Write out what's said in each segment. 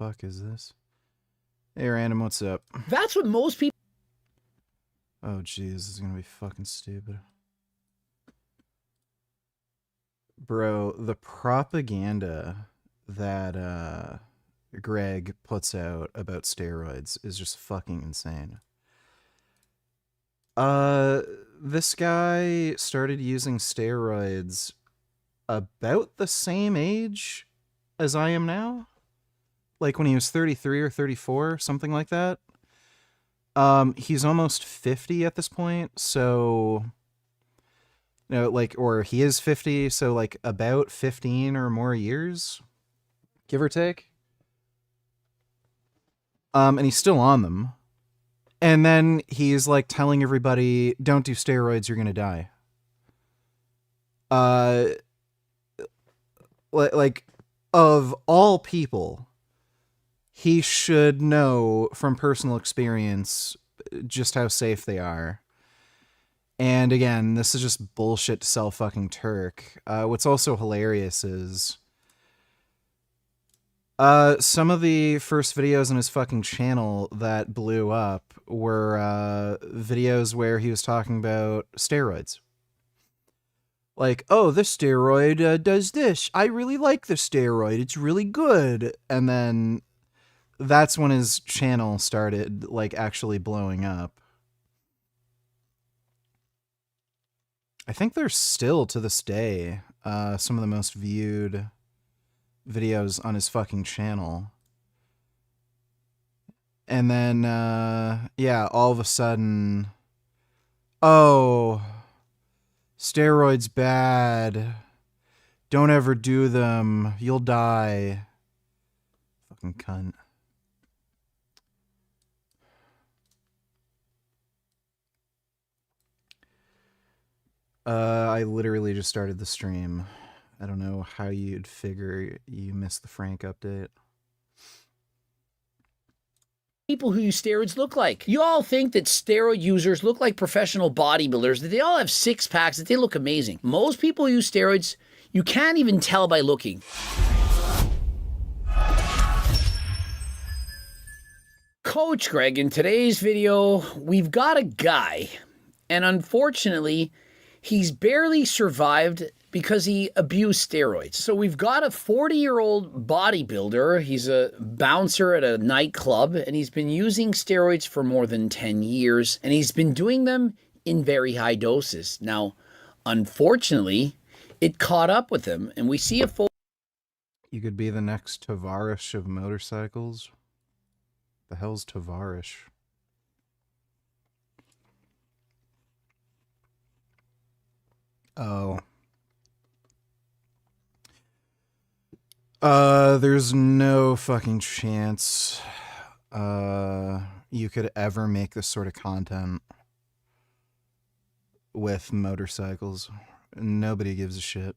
fuck is this? Hey, Random, what's up? That's what most people... Oh, jeez, this is gonna be fucking stupid. Bro, the propaganda that, Greg puts out about steroids is just fucking insane. This guy started using steroids about the same age as I am now. Like when he was 33 or 34, something like that. He's almost 50 at this point, so... No, like, or he is 50, so like about 15 or more years, give or take. And he's still on them. And then he's like telling everybody, don't do steroids, you're gonna die. Like, of all people, he should know from personal experience just how safe they are. And again, this is just bullshit to sell fucking Turk. What's also hilarious is some of the first videos on his fucking channel that blew up were videos where he was talking about steroids. Like, oh, this steroid does this. I really like the steroid. It's really good. And then that's when his channel started, like, actually blowing up. I think they're still, to this day, some of the most viewed videos on his fucking channel. And then, yeah, all of a sudden, oh, steroids bad. Don't ever do them. You'll die. Fucking cunt. I literally just started the stream. I don't know how you'd figure you missed the Frank update. People who use steroids look like. You all think that steroid users look like professional bodybuilders, that they all have six packs, that they look amazing. Most people who use steroids, you can't even tell by looking. Coach Greg, in today's video, we've got a guy, and unfortunately, he's barely survived because he abused steroids. So we've got a 40-year-old bodybuilder. He's a bouncer at a nightclub, and he's been using steroids for more than 10 years, and he's been doing them in very high doses. Now, unfortunately, it caught up with him, and we see a photo. You could be the next Tavarish of motorcycles. The hell's Tavarish? Oh. There's no fucking chance you could ever make this sort of content with motorcycles. Nobody gives a shit.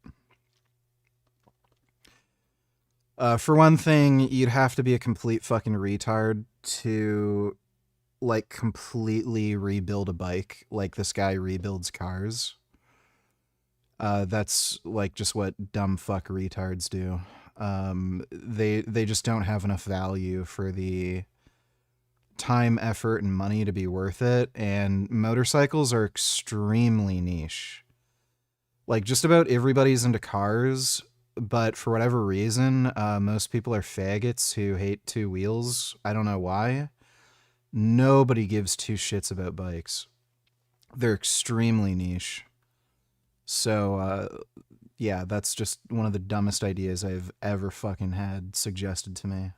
For one thing, you'd have to be a complete fucking retard to, like, completely rebuild a bike like this guy rebuilds cars. That's, like, just what dumb fuck retards do. They just don't have enough value for the time, effort, and money to be worth it, and motorcycles are extremely niche. Like, just about everybody's into cars, but for whatever reason, most people are faggots who hate two wheels. I don't know why. Nobody gives two shits about bikes. They're extremely niche. So, yeah, that's just one of the dumbest ideas I've ever fucking had suggested to me.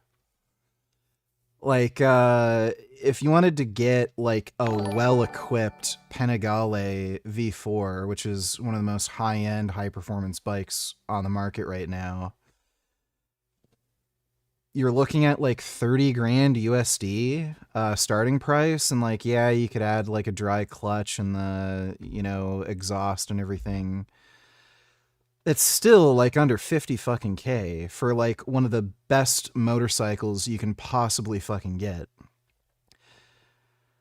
Like, if you wanted to get, like, a well-equipped Panigale V4, which is one of the most high-end, high-performance bikes on the market right now, you're looking at, like, 30 grand USD starting price, and, like, yeah, you could add, like, a dry clutch and the, you know, exhaust and everything. It's still, like, under 50 fucking K for, like, one of the best motorcycles you can possibly fucking get.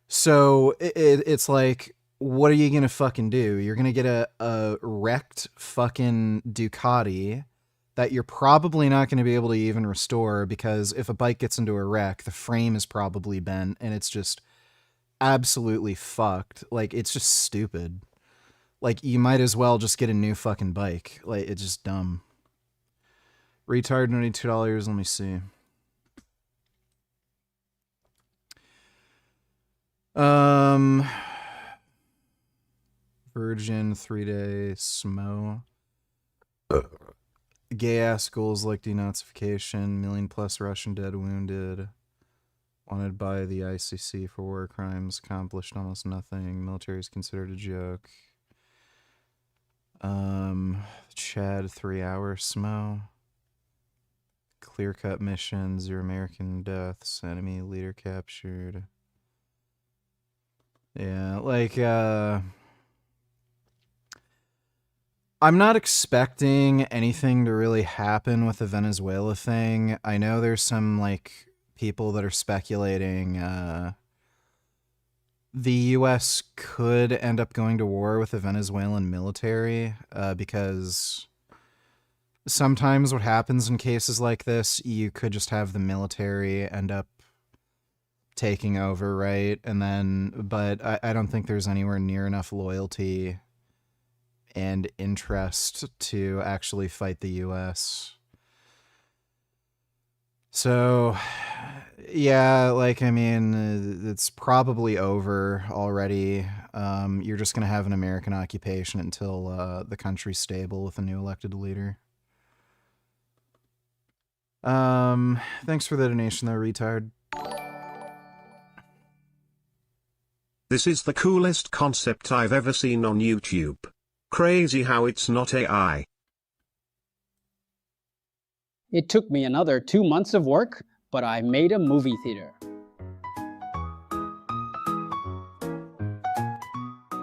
So, it's like, what are you gonna fucking do? You're gonna get a wrecked fucking Ducati that you're probably not going to be able to even restore, because if a bike gets into a wreck, the frame is probably bent and it's just absolutely fucked. Like, it's just stupid. Like, you might as well just get a new fucking bike. Like, it's just dumb. Retard, $92. Let me see. Virgin 3-day smo. Gay ass goals like denazification, million plus Russian dead wounded. Wanted by the ICC for war crimes, accomplished almost nothing. Military is considered a joke. Chad 3-hour smo. Clear cut mission, 0 American deaths, enemy leader captured. Yeah, like, I'm not expecting anything to really happen with the Venezuela thing. I know there's some, like, people that are speculating, the US could end up going to war with the Venezuelan military, because sometimes what happens in cases like this, you could just have the military end up taking over, right? And then, but I don't think there's anywhere near enough loyalty and interest to actually fight the US. So, yeah, like, I mean, it's probably over already. You're just going to have an American occupation until the country's stable with a new elected leader. Thanks for the donation, though, retard. This is the coolest concept I've ever seen on YouTube. Crazy how it's not AI. It took me another 2 months of work, but I made a movie theater.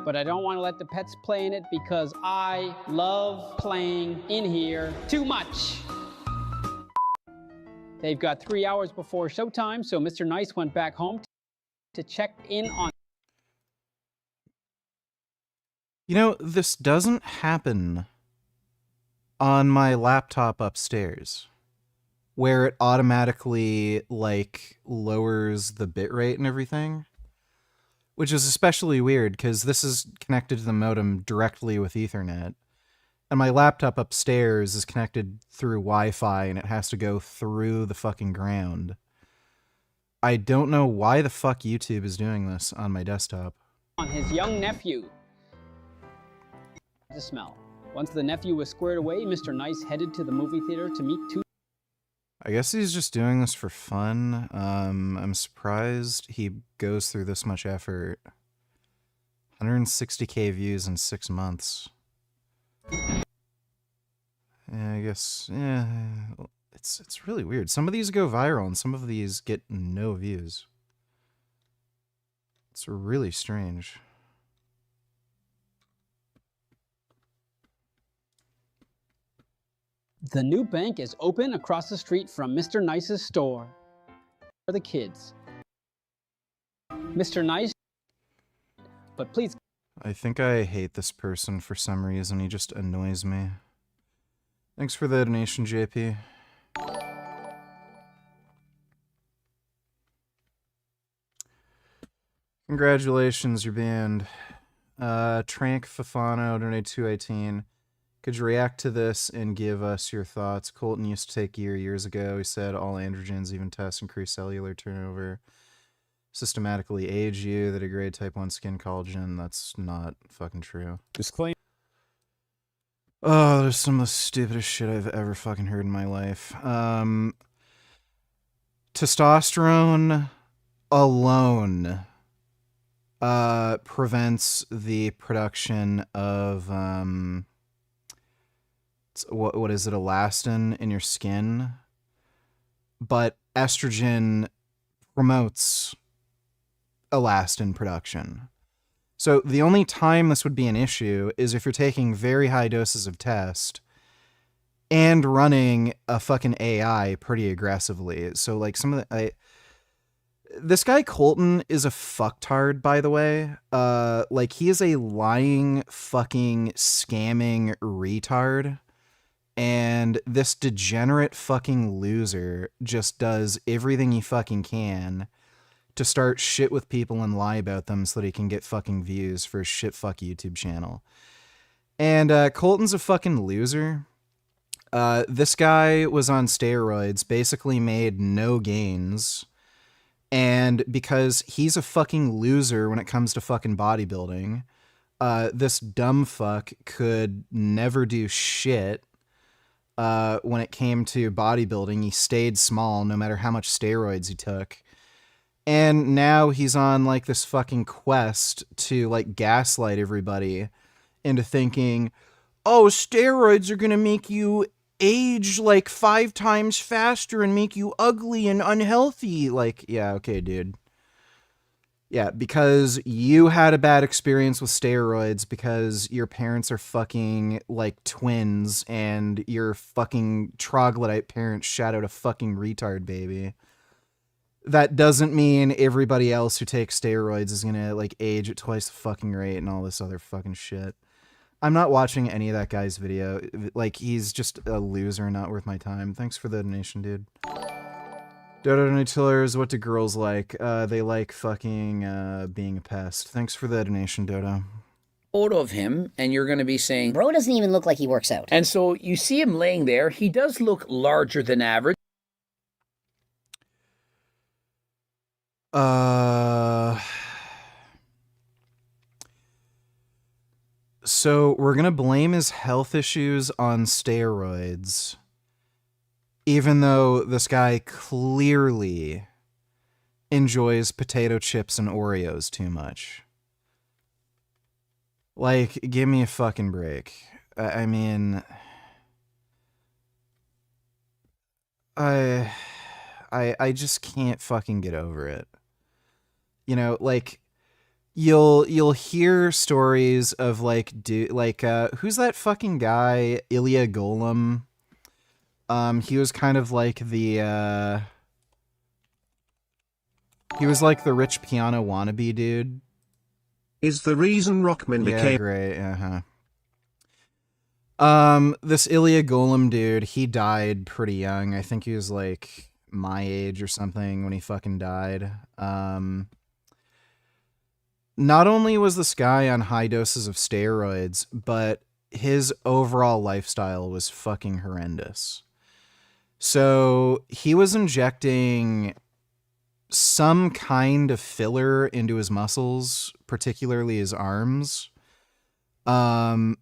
But I don't want to let the pets play in it because I love playing in here too much. They've got 3 hours before showtime, so Mr. Nice went back home to check in on. You know, this doesn't happen on my laptop upstairs, where it automatically, like, lowers the bitrate and everything, which is especially weird because this is connected to the modem directly with Ethernet, and my laptop upstairs is connected through Wi-Fi and it has to go through the fucking ground. I don't know why the fuck YouTube is doing this on my desktop. On his young nephew. The smell. Once the nephew was squared away, Mr. Nice headed to the movie theater to meet two. I guess he's just doing this for fun. I'm surprised he goes through this much effort. 160k views in 6 months. Yeah, I guess, yeah, it's really weird. Some of these go viral and some of these get no views. It's really strange. The new bank is open across the street from Mr. Nice's store. For the kids. Mr. Nice, but please. I think I hate this person for some reason. He just annoys me. Thanks for the donation, JP. Congratulations, you're banned. Trank Tufano, donate 218. Could you react to this and give us your thoughts? Colton used to take years ago. He said all androgens, even tests, increase cellular turnover, systematically age you, that degrade type 1 skin collagen. That's not fucking true. Disclaimer. Oh, there's some of the stupidest shit I've ever fucking heard in my life. Testosterone alone prevents the production of what is it, elastin in your skin, but estrogen promotes elastin production. So the only time this would be an issue is if you're taking very high doses of test and running a fucking AI pretty aggressively. So like some of the this guy Colton is a fucktard, by the way. Like, he is a lying, fucking, scamming retard. And this degenerate fucking loser just does everything he fucking can to start shit with people and lie about them so that he can get fucking views for his shit fuck YouTube channel. And Colton's a fucking loser. This guy was on steroids, basically made no gains. And because he's a fucking loser when it comes to fucking bodybuilding, this dumb fuck could never do shit when it came to bodybuilding. He stayed small no matter how much steroids he took. And now he's on like this fucking quest to like gaslight everybody into thinking, oh, steroids are gonna make you age like 5 times faster and make you ugly and unhealthy. Like, yeah, okay, dude. Yeah, because you had a bad experience with steroids because your parents are fucking like twins and your fucking troglodyte parents shot out a fucking retard baby. That doesn't mean everybody else who takes steroids is gonna like age at twice the fucking rate and all this other fucking shit. I'm not watching any of that guy's video. Like, he's just a loser, not worth my time. Thanks for the donation, dude. Dodo Nutillers, what do girls like? They like fucking being a pest. Thanks for the donation, Dodo. Photo of him, and you're going to be saying, Bro doesn't even look like he works out. and so you see him laying there. He does look larger than average. So we're gonna blame his health issues on steroids, even though this guy clearly enjoys potato chips and Oreos too much. Like, give me a fucking break. I mean, I just can't fucking get over it. You know, like, you'll hear stories of like who's that fucking guy, Ilya Golem? He was kind of like the he was like the rich piano wannabe dude. Is the reason Rockman Yeah, became great. This Ilya Golem dude, he died pretty young. I think he was like my age or something when he fucking died. Not only was this guy on high doses of steroids, but his overall lifestyle was fucking horrendous. So he was injecting some kind of filler into his muscles, particularly his arms. Some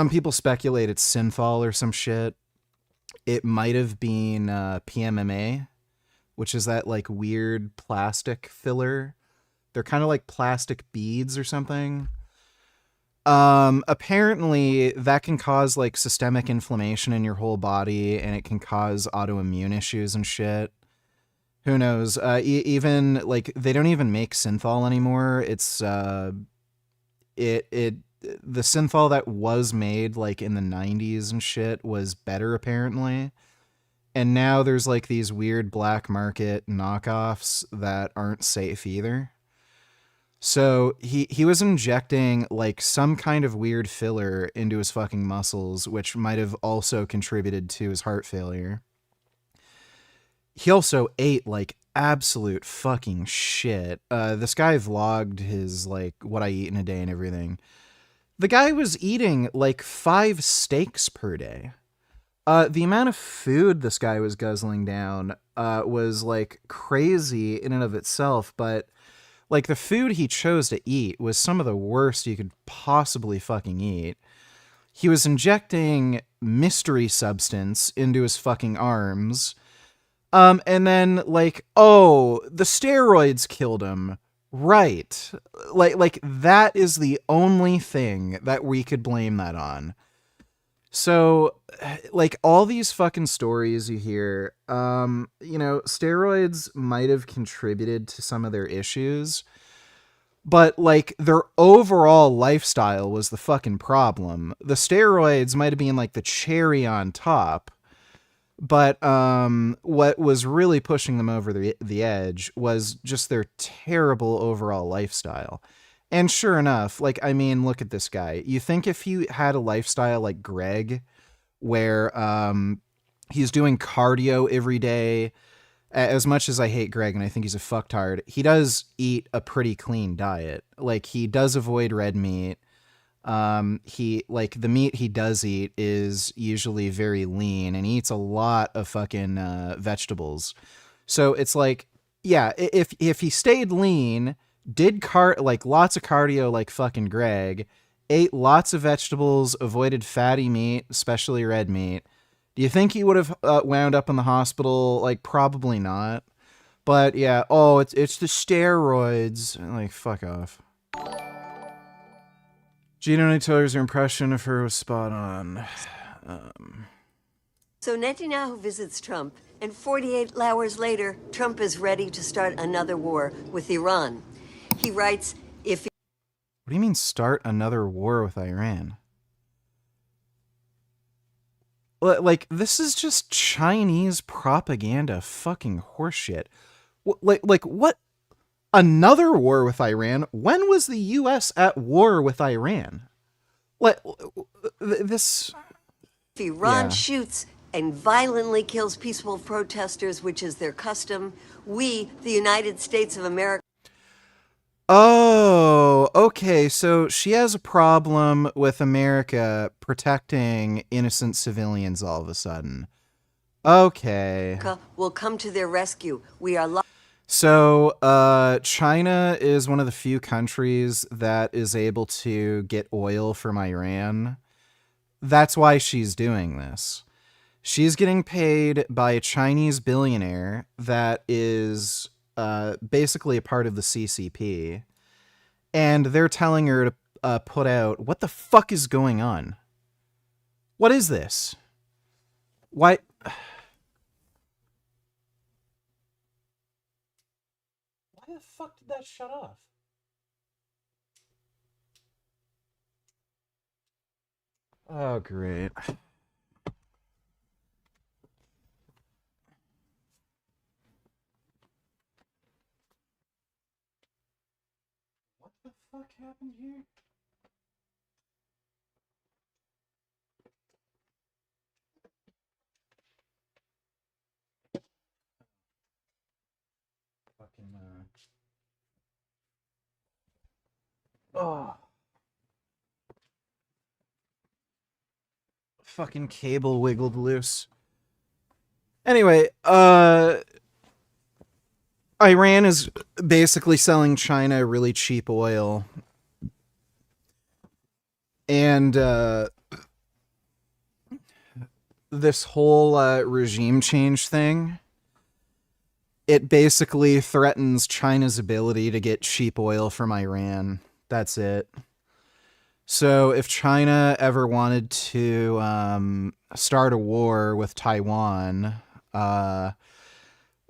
people speculate it's synthol or some shit. It might have been PMMA, which is that like weird plastic filler. They're kind of like plastic beads or something. Apparently that can cause like systemic inflammation in your whole body, and it can cause autoimmune issues and shit. Who knows? Even like they don't even make synthol anymore. It's the synthol that was made like in the 90s and shit was better apparently. And now there's like these weird black market knockoffs that aren't safe either. So he was injecting like some kind of weird filler into his fucking muscles, which might have also contributed to his heart failure. He also ate like absolute fucking shit. This guy vlogged his like what I eat in a day and everything. The guy was eating like 5 steaks per day. The amount of food this guy was guzzling down was like crazy in and of itself, but like the food he chose to eat was some of the worst you could possibly fucking eat. He was injecting mystery substance into his fucking arms. And then like, oh, the steroids killed him. Right. Like that is the only thing that we could blame that on. So like all these fucking stories you hear, you know, steroids might have contributed to some of their issues, but like their overall lifestyle was the fucking problem. The steroids might have been like the cherry on top, but what was really pushing them over the edge was just their terrible overall lifestyle. And sure enough, like, I mean, look at this guy. You think if he had a lifestyle like Greg, where he's doing cardio every day. As much as I hate Greg and I think he's a fucktard, he does eat a pretty clean diet. Like, he does avoid red meat. He, like, the meat he does eat is usually very lean, and he eats a lot of fucking vegetables. So it's like, yeah, if he stayed lean, did like lots of cardio like fucking Greg, ate lots of vegetables, avoided fatty meat, especially red meat, do you think he would have wound up in the hospital? Like, probably not. But yeah, oh, it's the steroids. Like, fuck off. Gina Nutela's impression of her was spot on. So Netanyahu visits Trump, and 48 hours later, Trump is ready to start another war with Iran. He writes, if... What do you mean start another war with Iran? Like, this is just Chinese propaganda fucking horseshit. Like, what? Another war with Iran? When was the U.S. at war with Iran? Like, this... If Iran shoots and violently kills peaceful protesters, which is their custom, we, the United States of America... Oh, okay, so she has a problem with America protecting innocent civilians all of a sudden. Okay. ...will come to their rescue. We are... So, China is one of the few countries that is able to get oil from Iran. That's why she's doing this. She's getting paid by a Chinese billionaire that is basically a part of the CCP. And they're telling her to put out, what the fuck is going on? What is this? Why... Why the fuck did that shut off? Oh, great. What the fuck happened here? Fucking, oh. Fucking cable wiggled loose. Anyway, Iran is basically selling China really cheap oil. And, this whole, regime change thing, it basically threatens China's ability to get cheap oil from Iran. That's it. So if China ever wanted to start a war with Taiwan, them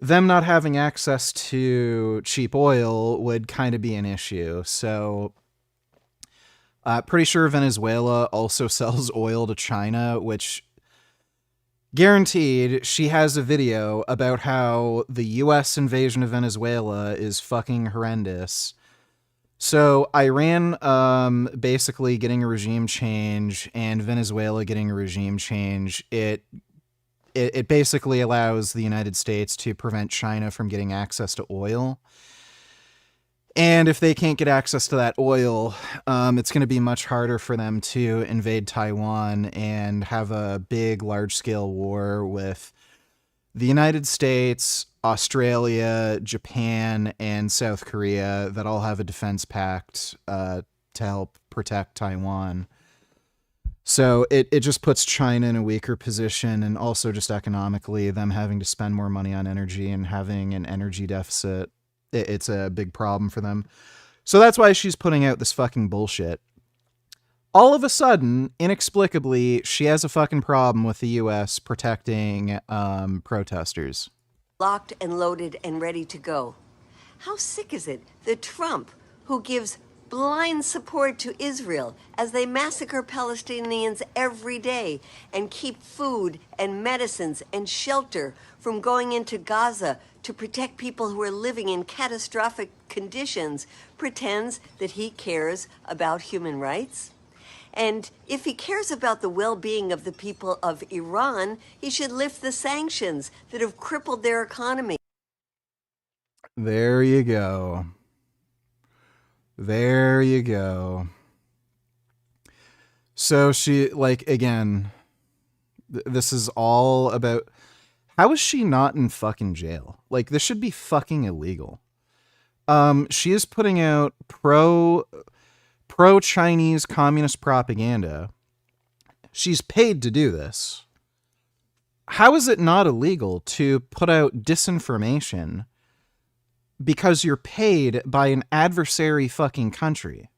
not having access to cheap oil would kind of be an issue. So pretty sure Venezuela also sells oil to China, which guaranteed she has a video about how the US invasion of Venezuela is fucking horrendous. So Iran basically getting a regime change and Venezuela getting a regime change, it basically allows the United States to prevent China from getting access to oil. And if they can't get access to that oil, it's going to be much harder for them to invade Taiwan and have a big, large-scale war with the United States, Australia, Japan, and South Korea that all have a defense pact to help protect Taiwan. So it just puts China in a weaker position, and also just economically, them having to spend more money on energy and having an energy deficit, it's a big problem for them. So that's why she's putting out this fucking bullshit. All of a sudden, inexplicably, she has a fucking problem with the U.S. protecting protesters. Locked and loaded and ready to go. How sick is it that Trump, who gives blind support to Israel as they massacre Palestinians every day and keep food and medicines and shelter from going into Gaza to protect people who are living in catastrophic conditions, pretends that he cares about human rights? And if he cares about the well-being of the people of Iran, he should lift the sanctions that have crippled their economy. There you go. There you go. So she, like, again, this is all about, how is she not in fucking jail? Like, this should be fucking illegal. She is putting out pro-Chinese communist propaganda. She's paid to do this. How is it not illegal to put out disinformation because you're paid by an adversary fucking country?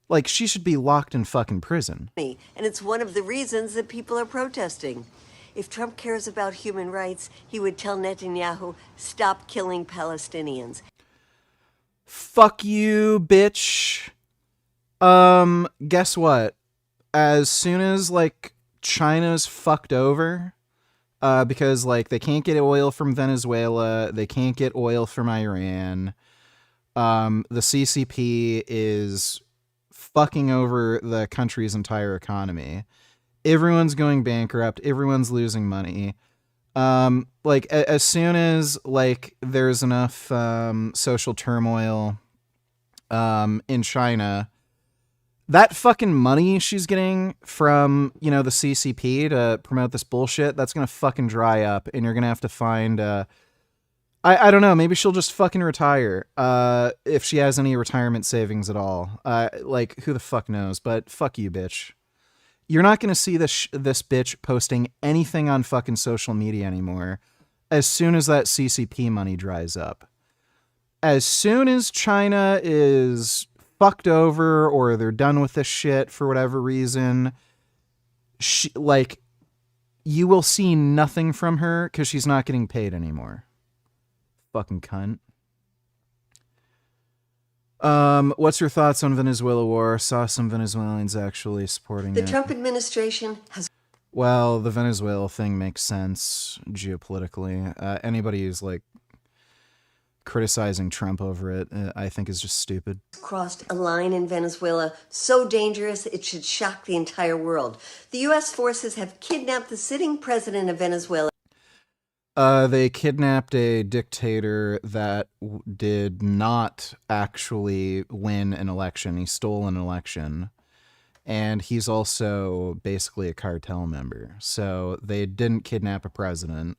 Like, she should be locked in fucking prison. And it's one of the reasons that people are protesting. If Trump cares about human rights, he would tell Netanyahu, stop killing Palestinians. Fuck you, bitch. Guess what? As soon as, like, China's fucked over, because, like, they can't get oil from Venezuela, they can't get oil from Iran, the CCP is fucking over the country's entire economy. Everyone's going bankrupt. Everyone's losing money. Like, as soon as, like, there's enough social turmoil in China, that fucking money she's getting from, you know, the CCP to promote this bullshit, that's gonna fucking dry up, and you're gonna have to find I don't know, maybe she'll just fucking retire if she has any retirement savings at all. Like, who the fuck knows? But fuck you, bitch. You're not going to see this bitch posting anything on fucking social media anymore as soon as that CCP money dries up. As soon as China is fucked over or they're done with this shit for whatever reason, like, you will see nothing from her because she's not getting paid anymore. Fucking cunt. What's your thoughts on Venezuela war? Saw some Venezuelans actually supporting The it. Trump administration has... Well, the Venezuela thing makes sense geopolitically. Anybody who's, like, criticizing Trump over it, I think is just stupid. crossed a line in Venezuela so dangerous it should shock the entire world. The U.S. forces have kidnapped the sitting president of Venezuela. They kidnapped a dictator that did not actually win an election. He stole an election. And he's also basically a cartel member. So they didn't kidnap a president.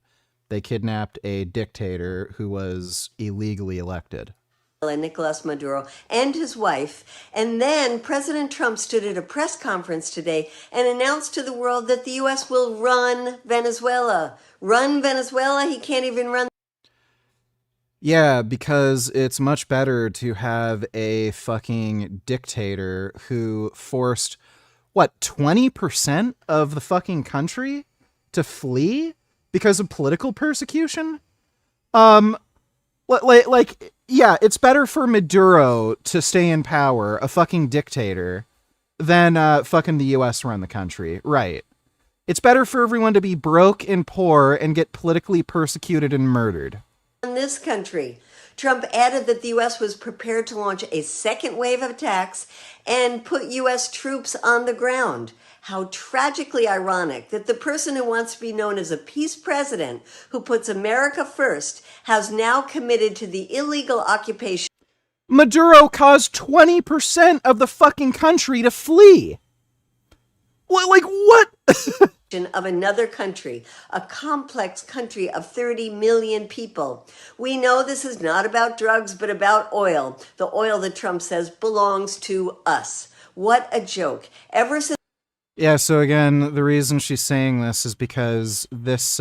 They kidnapped a dictator who was illegally elected. Nicolas Maduro and his wife. And then President Trump stood at a press conference today and announced to the world that the U.S. will run Venezuela. Run Venezuela? He can't even run. Yeah, because it's much better to have a fucking dictator who forced, what, 20% of the fucking country to flee because of political persecution? Like, yeah, it's better for Maduro to stay in power, a fucking dictator, than fucking the U.S. run the country. Right. It's better for everyone to be broke and poor and get politically persecuted and murdered. In this country, Trump added that the U.S. was prepared to launch a second wave of attacks and put U.S. troops on the ground. How tragically ironic that the person who wants to be known as a peace president, who puts America first, has now committed to the illegal occupation. Maduro caused 20% of the fucking country to flee. Like, what? Of another country, a complex country of 30 million people. We know this is not about drugs, but about oil. The oil that Trump says belongs to us. What a joke. Ever since... Yeah, so again, the reason she's saying this is because this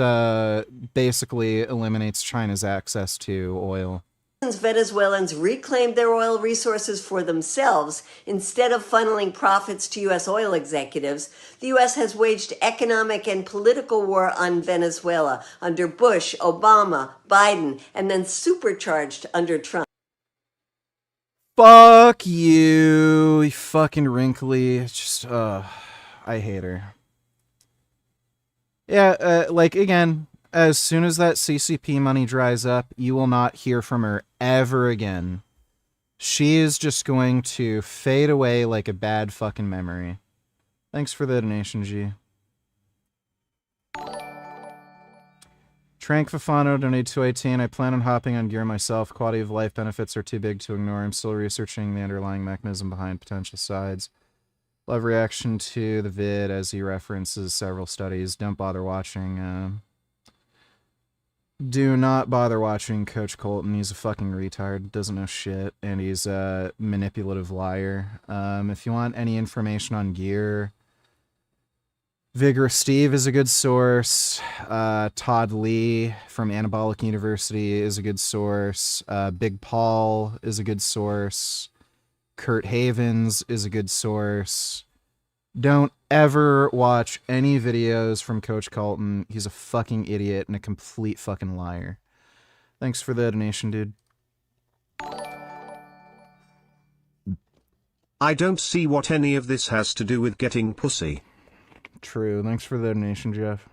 basically eliminates China's access to oil. Venezuelans reclaimed their oil resources for themselves instead of funneling profits to U.S. oil executives, the U.S. has waged economic and political war on Venezuela under Bush, Obama, Biden, and then supercharged under Trump. Fuck you fucking wrinkly. It's just, I hate her. Yeah, like, again, as soon as that CCP money dries up, you will not hear from her ever again. She is just going to fade away like a bad fucking memory. Thanks for the donation, G. Trank Fafano donated 218. I plan on hopping on gear myself. Quality of life benefits are too big to ignore. I'm still researching the underlying mechanism behind potential sides. Love reaction to the vid as he references several studies. Don't bother watching. Do not bother watching Coach Colton. He's a fucking retard. Doesn't know shit. And he's a manipulative liar. If you want any information on gear, Vigorous Steve is a good source. Todd Lee from Anabolic University is a good source. Big Paul is a good source. Kurt Havens is a good source. Don't ever watch any videos from Coach Colton. He's a fucking idiot and a complete fucking liar. Thanks for the donation, dude. I don't see what any of this has to do with getting pussy. True. Thanks for the donation, Jeff.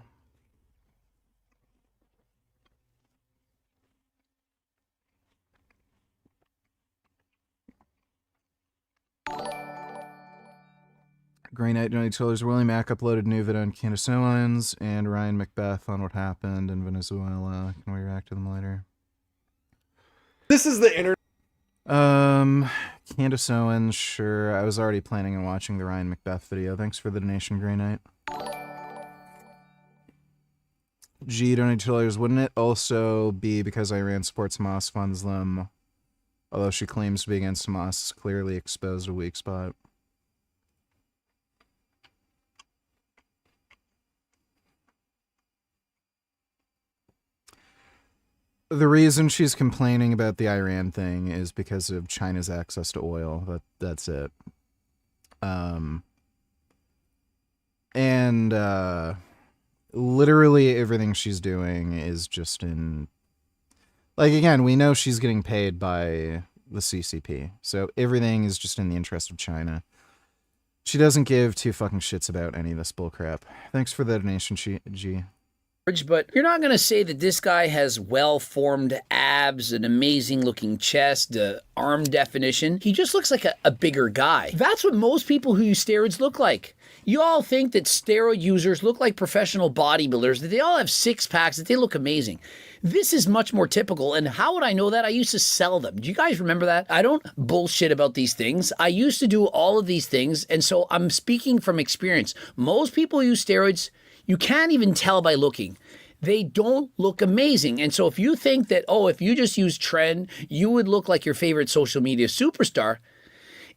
Green Knight donated $2. Willie Mack uploaded new video on Candace Owens and Ryan Macbeth on what happened in Venezuela. Can we react to them later? This is the internet. Candace Owens, sure. I was already planning on watching the Ryan Macbeth video. Thanks for the donation, Grey Knight. G donated $2. Wouldn't it also be because Iran supports Hamas, funds them? Although she claims to be against Hamas, clearly exposed a weak spot. The reason she's complaining about the Iran thing is because of China's access to oil. That's it. Literally everything she's doing is just in... Like, again, we know she's getting paid by the CCP. So everything is just in the interest of China. She doesn't give two fucking shits about any of this bullcrap. Thanks for the donation, G. But you're not going to say that this guy has well-formed abs, an amazing-looking chest, arm definition. He just looks like a bigger guy. That's what most people who use steroids look like. You all think that steroid users look like professional bodybuilders, that they all have six-packs, that they look amazing. This is much more typical, and how would I know that? I used to sell them. Do you guys remember that? I don't bullshit about these things. I used to do all of these things, and so I'm speaking from experience. Most people who use steroids, you can't even tell by looking. They don't look amazing. And so if you think that, oh, if you just use Tren, you would look like your favorite social media superstar,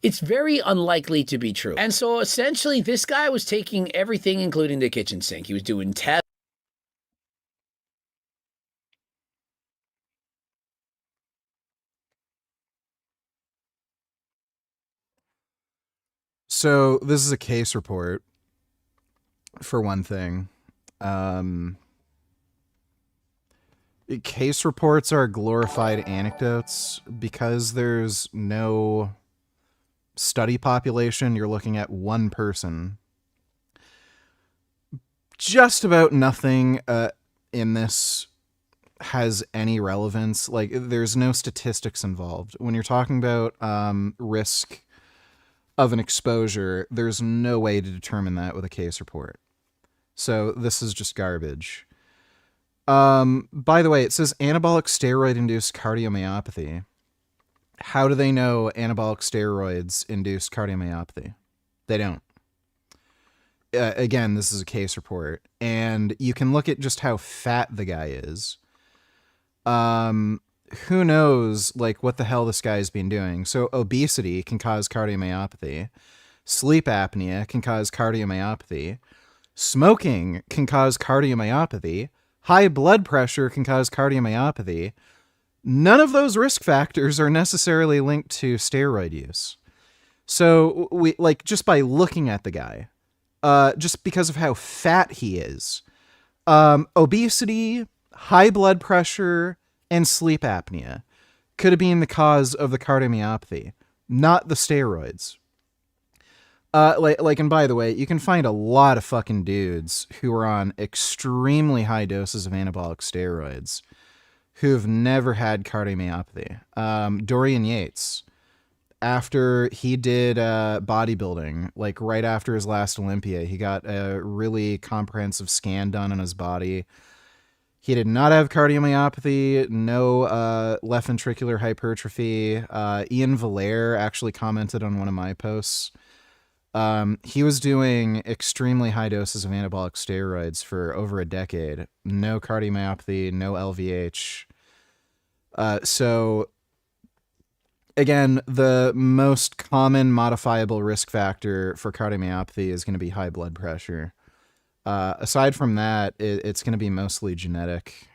it's very unlikely to be true. And so essentially this guy was taking everything, including the kitchen sink. He was doing tests. So this is a case report, for one thing. Case reports are glorified anecdotes because there's no study population. You're looking at one person. Just about nothing in this has any relevance. Like, there's no statistics involved. When you're talking about risk of an exposure, there's no way to determine that with a case report. So this is just garbage. By the way, it says anabolic steroid-induced cardiomyopathy. How do they know anabolic steroids induce cardiomyopathy? They don't. Again, this is a case report, and you can look at just how fat the guy is. Who knows, like, what the hell this guy's been doing? So obesity can cause cardiomyopathy. Sleep apnea can cause cardiomyopathy. Smoking can cause cardiomyopathy. High blood pressure can cause cardiomyopathy. None of those risk factors are necessarily linked to steroid use. So we, like, just by looking at the guy, just because of how fat he is, obesity, high blood pressure, and sleep apnea could have been the cause of the cardiomyopathy, not the steroids. And by the way, you can find a lot of fucking dudes who are on extremely high doses of anabolic steroids who've never had cardiomyopathy. Dorian Yates, after he did bodybuilding, like right after his last Olympia, he got a really comprehensive scan done on his body. He did not have cardiomyopathy, no left ventricular hypertrophy. Ian Valaire actually commented on one of my posts. He was doing extremely high doses of anabolic steroids for over a decade. No cardiomyopathy, no LVH. So, again, the most common modifiable risk factor for cardiomyopathy is going to be high blood pressure. Aside from that, it's going to be mostly genetic.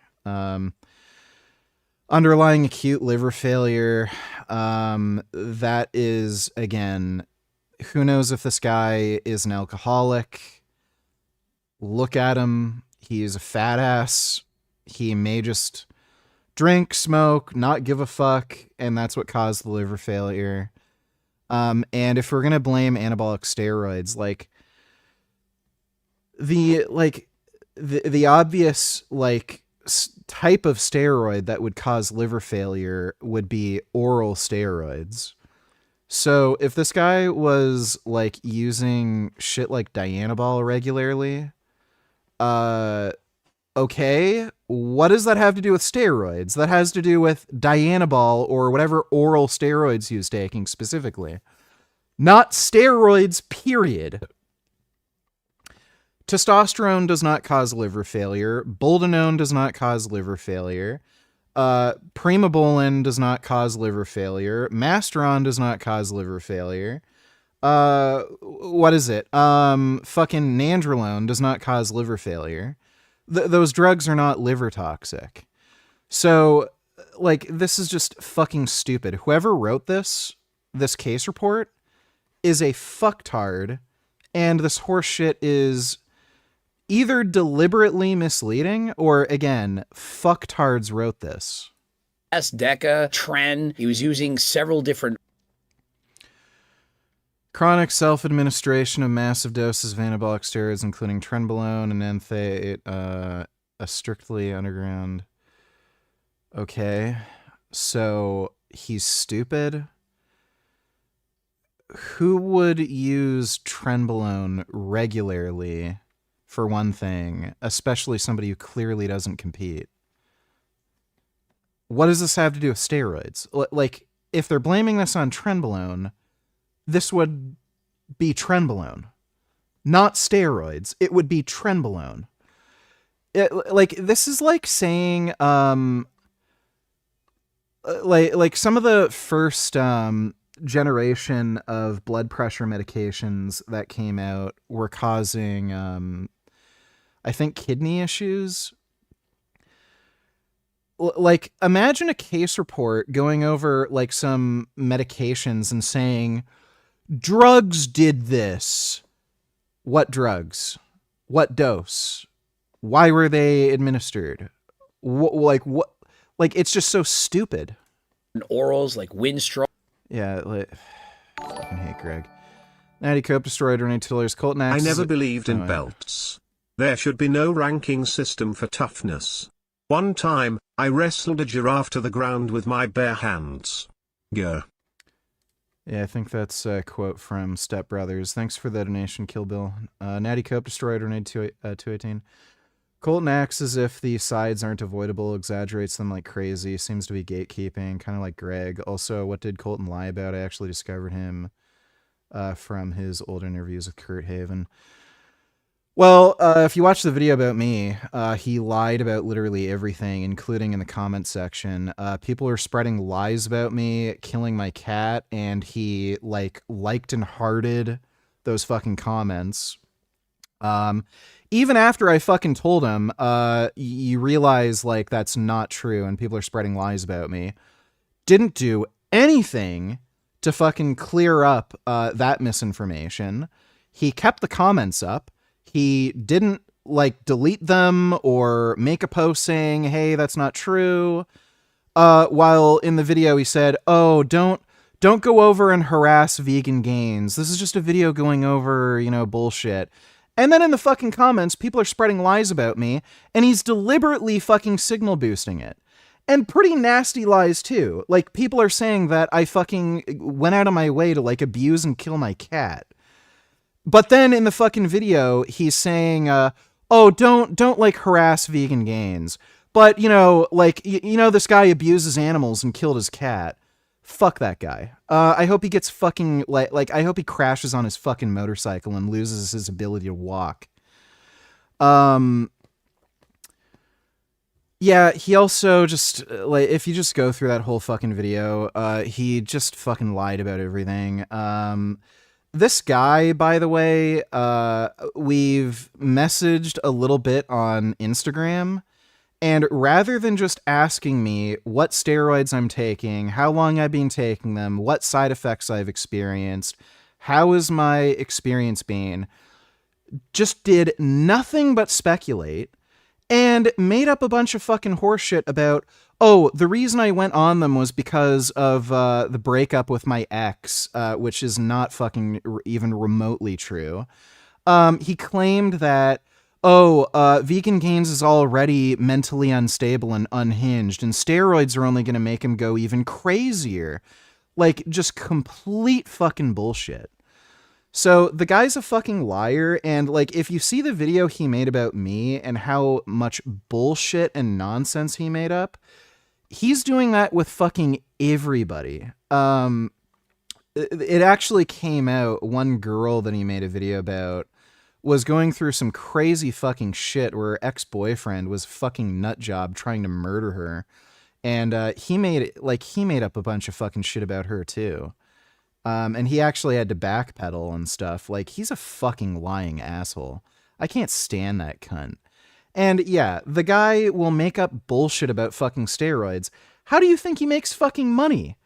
Underlying acute liver failure, that is, again, who knows if this guy is an alcoholic. Look at him. He's a fat ass. He may just drink, smoke, not give a fuck, and that's what caused the liver failure. And if we're going to blame anabolic steroids, like, the obvious type of steroid that would cause liver failure would be oral steroids. So if this guy was like using shit like Dianabol regularly, okay, what does that have to do with steroids? That has to do with Dianabol or whatever oral steroids he was taking specifically. Not steroids, period. Testosterone does not cause liver failure. Boldenone does not cause liver failure. Primobolan does not cause liver failure. Masteron does not cause liver failure. What is it? Fucking Nandrolone does not cause liver failure. Those drugs are not liver toxic. So, like, this is just fucking stupid. Whoever wrote this case report is a fucktard, and this horse shit is either deliberately misleading or, again, fucktards wrote this. Deca, Tren, he was using several different... Chronic self-administration of massive doses of anabolic steroids, including trenbolone and enthate, a strictly underground... Okay, so he's stupid. Who would use trenbolone regularly, for one thing, especially somebody who clearly doesn't compete? What does this have to do with steroids? Like, if they're blaming this on trenbolone, this would be trenbolone, not steroids. It would be trenbolone. This is like saying, like some of the first generation of blood pressure medications that came out were causing, I think, kidney issues. Like, imagine a case report going over like some medications and saying, drugs did this. What drugs? What dose? Why were they administered? What? Like, it's just so stupid. Orals like Winstrol. Yeah, like, I fucking hate Greg. Natty Cope destroyed donate $2. Colton I Axe. never believed in belts. There should be no ranking system for toughness. One time, I wrestled a giraffe to the ground with my bare hands. Go. Yeah, I think that's a quote from Step Brothers. Thanks for the donation, Kill Bill. Natty Cope destroyed donate 218. Colton acts as if the sides aren't avoidable, exaggerates them like crazy, seems to be gatekeeping, kind of like Greg. Also, what did Colton lie about? I actually discovered him from his old interviews with Kurt Haven. Well, if you watch the video about me, he lied about literally everything, including in the comment section. People are spreading lies about me, killing my cat, and he liked and hearted those fucking comments. Even after I fucking told him, you realize, like, that's not true and people are spreading lies about me. Didn't do anything to fucking clear up that misinformation. He kept the comments up. He didn't, like, delete them or make a post saying, hey, that's not true. While in the video he said, oh, don't go over and harass vegangains. This is just a video going over, you know, bullshit. And then in the fucking comments, people are spreading lies about me, and he's deliberately fucking signal boosting it. And pretty nasty lies too. Like, people are saying that I fucking went out of my way to like abuse and kill my cat. But then in the fucking video, he's saying, oh, don't like harass vegan gains. But, you know, like, you know, this guy abuses animals and killed his cat. Fuck that guy. I hope he gets fucking, like, I hope he crashes on his fucking motorcycle and loses his ability to walk. Yeah, he also just, like, if you just go through that whole fucking video, he just fucking lied about everything. This guy, by the way, we've messaged a little bit on Instagram, and rather than just asking me what steroids I'm taking, how long I've been taking them, what side effects I've experienced, how is my experience been, just did nothing but speculate and made up a bunch of fucking horseshit about, oh, the reason I went on them was because of the breakup with my ex, which is not fucking even remotely true. He claimed that, oh, vegan gains is already mentally unstable and unhinged, and steroids are only going to make him go even crazier. Like, just complete fucking bullshit. So the guy's a fucking liar, and like, if you see the video he made about me and how much bullshit and nonsense he made up, he's doing that with fucking everybody. It actually came out, one girl that he made a video about was going through some crazy fucking shit where her ex-boyfriend was fucking nut job trying to murder her, and he made up a bunch of fucking shit about her too. And he actually had to backpedal and stuff. Like, he's a fucking lying asshole. I can't stand that cunt. And yeah, the guy will make up bullshit about fucking steroids. How do you think he makes fucking money?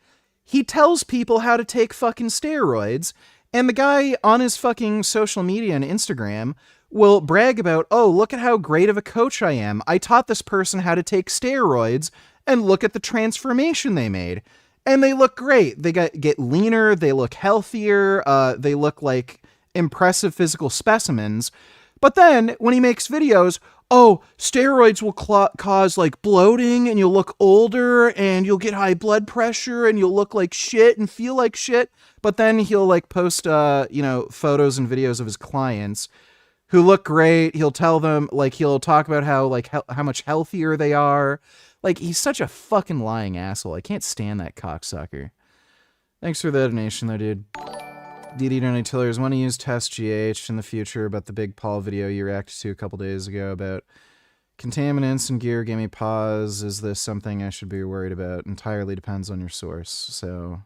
He tells people how to take fucking steroids, and the guy on his fucking social media and Instagram will brag about, oh, look at how great of a coach I am. I taught this person how to take steroids, and look at the transformation they made. And they look great. They get leaner. They look healthier. They look like impressive physical specimens. But then when he makes videos, oh, steroids will cause like bloating, and you'll look older, and you'll get high blood pressure, and you'll look like shit and feel like shit. But then he'll like post, you know, photos and videos of his clients who look great. He'll tell them, like, he'll talk about how like how much healthier they are. Like, he's such a fucking lying asshole. I can't stand that cocksucker. Thanks for the donation, though, dude. DD Donny Tillers, want to use Test GH in the future about the Big Paul video you reacted to a couple days ago about contaminants and gear gave me pause. Is this something I should be worried about? Entirely depends on your source. So,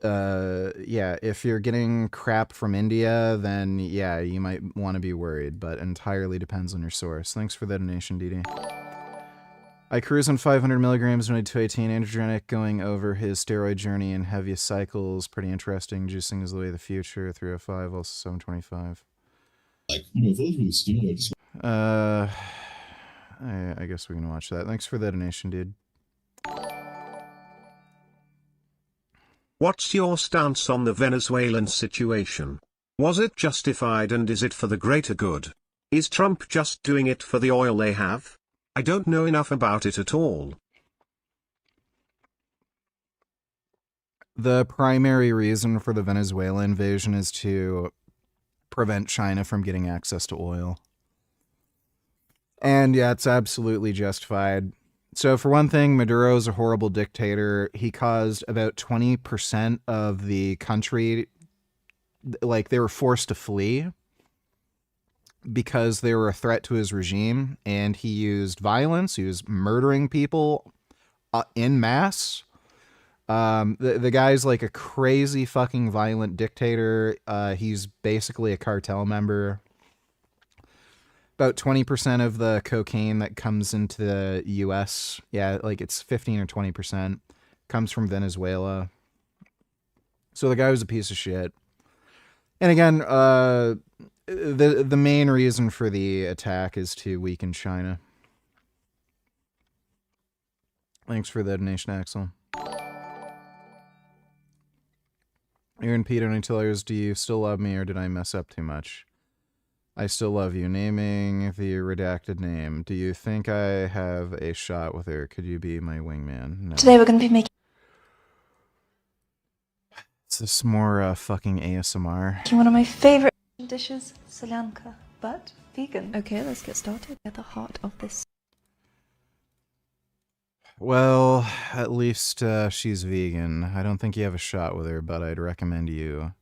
yeah, if you're getting crap from India, then yeah, you might want to be worried, but entirely depends on your source. Thanks for the donation, DD. I cruise on 500 milligrams, only 218, androgenic, going over his steroid journey in heaviest cycles. Pretty interesting. Juicing is the way of the future. 305, also 725. I guess we can watch that. Thanks for the donation, dude. What's your stance on the Venezuelan situation? Was it justified, and is it for the greater good? Is Trump just doing it for the oil they have? I don't know enough about it at all. The primary reason for the Venezuela invasion is to prevent China from getting access to oil. And yeah, it's absolutely justified. So for one thing, Maduro is a horrible dictator. He caused about 20% of the country, like, they were forced to flee because they were a threat to his regime, and he used violence. He was murdering people en masse. The guy's like a crazy fucking violent dictator. He's basically a cartel member. About 20% of the cocaine that comes into the U.S., yeah, like it's 15 or 20%, comes from Venezuela. So the guy was a piece of shit. And again, the main reason for the attack is to weaken China. Thanks for the donation, Axel. Aaron Peter and Tillers, do you still love me, or did I mess up too much? I still love you. Naming the redacted name. Do you think I have a shot with her? Could you be my wingman? No. Today we're going to be making Is this more fucking ASMR? one of my favorite dishes, solyanka, but vegan. Okay, let's get started. At the heart of this. Well, at least she's vegan. I don't think you have a shot with her, but I'd recommend you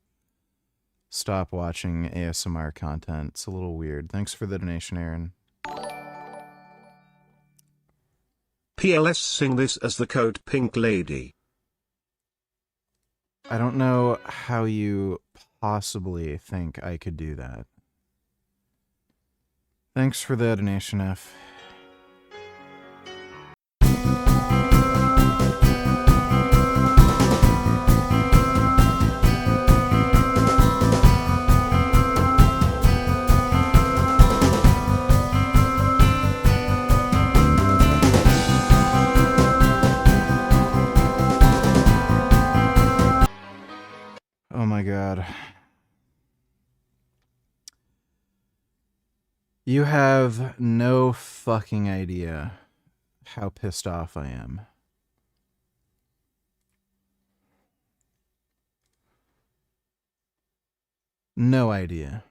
stop watching ASMR content. It's a little weird. Thanks for the donation, Aaron. PLS sing this as the code Pink Lady. I don't know how you possibly think I could do that. Thanks for the donation, F. Oh my god. You have no fucking idea how pissed off I am. No idea.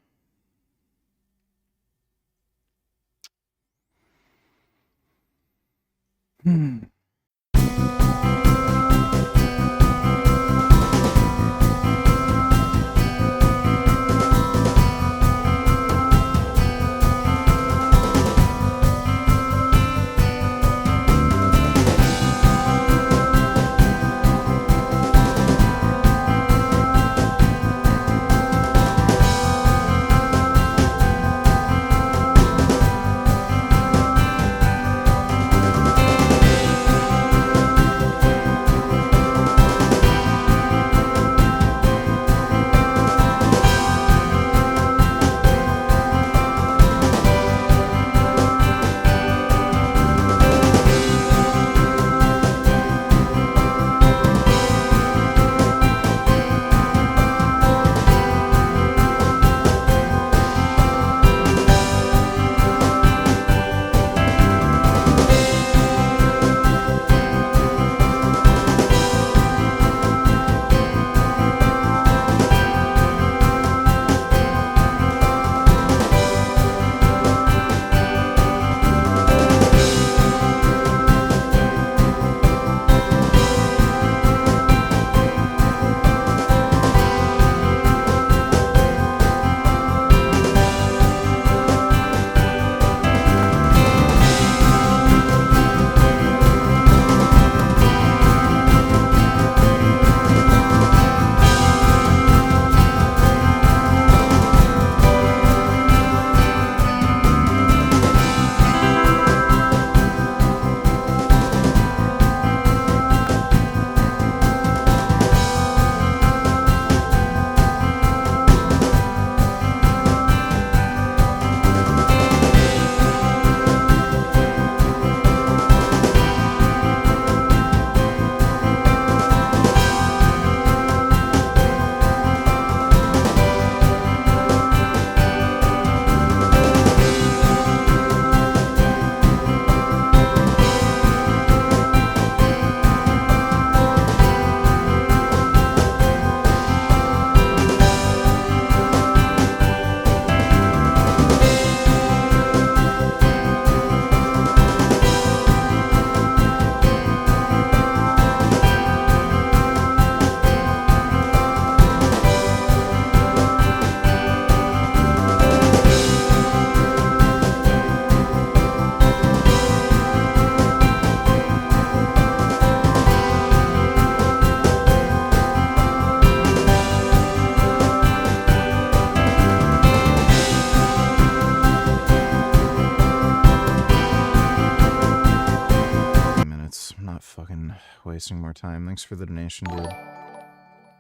Wasting more time. Thanks for the donation, dude.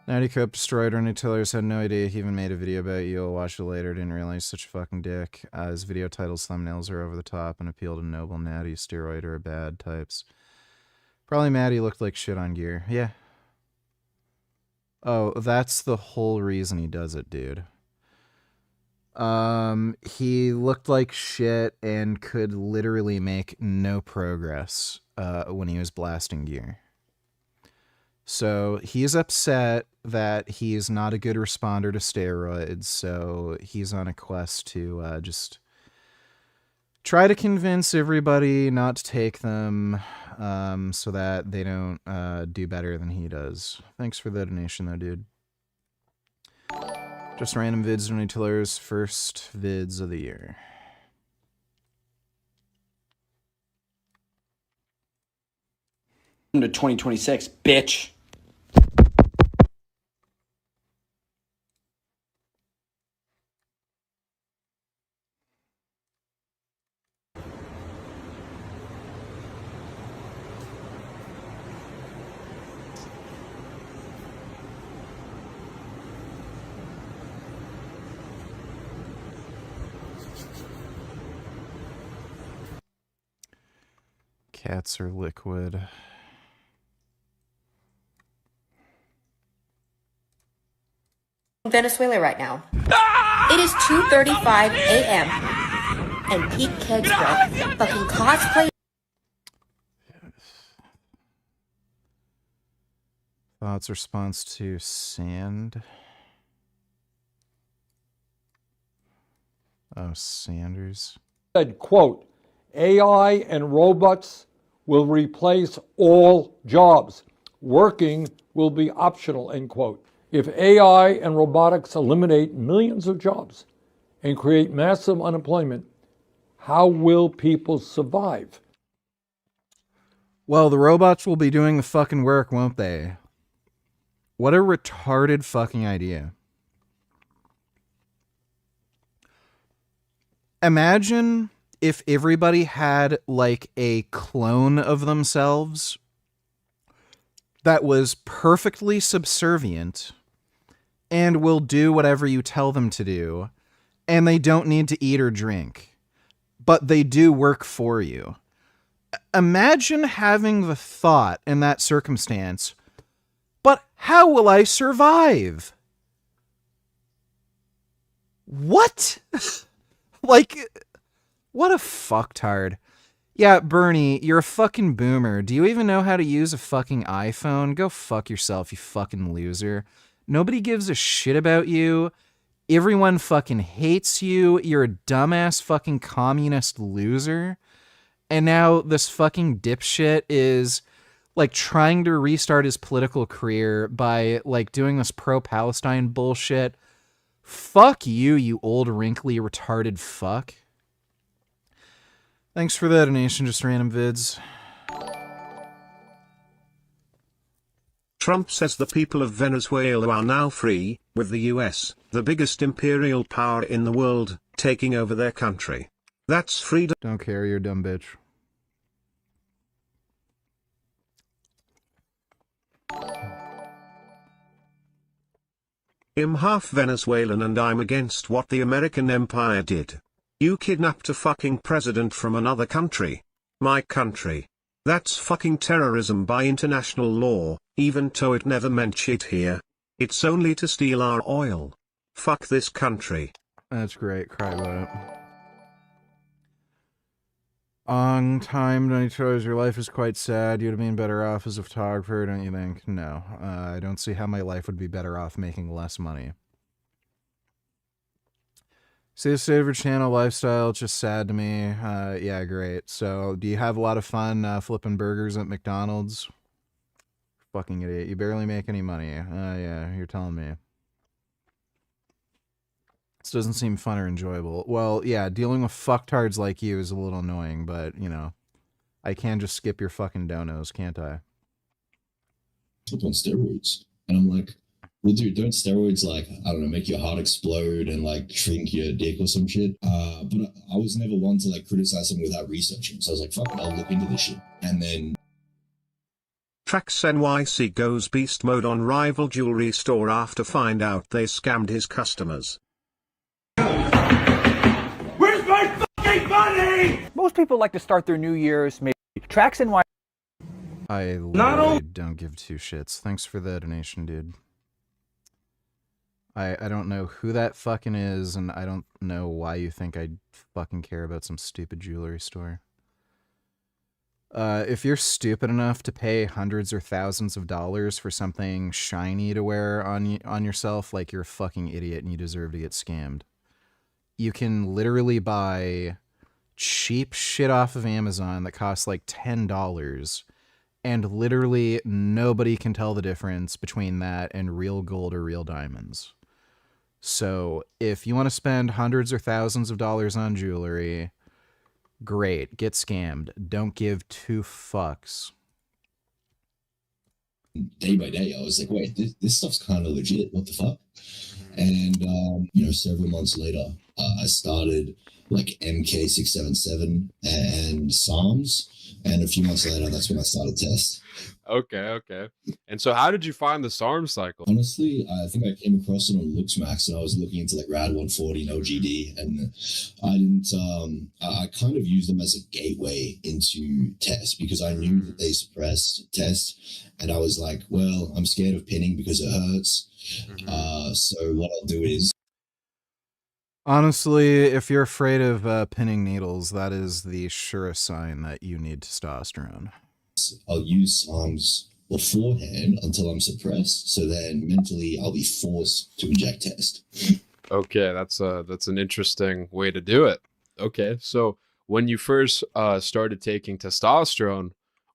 Natty Cope destroyed Ernie Tillers. Had no idea he even made a video about you. I'll watch it later. Didn't realize such a fucking dick. His video titles, thumbnails are over the top and appeal to noble Natty, steroid, or bad types. Probably Maddie looked like shit on gear. Yeah. Oh, that's the whole reason he does it, dude. He looked like shit and could literally make no progress when he was blasting gear. So he's upset that he's not a good responder to steroids, so he's on a quest to just try to convince everybody not to take them so that they don't do better than he does. Thanks for the donation, though, dude. Just random vids from Tiller's first vids of the year. To 2026, bitch. Cats are liquid. Venezuela right now. It is 2:35 a.m. and Pete Kegsbro fucking cosplay. Thoughts response to sand. Oh, Sanders. Said, quote, AI and robots will replace all jobs. Working will be optional, end quote. If AI and robotics eliminate millions of jobs and create massive unemployment, how will people survive? Well, the robots will be doing the fucking work, won't they? What a retarded fucking idea. Imagine if everybody had, like, a clone of themselves that was perfectly subservient and will do whatever you tell them to do, and they don't need to eat or drink, but they do work for you. Imagine having the thought in that circumstance, but how will I survive? What? Like, what a fucktard. Yeah, Bernie, you're a fucking boomer. Do you even know how to use a fucking iPhone? Go fuck yourself, you fucking loser. Nobody gives a shit about you. Everyone fucking hates you. You're a dumbass fucking communist loser. And now this fucking dipshit is, like, trying to restart his political career by, like, doing this pro-Palestine bullshit. Fuck you, you old, wrinkly, retarded fuck. Thanks for the donation, just random vids. Trump says the people of Venezuela are now free, with the US, the biggest imperial power in the world, taking over their country. That's freedom. Don't care, you're a dumb bitch. I'm half Venezuelan and I'm against what the American empire did. You kidnapped a fucking president from another country. My country. That's fucking terrorism by international law, even though it never meant shit here. It's only to steal our oil. Fuck this country. That's great, cry about it. On time, Donito's, your life is quite sad. You'd have been better off as a photographer, don't you think? No, I don't see how my life would be better off making less money. See the state of your channel lifestyle, it's just sad to me. Yeah, great. So, do you have a lot of fun flipping burgers at McDonald's? Fucking idiot. You barely make any money. Yeah, you're telling me. This doesn't seem fun or enjoyable. Well, yeah, dealing with fucktards like you is a little annoying, but, you know, I can just skip your fucking donos, can't I? Flip on steroids. And I'm like, well, dude, don't steroids, like, I don't know, make your heart explode and, like, shrink your dick or some shit? But I was never one to, like, criticize them without researching. So I was like, fuck it, I'll look into this shit. And then... Trax NYC goes beast mode on rival jewelry store after find out they scammed his customers. Where's my fucking money? Most people like to start their New Year's maybe Trax NYC. I literally don't give two shits. Thanks for the donation, dude. I don't know who that fucking is, and I don't know why you think I fucking care about some stupid jewelry store. If you're stupid enough to pay hundreds or thousands of dollars for something shiny to wear on yourself, like, you're a fucking idiot and you deserve to get scammed. You can literally buy cheap shit off of Amazon that costs like $10, and literally nobody can tell the difference between that and real gold or real diamonds. So if you want to spend hundreds or thousands of dollars on jewelry, great, get scammed. Don't give two fucks. Day by day, I was like, wait, this stuff's kind of legit. What the fuck? And, you know, several months later, I started like MK677 and Psalms. And a few months later, that's when I started test. Okay. And so how did you find the SARM cycle? Honestly, I think I came across it on Looksmax, and I was looking into like Rad 140 and OGD, and I didn't, I kind of used them as a gateway into test because I knew that they suppressed test, and I was like, well, I'm scared of pinning because it hurts. So what I'll do is, honestly, if you're afraid of pinning needles, that is the surest sign that you need testosterone. I'll use Psalms beforehand until I'm suppressed, so then mentally I'll be forced to inject test. Okay, that's an interesting way to do it. Okay, so when you first started taking testosterone,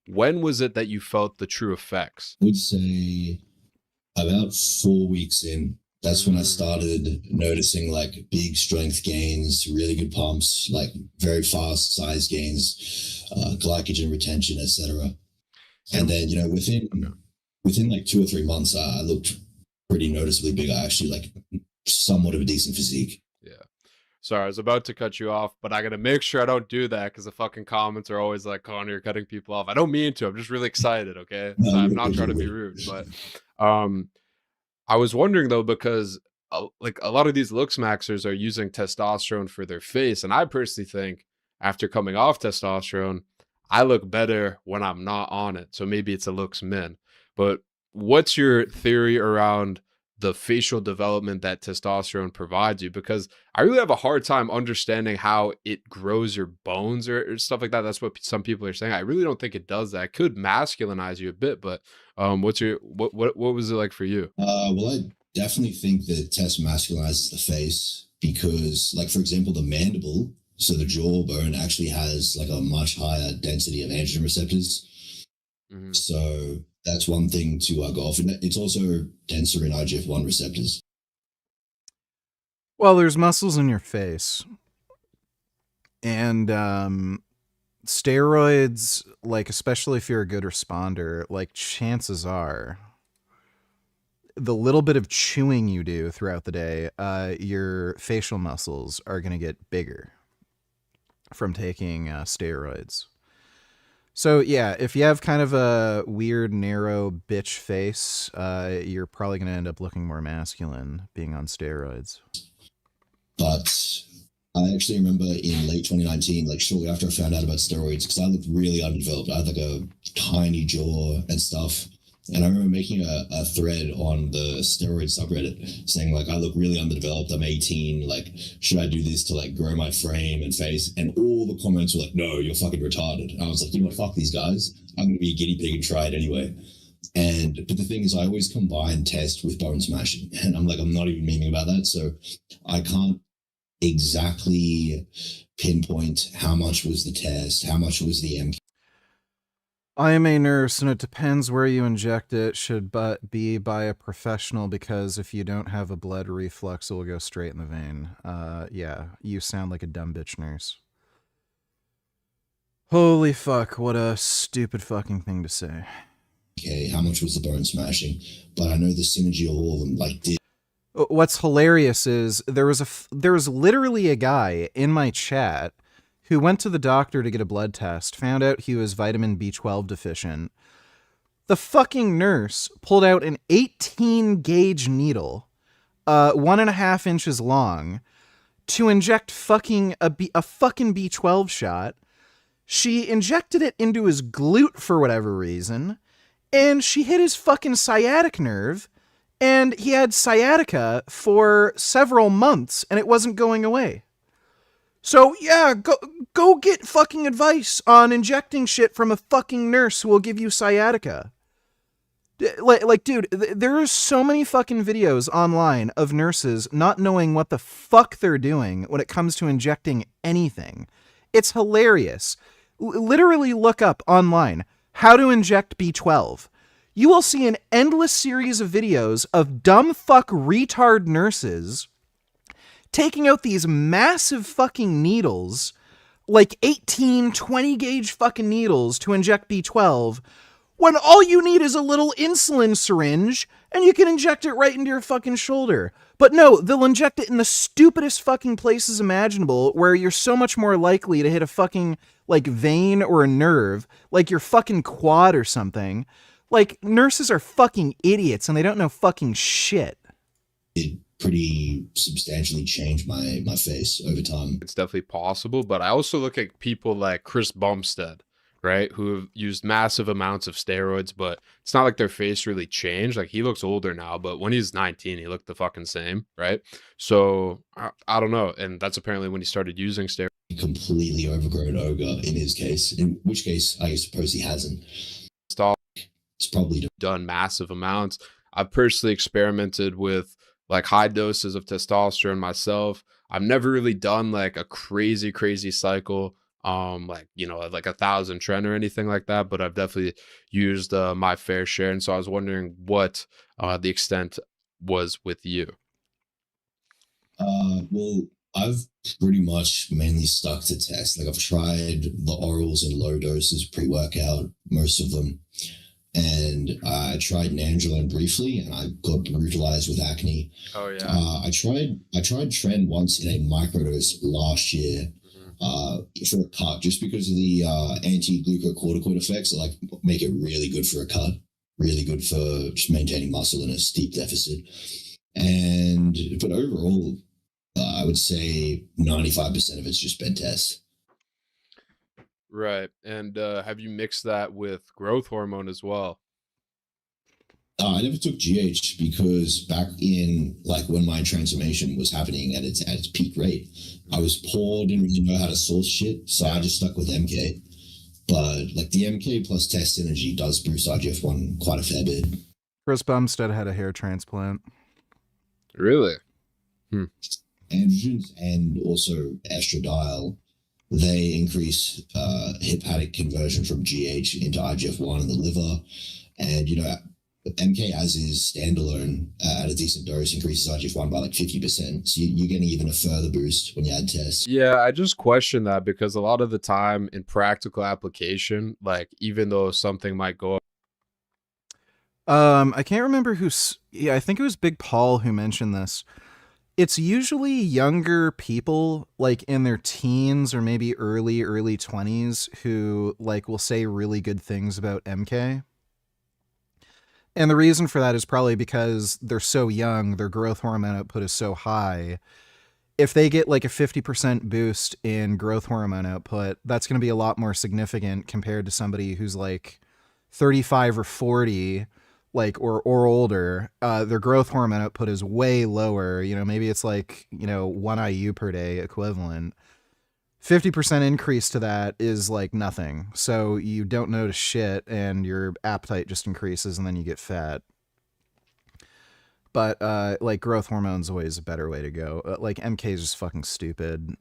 when was it that you felt the true effects? I would say about 4 weeks in. That's when I started noticing like big strength gains, really good pumps, like very fast size gains, glycogen retention, etc. And then, you know, within like 2 or 3 months, I looked pretty noticeably big. I actually like somewhat of a decent physique. Yeah. Sorry, I was about to cut you off, but I gotta make sure I don't do that because the fucking comments are always like, Connor, you're cutting people off. I don't mean to. I'm just really excited, okay? So I'm not trying to be rude, but I was wondering though, because like a lot of these looks maxers are using testosterone for their face, and I personally think after coming off testosterone, I look better when I'm not on it. So maybe it's a looks min. But what's your theory around the facial development that testosterone provides you? Because I really have a hard time understanding how it grows your bones or stuff like that. That's what some people are saying. I really don't think it does that. It could masculinize you a bit, but what was it like for you? Well, I definitely think that test masculinizes the face because, like, for example, the mandible, so the jawbone actually has like a much higher density of androgen receptors. So that's one thing to go off. And it's also denser in IGF-1 receptors. Well, there's muscles in your face. And steroids, like, especially if you're a good responder, like, chances are the little bit of chewing you do throughout the day, your facial muscles are going to get bigger from taking steroids. So yeah, if you have kind of a weird, narrow bitch face, you're probably going to end up looking more masculine being on steroids. But I actually remember in late 2019, like shortly after I found out about steroids, because I looked really underdeveloped. I had like a tiny jaw and stuff. And I remember making a thread on the steroid subreddit saying like, I look really underdeveloped. I'm 18. Like, should I do this to like grow my frame and face? And all the comments were like, no, you're fucking retarded. And I was like, you know what? Fuck these guys. I'm going to be a guinea pig and try it anyway. But the thing is, I always combine test with bone smashing. And I'm like, I'm not even memeing about that. So I can't exactly pinpoint how much was the test, how much was the MK. I am a nurse, and it depends where you inject it. Should be by a professional, because if you don't have a blood reflux, it will go straight in the vein. Yeah, you sound like a dumb bitch nurse. Holy fuck, what a stupid fucking thing to say. Okay, how much was the bone smashing? But I know the synergy of all of them, like, did... What's hilarious is there was literally a guy in my chat who went to the doctor to get a blood test, found out he was vitamin B12 deficient. The fucking nurse pulled out an 18-gauge needle, 1.5 inches long, to inject a fucking B12 shot. She injected it into his glute for whatever reason, and she hit his fucking sciatic nerve, And he had sciatica for several months and it wasn't going away. So yeah, go get fucking advice on injecting shit from a fucking nurse who will give you sciatica. Like, dude, there are so many fucking videos online of nurses not knowing what the fuck they're doing when it comes to injecting anything. It's hilarious. Literally look up online how to inject B12. You will see an endless series of videos of dumb fuck retard nurses taking out these massive fucking needles, like 18, 20 gauge fucking needles to inject B12, when all you need is a little insulin syringe and you can inject it right into your fucking shoulder. But no, they'll inject it in the stupidest fucking places imaginable where you're so much more likely to hit a fucking, like, vein or a nerve, like your fucking quad or something. Like, nurses are fucking idiots and they don't know fucking shit. It pretty substantially changed my face over time. It's definitely possible, but I also look at people like Chris Bumstead, right, who have used massive amounts of steroids, but it's not like their face really changed. Like, he looks older now, but when he's 19, he looked the fucking same, right? So I don't know, and that's apparently when he started using steroids. Completely overgrown ogre in his case, in which case I suppose he hasn't. It's probably done massive amounts. I've personally experimented with like high doses of testosterone myself. I've never really done like a crazy cycle, like, you know, like 1,000 tren or anything like that, but I've definitely used my fair share. And so I was wondering what the extent was with you. Well, I've pretty much mainly stuck to test. Like, I've tried the orals in low doses pre-workout, most of them. And I tried Nandrolone briefly, and I got brutalized with acne. Oh yeah. I tried Tren once in a microdose last year, for a cut, just because of the anti-glucocorticoid effects. Like, make it really good for a cut, really good for just maintaining muscle in a steep deficit. But overall, I would say 95% of it's just bed test. Right. And have you mixed that with growth hormone as well? I never took GH because back in, like, when my transformation was happening at its peak rate, I was poor, didn't really know how to source shit, so I just stuck with MK. But like, the MK plus test synergy does boost IGF-1 quite a fair bit. Chris Bumstead had a hair transplant. Really? Androgens and also estradiol, they increase hepatic conversion from GH into IGF-1 in the liver. And, you know, MK as is standalone at a decent dose increases IGF-1 by like 50%. So you're getting even a further boost when you add tests. Yeah, I just question that because a lot of the time in practical application, like, even though something might go up. I can't remember who's, yeah, I think it was Big Paul who mentioned this. It's usually younger people, like in their teens or maybe early 20s, who like will say really good things about MK. And the reason for that is probably because they're so young, their growth hormone output is so high. If they get like a 50% boost in growth hormone output, that's going to be a lot more significant compared to somebody who's like 35 or 40, like, or older. Their growth hormone output is way lower. You know, maybe it's like, you know, 1 IU per day equivalent. 50% increase to that is like nothing. So you don't notice shit and your appetite just increases and then you get fat. But like, growth hormone's always a better way to go. Like, MK is just fucking stupid.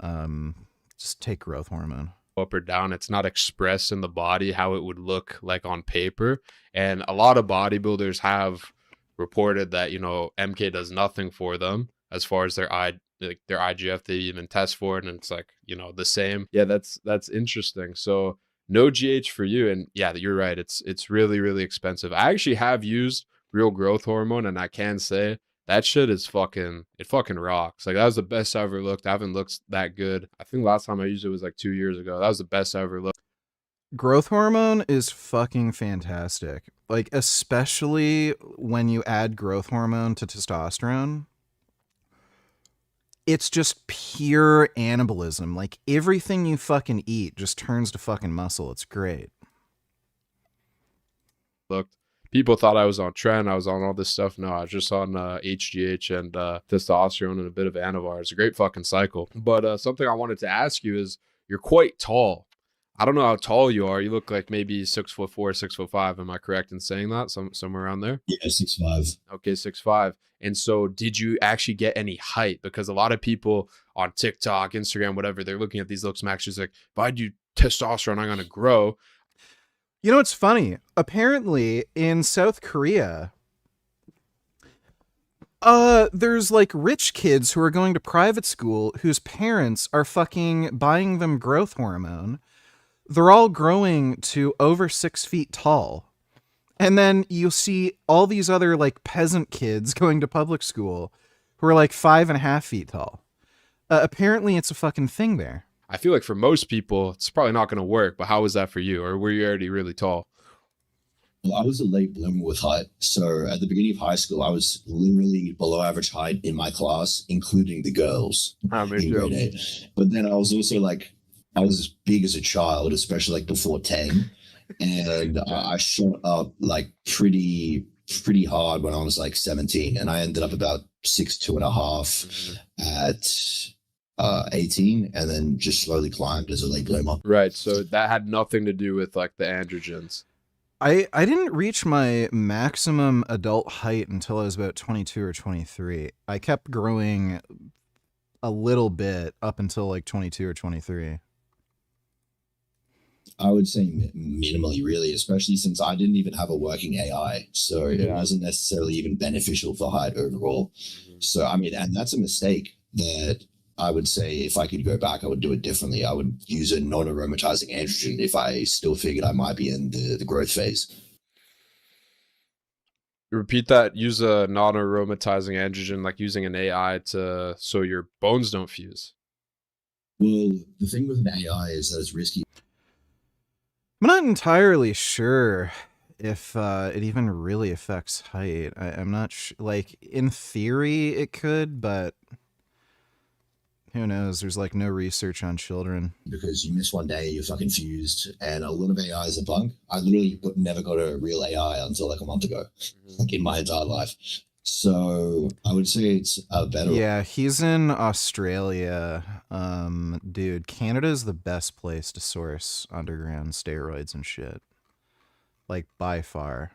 Just take growth hormone. Up or down, it's not expressed in the body how it would look like on paper. And a lot of bodybuilders have reported that, you know, MK does nothing for them as far as their IGF. They even test for it and it's like, you know, the same. Yeah, that's interesting. So no GH for you. And yeah, you're right, it's really expensive. I actually have used real growth hormone and I can say that shit is fucking rocks. Like, that was the best I ever looked. I haven't looked that good. I think last time I used it was like 2 years ago. That was the best I ever looked. Growth hormone is fucking fantastic. Like, especially when you add growth hormone to testosterone. It's just pure anabolism. Like, everything you fucking eat just turns to fucking muscle. It's great. Looked. people thought I was on tren. I was on all this stuff. No, I was just on HGH and testosterone and a bit of Anavar. It's a great fucking cycle. But something I wanted to ask you is, you're quite tall. I don't know how tall you are. You look like maybe 6'4", 6'5". Am I correct in saying that? Somewhere around there? Yeah, 6'5". Okay, 6'5". And so did you actually get any height? Because a lot of people on TikTok, Instagram, whatever, they're looking at these looks maxes like, if I do testosterone, I'm going to grow. You know, it's funny. Apparently in South Korea, there's like rich kids who are going to private school whose parents are fucking buying them growth hormone. They're all growing to over 6 feet tall. And then you see all these other like peasant kids going to public school who are like 5.5 feet tall. Apparently it's a fucking thing there. I feel like for most people, it's probably not going to work, but how was that for you? Or were you already really tall? Well, I was a late bloomer with height. So at the beginning of high school, I was literally below average height in my class, including the girls in grade 8. But then I was also like, I was as big as a child, especially like before 10. And I shot up like pretty hard when I was like 17. And I ended up about 6'2.5" at 18, and then just slowly climbed as a late bloomer. Right. So that had nothing to do with like the androgens. I didn't reach my maximum adult height until I was about 22 or 23. I kept growing a little bit up until like 22 or 23. I would say minimally, really, especially since I didn't even have a working AI. So it wasn't necessarily even beneficial for height overall. So, I mean, and that's a mistake that I would say if I could go back, I would do it differently. I would use a non-aromatizing androgen if I still figured I might be in the growth phase. Repeat that. Use a non-aromatizing androgen, like using an AI so your bones don't fuse. Well, the thing with an AI is that it's risky. I'm not entirely sure if it even really affects height. I'm not like, in theory it could, but who knows? There's like no research on children. Because you miss one day, you're fucking fused, and a lot of AIs are bunk. I literally never got a real AI until like a month ago, like in my entire life. So I would say it's better. Yeah, he's in Australia. Dude, Canada's the best place to source underground steroids and shit. Like, by far.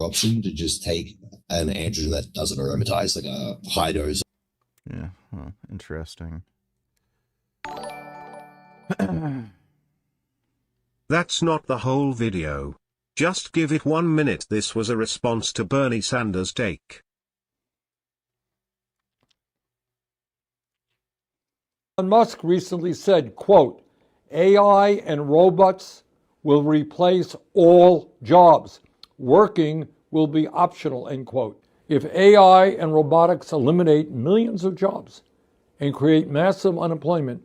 Option to just take an androgen that doesn't aromatize, like a high dose. Yeah, well, interesting. That's not the whole video. Just give it 1 minute. This was a response to Bernie Sanders' take. Elon Musk recently said, quote, AI and robots will replace all jobs. Working will be optional, end quote. If AI and robotics eliminate millions of jobs and create massive unemployment,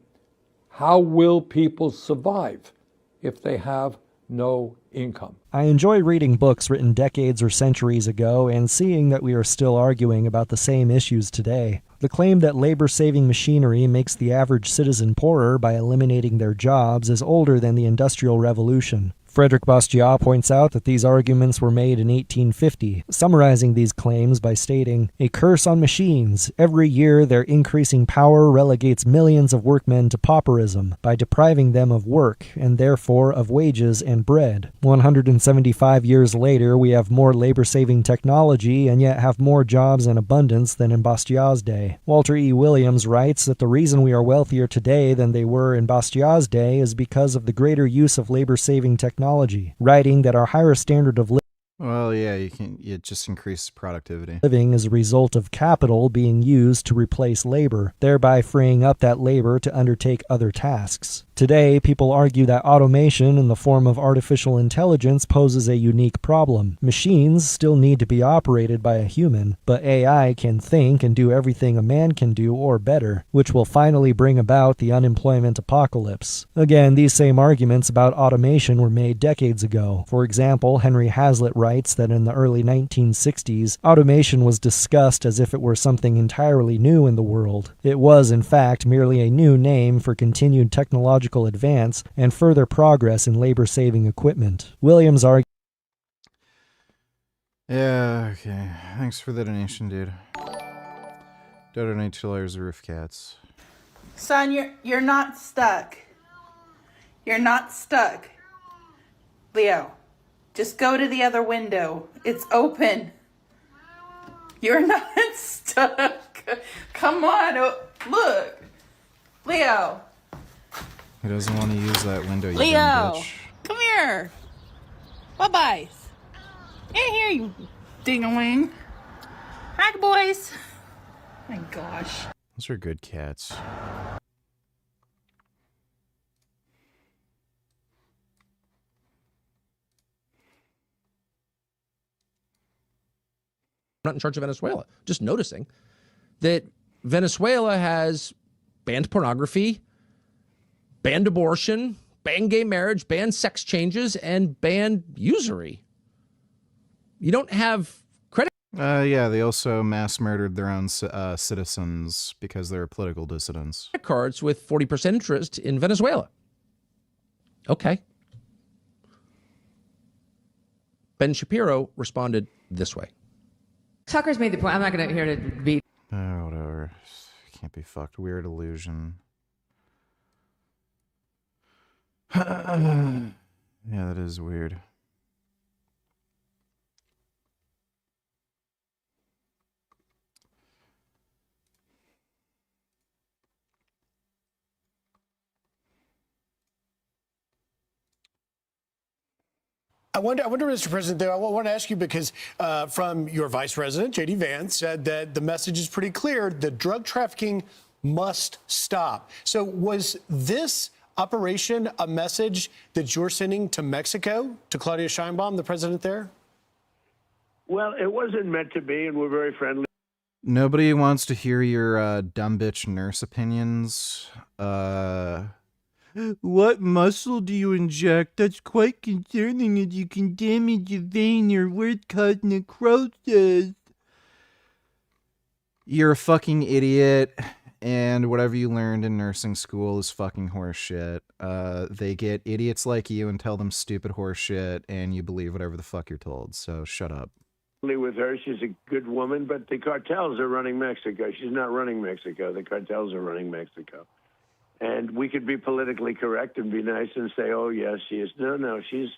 how will people survive if they have no income? I enjoy reading books written decades or centuries ago and seeing that we are still arguing about the same issues today. The claim that labor-saving machinery makes the average citizen poorer by eliminating their jobs is older than the Industrial Revolution. Frederick Bastiat points out that these arguments were made in 1850, summarizing these claims by stating, "A curse on machines. Every year their increasing power relegates millions of workmen to pauperism by depriving them of work, and therefore of wages and bread." 175 years later, we have more labor-saving technology and yet have more jobs in abundance than in Bastiat's day. Walter E. Williams writes that the reason we are wealthier today than they were in Bastiat's day is because of the greater use of labor-saving technology, writing that our higher standard of Well, yeah, it just increases productivity. living is a result of capital being used to replace labor, thereby freeing up that labor to undertake other tasks. Today, people argue that automation in the form of artificial intelligence poses a unique problem. Machines still need to be operated by a human, but AI can think and do everything a man can do or better, which will finally bring about the unemployment apocalypse. Again, these same arguments about automation were made decades ago. For example, Henry Hazlitt writes that in the early 1960s, automation was discussed as if it were something entirely new in the world. It was, in fact, merely a new name for continued technological advance and further progress in labor-saving equipment. Williams argued, Yeah, okay. Thanks for the donation, dude. Donate $2 roof cats. Son, you're not stuck. You're not stuck. Leo, just go to the other window. It's open. You're not stuck. Come on, look. Leo. He doesn't want to use that window, you Leo, dumb bitch. come here. Bye-bye. Hey, here, you ding-a-ling. Hi, boys. My gosh. Those are good cats. Not in charge of Venezuela. Just noticing that Venezuela has banned pornography, banned abortion, banned gay marriage, banned sex changes, and banned usury. You don't have credit. Yeah, they also mass murdered their own citizens because they're political dissidents. Cards with 40% interest in Venezuela. Okay. Ben Shapiro responded this way. Tucker's made the point. I'm not going to hear to be. Whatever. Can't be fucked. Weird illusion. Yeah, that is weird. I wonder, Mr. President, though, I want to ask you because from your Vice President, J.D. Vance, said that the message is pretty clear. The drug trafficking must stop. So was this operation a message that you're sending to Mexico, to Claudia Sheinbaum, the president there? Well, it wasn't meant to be, and we're very friendly. Nobody wants to hear your dumb bitch nurse opinions. What muscle do you inject? That's quite concerning as you can damage a vein or worse cause necrosis. You're a fucking idiot, and whatever you learned in nursing school is fucking horseshit. They get idiots like you and tell them stupid horseshit, and you believe whatever the fuck you're told, so shut up. With her, she's a good woman, but the cartels are running Mexico. She's not running Mexico. The cartels are running Mexico. And we could be politically correct and be nice and say, oh, yes, she is. No, she's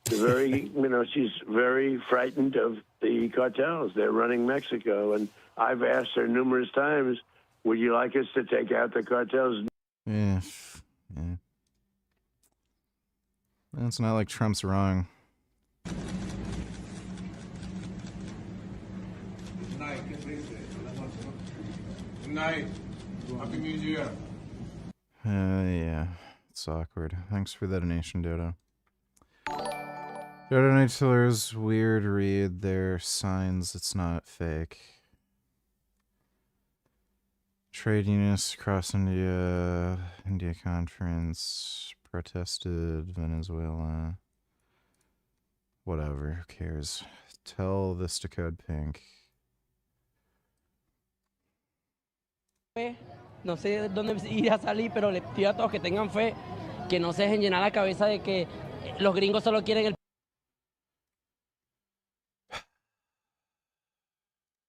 very, she's very frightened of the cartels. They're running Mexico. And I've asked her numerous times, would you like us to take out the cartels? Yeah. It's not like Trump's wrong. Good night. Good night. Happy New Year. Yeah, it's awkward. Thanks for the donation, Dodo. Dodo Nightsiller's weird read. Their signs, it's not fake. Trade unionists across India conference protested Venezuela. Whatever, who cares? Tell this to Code Pink. No sé dónde ir a salir, pero les pido a todos que tengan fe, que no se dejen llenar la cabeza de que los gringos solo quieren el.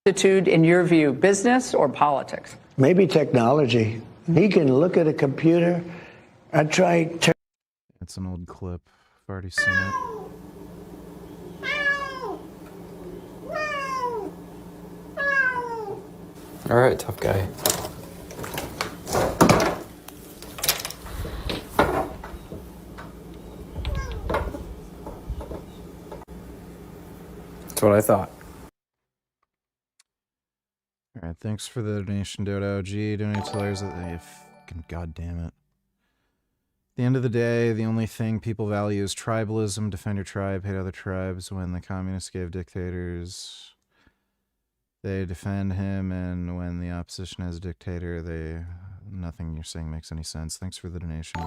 Attitude, in your view, business or politics? Maybe technology. He can look at a computer and try. It's an old clip. I've already seen it. All right, tough guy. That's what I thought. All right, thanks for the donation, Dodo. Gee, donate to layers. Fucking goddamn it. At the end of the day, the only thing people value is tribalism. Defend your tribe, hate other tribes. When the communists gave dictators, they defend him, and when the opposition has a dictator, nothing you're saying makes any sense. Thanks for the donation.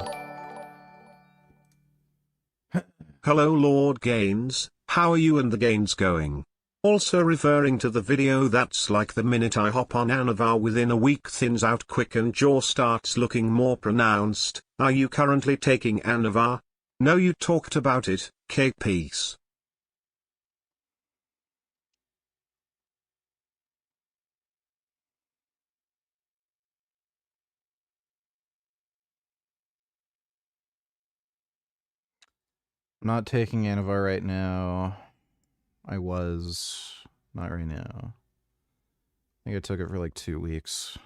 Hello Lord Gaines, how are you and the Gaines going? Also referring to the video that's like the minute I hop on Anavar within a week thins out quick and jaw starts looking more pronounced. Are you currently taking Anavar? No, you talked about it, cake piece. I'm not taking Anavar right now. I was. Not right now. I think I took it for like 2 weeks.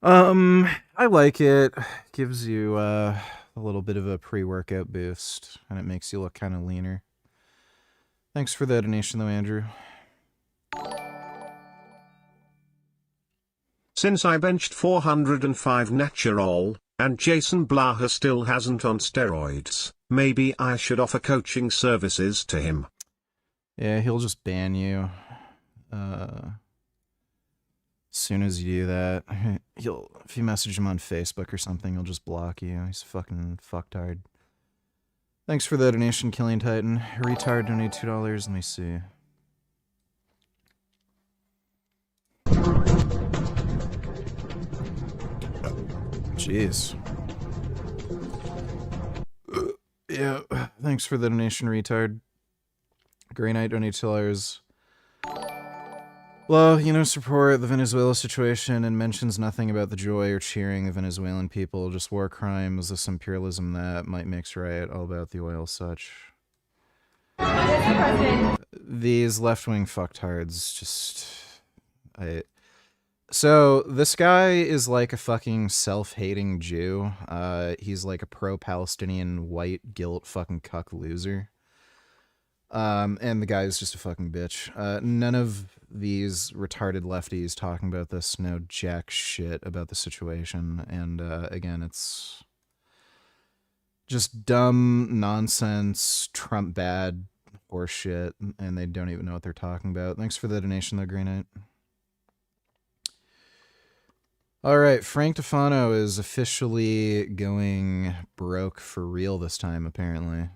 I like it. Gives you a little bit of a pre-workout boost, and it makes you look kind of leaner. Thanks for the donation, though, Andrew. Since I benched 405 natural, and Jason Blaha still hasn't on steroids, maybe I should offer coaching services to him. Yeah, he'll just ban you. As soon as you do that, if you message him on Facebook or something, he'll just block you. He's fucking fucktard. Thanks for the donation, Killing Titan. Retard donated $2. Let me see. Jeez. Yeah, thanks for the donation, retard. Grey Knight donated $2. Well, support the Venezuela situation and mentions nothing about the joy or cheering of Venezuelan people, just war crimes, this imperialism that might mix right, all about the oil such. These left-wing fucktards So, this guy is like a fucking self-hating Jew. He's like a pro-Palestinian white guilt fucking cuck loser. And the guy is just a fucking bitch. None of these retarded lefties talking about this know jack shit about the situation. And, again, it's just dumb nonsense, Trump bad horseshit, and they don't even know what they're talking about. Thanks for the donation, though, Grey Knight. All right, Frank Tufano is officially going broke for real this time, apparently.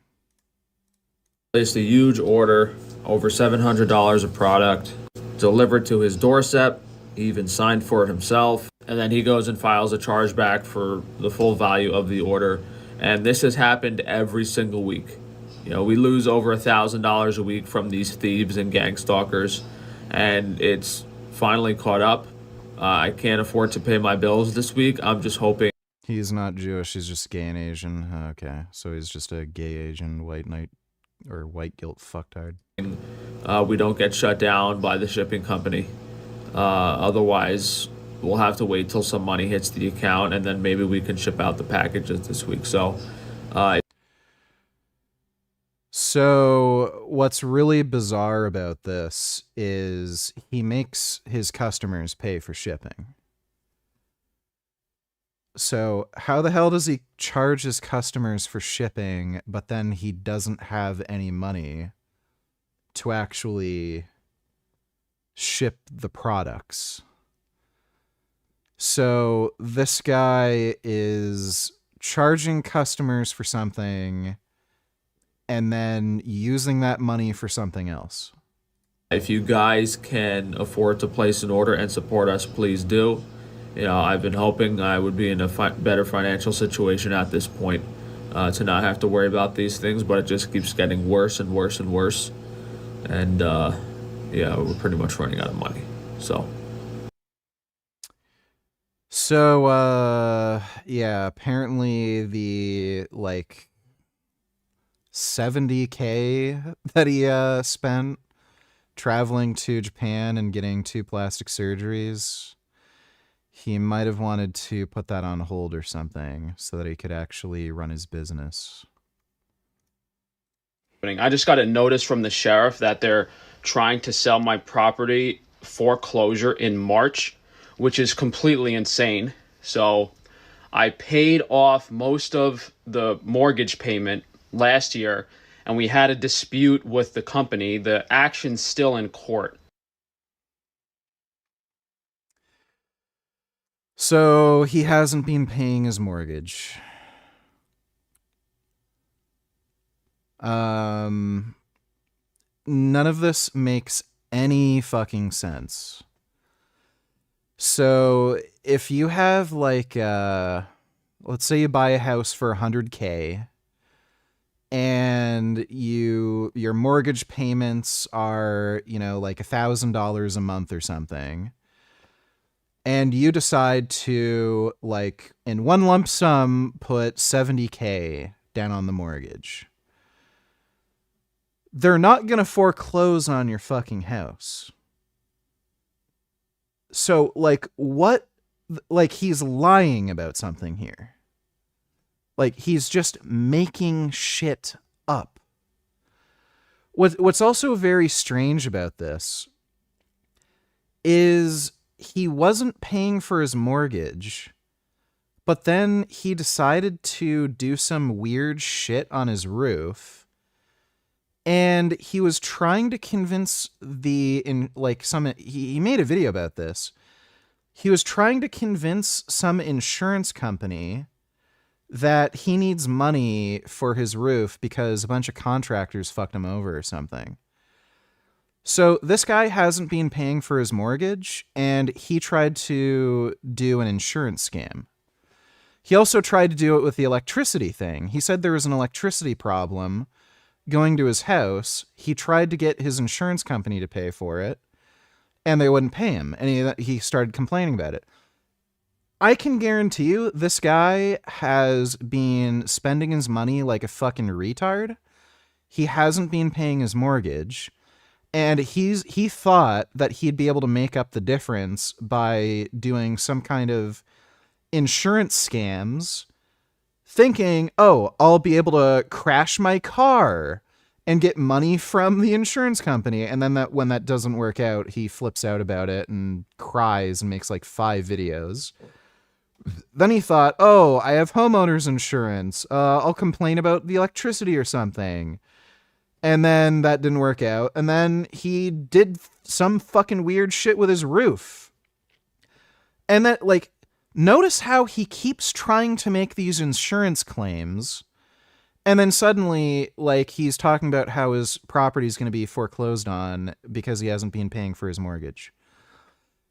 Placed a huge order, over $700 of product, delivered to his doorstep. He even signed for it himself. And then he goes and files a chargeback for the full value of the order. And this has happened every single week. We lose over $1,000 a week from these thieves and gang stalkers. And it's finally caught up. I can't afford to pay my bills this week. I'm just hoping. He's not Jewish, he's just gay and Asian. Okay, so he's just a gay Asian white knight. Or white guilt fucktard. We don't get shut down by the shipping company. Otherwise, we'll have to wait till some money hits the account, and then maybe we can ship out the packages this week. So what's really bizarre about this is he makes his customers pay for shipping. So how the hell does he charge his customers for shipping, but then he doesn't have any money to actually ship the products? So this guy is charging customers for something and then using that money for something else. If you guys can afford to place an order and support us, please do. I've been hoping I would be in a better financial situation at this point to not have to worry about these things, but it just keeps getting worse and worse and worse. And, we're pretty much running out of money. So, apparently the, 70K that he spent traveling to Japan and getting 2 plastic surgeries, he might have wanted to put that on hold or something so that he could actually run his business. I just got a notice from the sheriff that they're trying to sell my property foreclosure in March, which is completely insane. So I paid off most of the mortgage payment last year, and we had a dispute with the company. The action's still in court. So he hasn't been paying his mortgage. None of this makes any fucking sense. So if you have let's say you buy a house for $100K and your mortgage payments are, $1,000 a month or something, and you decide to in one lump sum put $70K down on the mortgage. They're not going to foreclose on your fucking house. So, like, what? Like, he's lying about something here. Like, he's just making shit up. What's also very strange about this is he wasn't paying for his mortgage, but then he decided to do some weird shit on his roof. And he was trying to convince he made a video about this. He was trying to convince some insurance company that he needs money for his roof because a bunch of contractors fucked him over or something. So this guy hasn't been paying for his mortgage, and he tried to do an insurance scam. He also tried to do it with the electricity thing. He said there was an electricity problem going to his house. He tried to get his insurance company to pay for it, and they wouldn't pay him. And he started complaining about it. I can guarantee you this guy has been spending his money like a fucking retard. He hasn't been paying his mortgage. And he thought that he'd be able to make up the difference by doing some kind of insurance scams, thinking, oh, I'll be able to crash my car and get money from the insurance company. And then when that doesn't work out, he flips out about it and cries and makes like 5 videos. Then he thought, oh, I have homeowners insurance. I'll complain about the electricity or something. And then that didn't work out. And then he did some fucking weird shit with his roof. And that, like, notice how he keeps trying to make these insurance claims. And then suddenly, like, he's talking about how his property is going to be foreclosed on because he hasn't been paying for his mortgage.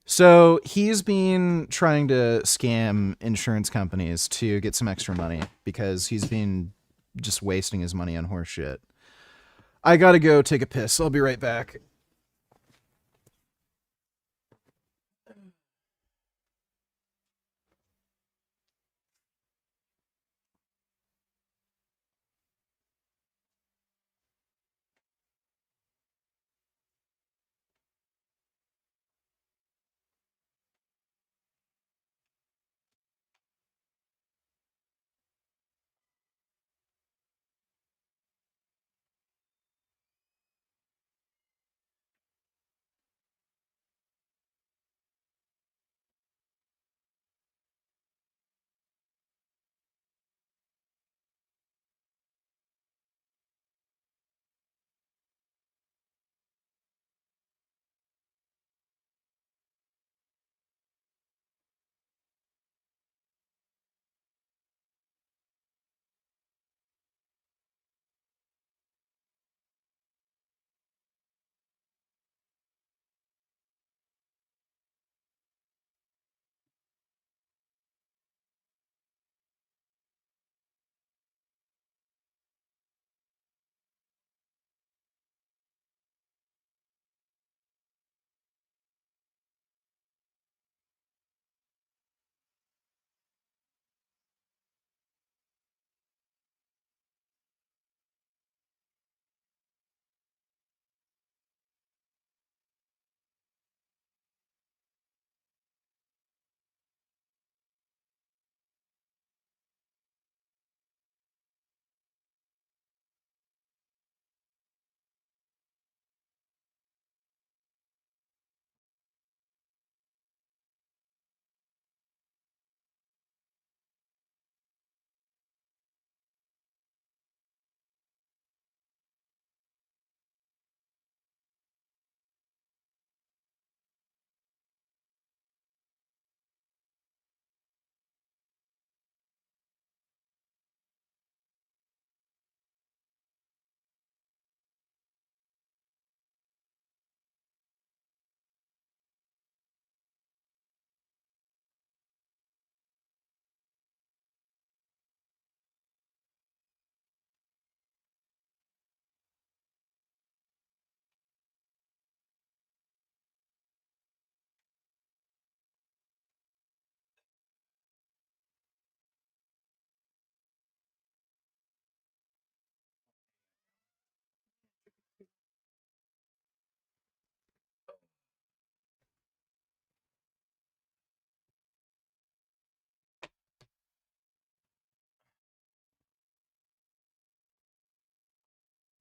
So he's been trying to scam insurance companies to get some extra money because he's been just wasting his money on horse shit. I gotta go take a piss. I'll be right back.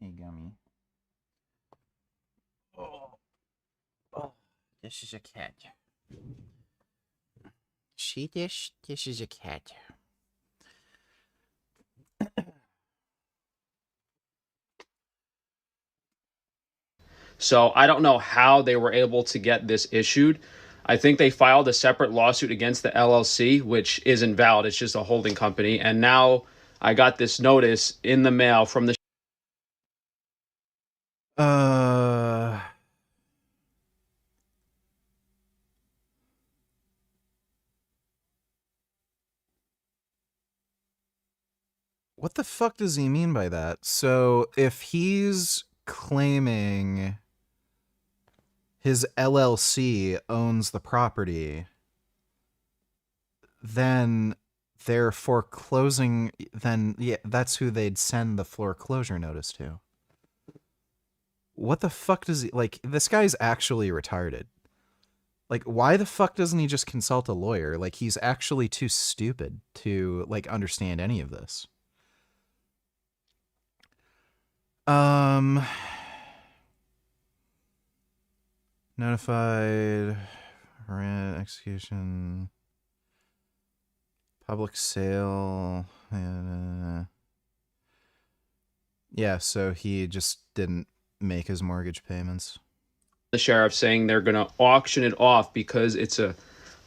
Hey, Gummy. Oh, this is a cat. See this? This is a cat. So I don't know how they were able to get this issued. I think they filed a separate lawsuit against the LLC, which is invalid. It's just a holding company. And now I got this notice in the mail from the. What the fuck does he mean by that? So if he's claiming his LLC owns the property, then they're foreclosing, then yeah, that's who they'd send the foreclosure notice to. What the fuck does he, like, this guy's actually retarded. Like, why the fuck doesn't he just consult a lawyer? Like, he's actually too stupid to, like, understand any of this. Notified, rent, execution, public sale, yeah, so he just didn't make his mortgage payments. The sheriff saying they're going to auction it off because it's a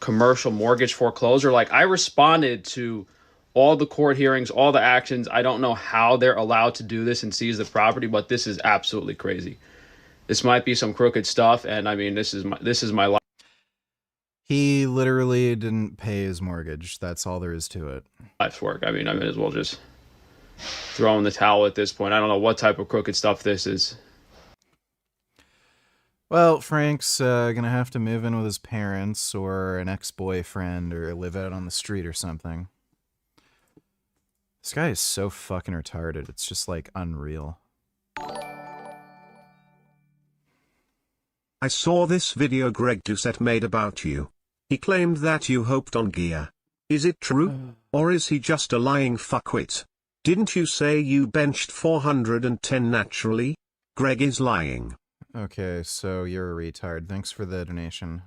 commercial mortgage foreclosure. Like, I responded to all the court hearings, all the actions. I don't know how they're allowed to do this and seize the property, but this is absolutely crazy. This might be some crooked stuff, and I mean, this is my life. He literally didn't pay his mortgage. That's all there is to it. Life's work. I mean, I may as well just throw in the towel at this point. I don't know what type of crooked stuff this is. Well, Frank's gonna have to move in with his parents or an ex-boyfriend or live out on the street or something. This guy is so fucking retarded. It's just, like, unreal. I saw this video Greg Doucette made about you. He claimed that you hoped on gear. Is it true? Or is he just a lying fuckwit? Didn't you say you benched 410 naturally? Greg is lying. Okay, so you're a retard. Thanks for the donation.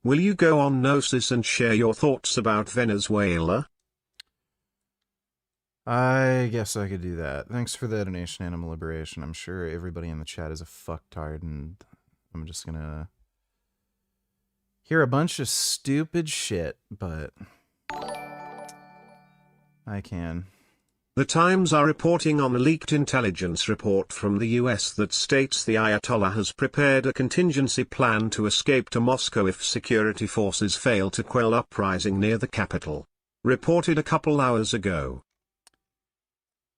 Will you go on Gnosis and share your thoughts about Venezuela? I guess I could do that. Thanks for the donation, Animal Liberation. I'm sure everybody in the chat is a fucktard, and I'm just gonna hear a bunch of stupid shit, but I can. The Times are reporting on a leaked intelligence report from the US that states the Ayatollah has prepared a contingency plan to escape to Moscow if security forces fail to quell uprising near the capital. Reported a couple hours ago.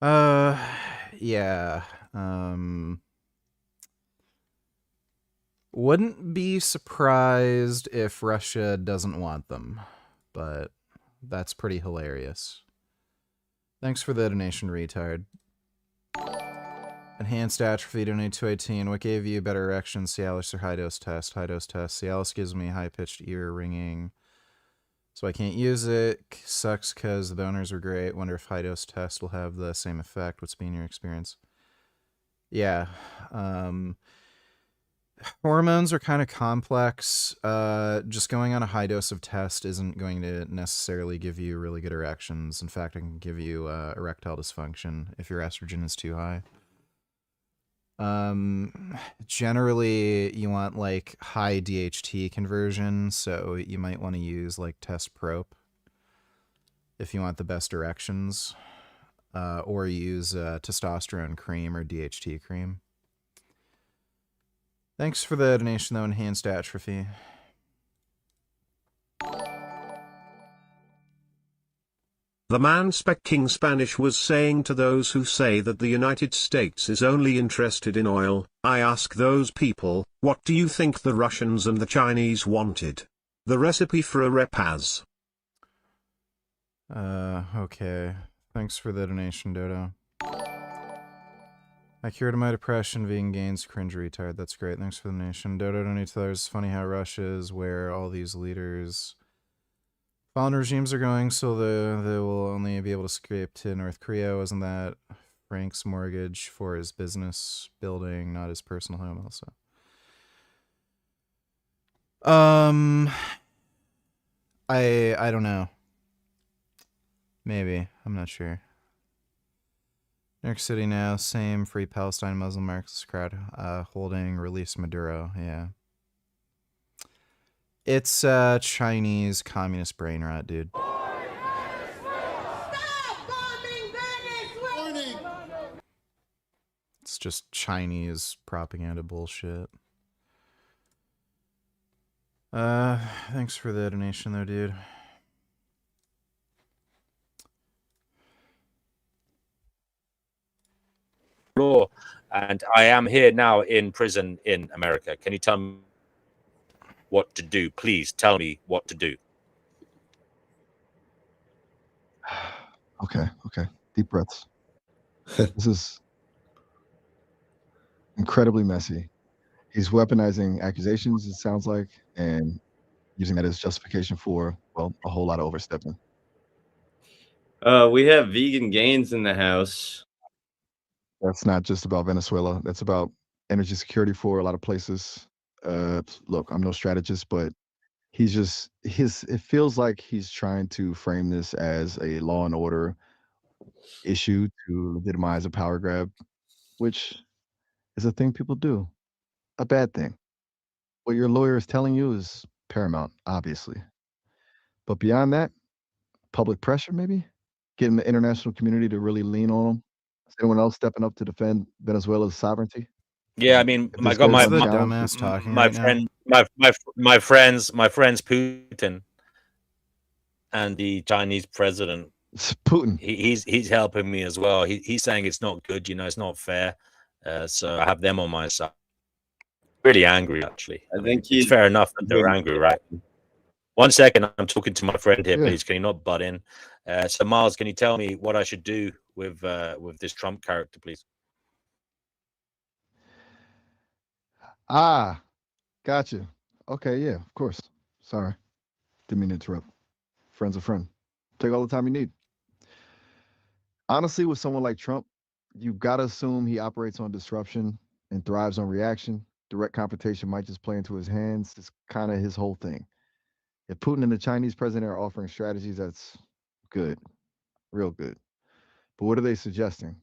Yeah. Wouldn't be surprised if Russia doesn't want them, but that's pretty hilarious. Thanks for the donation, retard. Enhanced atrophy, donate 218. What gave you better erection, Cialis or high dose test? High dose test. Cialis gives me high pitched ear ringing, so I can't use it. Sucks because the boners were great. Wonder if high dose test will have the same effect. What's been your experience? Yeah. Hormones are kind of complex. Just going on a high dose of test isn't going to necessarily give you really good erections. In fact, it can give you erectile dysfunction if your estrogen is too high. Generally, you want like high DHT conversion, so you might want to use like test prop if you want the best erections, or use testosterone cream or DHT cream. Thanks for the donation, though, Enhanced Atrophy. The man speaking Spanish was saying to those who say that the United States is only interested in oil, I ask those people, what do you think the Russians and the Chinese wanted? The recipe for a repaz. Okay. Thanks for the donation, Dodo. I cured my depression, vegangains, cringe retard. That's great. Thanks for the donation. Dodo donates to others. It's funny how Russia is where all these leaders Fallen regimes are going, so they will only be able to escape to North Korea. Wasn't that Frank's mortgage for his business building, not his personal home? Also, I don't know. Maybe, I'm not sure. New York City now, same Free Palestine Muslim Marxist crowd holding release Maduro. Yeah. It's Chinese communist brain rot, dude. It's just Chinese propaganda bullshit. Thanks for the donation though, dude. Law, and I am here now in prison in America. Can you tell me what to do? Please tell me what to do. Okay. Deep breaths. This is incredibly messy. He's weaponizing accusations, it sounds like, and using that as justification for, well, a whole lot of overstepping. We have vegan gains in the house. That's not just about Venezuela. That's about energy security for a lot of places. Look, I'm no strategist, but it feels like he's trying to frame this as a law and order issue to legitimize a power grab, which is a thing people do. A bad thing. What your lawyer is telling you is paramount, obviously. But beyond that, public pressure, maybe? Getting the international community to really lean on him. Is anyone else stepping up to defend Venezuela's sovereignty? Yeah, I mean, If my this God, goes my unchallenged, friends Putin and the Chinese president. Putin. He's helping me as well. He's saying it's not good, it's not fair. So I have them on my side. Really angry, actually. I think it's fair enough that they're angry, right? 1 second, I'm talking to my friend here, please. Can you not butt in? So Miles, can you tell me what I should do with this Trump character, please? Ah, gotcha. Okay, yeah, of course. Sorry. Didn't mean to interrupt. Friend's a friend. Take all the time you need. Honestly, with someone like Trump, you've got to assume he operates on disruption and thrives on reaction. Direct confrontation might just play into his hands. It's kind of his whole thing. If Putin and the Chinese president are offering strategies, that's good, real good. But what are they suggesting?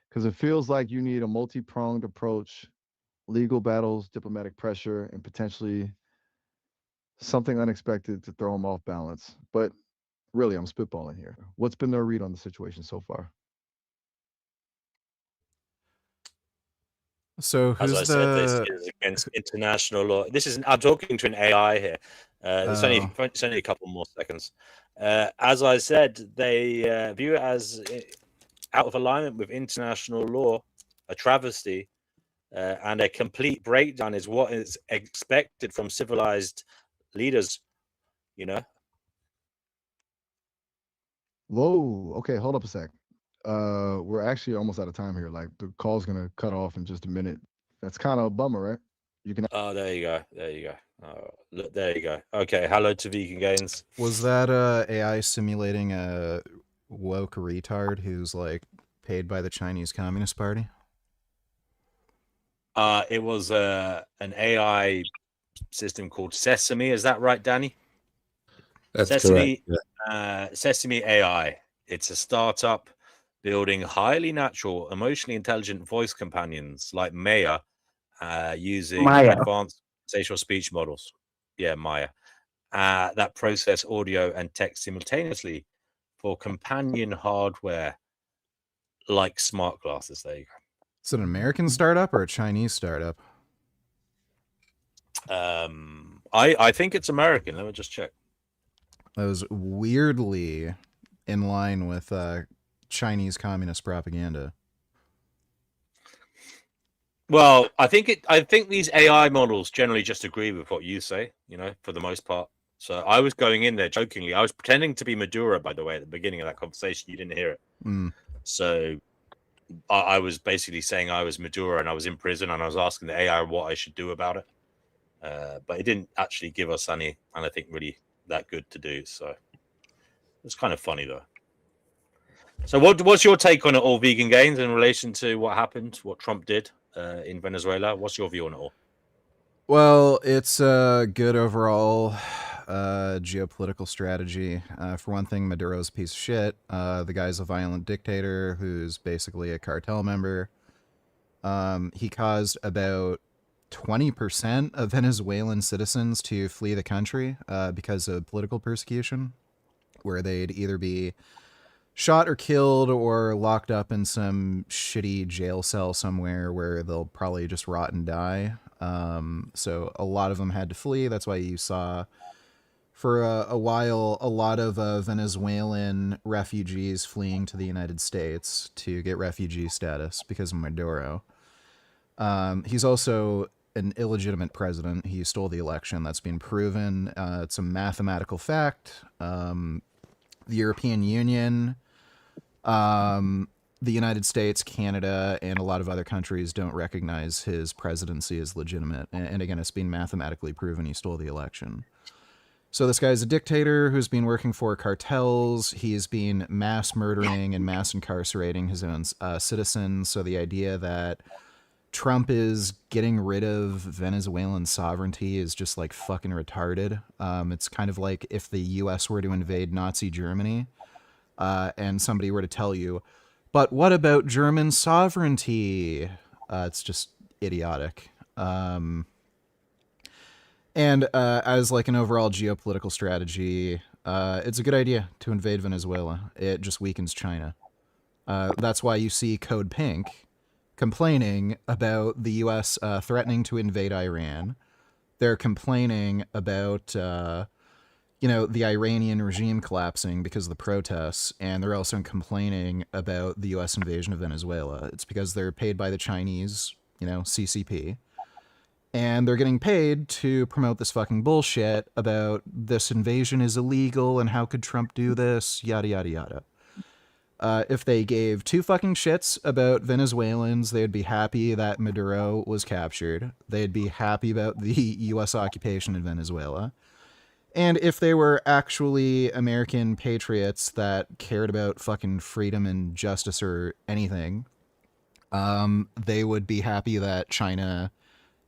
Because it feels like you need a multi-pronged approach, legal battles, diplomatic pressure, and potentially something unexpected to throw him off balance. But really, I'm spitballing here. What's been their read on the situation so far? So As who's I said, this is against international law. I'm talking to an AI here. It's only a couple more seconds. As I said, they view it as out of alignment with international law, a travesty, and a complete breakdown is what is expected from civilized leaders. Whoa. Okay, hold up a sec. We're actually almost out of time here. Like the call's gonna cut off in just a minute. That's kind of a bummer, right? You can. Oh, there you go. Look, there you go. Okay, hello to vegan gains. Was that AI simulating a woke retard who's like paid by the Chinese Communist Party? It was an AI system called Sesame. Is that right, Danny? That's Sesame, correct. Sesame AI. It's a startup building highly natural, emotionally intelligent voice companions like Maya, using advanced conversational speech models. Yeah, Maya. That process audio and text simultaneously for companion hardware like smart glasses. There you go. Is it an American startup or a Chinese startup? I think it's American. Let me just check. That was weirdly in line with Chinese communist propaganda. Well, I think these AI models generally just agree with what you say, for the most part. So I was going in there jokingly. I was pretending to be Maduro, by the way, at the beginning of that conversation. You didn't hear it. So I was basically saying I was Maduro and I was in prison and I was asking the AI what I should do about it. But it didn't actually give us anything really that good to do. So It's kind of funny though. So what's your take on it all, Vegan Gains, in relation to what happened, what Trump did in Venezuela? What's your view on it all? Well, it's a good overall geopolitical strategy. For one thing, Maduro's a piece of shit. The guy's a violent dictator who's basically a cartel member. He caused about 20% of Venezuelan citizens to flee the country because of political persecution, where they'd either be shot or killed or locked up in some shitty jail cell somewhere where they'll probably just rot and die. So a lot of them had to flee. That's why you saw for a while a lot of Venezuelan refugees fleeing to the United States to get refugee status because of Maduro. He's also an illegitimate president. He stole the election. That's been proven. It's a mathematical fact. The European Union, the United States, Canada, and a lot of other countries don't recognize his presidency as legitimate. And again, it's been mathematically proven he stole the election. So this guy's a dictator who's been working for cartels. He's been mass murdering and mass incarcerating his own citizens. So the idea that Trump is getting rid of Venezuelan sovereignty is just like fucking retarded. It's kind of like if the US were to invade Nazi Germany and somebody were to tell you, but what about German sovereignty? It's just idiotic. And as like an overall geopolitical strategy, it's a good idea to invade Venezuela. It just weakens China. That's why you see Code Pink complaining about the U.S. Threatening to invade Iran. They're complaining about, the Iranian regime collapsing because of the protests, and they're also complaining about the U.S. invasion of Venezuela. It's because they're paid by the Chinese, CCP, and they're getting paid to promote this fucking bullshit about this invasion is illegal and how could Trump do this, yada, yada, yada. If they gave two fucking shits about Venezuelans, they'd be happy that Maduro was captured. They'd be happy about the U.S. occupation in Venezuela. And if they were actually American patriots that cared about fucking freedom and justice or anything, they would be happy that China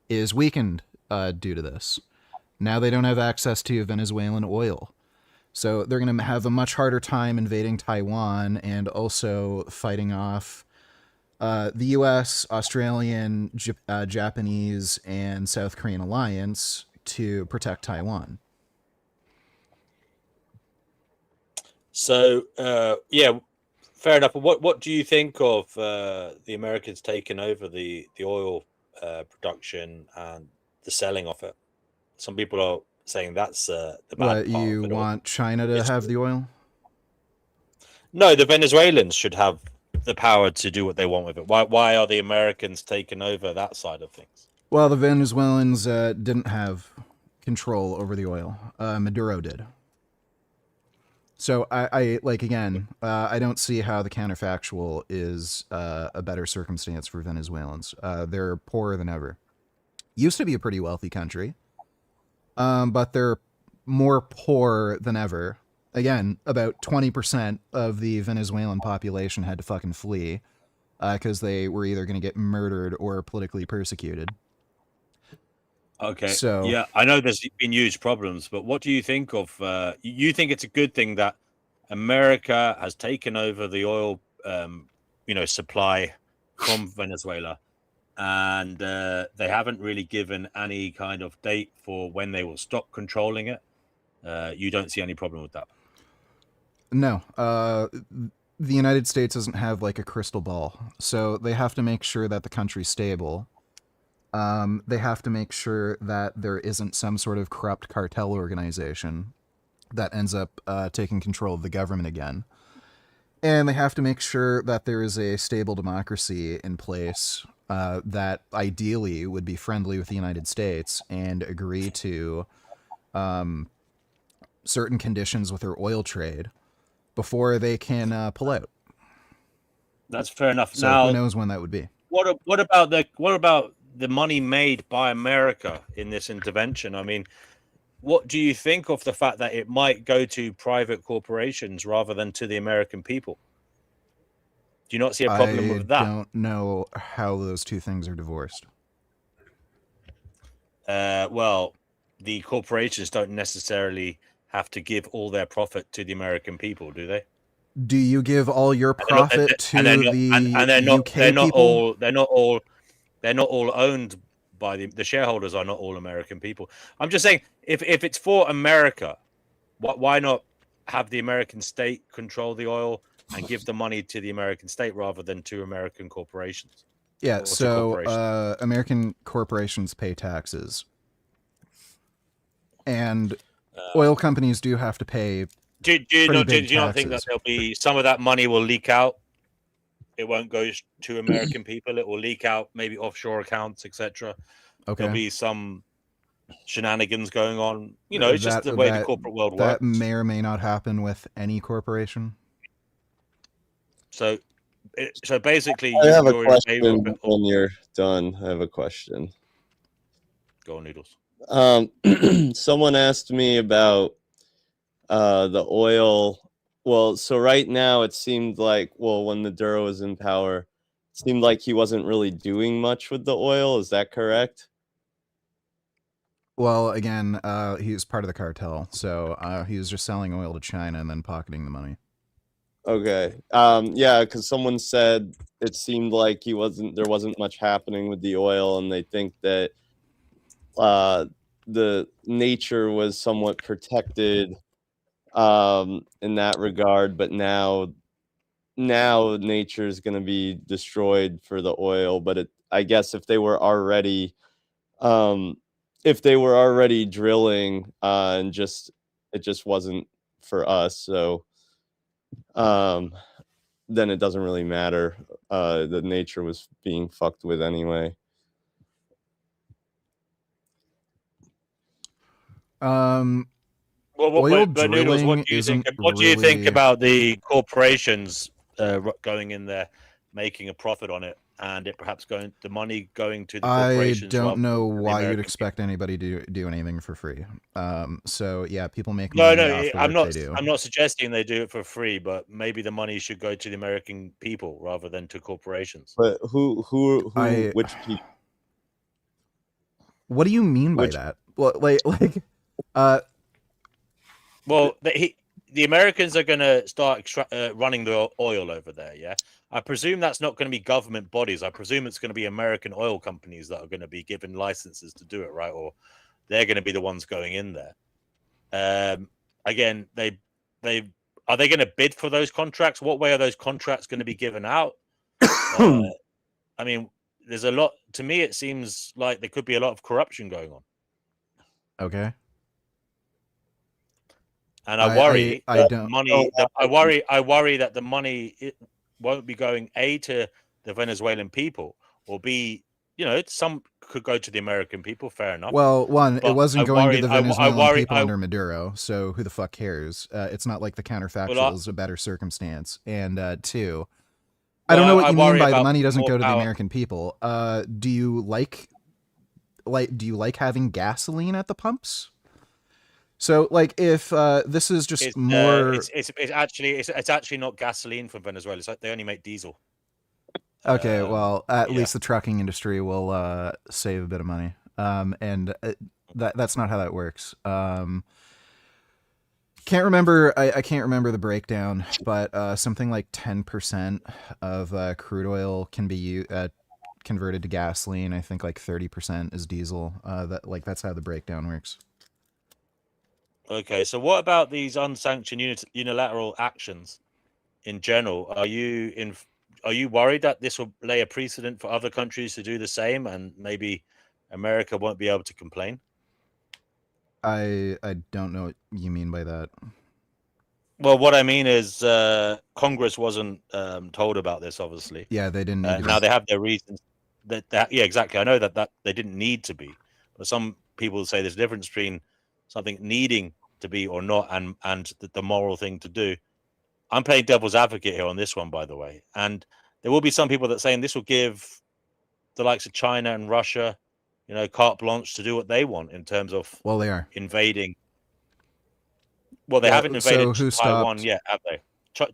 is weakened due to this. Now they don't have access to Venezuelan oil. So they're going to have a much harder time invading Taiwan and also fighting off the U.S., Australian, Japanese, and South Korean alliance to protect Taiwan. So, fair enough. What do you think of the Americans taking over the oil production and the selling of it? Some people are saying that's the bad part. What, you want China to have the oil? No, the Venezuelans should have the power to do what they want with it. Why are the Americans taking over that side of things? Well, the Venezuelans didn't have control over the oil. Maduro did. So I don't see how the counterfactual is a better circumstance for Venezuelans. They're poorer than ever. Used to be a pretty wealthy country. But they're more poor than ever. Again, about 20% of the Venezuelan population had to fucking flee because they were either going to get murdered or politically persecuted. Okay. So, yeah, I know there's been huge problems, but what do you think of? You think it's a good thing that America has taken over the oil, supply from Venezuela? And they haven't really given any kind of date for when they will stop controlling it. You don't see any problem with that? No. The United States doesn't have like a crystal ball. So they have to make sure that the country's stable. They have to make sure that there isn't some sort of corrupt cartel organization that ends up taking control of the government again. And they have to make sure that there is a stable democracy in place that ideally would be friendly with the United States and agree to certain conditions with their oil trade before they can pull out. That's fair enough. So now, who knows when that would be? What about the money made by America in this intervention? I mean, what do you think of the fact that it might go to private corporations rather than to the American people? Do you not see a problem with that? I don't know how those two things are divorced. Well, the corporations don't necessarily have to give all their profit to the American people, do they? Do you give all your profit to the UK they're not people? all they're not all owned by the shareholders are not all American people. I'm just saying if it's for America, why not have the American state control the oil and give the money to the American state rather than to American corporations? Yeah, Or to so corporations? American corporations pay taxes. And oil companies do have to pay Do you pretty big not think that taxes. there'll be some of that money will leak out? It won't go to American people. It will leak out, maybe offshore accounts, etc. Okay. There'll be some shenanigans going on. You know, it's just the way the corporate world works. That may or may not happen with any corporation. So basically, I have a you're in favor of question it. when you're done. I have a question. Go on, Noodles. Someone asked me about the oil. Well, so right now it seemed like, well, when Maduro was in power, it seemed like he wasn't really doing much with the oil. Is that correct? Well, again, he was part of the cartel, so he was just selling oil to China and then pocketing the money. Okay. Yeah, because someone said it seemed like there wasn't much happening with the oil, and they think that the nature was somewhat protected in that regard, but now nature is going to be destroyed for the oil. But I guess if they were already drilling and it just wasn't for us, so then it doesn't really matter. The nature was being fucked with anyway. Oil But Noodles, drilling what do you think really... about the corporations going in there, making a profit on it, and it perhaps the money going to the I corporations? don't know rather than why you'd American expect anybody to do anything for free. So yeah, people make No, money off the work they do. I'm not suggesting they do it for free, but maybe the money should go to the American people rather than to corporations. But which people? What do you mean by that? Well, Well, the Americans are going to start running the oil over there, yeah? I presume that's not going to be government bodies. I presume it's going to be American oil companies that are going to be given licenses to do it, right? Or they're going to be the ones going in there. Again, are they going to bid for those contracts? What way are those contracts going to be given out? I mean, there's a lot. To me, it seems like there could be a lot of corruption going on. Okay. And I worry that the money won't be going A, to the Venezuelan people, or B, some could go to the American people. Fair enough. Well, one, it wasn't going to the Venezuelan people I under Maduro, so who the fuck cares? It's not like the counterfactual is a better circumstance. And two, I don't know what you mean by the money doesn't go to the American people. Do you like having gasoline at the pumps? So, like, if this is just more, it's actually not gasoline from Venezuela. It's like they only make diesel. Okay, well, at least the trucking industry will save a bit of money, and that's not how that works. Can't remember. I can't remember the breakdown, but something like 10% of crude oil can be converted to gasoline. I think like 30% is diesel. That's how the breakdown works. Okay, so what about these unsanctioned unilateral actions in general? Are you worried that this will lay a precedent for other countries to do the same, and maybe America won't be able to complain? I don't know what you mean by that. Well, what I mean is Congress wasn't told about this, obviously. Yeah, they didn't need to now they have their reasons. Yeah, exactly. I know that they didn't need to be, but some people say there's a difference between something needing to be or not, and the moral thing to do. I'm playing devil's advocate here on this one, by the way, and there will be some people that saying this will give the likes of China and Russia carte blanche to do what they want in terms of Well, they are invading. Well, they haven't invaded So who Taiwan stopped? yet, have they?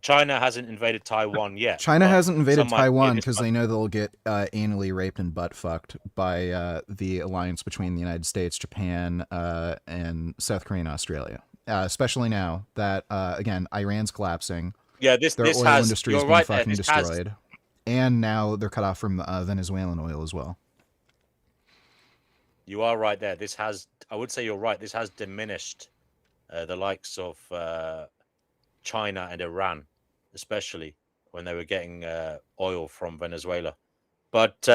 China hasn't invaded Taiwan yet. China hasn't invaded some might say Taiwan this because month. they know they'll get anally raped and butt fucked by the alliance between the United States, Japan, and South Korea and Australia. Especially now that again Iran's collapsing. Yeah, their this oil has. industry You're is being right there. fucking This has. destroyed, and now they're cut off from Venezuelan oil as well. You are right there. This has. I would say you're right. This has diminished the likes of China and Iran, especially when they were getting oil from Venezuela. But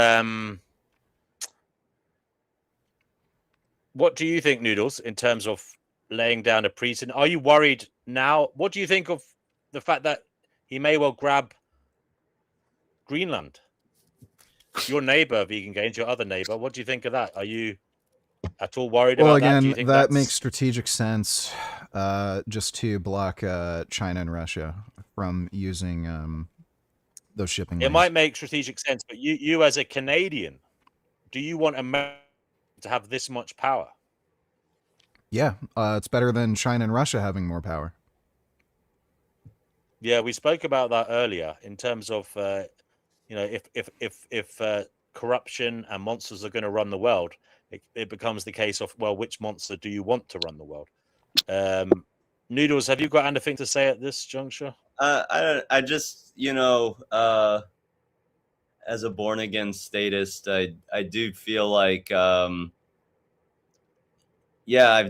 what do you think, Noodles, in terms of laying down a precedent? Are you worried now? What do you think of the fact that he may well grab Greenland? Your neighbor, Vegan Gains, your other neighbor. What do you think of that? Are you at all worried Well, about that? Do you again, think that that's... makes strategic sense, just to block China and Russia from using those shipping It lanes. might make strategic sense, but you as a Canadian, do you want America to have this much power? Yeah, it's better than China and Russia having more power. Yeah, we spoke about that earlier in terms of if corruption and monsters are going to run the world, it becomes the case of, well, which monster do you want to run the world? Noodles, have you got anything to say at this juncture? I just, as a born again statist, I do feel like, I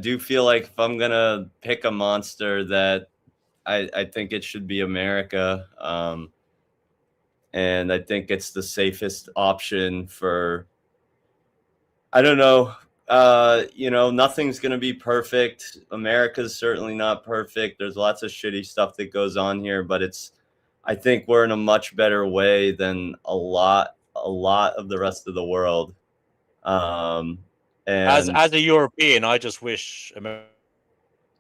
do feel like if I'm gonna pick a monster, that I think it should be America. And I think it's the safest option for, I don't know, nothing's going to be perfect. America's certainly not perfect. There's lots of shitty stuff that goes on here, but I think we're in a much better way than a lot of the rest of the world. And as a European, I just wish America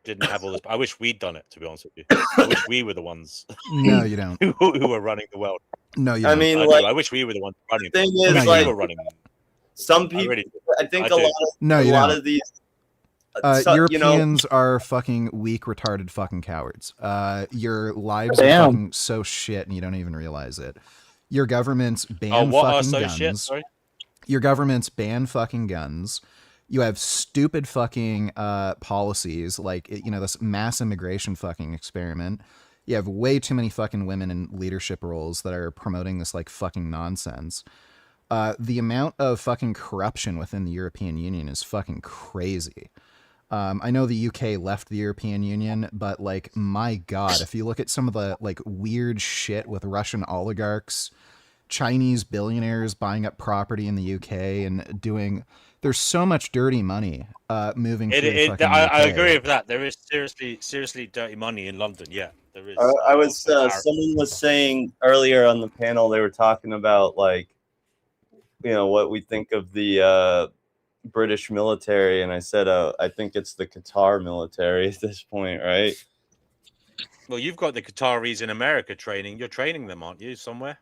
didn't have all this. I wish we'd done it, to be honest with you. I wish we were the ones No, you don't. who were running the world. No, you I don't. mean, I wish we were the ones running. The thing I is, wish like, we were running. some people, I think a lot of these Europeans are fucking weak, retarded fucking cowards. Your lives are Damn. fucking so shit and you don't even realize it. Your governments ban what fucking are so shit? guns. Sorry? Your governments ban fucking guns. You have stupid fucking policies like, this mass immigration fucking experiment. You have way too many fucking women in leadership roles that are promoting this like fucking nonsense. The amount of fucking corruption within the European Union is fucking crazy. I know the UK left the European Union, but like, my God, if you look at some of the like weird shit with Russian oligarchs, Chinese billionaires buying up property in the UK and doing, there's so much dirty money moving through the fucking I UK. agree with that. There is seriously dirty money in London. Yeah, there is. I was someone was saying earlier on the panel, they were talking about like, what we think of the British military, and I said I think it's the Qatar military at this point, right? Well, you've got the Qataris in America training. You're training them, aren't you, somewhere?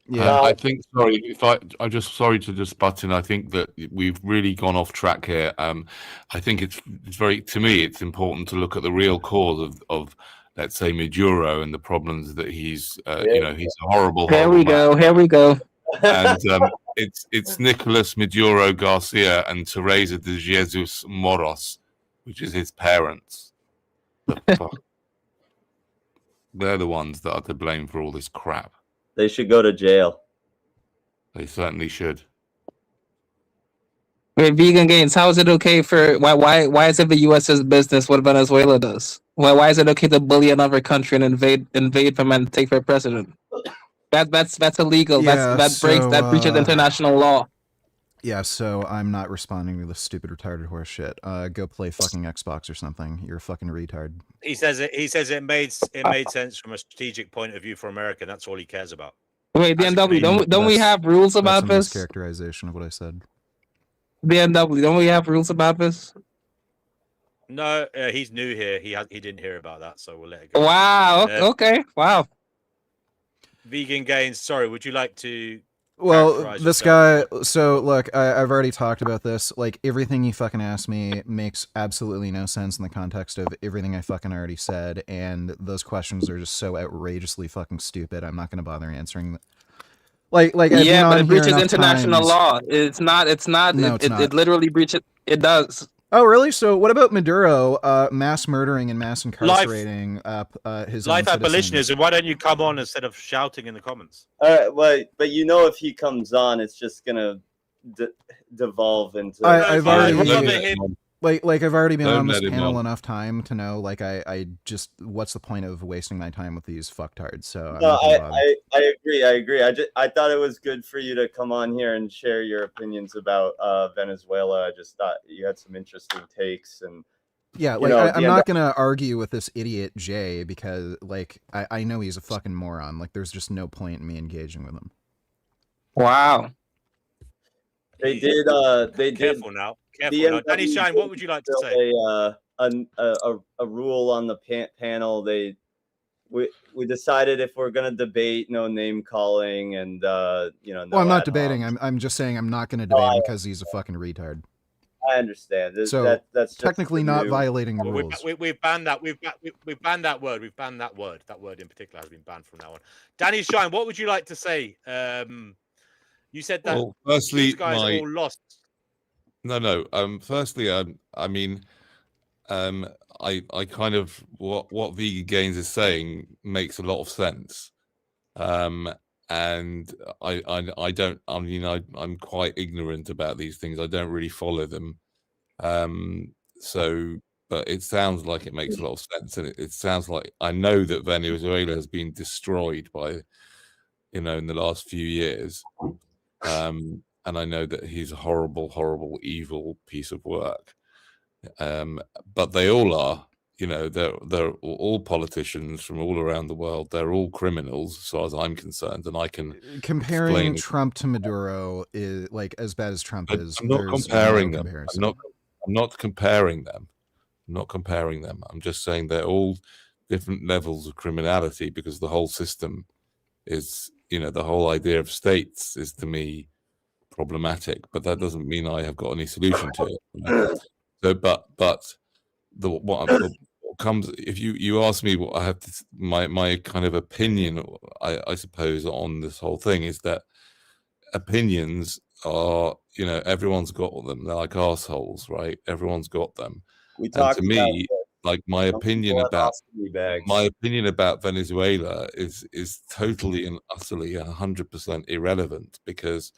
Yeah, I think. Sorry, I'm just sorry to just butt in. I think that we've really gone off track here. I think it's very, to me, it's important to look at the real cause of let's say Maduro and the problems that he's, he's a horrible. Here we go. Here we go. And it's Nicolas Maduro Garcia and Teresa de Jesus Moros, which is his parents. The fuck? They're the ones that are to blame for all this crap. They should go to jail. They certainly should. Wait, Vegan Gains, how is it okay for why is it the U.S.'s business what Venezuela does? Why is it okay to bully another country and invade them and take their president? That's illegal. Yeah, That breaches international law. Yeah, so I'm not responding to this stupid retarded horse shit. Go play fucking Xbox or something. You're a fucking retard. He says it made sense from a strategic point of view for America. That's all he cares about. Wait, BMW, don't we have rules about that's this? a mischaracterization of what I said. BMW, don't we have rules about this? No, he's new here. He didn't hear about that, so we'll let it go. Wow. Okay. Wow. Vegan Gains. Sorry, would you like to Well, characterize this yourself? guy. So look, I've already talked about this. Like everything you fucking asked me makes absolutely no sense in the context of everything I fucking already said, and those questions are just so outrageously fucking stupid. I'm not gonna bother answering. Like I've been Yeah, but on it here breaches enough international times. law. It's not. It's not. No, it's not. It literally breaches. It does. Oh, really? So what about Maduro mass murdering and mass incarcerating his own Life citizens? abolitionism. Why don't you come on instead of shouting in the comments? All right, well, but you know, if he comes on, it's just gonna devolve into. I've already Like I've already been Don't on this let him panel on. enough time to know, like, I just, what's the point of wasting my time with these fucktards? So I'm No, not gonna bother. I agree. I agree. I thought it was good for you to come on here and share your opinions about Venezuela. I just thought you had some interesting takes, and Yeah, you like know, I'm not gonna argue with this idiot Jay because, like, I know he's a fucking moron. Like, there's just no point in me engaging with him. Wow. They did. They Careful did. now. Careful now. Danny Shine, what would you like to say? A rule on the panel. We decided if we're gonna debate, no name calling, and you know, no. Well, I'm not ad debating. homs. I'm just saying I'm not gonna debate him because he's a fucking retard. I understand. So That's just technically the not new- violating Well, rules. we've banned that. We've banned that word. We've banned that word. That word in particular has been banned from now on. Danny Shine, what would you like to say? You said that Well, firstly, these guys are all lost. No. Firstly, I mean, I kind of what vegangains is saying makes a lot of sense. And I don't. I mean, I'm quite ignorant about these things. I don't really follow them. So, but it sounds like it makes a lot of sense, and it sounds like I know that Venezuela has been destroyed by, in the last few years. And I know that he's a horrible, horrible, evil piece of work. But they all are, they're all politicians from all around the world. They're all criminals, as far as I'm concerned, and I can Comparing explain. Trump to Maduro is like as bad as Trump is. I'm not there's comparing no them. comparison. I'm not comparing them. I'm not comparing them. I'm just saying they're all different levels of criminality because the whole system is, the whole idea of states is to me problematic. But that doesn't mean I have got any solution to it. So, but what comes, if you ask me what I have to, my kind of opinion, I suppose, on this whole thing is that opinions are, everyone's got them. They're like assholes, right? Everyone's got them. We And talked to me, like my some opinion people have about ostomy bags. Venezuela is totally and utterly 100% irrelevant because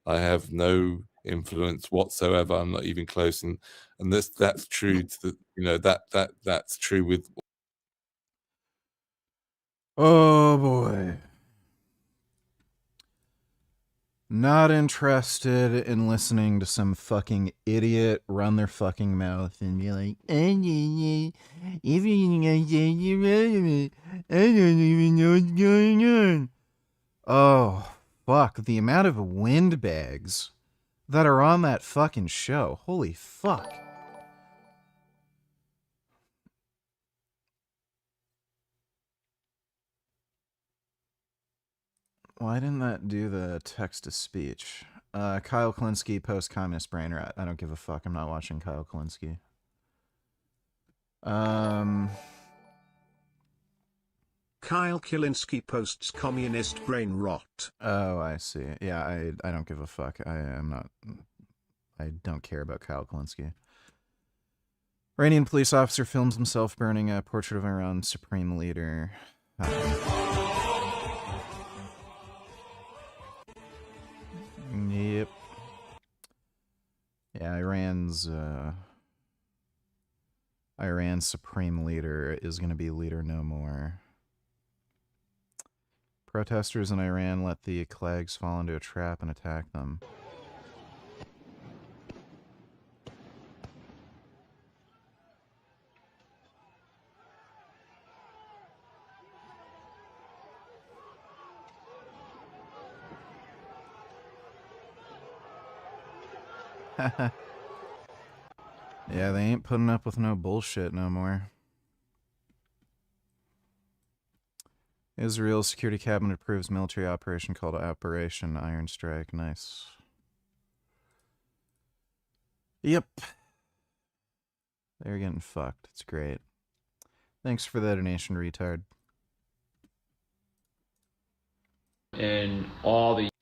I have no influence whatsoever. I'm not even close, and that's true to that's true with. Oh boy. Not interested in listening to some fucking idiot run their fucking mouth and be like, I don't even know what's going on. Oh, fuck. The amount of windbags that are on that fucking show. Holy fuck. Why didn't that do the text-to-speech? Kyle Klinsky, post-communist brain rat. I don't give a fuck. I'm not watching Kyle Klinsky. Kyle Kilinski posts communist brain rot. Oh, I see. Yeah, I don't give a fuck. I don't care about Kyle Klinsky. Iranian police officer films himself burning a portrait of Iran's supreme leader. Yep. Yeah, Iran's supreme leader is going to be leader no more. Protesters in Iran let the Klags fall into a trap and attack them. Yeah, they ain't putting up with no bullshit no more. Israel's security cabinet approves military operation called Operation Iron Strike. Nice. Yep. They're getting fucked. It's great. Thanks for the donation, retard.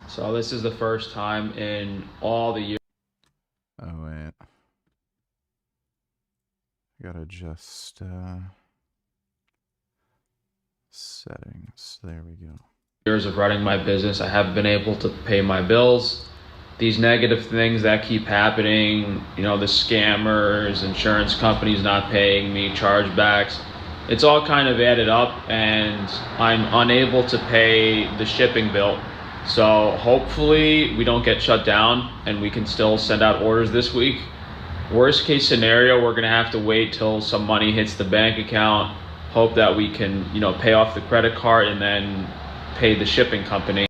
So this is the first time in all the years. Oh, wait. I gotta adjust settings. There we go. Years of running my business, I haven't been able to pay my bills. These negative things that keep happening, you know, the scammers, insurance companies not paying me, chargebacks, it's all kind of added up, and I'm unable to pay the shipping bill. So hopefully we don't get shut down and we can still send out orders this week. Worst case scenario, we're gonna have to wait till some money hits the bank account, hope that we can, you know, pay off the credit card and then pay the shipping company.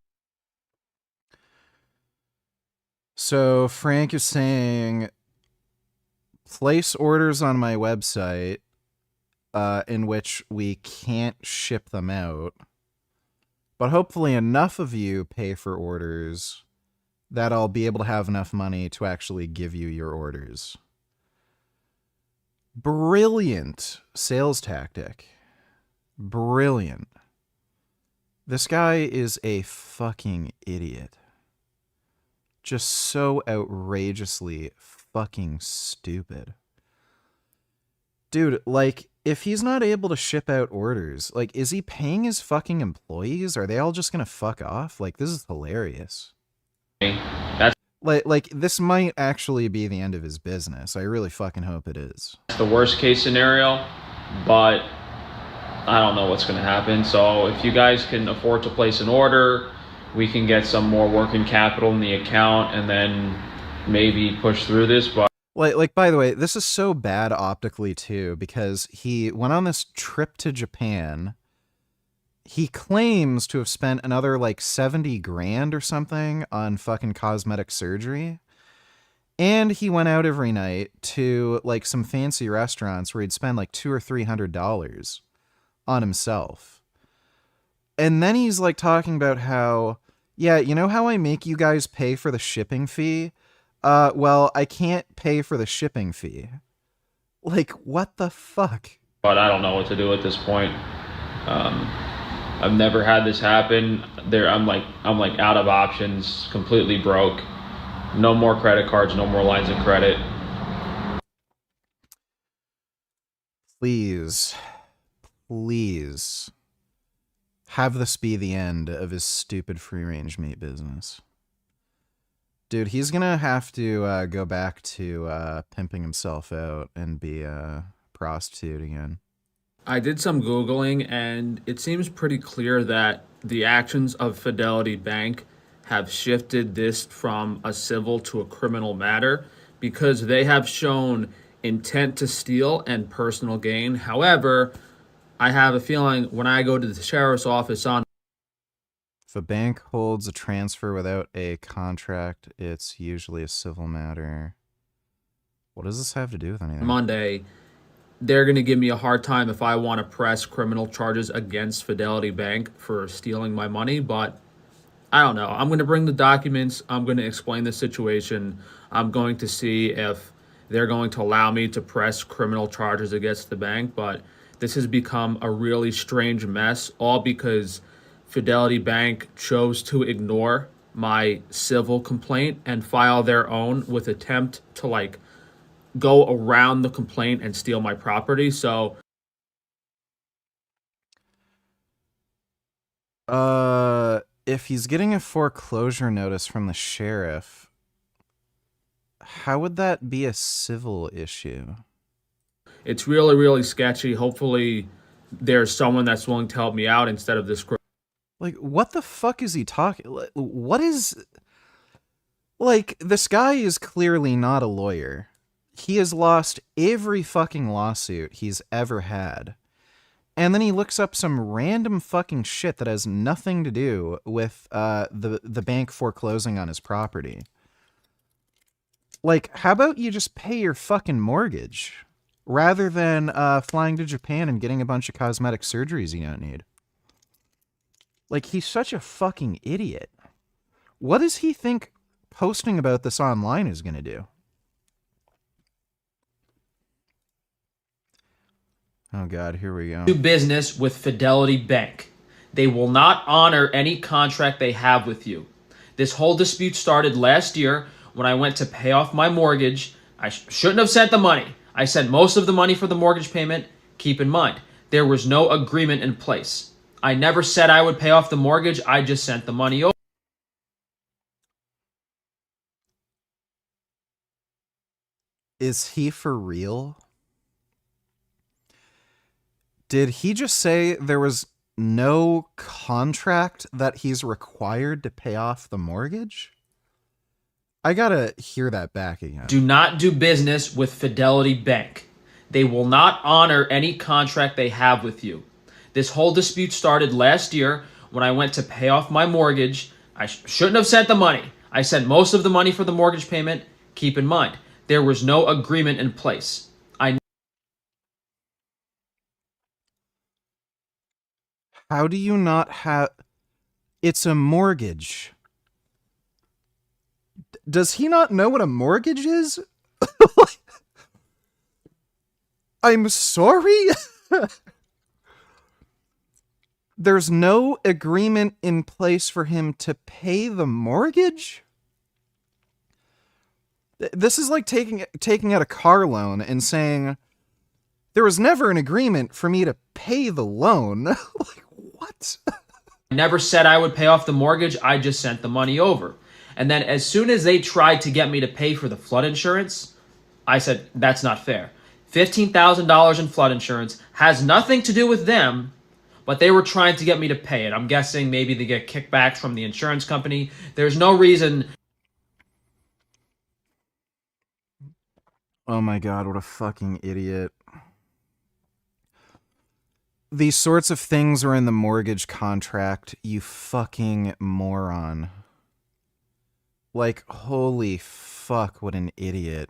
So Frank is saying, place orders on my website in which we can't ship them out, but hopefully enough of you pay for orders that I'll be able to have enough money to actually give you your orders. Brilliant sales tactic. Brilliant. This guy is a fucking idiot. Just so outrageously fucking stupid. Dude, like, if he's not able to ship out orders, like, is he paying his fucking employees? Are they all just gonna fuck off? Like, this is hilarious. That's like this might actually be the end of his business. I really fucking hope it is. the worst case scenario, but I don't know what's gonna happen. So if you guys can afford to place an order, we can get some more working capital in the account and then maybe push through this. But Like, by the way, this is so bad optically too, because he went on this trip to Japan. He claims to have spent another like 70 grand or something on fucking cosmetic surgery. And he went out every night to like some fancy restaurants where he'd spend like $200 or $300 on himself. And then he's like talking about how, yeah, you know how I make you guys pay for the shipping fee? Well, I can't pay for the shipping fee. Like, what the fuck? But I don't know what to do at this point. I've never had this happen. I'm like out of options, completely broke. No more credit cards, no more lines of credit. Please, please have this be the end of his stupid free-range meat business. Dude, he's gonna have to go back to pimping himself out and be a prostitute again. I did some Googling, and it seems pretty clear that the actions of Fidelity Bank have shifted this from a civil to a criminal matter because they have shown intent to steal and personal gain. However, I have a feeling when I go to the sheriff's office on If a bank holds a transfer without a contract, it's usually a civil matter. What does this have to do with anything? Monday, they're going to give me a hard time if I want to press criminal charges against Fidelity Bank for stealing my money, but I don't know. I'm going to bring the documents. I'm going to explain the situation. I'm going to see if they're going to allow me to press criminal charges against the bank, but this has become a really strange mess, all because Fidelity Bank chose to ignore my civil complaint and file their own with attempt to like go around the complaint and steal my property. So if he's getting a foreclosure notice from the sheriff, how would that be a civil issue? it's really, really sketchy. Hopefully there's someone that's willing to help me out instead of this. Like, what the fuck is he talking? What is... Like, this guy is clearly not a lawyer. He has lost every fucking lawsuit he's ever had. And then he looks up some random fucking shit that has nothing to do with the bank foreclosing on his property. Like, how about you just pay your fucking mortgage rather than flying to Japan and getting a bunch of cosmetic surgeries you don't need? Like, he's such a fucking idiot. What does he think posting about this online is going to do? Oh, God, here we go. Do business with Fidelity Bank. They will not honor any contract they have with you. This whole dispute started last year when I went to pay off my mortgage. I shouldn't have sent the money. I sent most of the money for the mortgage payment. Keep in mind, there was no agreement in place. I never said I would pay off the mortgage. I just sent the money over. Is he for real? Did he just say there was no contract that he's required to pay off the mortgage? I gotta hear that back again. Do not do business with Fidelity Bank. They will not honor any contract they have with you. This whole dispute started last year when I went to pay off my mortgage. I shouldn't have sent the money. I sent most of the money for the mortgage payment. Keep in mind, there was no agreement in place. How do you not have... It's a mortgage. Does he not know what a mortgage is? I'm sorry? There's no agreement in place for him to pay the mortgage? This is like taking out a car loan and saying, there was never an agreement for me to pay the loan. Like, what? I never said I would pay off the mortgage. I just sent the money over. And then as soon as they tried to get me to pay for the flood insurance, I said, that's not fair. $15,000 in flood insurance has nothing to do with them, but they were trying to get me to pay it. I'm guessing maybe they get kickbacks from the insurance company. There's no reason. Oh my God, what a fucking idiot. These sorts of things are in the mortgage contract, you fucking moron. Like, holy fuck, what an idiot.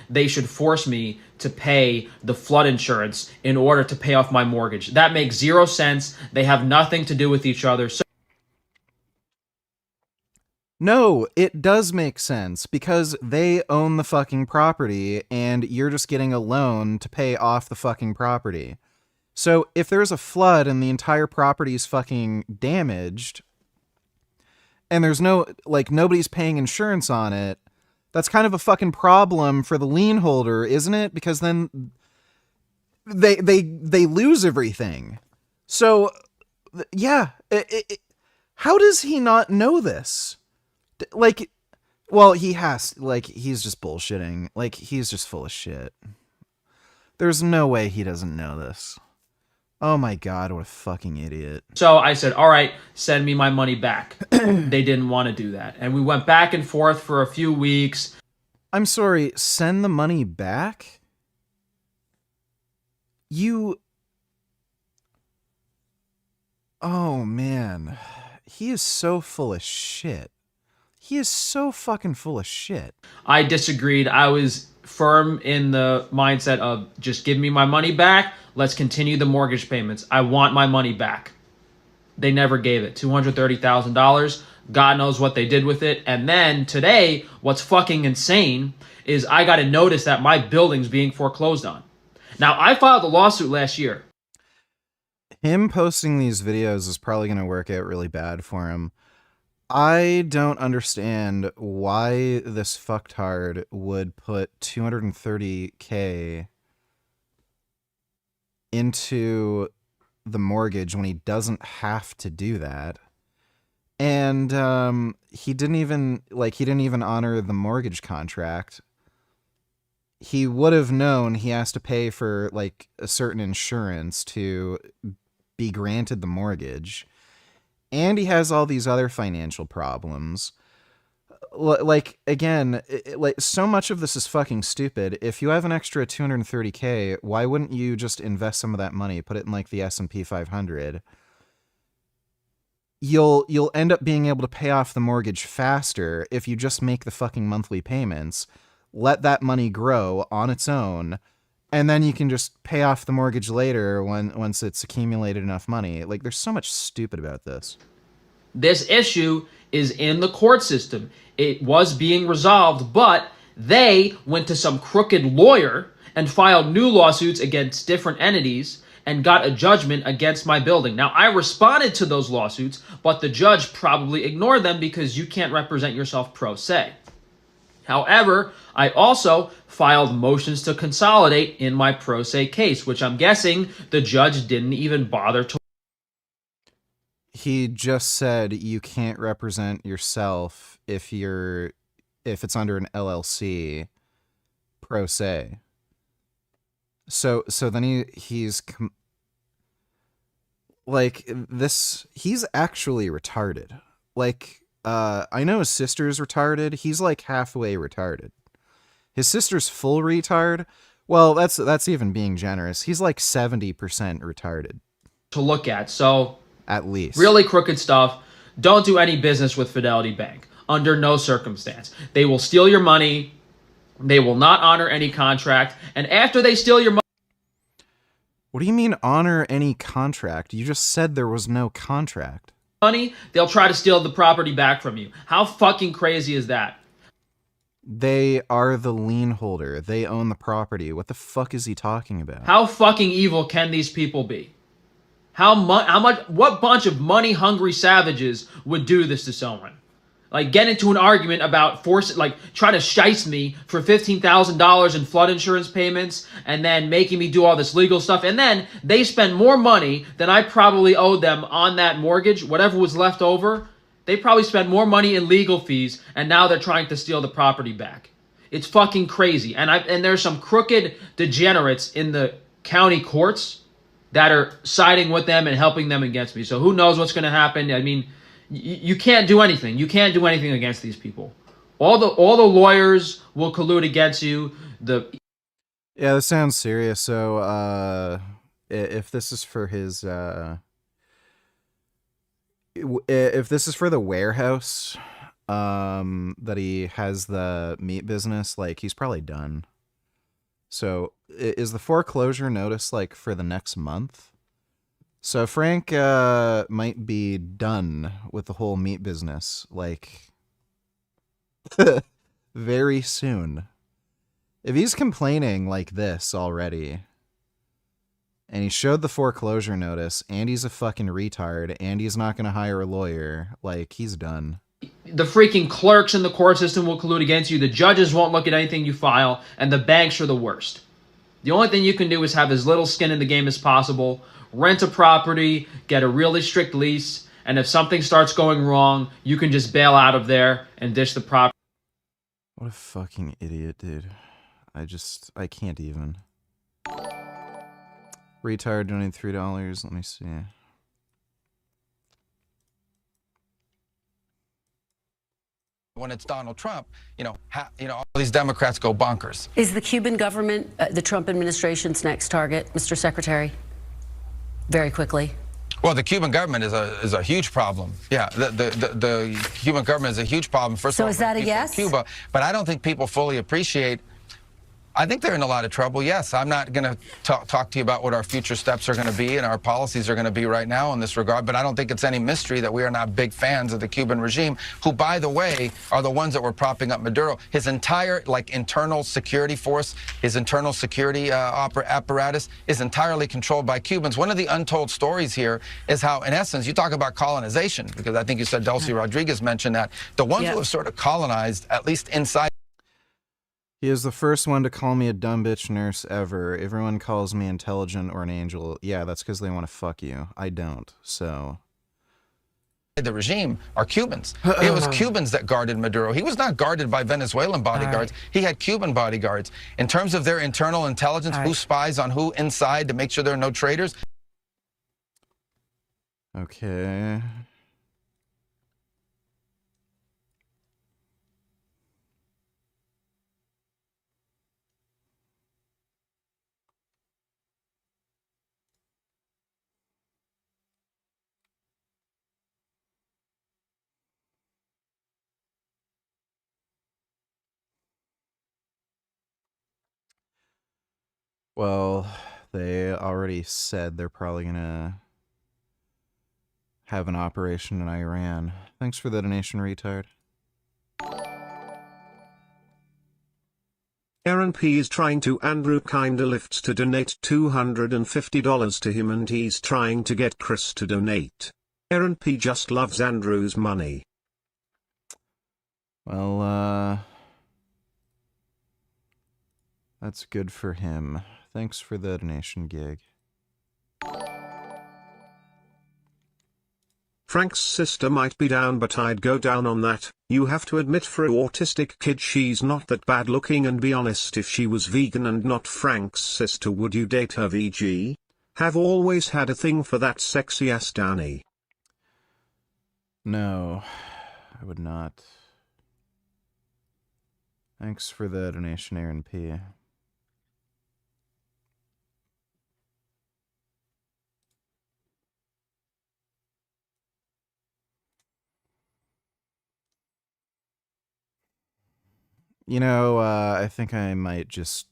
They should force me to pay the flood insurance in order to pay off my mortgage. That makes zero sense. They have nothing to do with each other. So no, it does make sense because they own the fucking property and you're just getting a loan to pay off the fucking property. So if there's a flood and the entire property is fucking damaged and there's no, like, nobody's paying insurance on it, that's kind of a fucking problem for the lien holder, isn't it? Because then they lose everything. So, yeah, how does he not know this? Like, well, he has, like, he's just bullshitting. Like, he's just full of shit. There's no way he doesn't know this. Oh my God, what a fucking idiot. So I said, all right, send me my money back. They didn't want to do that. And we went back and forth for a few weeks. I'm sorry, send the money back? You... Oh man, he is so full of shit. He is so fucking full of shit. I disagreed. I was firm in the mindset of just give me my money back. Let's continue the mortgage payments. I want my money back. They never gave it. $230,000. God knows what they did with it. And then today, what's fucking insane is I got a notice that my building's being foreclosed on. Now, I filed a lawsuit last year. Him posting these videos is probably going to work out really bad for him. I don't understand why this fucktard would put $230K into the mortgage when he doesn't have to do that. And he didn't even honor the mortgage contract. He would have known he has to pay for like a certain insurance to be granted the mortgage. And he has all these other financial problems. Like, again, like, so much of this is fucking stupid. If you have an extra $230K, why wouldn't you just invest some of that money, put it in like the S&P 500? You'll end up being able to pay off the mortgage faster if you just make the fucking monthly payments, let that money grow on its own, And then you can just pay off the mortgage later once it's accumulated enough money. Like, there's so much stupid about this. This issue is in the court system. It was being resolved, but they went to some crooked lawyer and filed new lawsuits against different entities and got a judgment against my building. Now, I responded to those lawsuits, but the judge probably ignored them because you can't represent yourself pro se. However, I also filed motions to consolidate in my pro se case, which I'm guessing the judge didn't even bother to. He just said you can't represent yourself if it's under an LLC pro se. So then he's he's actually retarded. Like, I know his sister's retarded. He's like halfway retarded. His sister's full retard. Well, that's even being generous. He's like 70% retarded. To look at. So at least. Really crooked stuff. Don't do any business with Fidelity Bank under no circumstance. They will steal your money. They will not honor any contract. And after they steal your money... What do you mean honor any contract? You just said there was no contract. They'll try to steal the property back from you. How fucking crazy is that? They are the lien holder. They own the property. What the fuck is he talking about? How fucking evil can these people be? What bunch of money-hungry savages would do this to someone? Like, get into an argument about try to shice me for $15,000 in flood insurance payments and then making me do all this legal stuff. And then they spend more money than I probably owed them on that mortgage, whatever was left over. They probably spent more money in legal fees, and now they're trying to steal the property back. It's fucking crazy. And there's some crooked degenerates in the county courts that are siding with them and helping them against me. So who knows what's going to happen? I mean, you can't do anything. You can't do anything against these people. All the lawyers will collude against you. Yeah, this sounds serious. So if this is for his if this is for the warehouse that he has the meat business, like, he's probably done. So is the foreclosure notice like for the next month? So Frank might be done with the whole meat business, like, very soon. If he's complaining like this already, and he showed the foreclosure notice, and he's a fucking retard, and he's not going to hire a lawyer, like, he's done. The freaking clerks in the court system will collude against you. The judges won't look at anything you file, and the banks are the worst. The only thing you can do is have as little skin in the game as possible, rent a property, get a really strict lease, and if something starts going wrong, you can just bail out of there and dish the property. What a fucking idiot, dude. I can't even. Retard donated $3. Let me see. When it's Donald Trump, all these Democrats go bonkers. Is the Cuban government the Trump administration's next target, Mr. Secretary? Very quickly. Well, the Cuban government is a huge problem. Yeah, the Cuban government is a huge problem. First of all, so is that a yes? Cuba, but I don't think people fully appreciate. I think they're in a lot of trouble. Yes, I'm not going to talk to you about what our future steps are going to be and our policies are going to be right now in this regard, but I don't think it's any mystery that we are not big fans of the Cuban regime, who, by the way, are the ones that were propping up Maduro. His entire, internal security force, his internal security apparatus is entirely controlled by Cubans. One of the untold stories here is how, in essence, you talk about colonization, because I think you said Dulce Rodriguez mentioned that. The ones who have sort of colonized, at least inside. He is the first one to call me a dumb bitch nurse ever. Everyone calls me intelligent or an angel. Yeah, that's because they want to fuck you. I don't, so. The regime are Cubans. It was Cubans that guarded Maduro. He was not guarded by Venezuelan bodyguards. He had Cuban bodyguards. In terms of their internal intelligence, who spies on who inside to make sure there are no traitors. Okay. Well, they already said they're probably gonna have an operation in Iran. Thanks for the donation, retard. Aaron P. is trying to Andrew kinda lifts to donate $250 to him, and he's trying to get Chris to donate. Aaron P. just loves Andrew's money. Well, that's good for him. Thanks for the donation, gig. Frank's sister might be down, but I'd go down on that. You have to admit, for an autistic kid, she's not that bad looking, and be honest, if she was vegan and not Frank's sister, would you date her? VG? Have always had a thing for that sexy ass Danny. No, I would not. Thanks for the donation, Aaron P. You know, I think I might just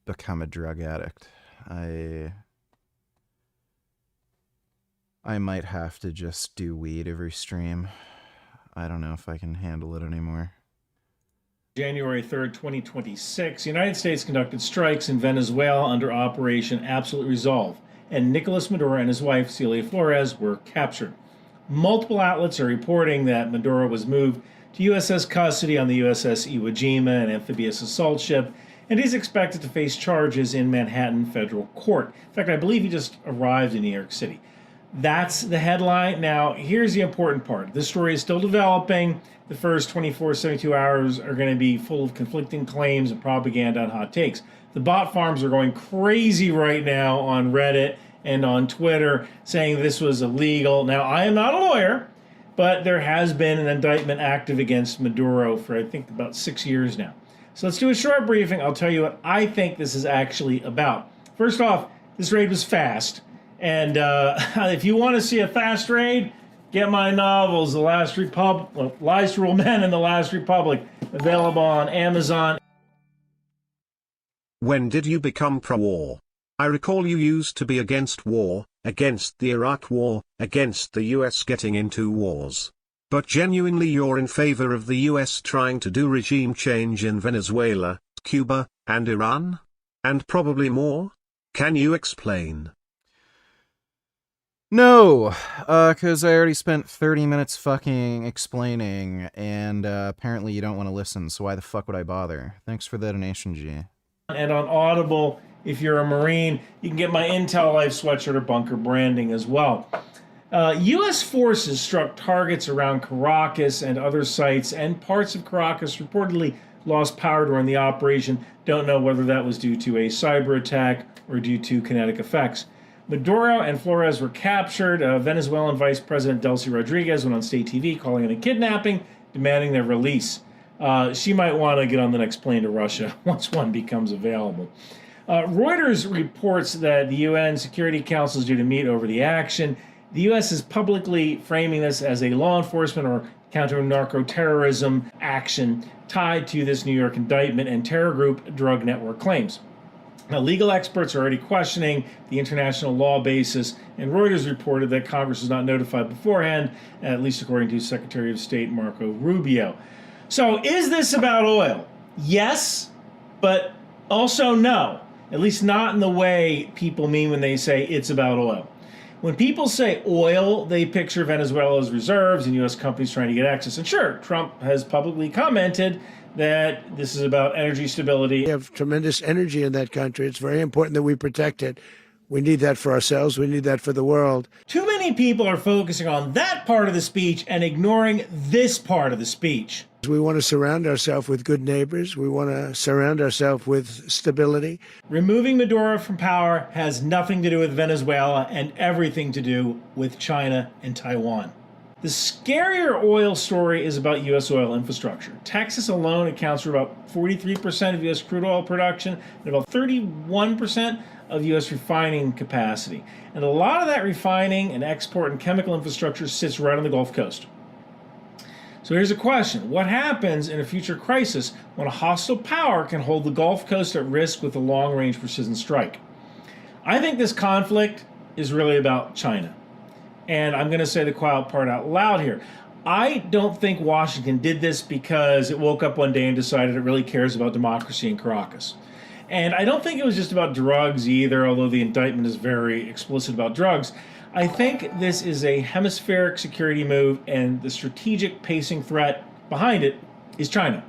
become a drug addict. I might have to just do weed every stream. I don't know if I can handle it anymore. January 3rd, 2026, the United States conducted strikes in Venezuela under Operation Absolute Resolve, and Nicolas Maduro and his wife, Celia Flores, were captured. Multiple outlets are reporting that Maduro was moved to USS custody on the USS Iwo Jima, an amphibious assault ship, and he's expected to face charges in Manhattan federal court. In fact, I believe he just arrived in New York City. That's the headline. Now, here's the important part. This story is still developing. The first 24, 72 hours are going to be full of conflicting claims and propaganda and hot takes. The bot farms are going crazy right now on Reddit and on Twitter saying this was illegal. Now, I am not a lawyer, but there has been an indictment active against Maduro for, I think, about 6 years now. So let's do a short briefing. I'll tell you what I think this is actually about. First off, this raid was fast. And if you want to see a fast raid, get my novels, The Last Republic, Lies to Rule Men and The Last Republic, available on Amazon. When did you become pro-war? I recall you used to be against war, against the Iraq War, against the US getting into wars. But genuinely you're in favor of the US trying to do regime change in Venezuela, Cuba, and Iran? And probably more? Can you explain? No, because I already spent 30 minutes fucking explaining, and apparently you don't want to listen, so why the fuck would I bother? Thanks for the donation, G. And on Audible, if you're a Marine, you can get my Intel Life sweatshirt or bunker branding as well. U.S. forces struck targets around Caracas and other sites, and parts of Caracas reportedly lost power during the operation. Don't know whether that was due to a cyber attack or due to kinetic effects. Maduro and Flores were captured. Venezuelan Vice President Delcy Rodriguez went on state TV calling it a kidnapping, demanding their release. She might want to get on the next plane to Russia once one becomes available. Reuters reports that the UN Security Council is due to meet over the action. The U.S. is publicly framing this as a law enforcement or counter-narco-terrorism action tied to this New York indictment and terror group drug network claims. Now, legal experts are already questioning the international law basis, and Reuters reported that Congress was not notified beforehand, at least according to Secretary of State Marco Rubio. So is this about oil? Yes, but also no. At least not in the way people mean when they say it's about oil. When people say oil, they picture Venezuela's reserves and U.S. companies trying to get access. And sure, Trump has publicly commented that this is about energy stability. We have tremendous energy in that country. It's very important that we protect it. We need that for ourselves. We need that for the world. Too many people are focusing on that part of the speech and ignoring this part of the speech. We want to surround ourselves with good neighbors. We want to surround ourselves with stability. Removing Maduro from power has nothing to do with Venezuela and everything to do with China and Taiwan. The scarier oil story is about U.S. oil infrastructure. Texas alone accounts for about 43% of U.S. crude oil production and about 31% of U.S. refining capacity. And a lot of that refining and export and chemical infrastructure sits right on the Gulf Coast. So here's a question. What happens in a future crisis when a hostile power can hold the Gulf Coast at risk with a long-range precision strike? I think this conflict is really about China. And I'm going to say the quiet part out loud here. I don't think Washington did this because it woke up one day and decided it really cares about democracy in Caracas. And I don't think it was just about drugs either, although the indictment is very explicit about drugs. I think this is a hemispheric security move, and the strategic pacing threat behind it is China.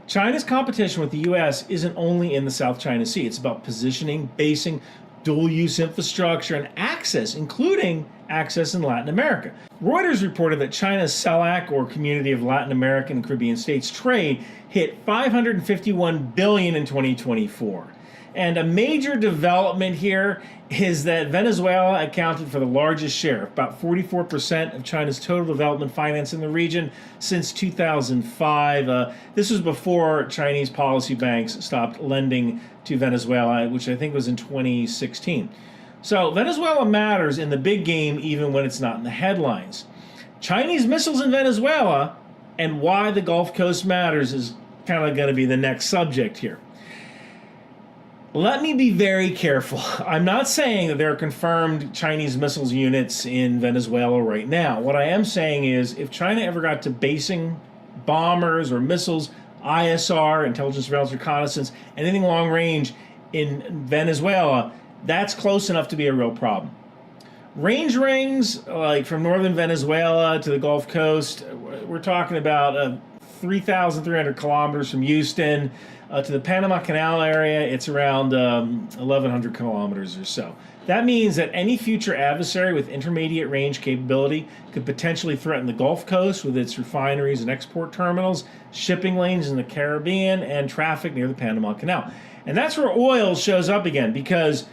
China's competition with the U.S. isn't only in the South China Sea. It's about positioning, basing, dual-use infrastructure, and access, including access in Latin America. Reuters reported that China's CELAC, or Community of Latin American and Caribbean States trade, hit $551 billion in 2024. And a major development here is that Venezuela accounted for the largest share, about 44% of China's total development finance in the region since 2005. This was before Chinese policy banks stopped lending to Venezuela, which I think was in 2016. So Venezuela matters in the big game even when it's not in the headlines. Chinese missiles in Venezuela and why the Gulf Coast matters is kind of going to be the next subject here. Let me be very careful. I'm not saying that there are confirmed Chinese missiles units in Venezuela right now. What I am saying is if China ever got to basing bombers or missiles, ISR, intelligence surveillance reconnaissance, anything long range in Venezuela, that's close enough to be a real problem. Range rings, like from northern Venezuela to the Gulf Coast, we're talking about 3,300 kilometers from Houston to the Panama Canal area. It's around 1,100 kilometers or so. That means that any future adversary with intermediate range capability could potentially threaten the Gulf Coast with its refineries and export terminals, shipping lanes in the Caribbean, and traffic near the Panama Canal. And that's where oil shows up again, because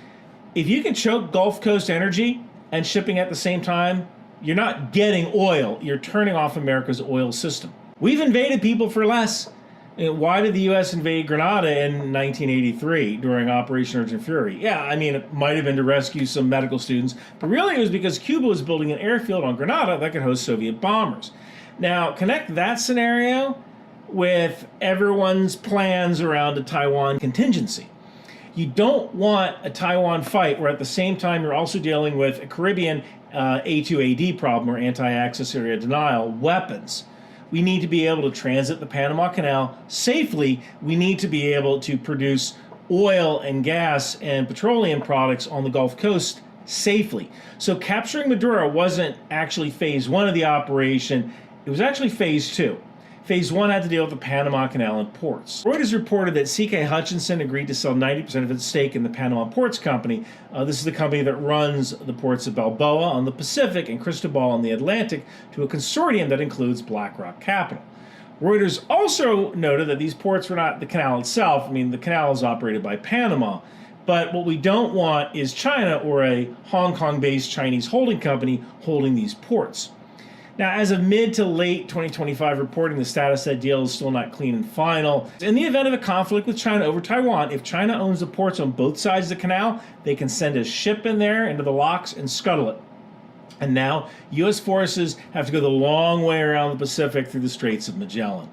if you can choke Gulf Coast energy and shipping at the same time, you're not getting oil. You're turning off America's oil system. We've invaded people for less. Why did the U.S. invade Grenada in 1983 during Operation Urgent Fury? Yeah, I mean, it might have been to rescue some medical students, but really it was because Cuba was building an airfield on Grenada that could host Soviet bombers. Now, connect that scenario with everyone's plans around a Taiwan contingency. You don't want a Taiwan fight where at the same time you're also dealing with a Caribbean A2AD problem, or anti-access area denial, weapons. We need to be able to transit the Panama Canal safely. We need to be able to produce oil and gas and petroleum products on the Gulf Coast safely. So capturing Maduro wasn't actually phase one of the operation. It was actually phase two. Phase one had to deal with the Panama Canal and ports. Reuters reported that CK Hutchinson agreed to sell 90% of its stake in the Panama Ports Company. This is the company that runs the ports of Balboa on the Pacific and Cristobal on the Atlantic to a consortium that includes BlackRock Capital. Reuters also noted that these ports were not the canal itself. I mean, the canal is operated by Panama. But what we don't want is China or a Hong Kong-based Chinese holding company holding these ports. Now, as of mid to late 2025 reporting, the status of that deal is still not clean and final. In the event of a conflict with China over Taiwan, if China owns the ports on both sides of the canal, they can send a ship in there into the locks and scuttle it. And now, U.S. forces have to go the long way around the Pacific through the Straits of Magellan.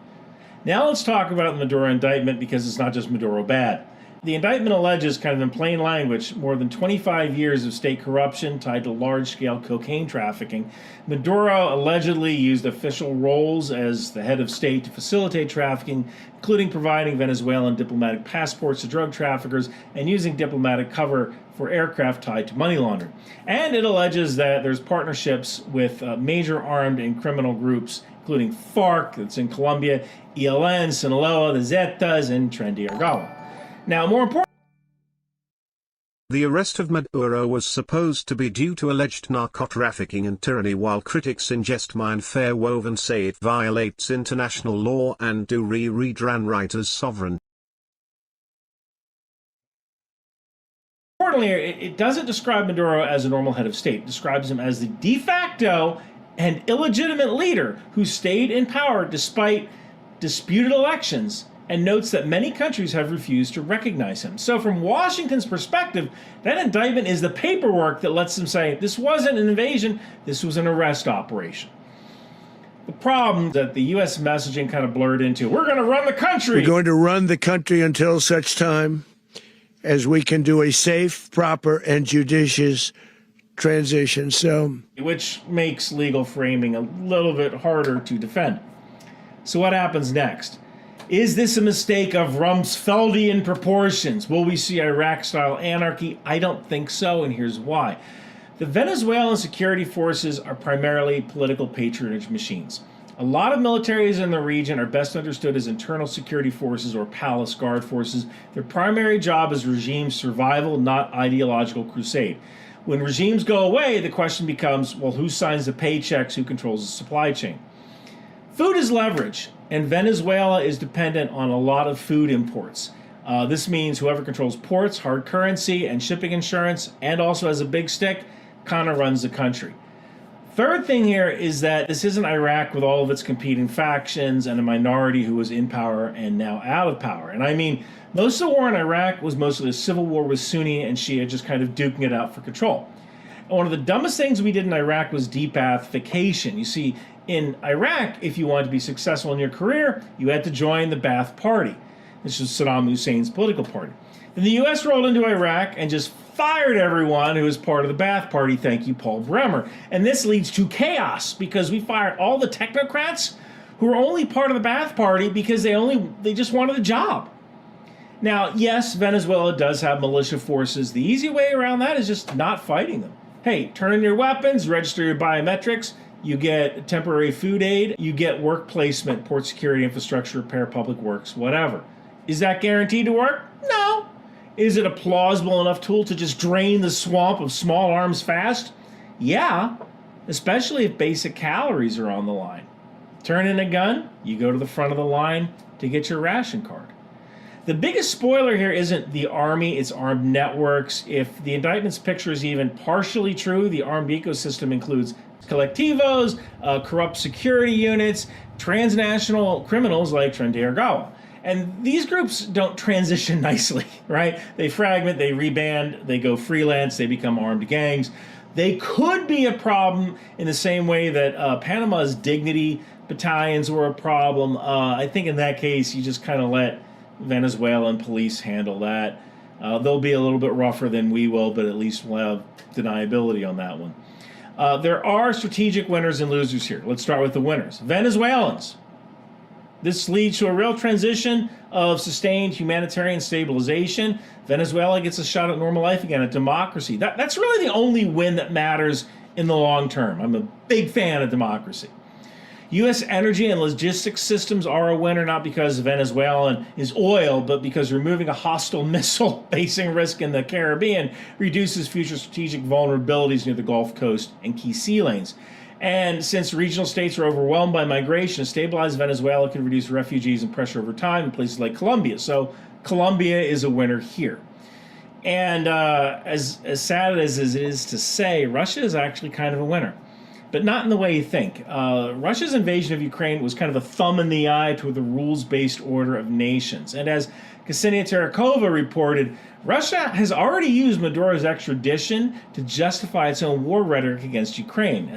Now let's talk about the Maduro indictment, because it's not just Maduro bad. The indictment alleges, kind of in plain language, more than 25 years of state corruption tied to large-scale cocaine trafficking. Maduro allegedly used official roles as the head of state to facilitate trafficking, including providing Venezuelan diplomatic passports to drug traffickers and using diplomatic cover for aircraft tied to money laundering. And it alleges that there's partnerships with major armed and criminal groups, including FARC, that's in Colombia, ELN, Sinaloa, the Zetas, and Tren de Aragua. Now, more important, the arrest of Maduro was supposed to be due to alleged narco-trafficking and tyranny, while critics in Just Mind Fair Woven say it violates international law and do read writers' sovereign. Importantly, it doesn't describe Maduro as a normal head of state. It describes him as the de facto and illegitimate leader who stayed in power despite disputed elections, and notes that many countries have refused to recognize him. So from Washington's perspective, that indictment is the paperwork that lets them say, this wasn't an invasion, this was an arrest operation. The problem is that the U.S. messaging kind of blurred into, we're going to run the country. We're going to run the country until such time as we can do a safe, proper, and judicious transition. Which makes legal framing a little bit harder to defend. So what happens next? Is this a mistake of Rumsfeldian proportions? Will we see Iraq-style anarchy? I don't think so, and here's why. The Venezuelan security forces are primarily political patronage machines. A lot of militaries in the region are best understood as internal security forces or palace guard forces. Their primary job is regime survival, not ideological crusade. When regimes go away, the question becomes, well, who signs the paychecks, who controls the supply chain? Food is leverage, and Venezuela is dependent on a lot of food imports. This means whoever controls ports, hard currency, and shipping insurance, and also has a big stick, kind of runs the country. Third thing here is that this isn't Iraq with all of its competing factions and a minority who was in power and now out of power. And I mean, most of the war in Iraq was mostly a civil war with Sunni and Shia just kind of duking it out for control. And one of the dumbest things we did in Iraq was de-Baathification. You see, in Iraq, if you wanted to be successful in your career, you had to join the Ba'ath Party. This is Saddam Hussein's political party. Then the U.S. rolled into Iraq and just fired everyone who was part of the Ba'ath Party. Thank you, Paul Bremer. And this leads to chaos because we fired all the technocrats who were only part of the Ba'ath Party because they just wanted a job. Now, yes, Venezuela does have militia forces. The easy way around that is just not fighting them. Hey, turn in your weapons, register your biometrics, you get temporary food aid, you get work placement, port security, infrastructure repair, public works, whatever. Is that guaranteed to work? No. Is it a plausible enough tool to just drain the swamp of small arms fast? Yeah, especially if basic calories are on the line. Turn in a gun, you go to the front of the line to get your ration card. The biggest spoiler here isn't the army, it's armed networks. If the indictment's picture is even partially true, the armed ecosystem includes collectivos, corrupt security units, transnational criminals like Tren de Aragua. And these groups don't transition nicely, right? They fragment, they reband, they go freelance, they become armed gangs. They could be a problem in the same way that Panama's dignity battalions were a problem. I think in that case, you just kind of let Venezuelan police handle that. They'll be a little bit rougher than we will, but at least we'll have deniability on that one. There are strategic winners and losers here. Let's start with the winners. Venezuelans. This leads to a real transition of sustained humanitarian stabilization. Venezuela gets a shot at normal life again, at democracy. That's really the only win that matters in the long term. I'm a big fan of democracy. U.S. energy and logistics systems are a winner, not because Venezuelan is oil, but because removing a hostile missile basing risk in the Caribbean reduces future strategic vulnerabilities near the Gulf Coast and key sea lanes. And since regional states are overwhelmed by migration, a stabilized Venezuela can reduce refugees and pressure over time in places like Colombia. So Colombia is a winner here. And as sad as it is to say, Russia is actually kind of a winner, but not in the way you think. Russia's invasion of Ukraine was kind of a thumb in the eye to the rules-based order of nations. And as Ksenia Terekova reported, Russia has already used Maduro's extradition to justify its own war rhetoric against Ukraine.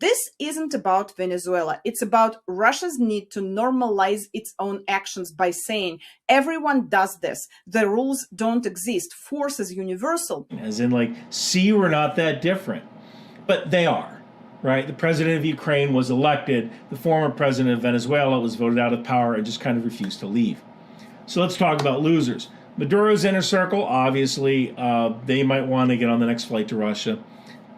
This isn't about Venezuela. It's about Russia's need to normalize its own actions by saying, everyone does this. The rules don't exist. Force is universal. As in, like, see, we're not that different. But they are, right? The president of Ukraine was elected. The former president of Venezuela was voted out of power and just kind of refused to leave. So let's talk about losers. Maduro's inner circle, obviously, they might want to get on the next flight to Russia.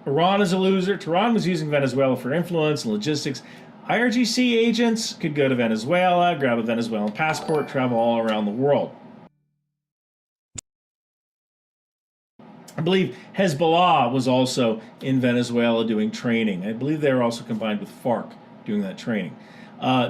Iran is a loser. Tehran was using Venezuela for influence and logistics. IRGC agents could go to Venezuela, grab a Venezuelan passport, travel all around the world. I believe Hezbollah was also in Venezuela doing training. I believe they were also combined with FARC doing that training.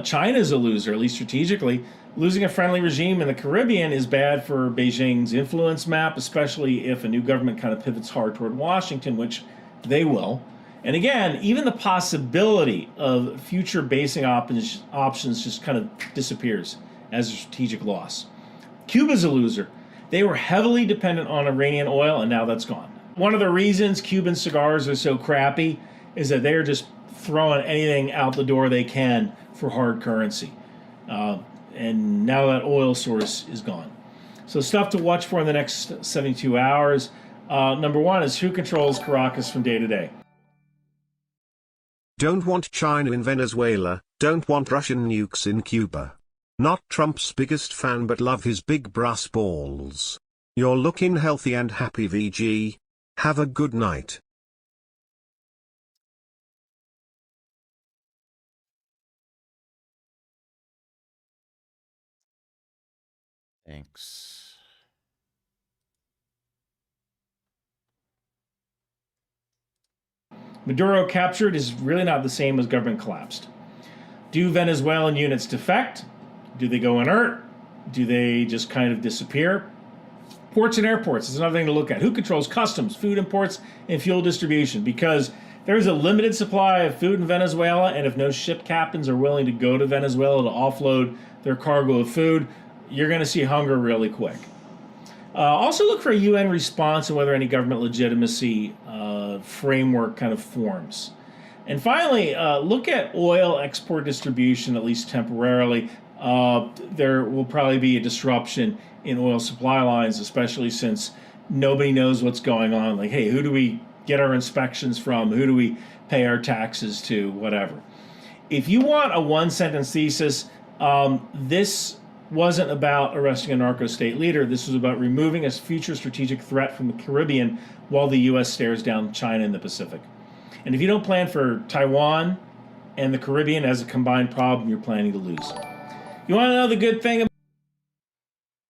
China is a loser, at least strategically. Losing a friendly regime in the Caribbean is bad for Beijing's influence map, especially if a new government kind of pivots hard toward Washington, which they will. And again, even the possibility of future basing options just kind of disappears as a strategic loss. Cuba's a loser. They were heavily dependent on Iranian oil, and now that's gone. One of the reasons Cuban cigars are so crappy is that they're just throwing anything out the door they can for hard currency. And now that oil source is gone. So stuff to watch for in the next 72 hours. Number one is who controls Caracas from day to day. Don't want China in Venezuela, don't want Russian nukes in Cuba. Not Trump's biggest fan but love his big brass balls. You're looking healthy and happy, VG. Have a good night. Thanks. Maduro captured is really not the same as government collapsed. Do Venezuelan units defect? Do they go inert? Do they just kind of disappear? Ports and airports is another thing to look at. Who controls customs, food imports, and fuel distribution? Because there's a limited supply of food in Venezuela, and if no ship captains are willing to go to Venezuela to offload their cargo of food, you're going to see hunger really quick. Also look for a UN response and whether any government legitimacy framework kind of forms. And finally, look at oil export distribution, at least temporarily. There will probably be a disruption in oil supply lines, especially since nobody knows what's going on. Like, hey, who do we get our inspections from? Who do we pay our taxes to? Whatever. If you want a one-sentence thesis, this wasn't about arresting a narco-state leader. This was about removing a future strategic threat from the Caribbean while the U.S. stares down China in the Pacific. And if you don't plan for Taiwan and the Caribbean as a combined problem, you're planning to lose. You want to know the good thing?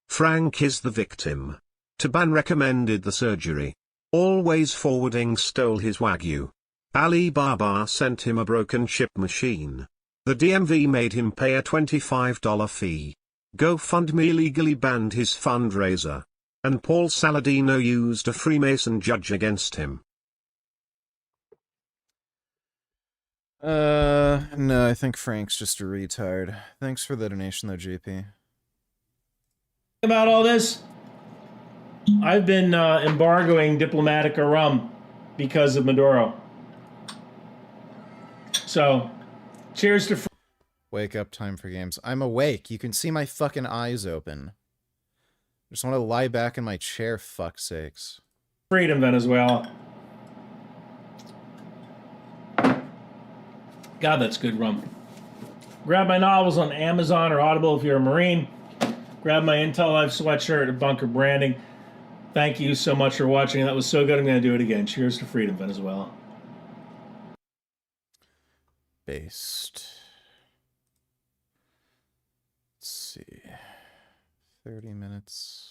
Frank is the victim. Taban recommended the surgery. Always forwarding stole his Wagyu. Alibaba sent him a broken chip machine. The DMV made him pay a $25 fee. GoFundMe legally banned his fundraiser. And Paul Saladino used a Freemason judge against him. No, I think Frank's just a retard. Thanks for the donation though, JP. About all this, I've been embargoing Diplomatica rum because of Maduro. So, cheers to... Wake up, time for games. I'm awake. You can see my fucking eyes open. I just want to lie back in my chair, fuck's sakes. Freedom, Venezuela. God, that's good rum. Grab my novels on Amazon or Audible if you're a Marine. Grab my Intel Life sweatshirt at Bunker Branding. Thank you so much for watching. That was so good, I'm going to do it again. Cheers to freedom, Venezuela. Based. Let's see. 30 minutes.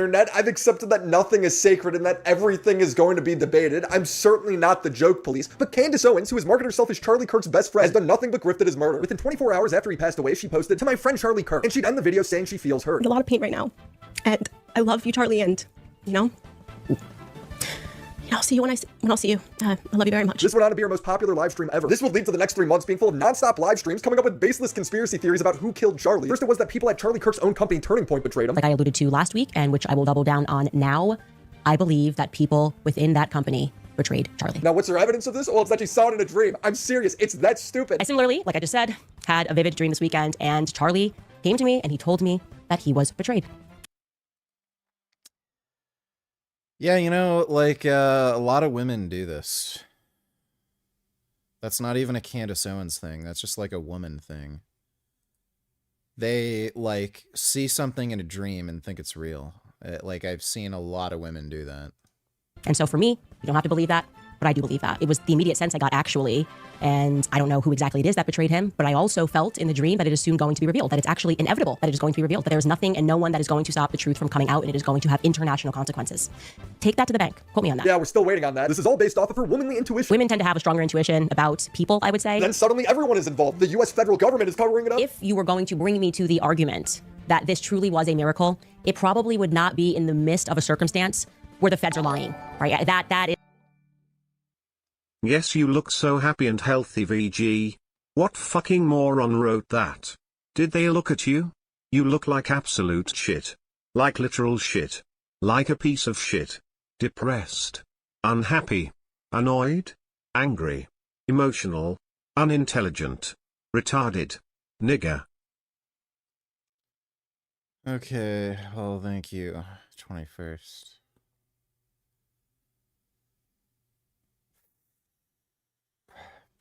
Internet, I've accepted that nothing is sacred and that everything is going to be debated. I'm certainly not the joke police, but Candace Owens, who has marketed herself as Charlie Kirk's best friend, has done nothing but grift at his murder. Within 24 hours after he passed away, she posted, "To my friend Charlie Kirk," and she'd end the video saying she feels hurt. A lot of pain right now, and I love you, Charlie, and, you know, I'll see you when I'll see you. I love you very much. This went on to be our most popular live stream ever. This will lead to the next 3 months being full of non-stop live streams coming up with baseless conspiracy theories about who killed Charlie. First it was that people at Charlie Kirk's own company Turning Point betrayed him. Like I alluded to last week, and which I will double down on now, I believe that people within that company betrayed Charlie. Now what's her evidence of this? Well, it's that she saw it in a dream. I'm serious, it's that stupid. I similarly, like I just said, had a vivid dream this weekend, and Charlie came to me and he told me that he was betrayed. Yeah, you know, like, a lot of women do this. That's not even a Candace Owens thing. That's just, like, a woman thing. They, like, see something in a dream and think it's real. Like, I've seen a lot of women do that. And so for me, you don't have to believe that, but I do believe that. It was the immediate sense I got, actually, and I don't know who exactly it is that betrayed him, but I also felt in the dream that it is soon going to be revealed, that it's actually inevitable that it is going to be revealed, that there is nothing and no one that is going to stop the truth from coming out, and it is going to have international consequences. Take that to the bank. Quote me on that. Yeah, we're still waiting on that. This is all based off of her womanly intuition. Women tend to have a stronger intuition about people, I would say. Then suddenly everyone is involved. The U.S. federal government is covering it up. If you were going to bring me to the argument that this truly was a miracle, it probably would not be in the midst of a circumstance where the feds are lying, right? That is... Yes, you look so happy and healthy, VG. What fucking moron wrote that? Did they look at you? You look like absolute shit. Like literal shit. Like a piece of shit. Depressed. Unhappy. Annoyed? angry, emotional, unintelligent, retarded, nigger. Okay, well, thank you. 21st.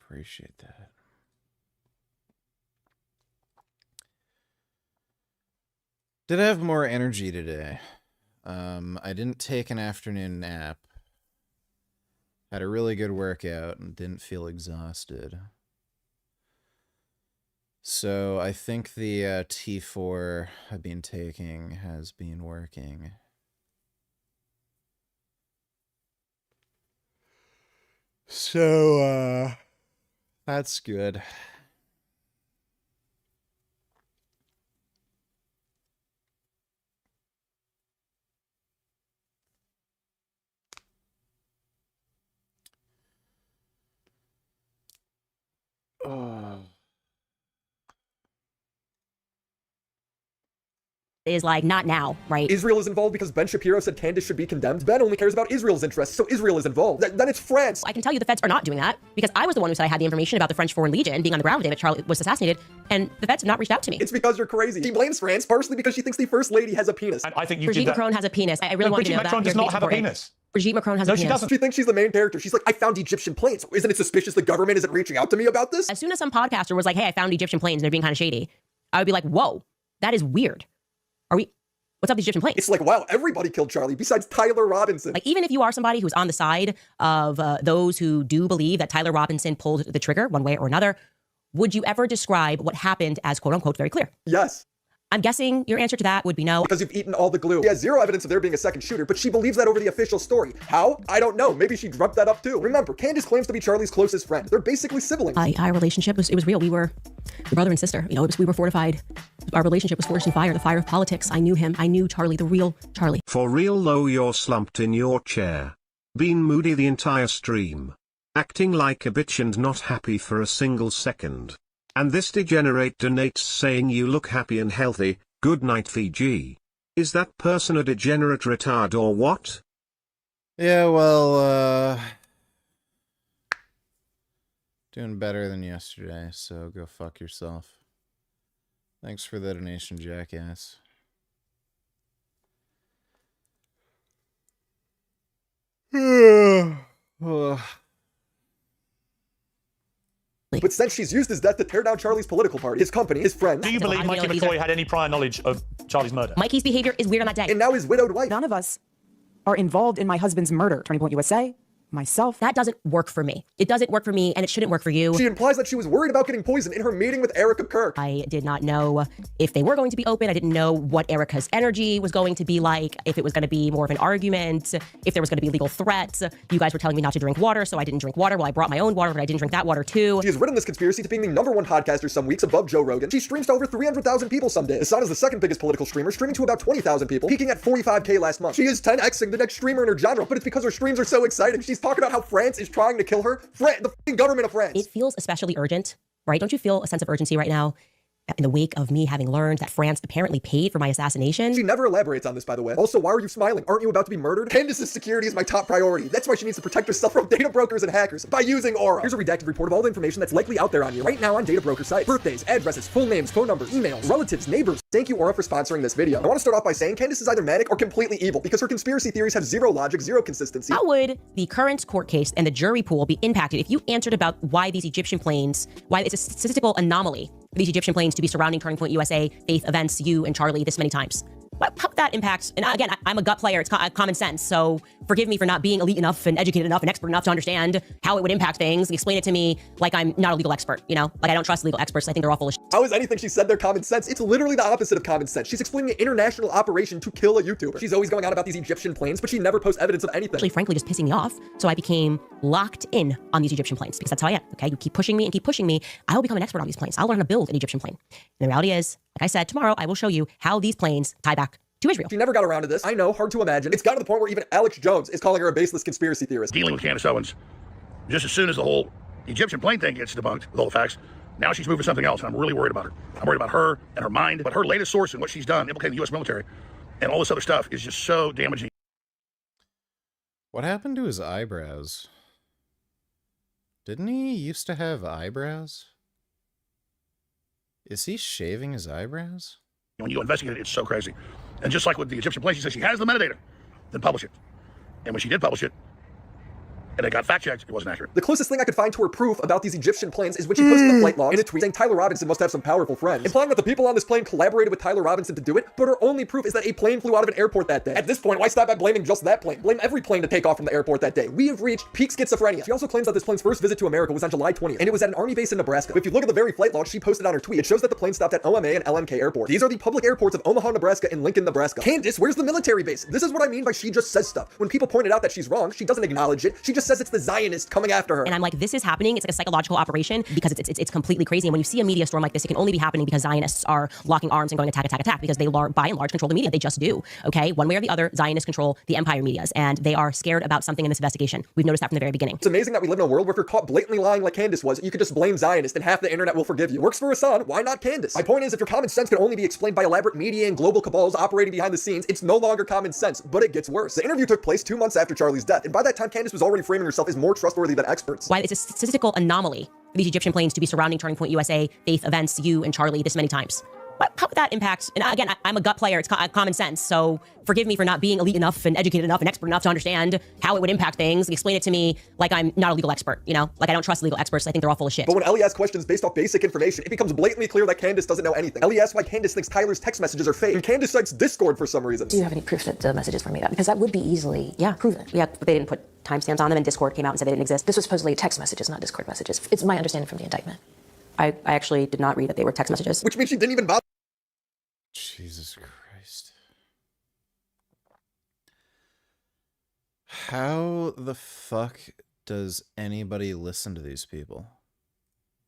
Appreciate that. Did I have more energy today? I didn't take an afternoon nap. Had a really good workout and didn't feel exhausted. So I think the T4 I've been taking has been working. So, that's good. Is like, not now, right? Israel is involved because Ben Shapiro said Candace should be condemned. Ben only cares about Israel's interests, so Israel is involved. Then it's France. I can tell you the feds are not doing that because I was the one who said I had the information about the French Foreign Legion being on the ground the day that Charlie was assassinated, and the feds have not reached out to me. It's because you're crazy. She blames France partially because she thinks the first lady has a penis. I think you Brigitte did that. Macron has a penis. I really want you to know that. Macron does not have a penis. Brigitte Macron has a penis. No, she doesn't. She thinks she's the main character. She's like, I found Egyptian planes. Isn't it suspicious the government isn't reaching out to me about this? As soon as some podcaster was like, hey, I found Egyptian planes and they're being kind of shady, I would be like, whoa, that is weird. What's up with Egyptian planes? It's like, wow, everybody killed Charlie besides Tyler Robinson. Like, even if you are somebody who's on the side of those who do believe that Tyler Robinson pulled the trigger one way or another, would you ever describe what happened as quote unquote very clear? Yes. I'm guessing your answer to that would be no. Because you've eaten all the glue. She has zero evidence of there being a second shooter, but she believes that over the official story. How? I don't know. Maybe she dreamt that up too. Remember, Candace claims to be Charlie's closest friend. They're basically siblings. Our relationship was real. We were brother and sister. You know, we were fortified. Our relationship was forged in fire, the fire of politics. I knew him. I knew Charlie, the real Charlie. For real though, you're slumped in your chair. Been moody the entire stream. Acting like a bitch and not happy for a single second. And this degenerate donates saying you look happy and healthy. Good night, Fiji. Is that person a degenerate retard or what? Yeah, well, doing better than yesterday, so go fuck yourself. Thanks for the donation, jackass. But since she's used his death to tear down Charlie's political party, his company, his friends. Do you believe Mikey McCoy had any prior knowledge of Charlie's murder? Mikey's behavior is weird on that day. And now his widowed wife. None of us are involved in my husband's murder. Turning Point USA, myself. That doesn't work for me. It doesn't work for me, and it shouldn't work for you. She implies that she was worried about getting poisoned in her meeting with Erica Kirk. I did not know if they were going to be open. I didn't know what Erica's energy was going to be like, if it was going to be more of an argument, if there was going to be legal threats. You guys were telling me not to drink water, so I didn't drink water. Well, I brought my own water, but I didn't drink that water too. She has ridden this conspiracy to being the #1 podcaster some weeks above Joe Rogan. She streams to over 300,000 people some days. Hassan is the second biggest political streamer, streaming to about 20,000 people, peaking at 45K last month. She is 10xing the next streamer in her genre, but it's because her streams are so exciting. She's talking about how France is trying to kill her. The fucking government of France. It feels especially urgent, right? Don't you feel a sense of urgency right now in the wake of me having learned that France apparently paid for my assassination? She never elaborates on this, by the way. Also, why are you smiling? Aren't you about to be murdered? Candace's security is my top priority. That's why she needs to protect herself from data brokers and hackers by using Aura. Here's a redacted report of all the information that's likely out there on you right now on data broker sites. Birthdays, addresses, full names, phone numbers, emails, relatives, neighbors. Thank you, Aura, for sponsoring this video. I want to start off by saying Candace is either manic or completely evil because her conspiracy theories have zero logic, zero consistency. How would the current court case and the jury pool be impacted if you answered about why these Egyptian planes, why it's a statistical anomaly for these Egyptian planes to be surrounding Turning Point USA faith events, you and Charlie, this many times? How that impacts, and again, I'm a gut player, it's common sense, so forgive me for not being elite enough and educated enough and expert enough to understand how it would impact things. Explain it to me like I'm not a legal expert, you know? Like I don't trust legal experts, I think they're all full of shit. How is anything she said there common sense? It's literally the opposite of common sense. She's explaining an international operation to kill a YouTuber. She's always going on about these Egyptian planes, but she never posts evidence of anything. Actually, frankly, just pissing me off, so I became locked in on these Egyptian planes, because that's how I am, okay? You keep pushing me and keep pushing me, I will become an expert on these planes. I'll learn how to build an Egyptian plane. And the reality is, like I said, tomorrow I will show you how these planes tie back to Israel. She never got around to this. I know, hard to imagine. It's gotten to the point where even Alex Jones is calling her a baseless conspiracy theorist. Dealing with Candace Owens, just as soon as the whole Egyptian plane thing gets debunked with all the facts, now she's moving something else, and I'm really worried about her. I'm worried about her and her mind, but her latest source and what she's done, implicating the U.S. military, and all this other stuff is just so damaging. What happened to his eyebrows? Didn't he used to have eyebrows? Is he shaving his eyebrows? When you investigate it, it's so crazy. And just like with the Egyptian plane, she says she has the metadata, then publish it. And when she did publish it, and it got fact-checked, it wasn't accurate. The closest thing I could find to her proof about these Egyptian planes is when she posted the flight log in a tweet saying Tyler Robinson must have some powerful friends, implying that the people on this plane collaborated with Tyler Robinson to do it, but her only proof is that a plane flew out of an airport that day. At this point, why stop at blaming just that plane? Blame every plane to take off from the airport that day. We have reached peak schizophrenia. She also claims that this plane's first visit to America was on July 20th, and it was at an army base in Nebraska. But if you look at the very flight log she posted on her tweet, it shows that the plane stopped at OMA and LMK airports. These are the public airports of Omaha, Nebraska and Lincoln, Nebraska. Candace, where's the military base? This is what I mean by she just says stuff. When people pointed out that she's wrong, she doesn't acknowledge it. She just says it's the Zionists coming after her. And I'm like, this is happening. It's like a psychological operation because it's completely crazy. And when you see a media storm like this, it can only be happening because Zionists are locking arms and going attack because they by and large control the media. They just do. Okay, one way or the other, Zionists control the empire medias, and they are scared about something in this investigation. We've noticed that from the very beginning. It's amazing that we live in a world where if you're caught blatantly lying like Candace was, you could just blame Zionists and half the internet will forgive you. Works for Hassan, why not Candace? My point is, if your common sense can only be explained by elaborate media and global cabals operating behind the scenes, it's no longer common sense, but it gets worse. The interview took place 2 months after Charlie's death, and by that time, Candace was already framing herself as more trustworthy than experts. Why it's a statistical anomaly for these Egyptian planes to be surrounding Turning Point USA, Faith Events, you and Charlie this many times. How would that impact? And again, I'm a gut player. It's common sense. So forgive me for not being elite enough and educated enough and expert enough to understand how it would impact things. Explain it to me like I'm not a legal expert, you know? Like I don't trust legal experts. I think they're all full of shit. But when Ellie asks questions based off basic information, it becomes blatantly clear that Candace doesn't know anything. Ellie asks why Candace thinks Tyler's text messages are fake, and Candace cites Discord for some reason. Do you have any proof that the messages were made up? Because that would be easily proven. Yeah, but they didn't put timestamps on them, and Discord came out and said they didn't exist. This was supposedly text messages, not Discord messages. It's my understanding from the indictment. I actually did not read that they were text messages. Which means she didn't even bother. Jesus Christ. How the fuck does anybody listen to these people?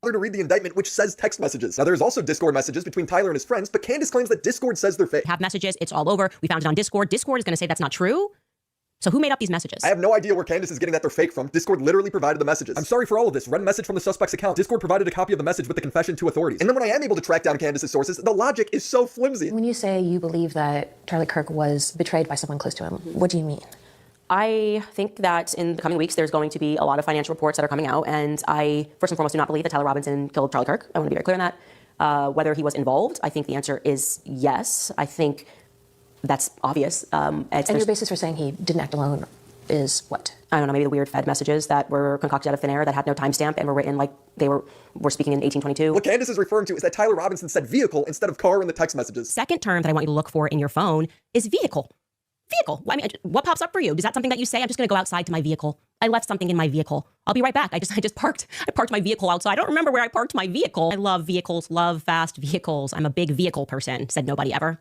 To read the indictment, which says text messages. Now, there's also Discord messages between Tyler and his friends, but Candace claims that Discord says they're fake. Have messages, it's all over. We found it on Discord. Discord is going to say that's not true. So who made up these messages? I have no idea where Candace is getting that they're fake from. Discord literally provided the messages. I'm sorry for all of this. Read a message from the suspect's account. Discord provided a copy of the message with the confession to authorities. And then when I am able to track down Candace's sources, the logic is so flimsy. When you say you believe that Charlie Kirk was betrayed by someone close to him, what do you mean? I think that in the coming weeks, there's going to be a lot of financial reports that are coming out. And I, first and foremost, do not believe that Tyler Robinson killed Charlie Kirk. I want to be very clear on that. Whether he was involved, I think the answer is yes. I think that's obvious. And your basis for saying he didn't act alone is what? I don't know, maybe the weird Fed messages that were concocted out of thin air that had no timestamp and were written like they were speaking in 1822. What Candace is referring to is that Tyler Robinson said vehicle instead of car in the text messages. Second term that I want you to look for in your phone is vehicle. Vehicle. I mean, what pops up for you? Is that something that you say? I'm just going to go outside to my vehicle. I left something in my vehicle. I'll be right back. I just parked. I parked my vehicle outside. I don't remember where I parked my vehicle. I love vehicles, love fast vehicles. I'm a big vehicle person, said nobody ever.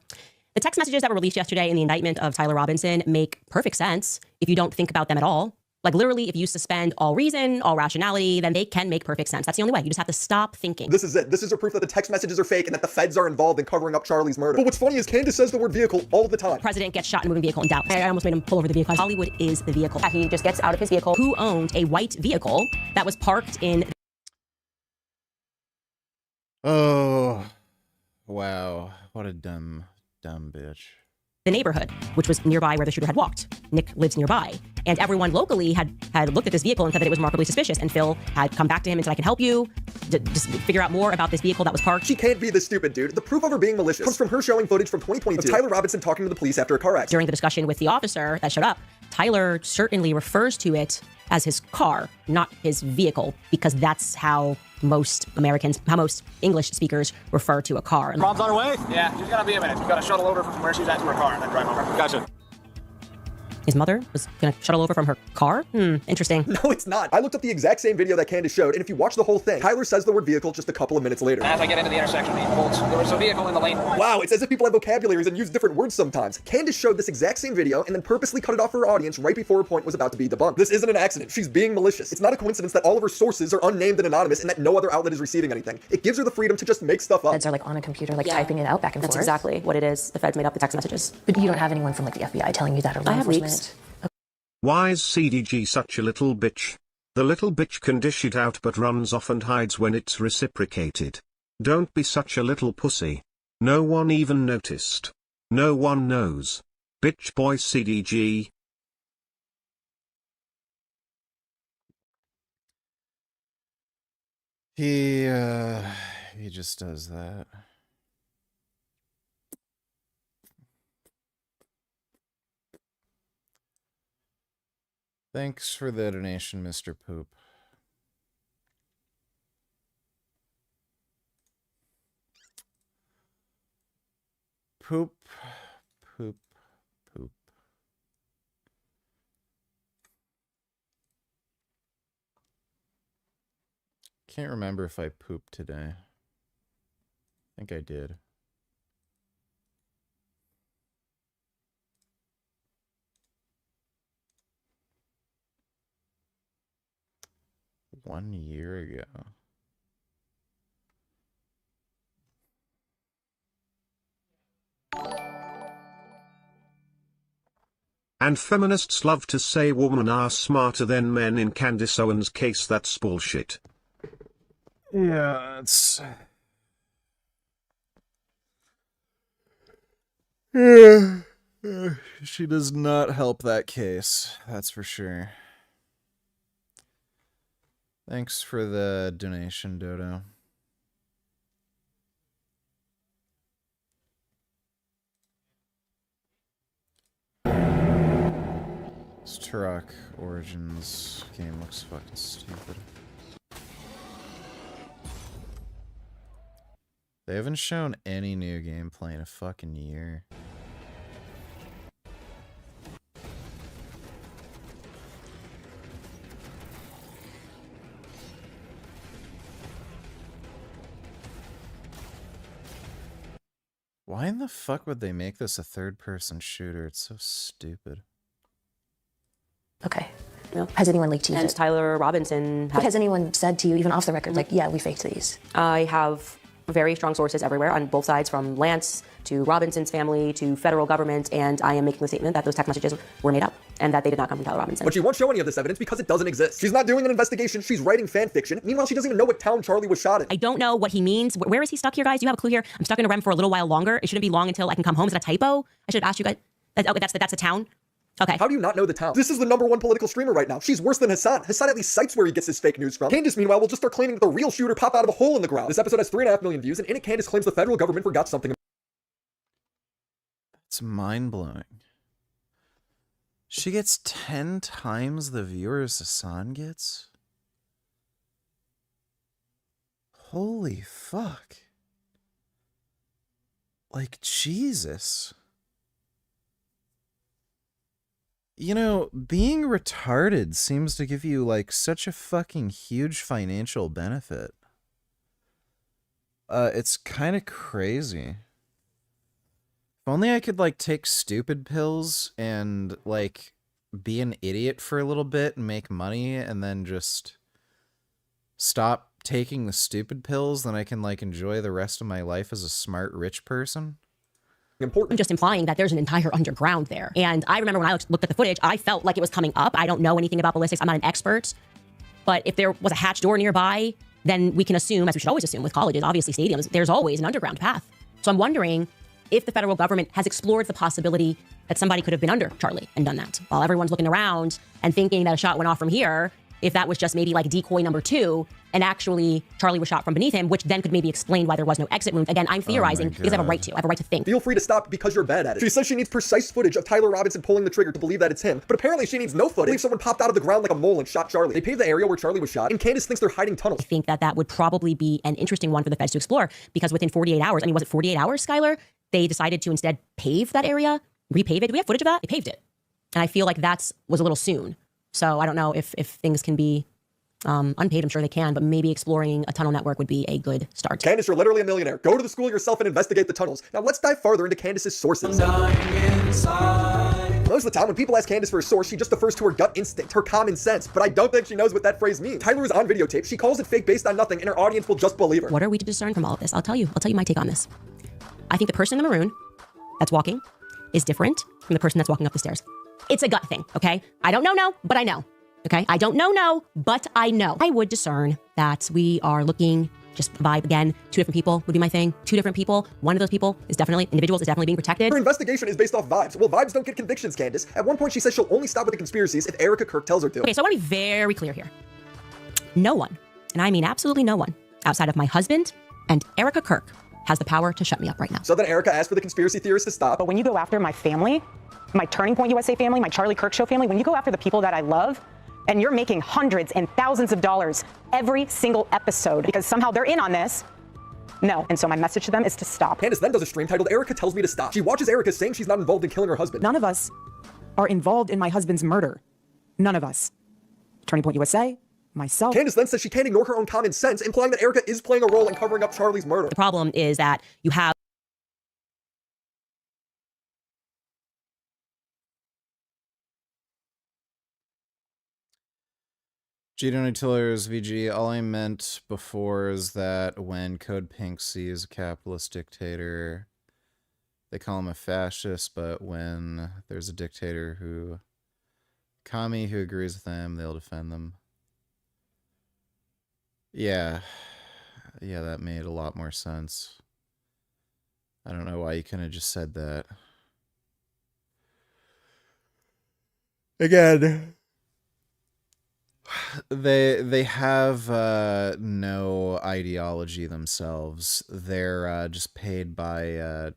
The text messages that were released yesterday in the indictment of Tyler Robinson make perfect sense if you don't think about them at all. Like literally, if you suspend all reason, all rationality, then they can make perfect sense. That's the only way. You just have to stop thinking. This is it. This is a proof that the text messages are fake and that the feds are involved in covering up Charlie's murder. But what's funny is Candace says the word vehicle all the time. The president gets shot in a moving vehicle in Dallas. I almost made him pull over the vehicle. Hollywood is the vehicle. He just gets out of his vehicle. Who owned a white vehicle that was parked in... Oh, wow. What a dumb bitch. The neighborhood, which was nearby where the shooter had walked. Nick lives nearby. And everyone locally had looked at this vehicle and said that it was remarkably suspicious. And Phil had come back to him and said, I can help you just figure out more about this vehicle that was parked. She can't be this stupid, dude. The proof of her being malicious comes from her showing footage from 2022 of Tyler Robinson talking to the police after a car accident. During the discussion with the officer that showed up, Tyler certainly refers to it as his car, not his vehicle, because that's how most English speakers refer to a car. Mom's on her way? Yeah, she's gonna be a minute. She's gotta shuttle over from where she's at to her car and then drive over. Gotcha. His mother was going to shuttle over from her car? Interesting. No, it's not. I looked up the exact same video that Candace showed, and if you watch the whole thing, Tyler says the word vehicle just a couple of minutes later. As I get into the intersection, there was a vehicle in the lane. Wow, it's as if people have vocabularies and use different words sometimes. Candace showed this exact same video and then purposely cut it off for her audience right before her point was about to be debunked. This isn't an accident. She's being malicious. It's not a coincidence that all of her sources are unnamed and anonymous and that no other outlet is receiving anything. It gives her the freedom to just make stuff up. Feds are like on a computer, like typing it out back and forth. That's exactly what it is. The feds made up the text messages. But you don't have anyone from like the FBI telling you that or law enforcement? Why is CDG such a little bitch? The little bitch can dish it out but runs off and hides when it's reciprocated. Don't be such a little pussy. No one even noticed. No one knows. Bitch boy CDG. He just does that. Thanks for the donation, Mr. Poop. Poop, poop, poop. Can't remember if I pooped today. I think I did. One year ago. And feminists love to say women are smarter than men. In Candace Owens' case, that's bullshit. Yeah, it's... She does not help that case, that's for sure. Thanks for the donation, Dodo. This Turok Origins game looks fucking stupid. They haven't shown any new gameplay in a fucking year. Why in the fuck would they make this a third-person shooter? It's so stupid. Okay. No. Has anyone leaked to you? And Tyler Robinson. Has anyone said to you, even off the record, like, yeah, we faked these? I have very strong sources everywhere on both sides, from Lance to Robinson's family to federal government, and I am making the statement that those text messages were made up and that they did not come from Tyler Robinson. But she won't show any of this evidence because it doesn't exist. She's not doing an investigation, she's writing fan fiction. Meanwhile, she doesn't even know what town Charlie was shot in. I don't know what he means. Where is he stuck here, guys? Do you have a clue here? I'm stuck in a REM for a little while longer. It shouldn't be long until I can come home. Is that a typo? I should have asked you guys. Okay, that's the town? Okay. How do you not know the town? This is the #1 political streamer right now. She's worse than Hassan. Hassan at least cites where he gets his fake news from. Candace, meanwhile, will just start claiming that the real shooter popped out of a hole in the ground. This episode has 3.5 million views, and in it, Candace claims the federal government forgot something. It's mind-blowing. She gets 10 times the viewers Hassan gets? Holy fuck. Like, Jesus. You know, being retarded seems to give you, like, such a fucking huge financial benefit. It's kind of crazy. If only I could, like, take stupid pills and, like, be an idiot for a little bit and make money and then just stop taking the stupid pills, then I can, like, enjoy the rest of my life as a smart, rich person. Important. I'm just implying that there's an entire underground there. And I remember when I looked at the footage, I felt like it was coming up. I don't know anything about ballistics. I'm not an expert. But if there was a hatch door nearby, then we can assume, as we should always assume with colleges, obviously stadiums, there's always an underground path. So I'm wondering if the federal government has explored the possibility that somebody could have been under Charlie and done that. While everyone's looking around and thinking that a shot went off from here, if that was just maybe like decoy number 2, and actually Charlie was shot from beneath him, which then could maybe explain why there was no exit wound. Again, I'm theorizing because I have a right to. I have a right to think. Feel free to stop because you're bad at it. She says she needs precise footage of Tyler Robinson pulling the trigger to believe that it's him, but apparently she needs no footage. I believe someone popped out of the ground like a mole and shot Charlie. They paved the area where Charlie was shot, and Candace thinks they're hiding tunnels. I think that that would probably be an interesting one for the feds to explore, because within 48 hours, I mean, was it 48 hours, Skylar? They decided to instead pave that area, repave it. Do we have footage of that? They paved it. And I feel like that was a little soon. So I don't know if things can be unpaid. I'm sure they can, but maybe exploring a tunnel network would be a good start. Candace, you're literally a millionaire. Go to the school yourself and investigate the tunnels. Now let's dive farther into Candace's sources. Most of the time when people ask Candace for a source, she just defers to her gut instinct, her common sense, but I don't think she knows what that phrase means. Tyler is on videotape. She calls it fake based on nothing, and her audience will just believe her. What are we to discern from all of this? I'll tell you my take on this. I think the person in the maroon that's walking is different from the person that's walking up the stairs. It's a gut thing, okay? I don't know, but I know. Okay, I don't know, but I know. I would discern that we are looking, just vibe again, 2 different people would be my thing. 2 different people. One of those people is definitely, individuals is definitely being protected. Her investigation is based off vibes. Well, vibes don't get convictions, Candace. At one point, she says she'll only stop with the conspiracies if Erica Kirk tells her to. Okay, so I want to be very clear here. No one, and I mean absolutely no one, outside of my husband and Erica Kirk has the power to shut me up right now. So then Erica asked for the conspiracy theorists to stop. But when you go after my family, my Turning Point USA family, my Charlie Kirk Show family, when you go after the people that I love, and you're making hundreds and thousands of dollars every single episode because somehow they're in on this, no. And so my message to them is to stop. Candace then does a stream titled Erica Tells Me to Stop. She watches Erica saying she's not involved in killing her husband. None of us are involved in my husband's murder. None of us. Turning Point USA, myself. Candace then says she can't ignore her own common sense, implying that Erica is playing a role in covering up Charlie's murder. The problem is that you have G Tillers VG, all I meant before is that when Code Pink sees a capitalist dictator, they call him a fascist, but when there's a dictator commie who agrees with them, they'll defend them. Yeah, that made a lot more sense. I don't know why you couldn't have just said that. Again, they have no ideology themselves. They're just paid by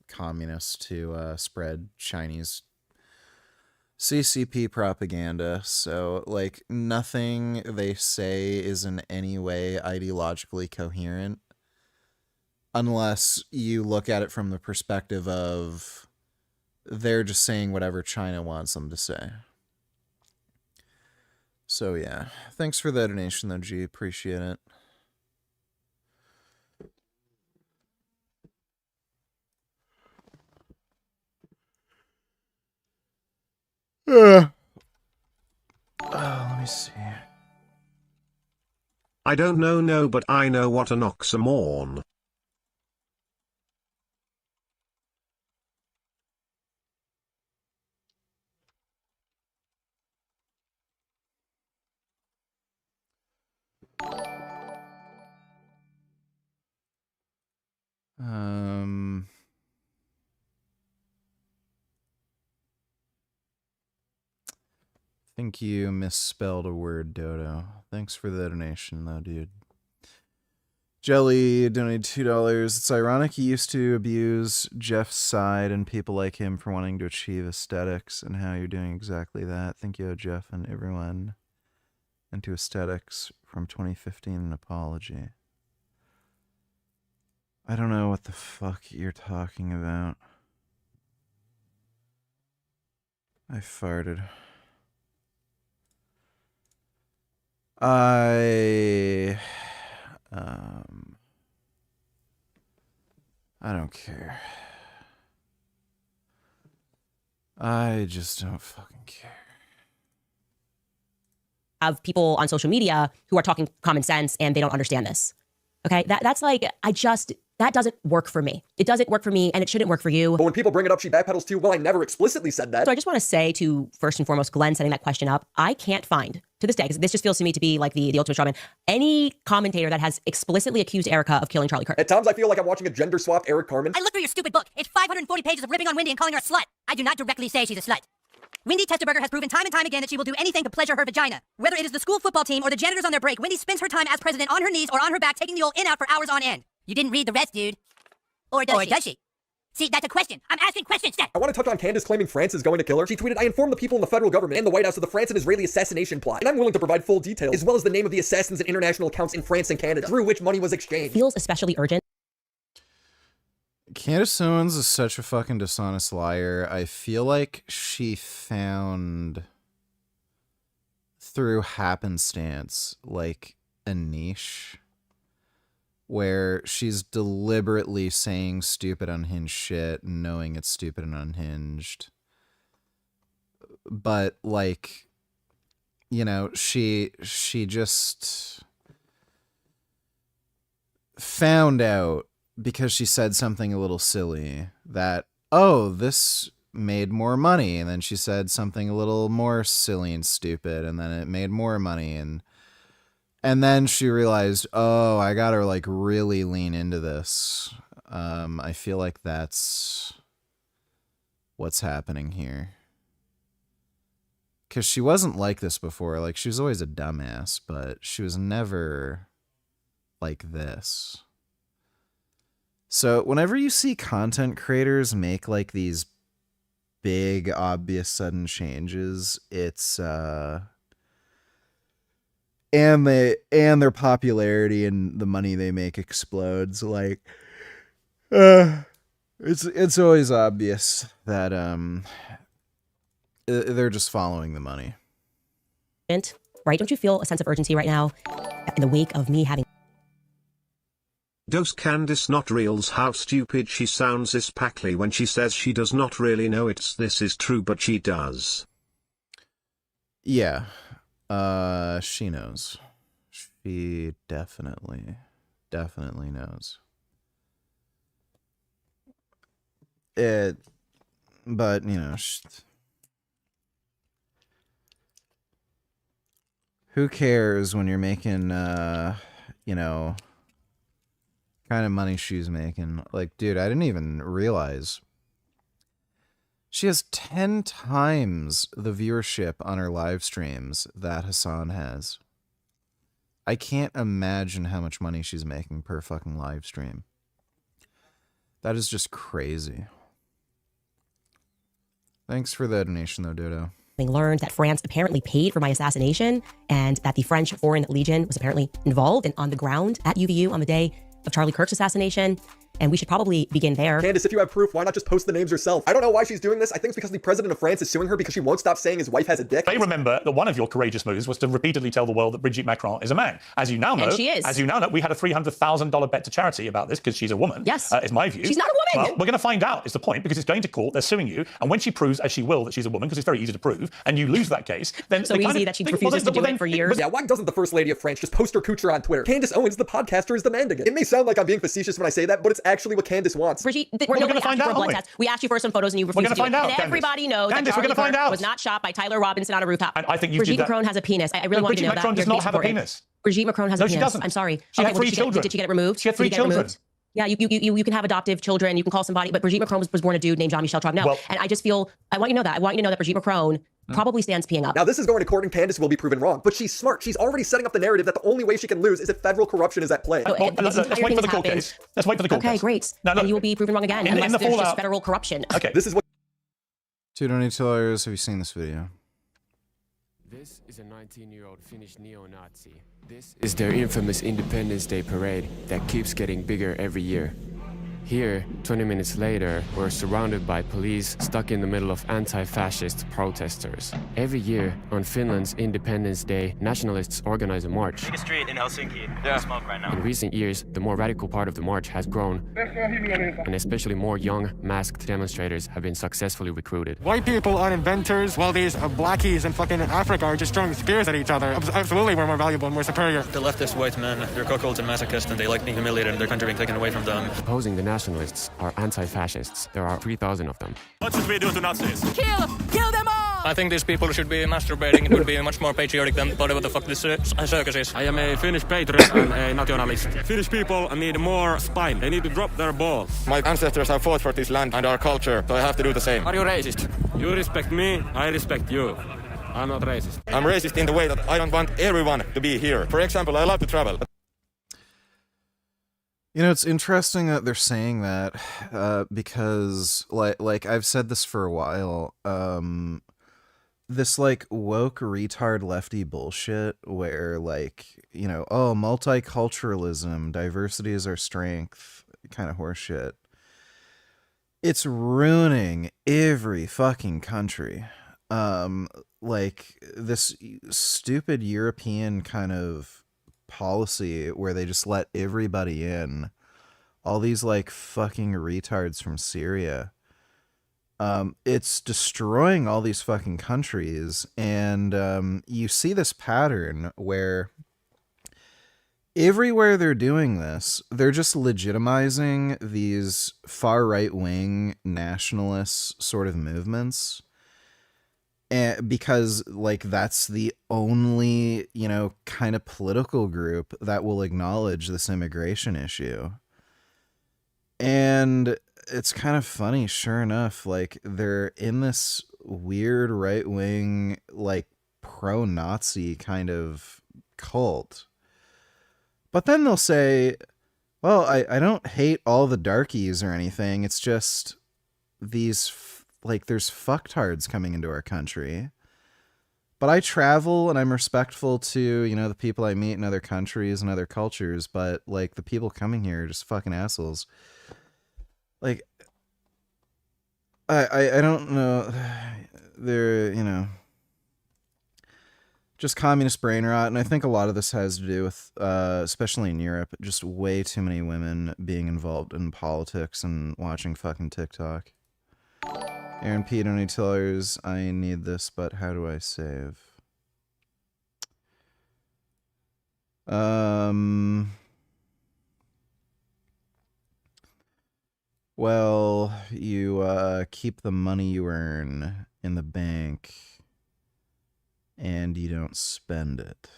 communists to spread Chinese CCP propaganda. So, like, nothing they say is in any way ideologically coherent unless you look at it from the perspective of they're just saying whatever China wants them to say. So yeah, thanks for the donation though, G. Appreciate it. Let me see. I don't know, but I know what an oxymoron. I think you misspelled a word, Dodo. Thanks for the donation, though, dude. Jelly donated $2. It's ironic he used to abuse Jeff's side and people like him for wanting to achieve aesthetics, and how you're doing exactly that. Thank you, Jeff, and everyone into aesthetics from 2015, an apology. I don't know what the fuck you're talking about. I farted. I don't care. I just don't fucking care. Have people on social media who are talking common sense and they don't understand this. Okay, that's like, that doesn't work for me. It doesn't work for me, and it shouldn't work for you. But when people bring it up, she backpedals too. Well, I never explicitly said that. So I just want to say to, first and foremost, Glenn setting that question up, I can't find, to this day, because this just feels to me to be like the ultimate strawman, any commentator that has explicitly accused Erica of killing Charlie Kirk. At times, I feel like I'm watching a gender-swapped Eric Carmen. I looked through your stupid book. It's 540 pages of ripping on Wendy and calling her a slut. I do not directly say she's a slut. Wendy Testerberger has proven time and time again that she will do anything to pleasure her vagina. Whether it is the school football team or the janitors on their break, Wendy spends her time as president on her knees or on her back taking the old in out for hours on end. You didn't read the rest, dude. Or does she? See, that's a question. I'm asking questions, Seth. I want to touch on Candace claiming France is going to kill her. She tweeted, I informed the people in the federal government and the White House of the France and Israeli assassination plot, and I'm willing to provide full details, as well as the name of the assassins and international accounts in France and Canada, through which money was exchanged. Feels especially urgent. Candace Owens is such a fucking dishonest liar. I feel like she found, through happenstance, like a niche where she's deliberately saying stupid, unhinged shit, knowing it's stupid and unhinged. But, like, you know, she just found out, because she said something a little silly, that, oh, this made more money. And then she said something a little more silly and stupid, and then it made more money. And then she realized, oh, I gotta, like, really lean into this. I feel like that's what's happening here. Because she wasn't like this before. Like, she was always a dumbass, but she was never like this. So whenever you see content creators make like these big, obvious, sudden changes, it's and their popularity and the money they make explodes. Like, it's always obvious that they're just following the money. Right? Don't you feel a sense of urgency right now in the wake of me having? Does Candice not realize how stupid she sounds especially when she says she does not really know this is true, but she does? Yeah. She knows. She definitely knows. But, you know, who cares when you're making, you know, kind of money she's making? Like, dude, I didn't even realize she has 10 times the viewership on her live streams that Hassan has. I can't imagine how much money she's making per fucking live stream. That is just crazy. Thanks for the donation, though, Dodo. Learned that France apparently paid for my assassination and that the French Foreign Legion was apparently involved and on the ground at UVU on the day of Charlie Kirk's assassination. And we should probably begin there. Candice, if you have proof, why not just post the names yourself? I don't know why she's doing this. I think it's because the president of France is suing her because she won't stop saying his wife has a dick. They remember that one of your courageous moves was to repeatedly tell the world that Brigitte Macron is a man. As you now know, And she is. As you now know, we had a $300,000 bet to charity about this because she's a woman. Yes. Is my view. She's not a woman. Well, we're going to find out is the point, because it's going to court. They're suing you, and when she proves, as she will, that she's a woman, because it's very easy to prove, and you lose that case, then So easy that she refuses to do it for years. Yeah, why doesn't the First Lady of France just post her coocher on Twitter? Candice Owens, the podcaster, is demanding it. It may sound like I'm being facetious when I say that, but it's actually what Candice wants. Brigitte, We're gonna find out, for a blood aren't we? test. We asked you for some photos and you refused to do it. find out, And everybody knows Candice, that we're Charlie gonna find Kirk out. was not shot by Tyler Robinson on a rooftop. And I think you Brigitte did that. Macron has a penis. I really want you to know Brigitte Macron that. does not have a penis. Brigitte Macron has a No, penis. she doesn't. I'm sorry. She had well, 3 did children. Did she get it removed? She had 3 Did you get it children. removed? Yeah, you can have adoptive children. You can call somebody, but Brigitte Macron was born a dude named Jean-Michel Trabnel. Well- And I just feel, I want you to know that. I want you to know that Brigitte Macron probably stands peeing up. Now, this is going to court and Candice will be proven wrong, but she's smart. She's already setting up the narrative that the only way she can lose is if federal corruption is at play. Let's wait for the court case. Let's wait for the court Okay, case. great. Now, look, and you will be proven wrong again in unless the there's just fallout- federal corruption. Okay. This is what... $2 donators, have you seen this video? This is a 19-year-old Finnish neo-Nazi. This is their infamous Independence Day parade that keeps getting bigger every year. Here, 20 minutes later, we're surrounded by police stuck in the middle of anti-fascist protesters. Every year, on Finland's Independence Day, nationalists organize a march. Biggest street in Helsinki. Yeah. Smoke right now. In recent years, the more radical part of the march has grown, and especially more young, masked demonstrators have been successfully recruited. White people are inventors, while these blackies in fucking Africa are just throwing spears at each other. Absolutely, we're more valuable and more superior. The leftist white men, they're cuckolds and masochists, and they like being humiliated and their country being taken away from them. Opposing the nationalists are anti-fascists. There are 3,000 of them. What should we do to Nazis? Kill them all! I think these people should be masturbating. It would be much more patriotic than whatever the fuck this circus is. I am a Finnish patriot and a nationalist. Finnish people need more spine. They need to drop their balls. My ancestors have fought for this land and our culture, so I have to do the same. Are you racist? You respect me, I respect you. I'm not racist. I'm racist in the way that I don't want everyone to be here. For example, I love to travel. You know, it's interesting that they're saying that because, like I've said this for a while, this, like, woke retard lefty bullshit where, like, you know, oh, multiculturalism, diversity is our strength, kind of horseshit. It's ruining every fucking country. Like, this stupid European kind of policy where they just let everybody in, all these like fucking retards from Syria, it's destroying all these fucking countries. And you see this pattern where everywhere they're doing this, they're just legitimizing these far right wing nationalist sort of movements. And because, like, that's the only, you know, kind of political group that will acknowledge this immigration issue. And it's kind of funny, sure enough, like, they're in this weird right-wing, like, pro-Nazi kind of cult. But then they'll say, well, I don't hate all the darkies or anything. It's just these, there's fucktards coming into our country. But I travel and I'm respectful to, the people I meet in other countries and other cultures. But, the people coming here are just fucking assholes. I don't know. They're, just communist brain rot. And I think a lot of this has to do with, especially in Europe, just way too many women being involved in politics and watching fucking TikTok. Aaron P. Donate tellers, I need this, but how do I save? Well, you keep the money you earn in the bank and you don't spend it.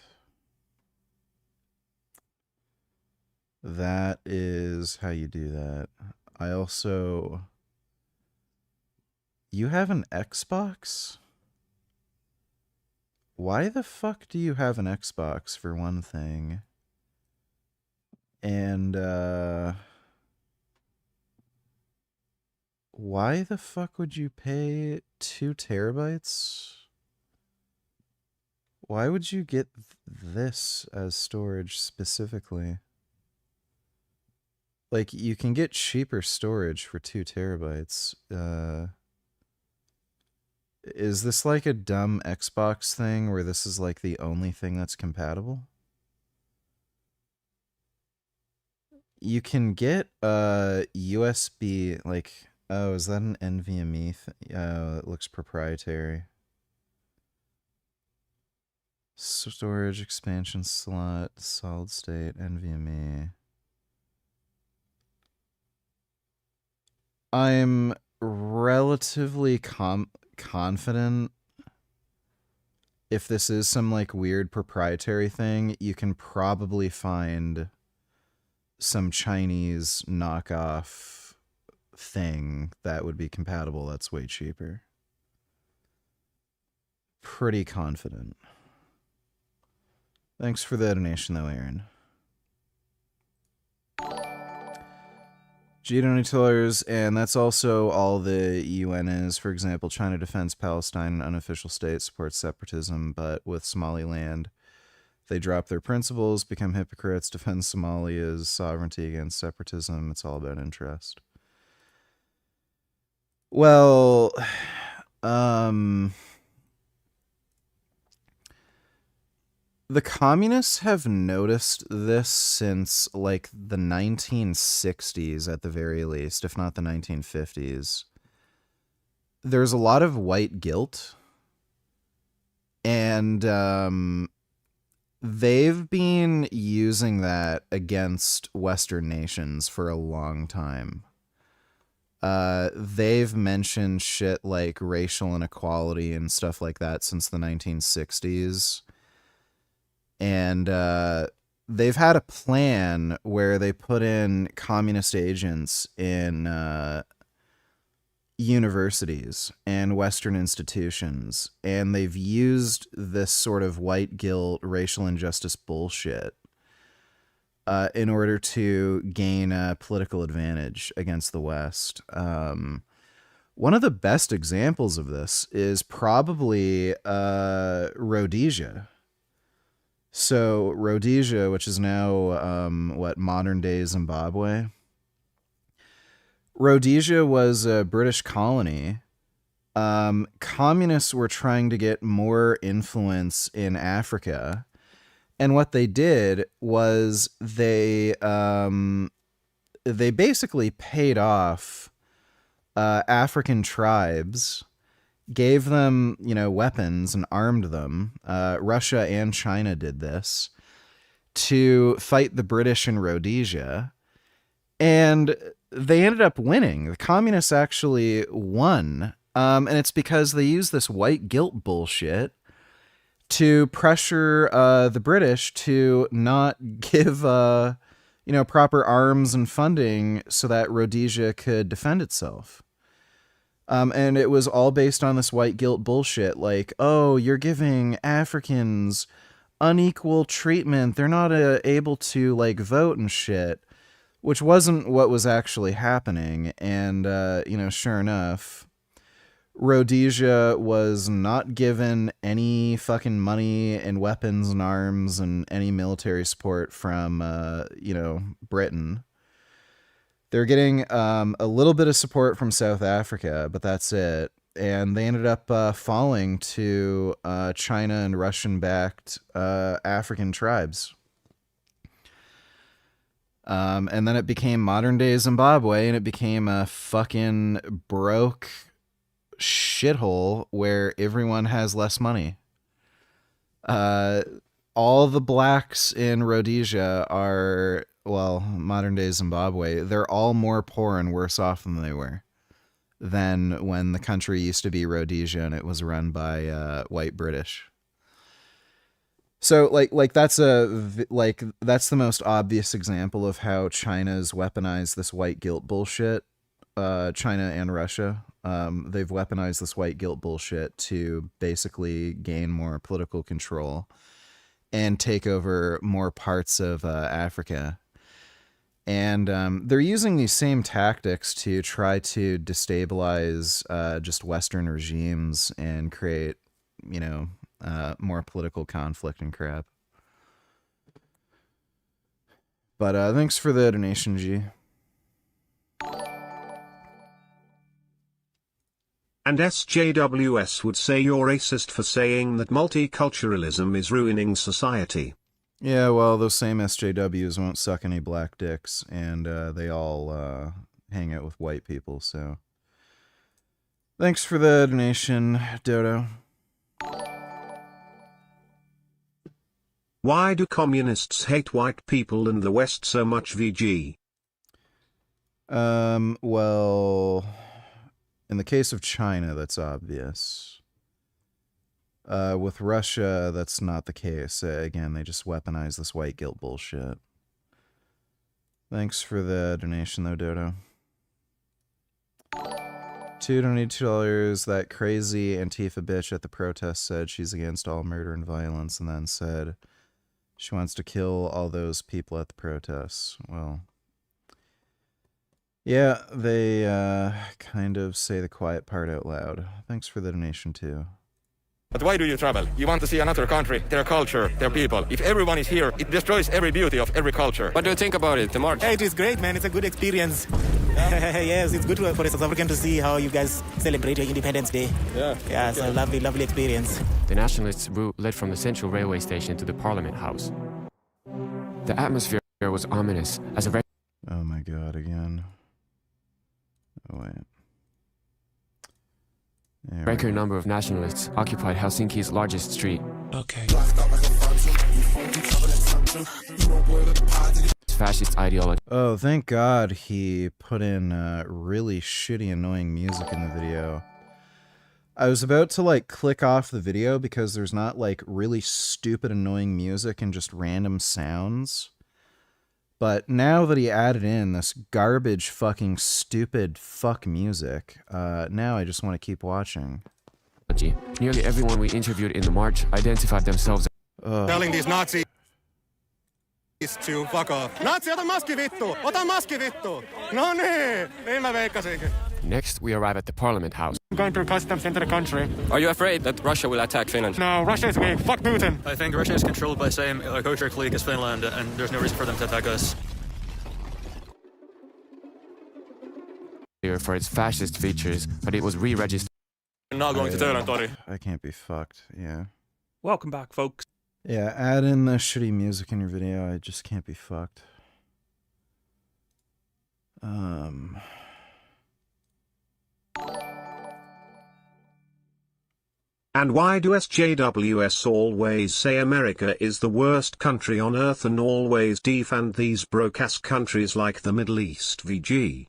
That is how you do that. I also... You have an Xbox? Why the fuck do you have an Xbox, for one thing? And, why the fuck would you pay 2 terabytes? Why would you get this as storage specifically? You can get cheaper storage for 2 terabytes. Is this a dumb Xbox thing where this is the only thing that's compatible? You can get USB, oh, is that an NVMe oh, it looks proprietary. Storage expansion slot, solid state, NVMe. I'm relatively confident if this is some weird proprietary thing, you can probably find some Chinese knockoff thing that would be compatible that's way cheaper. Pretty confident. Thanks for the donation though, Aaron. G-donators, and that's also all the UN is. For example, China defends Palestine, an unofficial state, supports separatism, but with Somaliland, they drop their principles, become hypocrites, defend Somalia's sovereignty against separatism. It's all about interest. Well, the communists have noticed this since, the 1960s at the very least, if not the 1950s. There's a lot of white guilt, and they've been using that against Western nations for a long time. They've mentioned shit like racial inequality and stuff like that since the 1960s. And they've had a plan where they put in communist agents in universities and Western institutions, and they've used this sort of white guilt, racial injustice bullshit in order to gain a political advantage against the West. One of the best examples of this is probably Rhodesia. So Rhodesia, which is now, modern day Zimbabwe. Rhodesia was a British colony. Communists were trying to get more influence in Africa. And what they did was they basically paid off African tribes, gave them, weapons and armed them. Russia and China did this to fight the British in Rhodesia. And they ended up winning. The communists actually won. And it's because they used this white guilt bullshit to pressure the British to not give, proper arms and funding so that Rhodesia could defend itself. And it was all based on this white guilt bullshit, like, oh, you're giving Africans unequal treatment. They're not able to like vote and shit, which wasn't what was actually happening. And, sure enough, Rhodesia was not given any fucking money and weapons and arms and any military support from, Britain. They're getting a little bit of support from South Africa, but that's it. And they ended up falling to China and Russian-backed African tribes. And then it became modern-day Zimbabwe, and it became a fucking broke shithole where everyone has less money. All the blacks in Rhodesia are, well, modern-day Zimbabwe, they're all more poor and worse off than they were than when the country used to be Rhodesia and it was run by white British. So that's the most obvious example of how China's weaponized this white guilt bullshit. China and Russia, they've weaponized this white guilt bullshit to basically gain more political control and take over more parts of Africa. And they're using these same tactics to try to destabilize just Western regimes and create, more political conflict and crap. But thanks for the donation, G. And SJWS would say you're racist for saying that multiculturalism is ruining society. Yeah, well, those same SJWs won't suck any black dicks, and they all hang out with white people, so... Thanks for the donation, Dodo. Why do communists hate white people and the West so much, VG? Well, in the case of China, that's obvious. With Russia, that's not the case. Again, they just weaponize this white guilt bullshit. Thanks for the donation, though, Dodo. $2 That crazy Antifa bitch at the protest said she's against all murder and violence, and then said she wants to kill all those people at the protests. Well, yeah, they kind of say the quiet part out loud. Thanks for the donation, too. But why do you travel? You want to see another country, their culture, their people. If everyone is here, it destroys every beauty of every culture. What do you think about it, the march? Hey, it is great, man. It's a good experience. Yes, it's good for a South African to see how you guys celebrate your Independence Day. Yeah, it's a lovely, lovely experience. The nationalists' route led from the central railway station to the Parliament House. The atmosphere was ominous as a... Oh my god, again. Oh, wait. Record number of nationalists occupied Helsinki's largest street. Okay. Fascist ideology. Oh, thank God he put in really shitty, annoying music in the video. I was about to, click off the video because there's not, really stupid, annoying music and just random sounds. But now that he added in this garbage fucking stupid fuck music, now I just want to keep watching. Nearly everyone we interviewed in the march identified themselves as... Telling these Nazis to fuck off. Nazi, ota maski vittu! Ota maski vittu! No niin! Niin mä veikkasinkin. Next, we arrive at the Parliament House. Going through customs into the country. Are you afraid that Russia will attack Finland? No, Russia is weak. Fuck Putin. I think Russia is controlled by the same kosher clique as Finland, and there's no reason for them to attack us. For its fascist features, but it was re-registered. Not going to Töölön. I can't be fucked, yeah. Welcome back, folks. Yeah, add in the shitty music in your video, I just can't be fucked. And why do SJWS always say America is the worst country on earth and always defend these broke-ass countries like the Middle East, VG?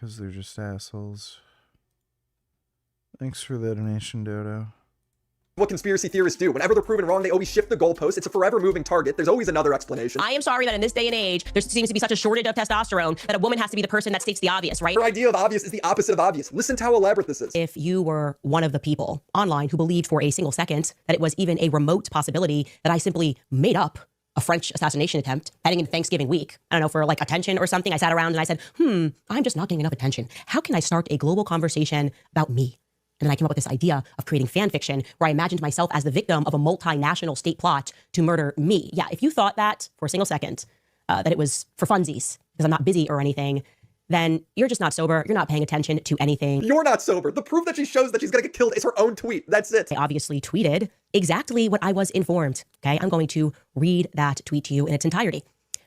Cause they're just assholes. Thanks for the donation, Dodo. what conspiracy theorists do. Whenever they're proven wrong, they always shift the goalpost. It's a forever moving target. There's always another explanation. I am sorry that in this day and age, there seems to be such a shortage of testosterone that a woman has to be the person that states the obvious, right? Her idea of obvious is the opposite of obvious. Listen to how elaborate this is. If you were one of the people online who believed for a single second that it was even a remote possibility that I simply made up a French assassination attempt heading into Thanksgiving week, I don't know, for like attention or something, I sat around and I said, I'm just not getting enough attention. How can I start a global conversation about me? And then I came up with this idea of creating fan fiction where I imagined myself as the victim of a multinational state plot to murder me. Yeah, if you thought that for a single second, that it was for funsies, because I'm not busy or anything, then you're just not sober. You're not paying attention to anything. You're not sober. The proof that she shows that she's gonna get killed is her own tweet. That's it. I obviously tweeted exactly what I was informed. Okay, I'm going to read that tweet to you in its entirety.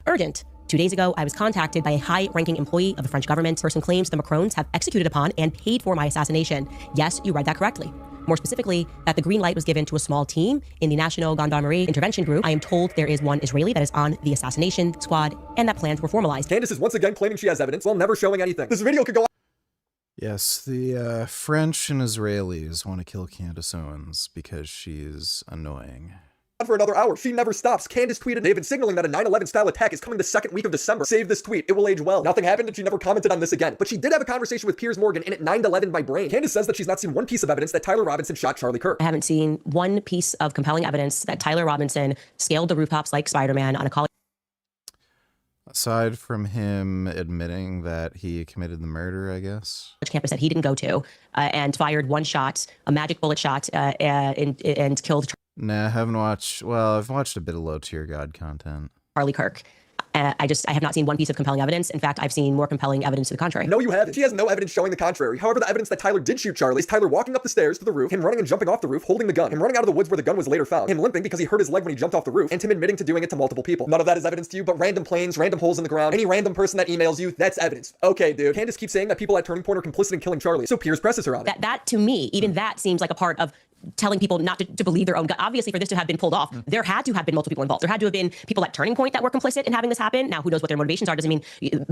Urgent. 2 days ago, I was contacted by a high-ranking employee of the French government. The person claims the Macrons have executed upon and paid for my assassination. Yes, you read that correctly. More specifically, that the green light was given to a small team in the National Gendarmerie Intervention Group. I am told there is one Israeli that is on the assassination squad and that plans were formalized. Candace is once again claiming she has evidence while never showing anything. This video could go on. Yes, the French and Israelis want to kill Candace Owens because she's annoying. For another hour. She never stops. Candace tweeted, they've been signaling that a 9/11 style attack is coming the second week of December. Save this tweet. It will age well. Nothing happened and she never commented on this again. But she did have a conversation with Piers Morgan in at 9/11 My Brain. Candace says that she's not seen one piece of evidence that Tyler Robinson shot Charlie Kirk. I haven't seen one piece of compelling evidence that Tyler Robinson scaled the rooftops like Spider-Man on a college. Aside from him admitting that he committed the murder, I guess. Campus that he didn't go to and fired one shot, a magic bullet shot, and killed Nah, I haven't watched. Well, I've watched a bit of low tier God content. Charlie Kirk. I have not seen one piece of compelling evidence. In fact, I've seen more compelling evidence to the contrary. No, you haven't. She has no evidence showing the contrary. However, the evidence that Tyler did shoot Charlie is Tyler walking up the stairs to the roof, him running and jumping off the roof, holding the gun, him running out of the woods where the gun was later found, him limping because he hurt his leg when he jumped off the roof, and him admitting to doing it to multiple people. None of that is evidence to you, but random planes, random holes in the ground, any random person that emails you, that's evidence. Okay, dude. Candace keeps saying that people at Turning Point are complicit in killing Charlie, so Piers presses her on it. That to me, even that seems like a part of telling people not to believe their own gut. Obviously, for this to have been pulled off, there had to have been multiple people involved. There had to have been people at Turning Point that were complicit in having this happen. Now, who knows what their motivations are? Doesn't mean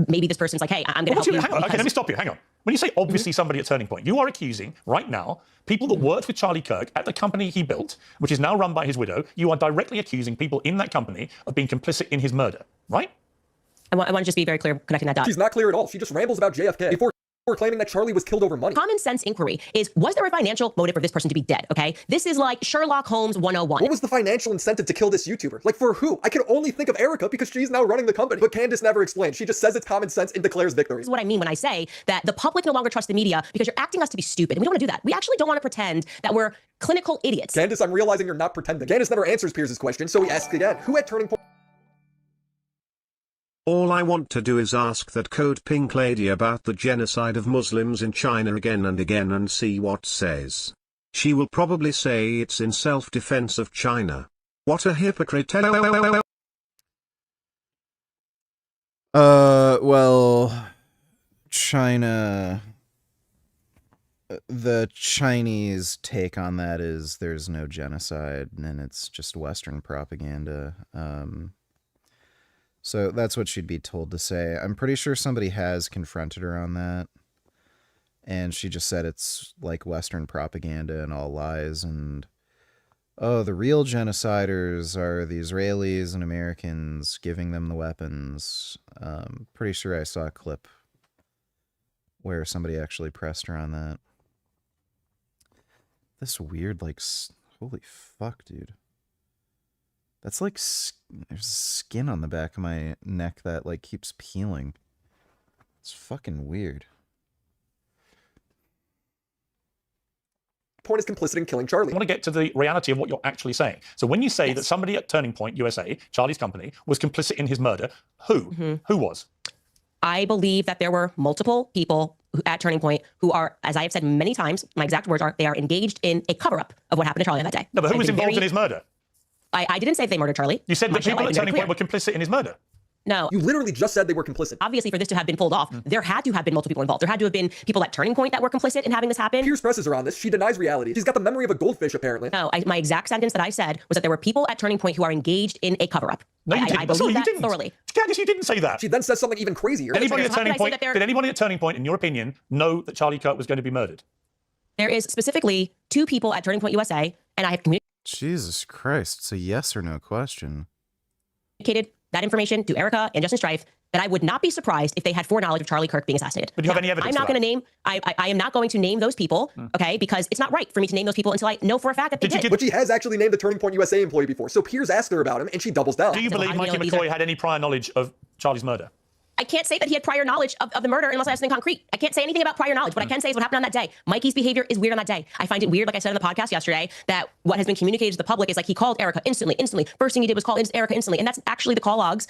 maybe this person's like, hey, I'm going to help you. Hang on. Okay, let me stop you. Hang on. When you say obviously somebody at Turning Point, you are accusing right now people that worked with Charlie Kirk at the company he built, which is now run by his widow. You are directly accusing people in that company of being complicit in his murder, right? I want to just be very clear connecting that dot. She's not clear at all. She just rambles about JFK before claiming that Charlie was killed over money. Common sense inquiry is, was there a financial motive for this person to be dead, okay? This is like Sherlock Holmes 101. What was the financial incentive to kill this YouTuber? Like, for who? I can only think of Erica because she's now running the company. But Candace never explains. She just says it's common sense and declares victory. This is what I mean when I say that the public no longer trusts the media because you're acting us to be stupid. And we don't want to do that. We actually don't want to pretend that we're clinical idiots. Candace, I'm realizing you're not pretending. Candace never answers Piers' question, so he asks again. Who at Turning Point? All I want to do is ask that code pink lady about the genocide of Muslims in China again and see what says. She will probably say it's in self-defense of China. What a hypocrite. Well, China, the Chinese take on that is there's no genocide and it's just Western propaganda. So that's what she'd be told to say. I'm pretty sure somebody has confronted her on that. And she just said it's like Western propaganda and all lies. And, oh, the real genociders are the Israelis and Americans giving them the weapons. Pretty sure I saw a clip where somebody actually pressed her on that. This weird, like, holy fuck, dude. That's like, there's skin on the back of my neck that, like, keeps peeling. It's fucking weird. Point is complicit in killing Charlie. I want to get to the reality of what you're actually saying. So when you say that somebody at Turning Point USA, Charlie's company, was complicit in his murder, who? Who was? I believe that there were multiple people at Turning Point who are, as I have said many times, my exact words are, they are engaged in a cover-up of what happened to Charlie on that day. No, but who was involved in his murder? I didn't say they murdered Charlie. You said that people at Turning Point were complicit in his murder. No. You literally just said they were complicit. Obviously, for this to have been pulled off, there had to have been multiple people involved. There had to have been people at Turning Point that were complicit in having this happen. Piers presses her on this. She denies reality. She's got the memory of a goldfish, apparently. No, my exact sentence that I said was that there were people at Turning Point who are engaged in a cover-up. No, you didn't. I believe that thoroughly. Candace, you didn't say that. She then says something even crazier. Did anybody at Turning Point, in your opinion, know that Charlie Kirk was going to be murdered? There is specifically 2 people at Turning Point USA and I have communicated Jesus Christ, it's a yes or no question. that information to Erica and Justin Strife, that I would not be surprised if they had foreknowledge of Charlie Kirk being assassinated. But do you have any evidence? I'm not going to name. I am not going to name those people. Okay, because it's not right for me to name those people until I know for a fact that they did. But she has actually named the Turning Point USA employee before, so Piers asked her about him, and she doubles down. Do you believe Mikey McCoy had any prior knowledge of Charlie's murder? I can't say that he had prior knowledge of the murder unless I have something concrete. I can't say anything about prior knowledge. What I can say is what happened on that day. Mikey's behavior is weird on that day. I find it weird, like I said on the podcast yesterday, that what has been communicated to the public is like he called Erica instantly. First thing he did was call Erica instantly. And that's actually the call logs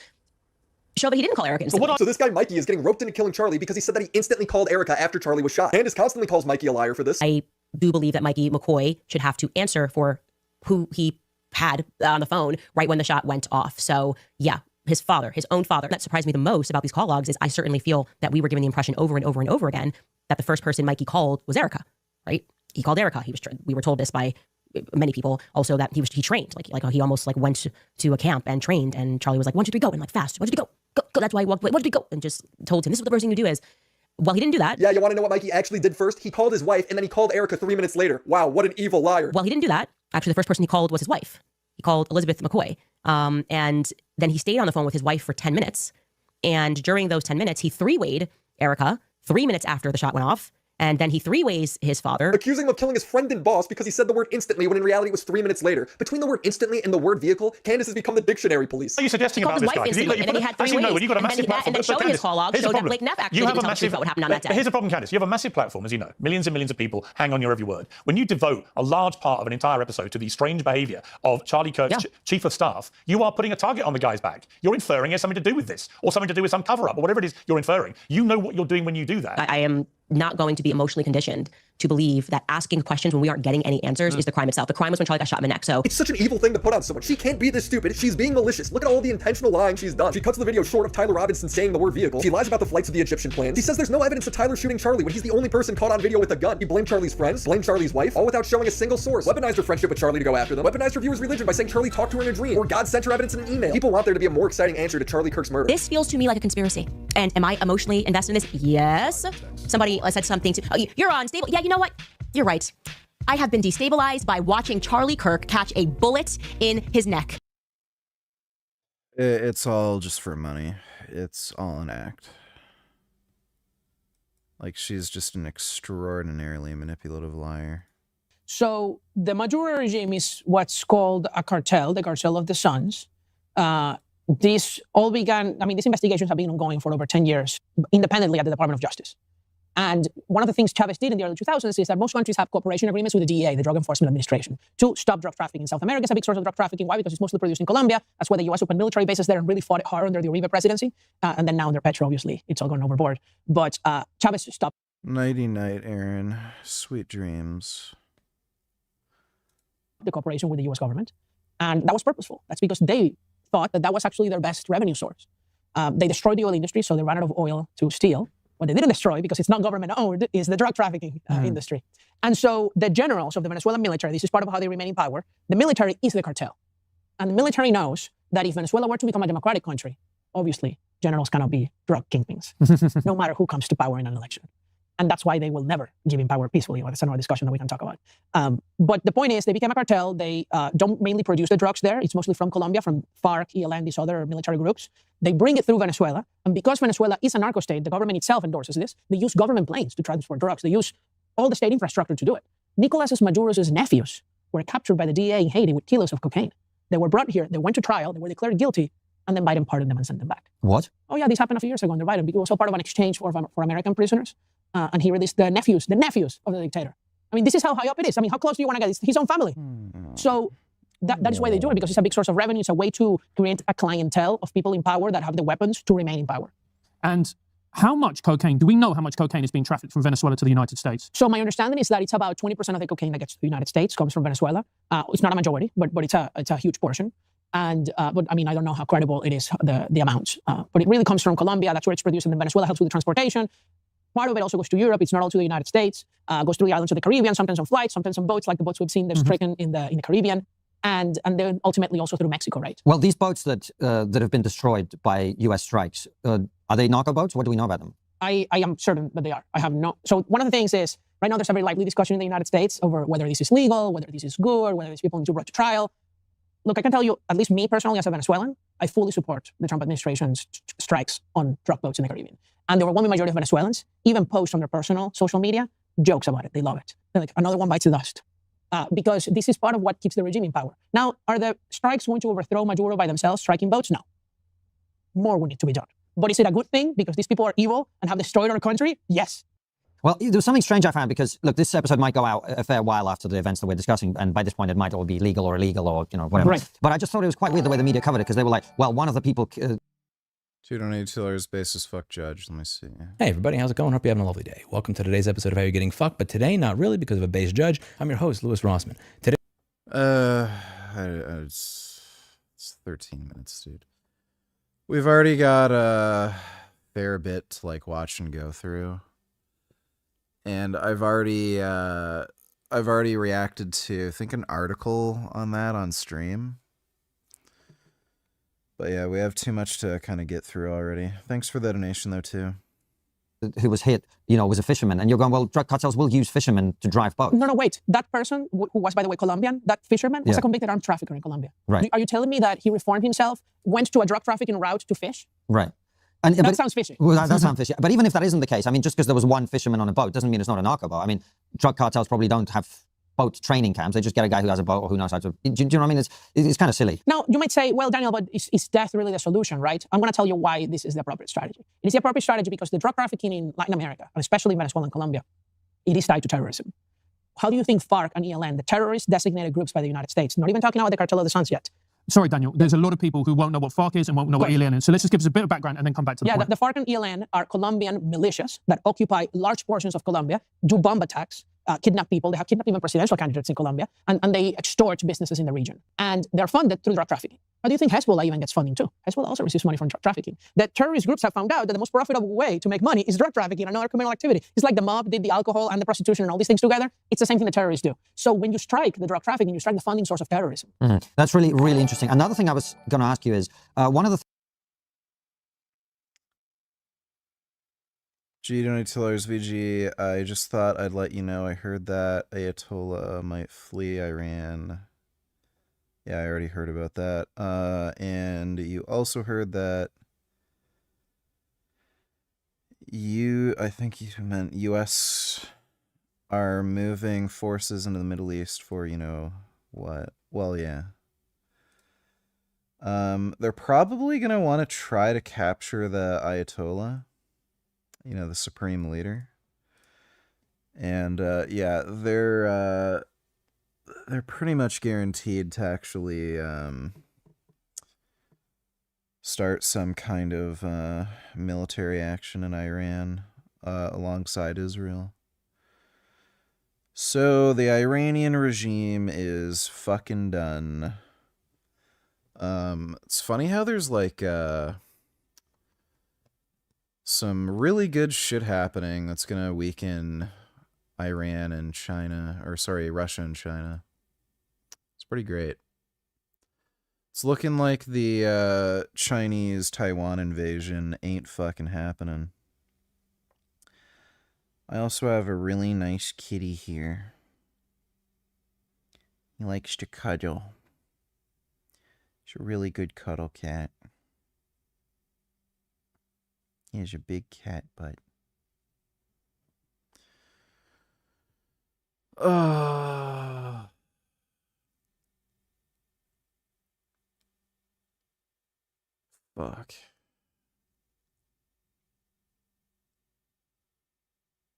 show that he didn't call Erica instantly. So this guy Mikey is getting roped into killing Charlie because he said that he instantly called Erica after Charlie was shot. Candace constantly calls Mikey a liar for this. I do believe that Mikey McCoy should have to answer for who he had on the phone right when the shot went off. So yeah, his father, his own father. That surprised me the most about these call logs is I certainly feel that we were given the impression over and over and over again that the first person Mikey called was Erica, right? He called Erica. We were told this by many people also that he trained, like he almost like went to a camp and trained, and Charlie was like 1, 2, 3, go, and like fast, 1, 2, 3, go. That's why he walked away. 1, 2, 3, go, and just told him this is what the first thing you do is. Well, he didn't do that. Yeah, you want to know what Mikey actually did first? He called his wife, and then he called Erica 3 minutes later. Wow, what an evil liar. Well, he didn't do that. Actually, the first person he called was his wife. He called Elizabeth McCoy. And then he stayed on the phone with his wife for 10 minutes. And during those 10 minutes, he three-wayed Erica 3 minutes after the shot went off. And then he three-ways his father. Accusing him of killing his friend and boss because he said the word instantly when in reality it was 3 minutes later. Between the word instantly and the word vehicle, Candace has become the dictionary police. Are you suggesting He about called this his guy? wife instantly, and then he had three ways. When you've got a massive platform, And then showing his call log showed that Blake Neff actually didn't tell the truth about what happened on that day. Here's the problem, Candace. You have a massive platform, as you know. Millions and millions of people hang on your every word. When you devote a large part of an entire episode to the strange behavior of Charlie Kirk's chief of staff, you are putting a target on the guy's back. You're inferring it has something to do with this, or something to do with some cover-up, or whatever it is you're inferring. You know what you're doing when you do that. I am not going to be emotionally conditioned to believe that asking questions when we aren't getting any answers is the crime itself. The crime was when Charlie got shot in the neck. So it's such an evil thing to put on someone. She can't be this stupid. She's being malicious. Look at all the intentional lying she's done. She cuts the video short of Tyler Robinson saying the word vehicle. She lies about the flights of the Egyptian planes. She says there's no evidence of Tyler shooting Charlie when he's the only person caught on video with a gun. He blamed Charlie's friends, blamed Charlie's wife, all without showing a single source. Weaponized her friendship with Charlie to go after them. Weaponized her viewer's religion by saying Charlie talked to her in a dream, or God sent her evidence in an email. People want there to be a more exciting answer to Charlie Kirk's murder. this feels to me like a conspiracy. And am I emotionally invested in this? Yes. Somebody said something to, oh, you're unstable. Yeah, you know what? You're right. I have been destabilized by watching Charlie Kirk catch a bullet in his neck. It's all just for money. It's all an act. Like, she's just an extraordinarily manipulative liar. So the Maduro regime is what's called a cartel, the cartel of the Suns. This all began, these investigations have been ongoing for over 10 years, independently at the Department of Justice. And one of the things Chavez did in the early 2000s is that most countries have cooperation agreements with the DEA, the Drug Enforcement Administration, to stop drug trafficking. In South America is a big source of drug trafficking. Why? Because it's mostly produced in Colombia. That's why the U.S. opened military bases there and really fought hard under the Uribe presidency. And then now under Petro, obviously, it's all gone overboard. But Chavez stopped. Nighty-night, Aaron. Sweet dreams. The cooperation with the U.S. government. And that was purposeful. That's because they thought that that was actually their best revenue source. They destroyed the oil industry, so they ran out of oil to steal. What they didn't destroy, because it's not government owned, is the drug trafficking industry. And so the generals of the Venezuelan military, this is part of how they remain in power, the military is the cartel. And the military knows that if Venezuela were to become a democratic country, obviously generals cannot be drug kingpins, no matter who comes to power in an election. And that's why they will never give him power peacefully. Well, that's another discussion that we can talk about. But the point is, they became a cartel. They don't mainly produce the drugs there. It's mostly from Colombia, from FARC, ELN, these other military groups. They bring it through Venezuela. And because Venezuela is a narco state, the government itself endorses this. They use government planes to transport drugs. They use all the state infrastructure to do it. Nicolas Maduro's nephews were captured by the DEA in Haiti with kilos of cocaine. They were brought here. They went to trial. They were declared guilty. And then Biden pardoned them and sent them back. What? Oh, yeah, this happened a few years ago under Biden. It was all part of an exchange for American prisoners. And he released the nephews of the dictator. This is how high up it is. How close do you want to get? It's his own family. So that is why they do it, because it's a big source of revenue. It's a way to create a clientele of people in power that have the weapons to remain in power. And how much cocaine, do we know how much cocaine is being trafficked from Venezuela to the United States? So my understanding is that it's about 20% of the cocaine that gets to the United States comes from Venezuela. It's not a majority, but it's a huge portion. And but I don't know how credible it is, the amounts. But it really comes from Colombia. That's where it's produced, and then Venezuela helps with the transportation. Part of it also goes to Europe. It's not all to the United States. Goes to the islands of the Caribbean, sometimes on flights, sometimes on boats, like the boats we've seen. They're stricken in the Caribbean, and then ultimately also through Mexico, right? Well, these boats that have been destroyed by U.S. strikes, are they narco boats? What do we know about them? I am certain that they are. I have no. So one of the things is Right now, there's a very lively discussion in the United States over whether this is legal, whether this is good, whether these people need to be brought to trial. Look, I can tell you, at least me personally as a Venezuelan, I fully support the Trump administration's strikes on drug boats in the Caribbean. And the overwhelming majority of Venezuelans even post on their personal social media jokes about it. They love it. They're like, another one bites the dust. Because this is part of what keeps the regime in power. Now, are the strikes going to overthrow Maduro by themselves, striking boats? No. More will need to be done. But is it a good thing because these people are evil and have destroyed our country? Yes. Well, there was something strange I found because, look, this episode might go out a fair while after the events that we're discussing, and by this point it might all be legal or illegal or, whatever. Right. But I just thought it was quite weird the way the media covered it, because they were like, well, one of the people... $2.82 basis fuck judge. Let me see. Hey everybody, how's it going? Hope you're having a lovely day. Welcome to today's episode of How You're Getting Fucked, but today not really because of a base judge. I'm your host, Louis Rossman. Today... It's 13 minutes, dude. We've already got a fair bit to watch and go through. And I've already reacted to, I think, an article on that on stream. But yeah, we have too much to kind of get through already. Thanks for the donation, though, too. Who was hit, was a fisherman. And you're going, well, drug cartels will use fishermen to drive boats. No, wait. That person, who was, by the way, Colombian, that fisherman, was a convicted armed trafficker in Colombia. Right. Are you telling me that he reformed himself, went to a drug trafficking route to fish? Right. That sounds fishy. Well, that sounds fishy. But even if that isn't the case, I mean, just because there was one fisherman on a boat doesn't mean it's not a narco boat. I mean, drug cartels probably don't have boat training camps. They just get a guy who has a boat or who knows how to... Do you know what I mean? It's kind of silly. Now, you might say, well, Daniel, but is death really the solution, right? I'm going to tell you why this is the appropriate strategy. It is the appropriate strategy because the drug trafficking in Latin America, and especially in Venezuela and Colombia, it is tied to terrorism. How do you think FARC and ELN, the terrorist designated groups by the United States, not even talking about the Cartel of the Suns yet? Sorry, Daniel, there's a lot of people who won't know what FARC is and won't know what ELN is. So let's just give us a bit of background and then come back to the point. The FARC and ELN are Colombian militias that occupy large portions of Colombia, do bomb attacks, kidnap people. They have kidnapped even presidential candidates in Colombia, and they extort businesses in the region. And they're funded through drug trafficking. How do you think Hezbollah even gets funding too? Hezbollah also receives money from drug trafficking. The terrorist groups have found out that the most profitable way to make money is drug trafficking and other criminal activity. It's like the mob did the alcohol and the prostitution and all these things together. It's the same thing the terrorists do. So when you strike the drug trafficking, you strike the funding source of terrorism. Mm-hmm. That's really, really interesting. Another thing I was going to ask you is, one of the... $2.82 VG. I just thought I'd let you know I heard that Ayatollah might flee Iran. Yeah, I already heard about that. And you also heard that I think you meant U.S. are moving forces into the Middle East for, what? Well, yeah. They're probably going to want to try to capture the Ayatollah, the supreme leader. And, yeah, they're pretty much guaranteed to actually start some kind of military action in Iran alongside Israel. So the Iranian regime is fucking done. It's funny how there's some really good shit happening that's gonna weaken Iran and China, Russia and China. It's pretty great. It's looking like the Chinese Taiwan invasion ain't fucking happening. I also have a really nice kitty here. He likes to cuddle. He's a really good cuddle cat. He has a big cat butt. Fuck.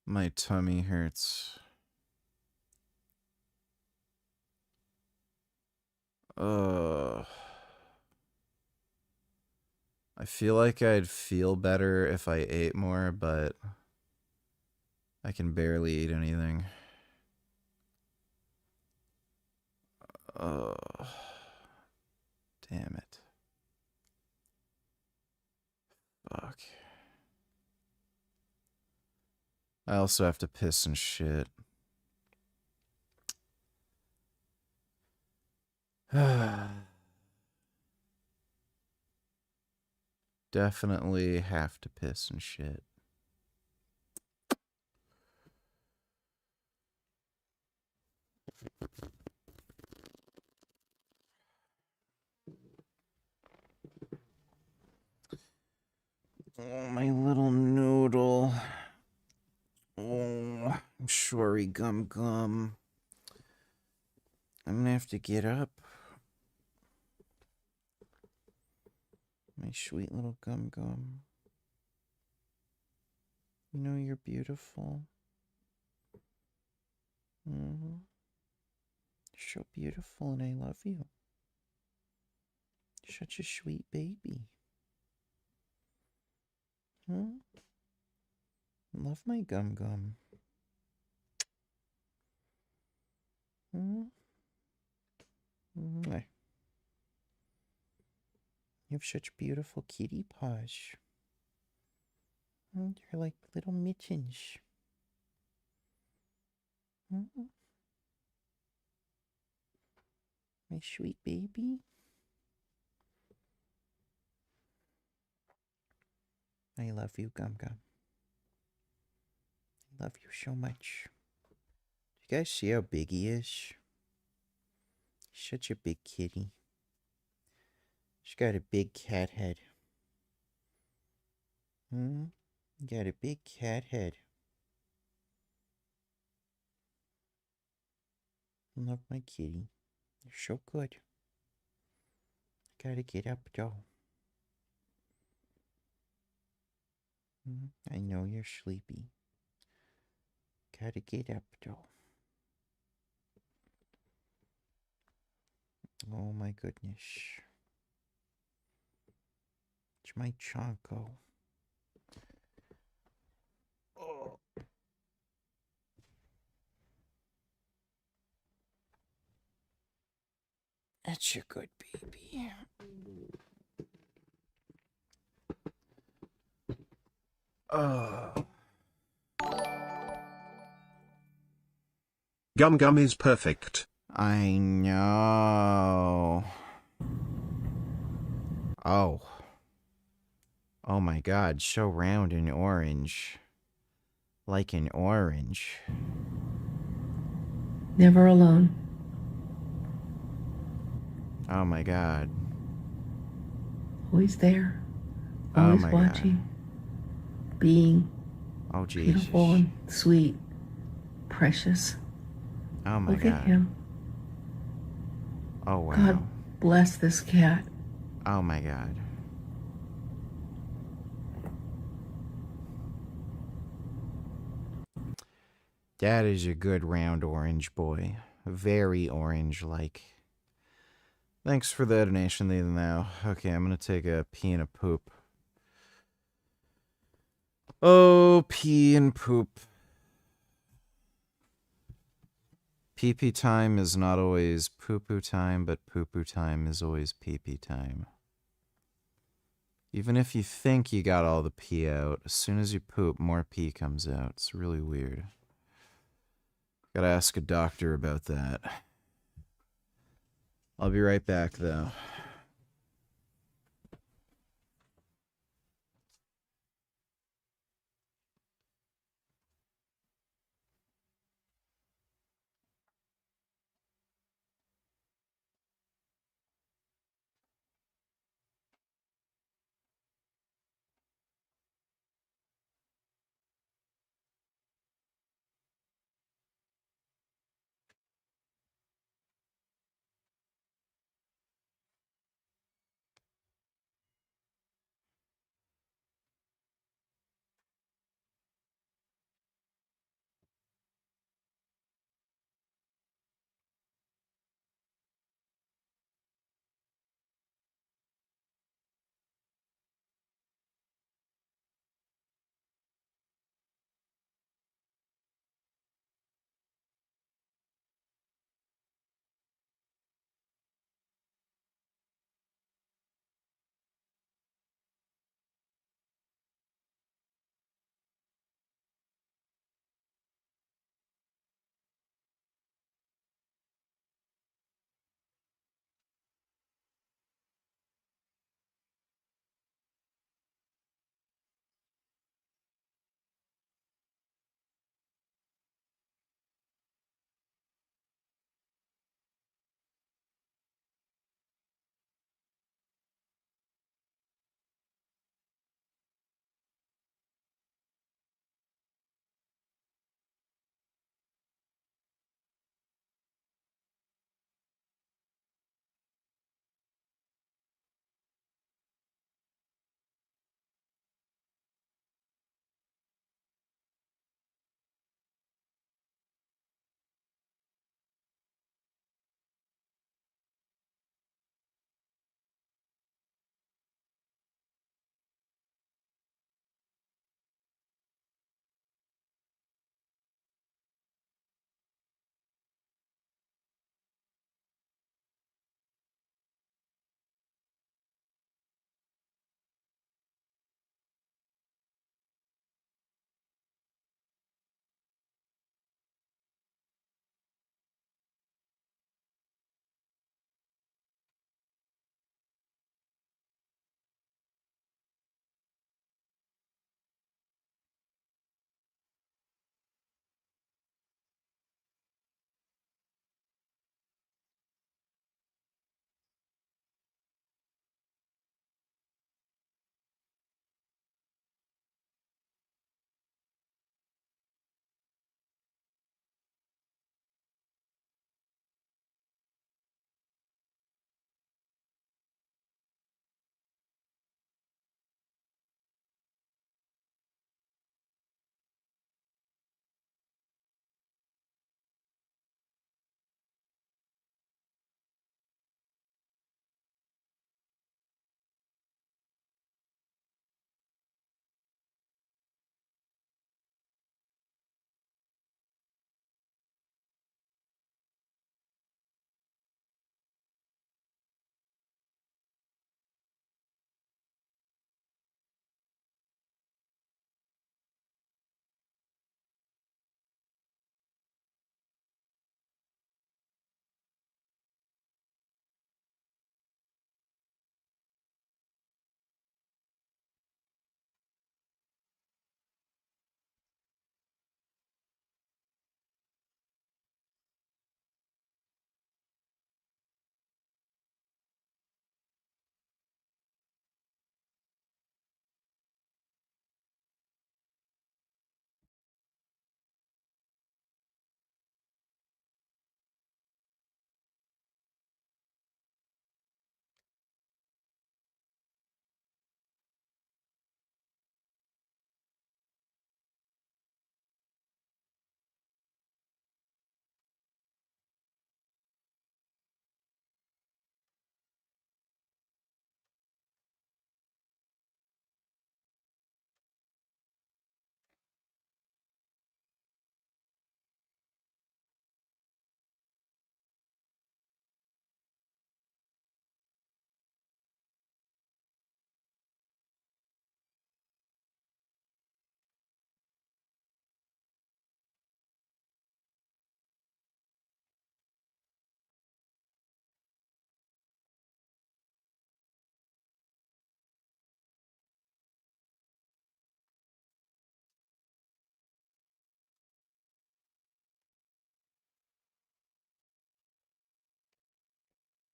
My tummy hurts. I feel like I'd feel better if I ate more, but I can barely eat anything. Damn it. Fuck. I also have to piss and shit. Definitely have to piss and shit. Oh, my little noodle. Oh, I'm sorry, Gum Gum. I'm gonna have to get up. My sweet little Gum Gum. You know you're beautiful. You're so beautiful and I love you. You're such a sweet baby. Love my Gum Gum. Mwah. You have such beautiful kitty paws. They're like little mittens. My sweet baby. I love you, Gum Gum. I love you so much. Do you guys see how big he is? He's such a big kitty. He's got a big cat head. Got a big cat head. I love my kitty. You're so good. Gotta get up, though. I know you're sleepy. Gotta get up, though. Oh my goodness. It's my Chonko. Oh. That's a good baby. Gum Gum is perfect. I know. Oh. Oh my god, so round and orange. Like an orange. Never alone. Oh my god. Always there. Oh Always my watching. Being Oh Jesus. beautiful and sweet. Precious. Oh my Look god. at him. Oh wow. God bless this cat. Oh my god. That is a good round orange boy. Very orange-like. Thanks for the donation, Ethan, now. Okay, I'm gonna take a pee and a poop. Oh, pee and poop. Pee-pee time is not always poo-poo time, but poo-poo time is always pee-pee time. Even if you think you got all the pee out, as soon as you poop, more pee comes out. It's really weird. Gotta ask a doctor about that. I'll be right back, though.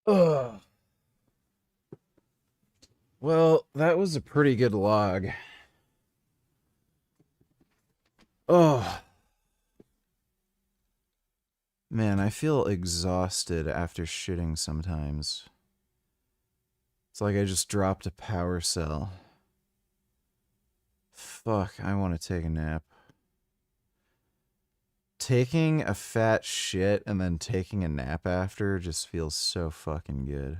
Ugh. Well, that was a pretty good log. Oh. Man, I feel exhausted after shitting sometimes. It's like I just dropped a power cell. Fuck, I want to take a nap. Taking a fat shit and then taking a nap after just feels so fucking good.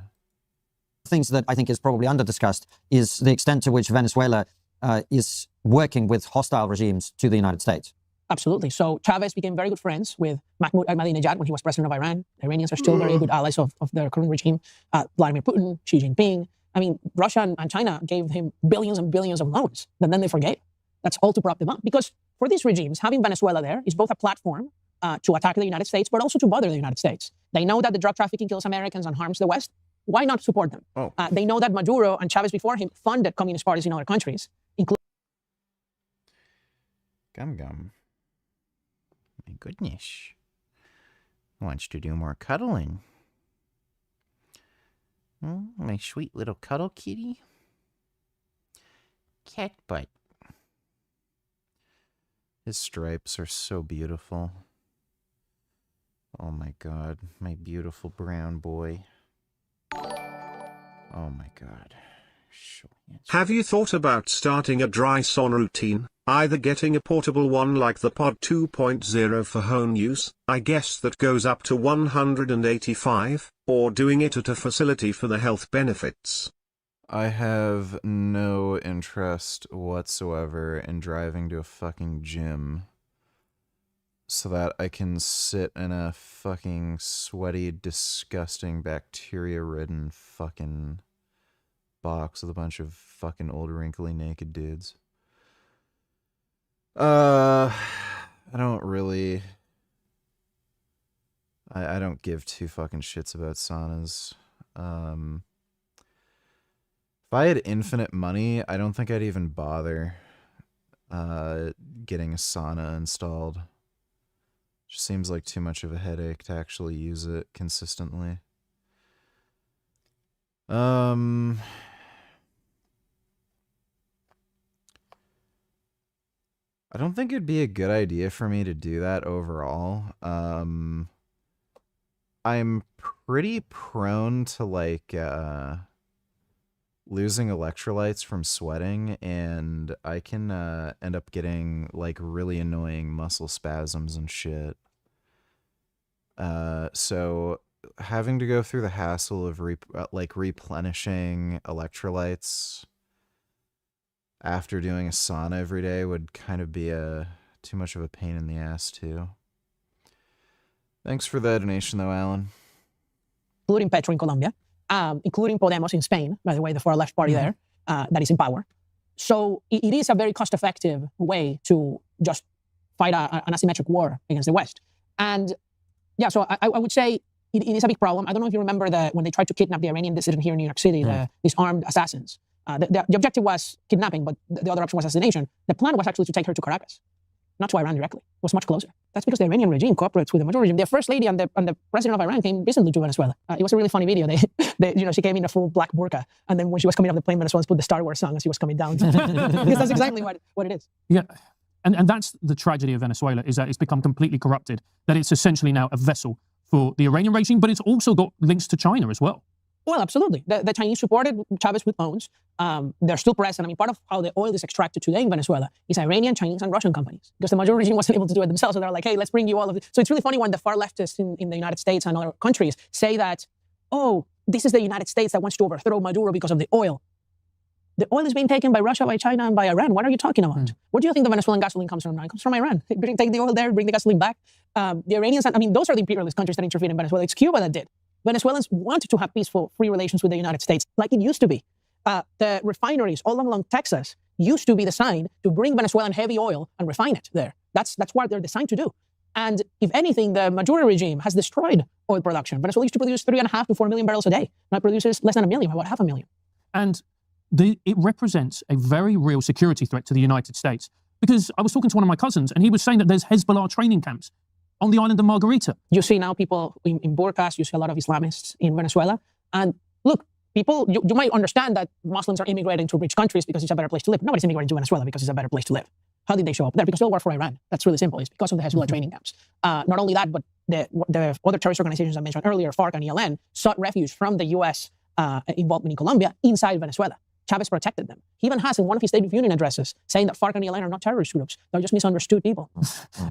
Things that I think is probably under-discussed is the extent to which Venezuela is working with hostile regimes to the United States. Absolutely. So Chavez became very good friends with Mahmoud Ahmadinejad when he was president of Iran. The Iranians are still very good allies of their current regime. Vladimir Putin, Xi Jinping. I mean, Russia and China gave him billions and billions of loans that then they forgave. That's all to prop them up. Because for these regimes, having Venezuela there is both a platform to attack the United States, but also to bother the United States. They know that the drug trafficking kills Americans and harms the West. Why not support them? They know that Maduro and Chavez before him funded communist parties in other countries, including... Gum. My goodness. Wants to do more cuddling. Oh, my sweet little cuddle kitty. Cat butt. His stripes are so beautiful. Oh my god, my beautiful brown boy. Oh my god. Have you thought about starting a dry sauna routine? Either getting a portable one like the Pod 2.0 for home use, I guess that goes up to 185, or doing it at a facility for the health benefits. I have no interest whatsoever in driving to a fucking gym so that I can sit in a fucking sweaty, disgusting, bacteria-ridden fucking box with a bunch of fucking old, wrinkly, naked dudes. I don't really... I don't give two fucking shits about saunas. If I had infinite money, I don't think I'd even bother getting a sauna installed. Just seems like too much of a headache to actually use it consistently. I don't think it'd be a good idea for me to do that overall. I'm pretty prone to like losing electrolytes from sweating, and I can end up getting like really annoying muscle spasms and shit. So having to go through the hassle of replenishing electrolytes after doing a sauna every day would kind of be too much of a pain in the ass too. Thanks for the donation though, Alan. Including Petro in Colombia, including Podemos in Spain, by the way, the far left party there that is in power. So it is a very cost-effective way to just fight an asymmetric war against the West. And yeah, so I would say it is a big problem. I don't know if you remember when they tried to kidnap the Iranian dissident here in New York City, these armed assassins. The objective was kidnapping, but the other option was assassination. The plan was actually to take her to Caracas, not to Iran directly. It was much closer. That's because the Iranian regime cooperates with the Maduro regime. The first lady and the president of Iran came recently to Venezuela. It was a really funny video. She came in a full black burqa, and then when she was coming off the plane, Venezuelans put the Star Wars song as she was coming down. Because that's exactly what it is. Yeah. And that's the tragedy of Venezuela, is that it's become completely corrupted, that it's essentially now a vessel for the Iranian regime, but it's also got links to China as well. Well, absolutely. The Chinese supported Chavez with loans. They're still present. I mean, part of how the oil is extracted today in Venezuela is Iranian, Chinese, and Russian companies, because the Maduro regime wasn't able to do it themselves. So they're like, hey, let's bring you all of it. So it's really funny when the far leftists in the United States and other countries say that, oh, this is the United States that wants to overthrow Maduro because of the oil. The oil is being taken by Russia, by China, and by Iran. What are you talking about? Where do you think the Venezuelan gasoline comes from? It comes from Iran. Take the oil there, bring the gasoline back. The Iranians, I mean, those are the imperialist countries that interfered in Venezuela. It's Cuba that did. Venezuelans wanted to have peaceful, free relations with the United States, like it used to be. The refineries all along Texas used to be designed to bring Venezuelan heavy oil and refine it there. That's what they're designed to do. And if anything, the Maduro regime has destroyed oil production. Venezuela used to produce 3.5 to 4 million barrels a day. Now it produces less than 1 million, about 500,000. And it represents a very real security threat to the United States. Because I was talking to one of my cousins, and he was saying that there's Hezbollah training camps on the island of Margarita. You see now people in burqas, you see a lot of Islamists in Venezuela. And look, people, you might understand that Muslims are immigrating to rich countries because it's a better place to live. Nobody's immigrating to Venezuela because it's a better place to live. How did they show up there? Because they'll work for Iran. That's really simple. It's because of the Hezbollah training camps. Not only that, but the other terrorist organizations I mentioned earlier, FARC and ELN, sought refuge from the U.S. Involvement in Colombia inside Venezuela. Chavez protected them. He even has in one of his State of Union addresses saying that FARC and ELN are not terrorist groups. They're just misunderstood people.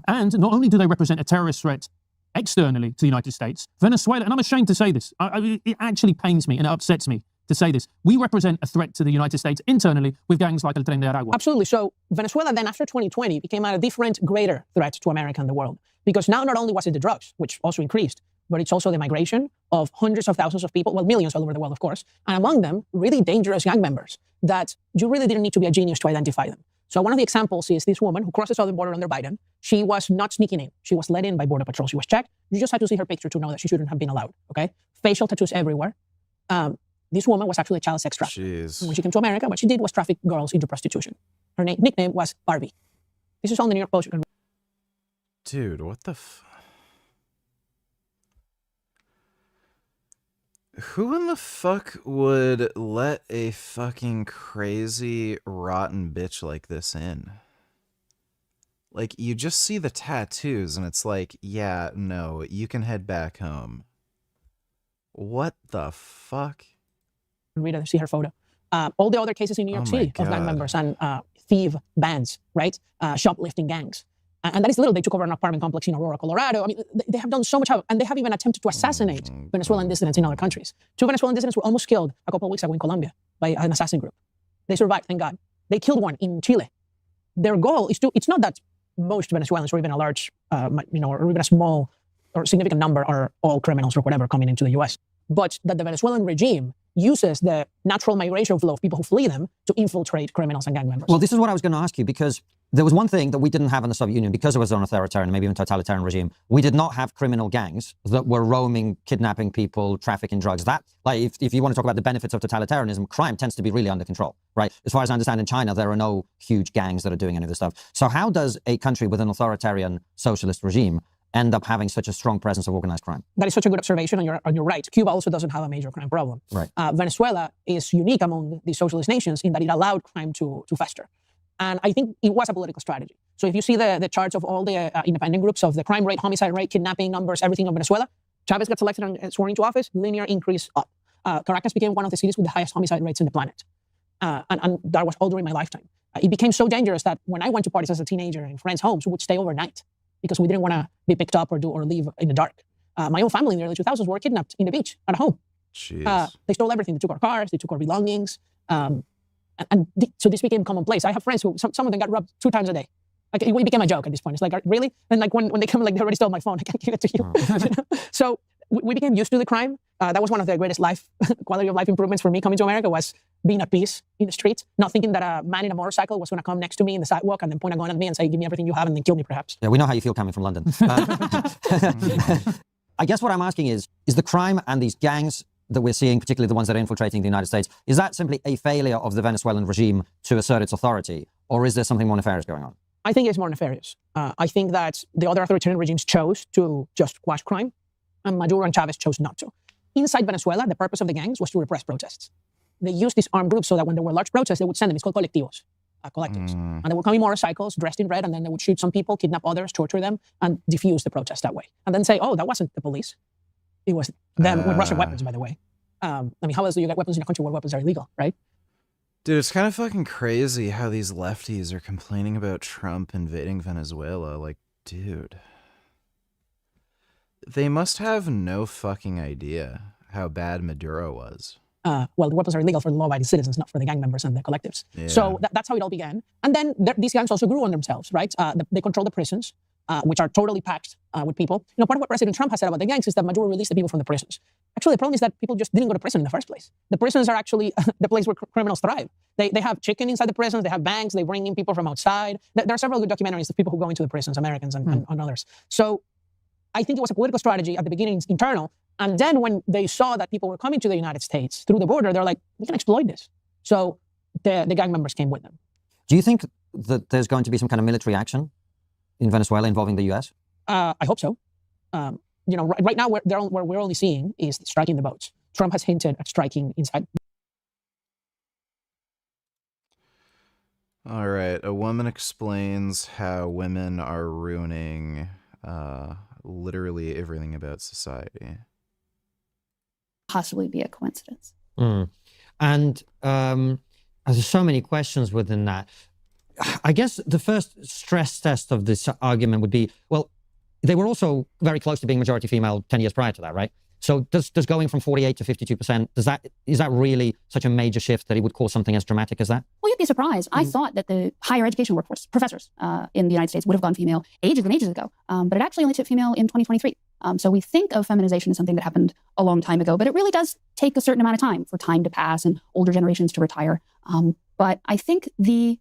And not only do they represent a terrorist threat externally to the United States, Venezuela, and I'm ashamed to say this, it actually pains me and it upsets me to say this, we represent a threat to the United States internally with gangs like El Tren de Aragua. Absolutely. So Venezuela then after 2020 became a different, greater threat to America and the world. Because now not only was it the drugs, which also increased, but it's also the migration of hundreds of thousands of people, well, millions all over the world, of course, and among them, really dangerous gang members that you really didn't need to be a genius to identify them. So one of the examples is this woman who crossed the southern border under Biden. She was not sneaking in. She was let in by Border Patrol. She was checked. You just had to see her picture to know that she shouldn't have been allowed, okay? Facial tattoos everywhere. This woman was actually a child sex trafficker. When she came to America, what she did was traffic girls into prostitution. Her nickname was Barbie. This is on the New York Post. Dude, what the Who in the fuck would let a fucking crazy, rotten bitch like this in? Like, you just see the tattoos and it's like, yeah, no, you can head back home. What the fuck? Read her, see her photo. All the other cases in New York City of gang members and thief bands, right? Shoplifting gangs. And that is little. They took over an apartment complex in Aurora, Colorado. I mean, they have done so much, and they have even attempted to assassinate Venezuelan dissidents in other countries. 2 Venezuelan dissidents were almost killed a couple of weeks ago in Colombia by an assassin group. They survived, thank God. They killed one in Chile. Their goal is it's not that most Venezuelans or even a large, or even a small or significant number are all criminals or whatever coming into the U.S., but that the Venezuelan regime uses the natural migration flow of people who flee them to infiltrate criminals and gang members. Well, this is what I was going to ask you, because there was one thing that we didn't have in the Soviet Union because it was an authoritarian, maybe even totalitarian regime. We did not have criminal gangs that were roaming, kidnapping people, trafficking drugs. That, like, if you want to talk about the benefits of totalitarianism, crime tends to be really under control, right? As far as I understand, in China, there are no huge gangs that are doing any of this stuff. So how does a country with an authoritarian socialist regime end up having such a strong presence of organized crime? That is such a good observation, and you're right. Cuba also doesn't have a major crime problem. Right. Venezuela is unique among the socialist nations in that it allowed crime to fester. And I think it was a political strategy. So if you see the charts of all the independent groups of the crime rate, homicide rate, kidnapping numbers, everything of Venezuela, Chavez got elected and sworn into office, linear increase up. Caracas became one of the cities with the highest homicide rates in the planet. And that was all during my lifetime. It became so dangerous that when I went to parties as a teenager in friends' homes, we would stay overnight because we didn't want to be picked up or leave in the dark. My own family in the early 2000s were kidnapped in the beach at home. They stole everything. They took our cars. They took our belongings. So this became commonplace. I have friends who, some of them got robbed 2 times a day. Like, it became a joke at this point. It's like, really? And like when they come, like, they already stole my phone. I can't give it to you. So we became used to the crime. That was one of the greatest quality of life improvements for me coming to America, was being at peace in the street, not thinking that a man in a motorcycle was going to come next to me in the sidewalk and then point a gun at me and say, give me everything you have and then kill me, perhaps. Yeah, we know how you feel coming from London. I guess what I'm asking is the crime and these gangs that we're seeing, particularly the ones that are infiltrating the United States, is that simply a failure of the Venezuelan regime to assert its authority, or is there something more nefarious going on? I think it's more nefarious. I think that the other authoritarian regimes chose to just quash crime, and Maduro and Chavez chose not to. Inside Venezuela, the purpose of the gangs was to repress protests. They used these armed groups so that when there were large protests, they would send them. It's called colectivos, collectives. And they would come in motorcycles, dressed in red, and then they would shoot some people, kidnap others, torture them, and defuse the protest that way. And then say, oh, that wasn't the police. It was them with Russian weapons, by the way. I mean, how else do you get weapons in a country where weapons are illegal, right? Dude, it's kind of fucking crazy how these lefties are complaining about Trump invading Venezuela. Like, dude. They must have no fucking idea how bad Maduro was. Well, the weapons are illegal for the law-abiding citizens, not for the gang members and the collectives. Yeah. So that's how it all began. And then these gangs also grew on themselves, right? They control the prisons, which are totally packed with people. You know, part of what President Trump has said about the gangs is that Maduro released the people from the prisons. Actually, the problem is that people just didn't go to prison in the first place. The prisons are actually the place where criminals thrive. They have chicken inside the prisons. They have banks. They bring in people from outside. There are several good documentaries of people who go into the prisons, Americans and others. So I think it was a political strategy at the beginning, internal. And then when they saw that people were coming to the United States through the border, they're like, we can exploit this. So the gang members came with them. Do you think that there's going to be some kind of military action in Venezuela involving the U.S.? I hope so. You know, right now, where we're only seeing is striking the boats. Trump has hinted at striking inside. All right. A woman explains how women are ruining literally everything about society. Possibly be a coincidence. And there's so many questions within that. I guess the first stress test of this argument would be, well, they were also very close to being majority female 10 years prior to that, right? So does going from 48 to 52%, is that really such a major shift that it would cause something as dramatic as that? Well, you'd be surprised. I thought that the higher education workforce, professors in the United States, would have gone female ages and ages ago, but it actually only tipped female in 2023. So we think of feminization as something that happened a long time ago, but it really does take a certain amount of time for time to pass and older generations to retire. But I think the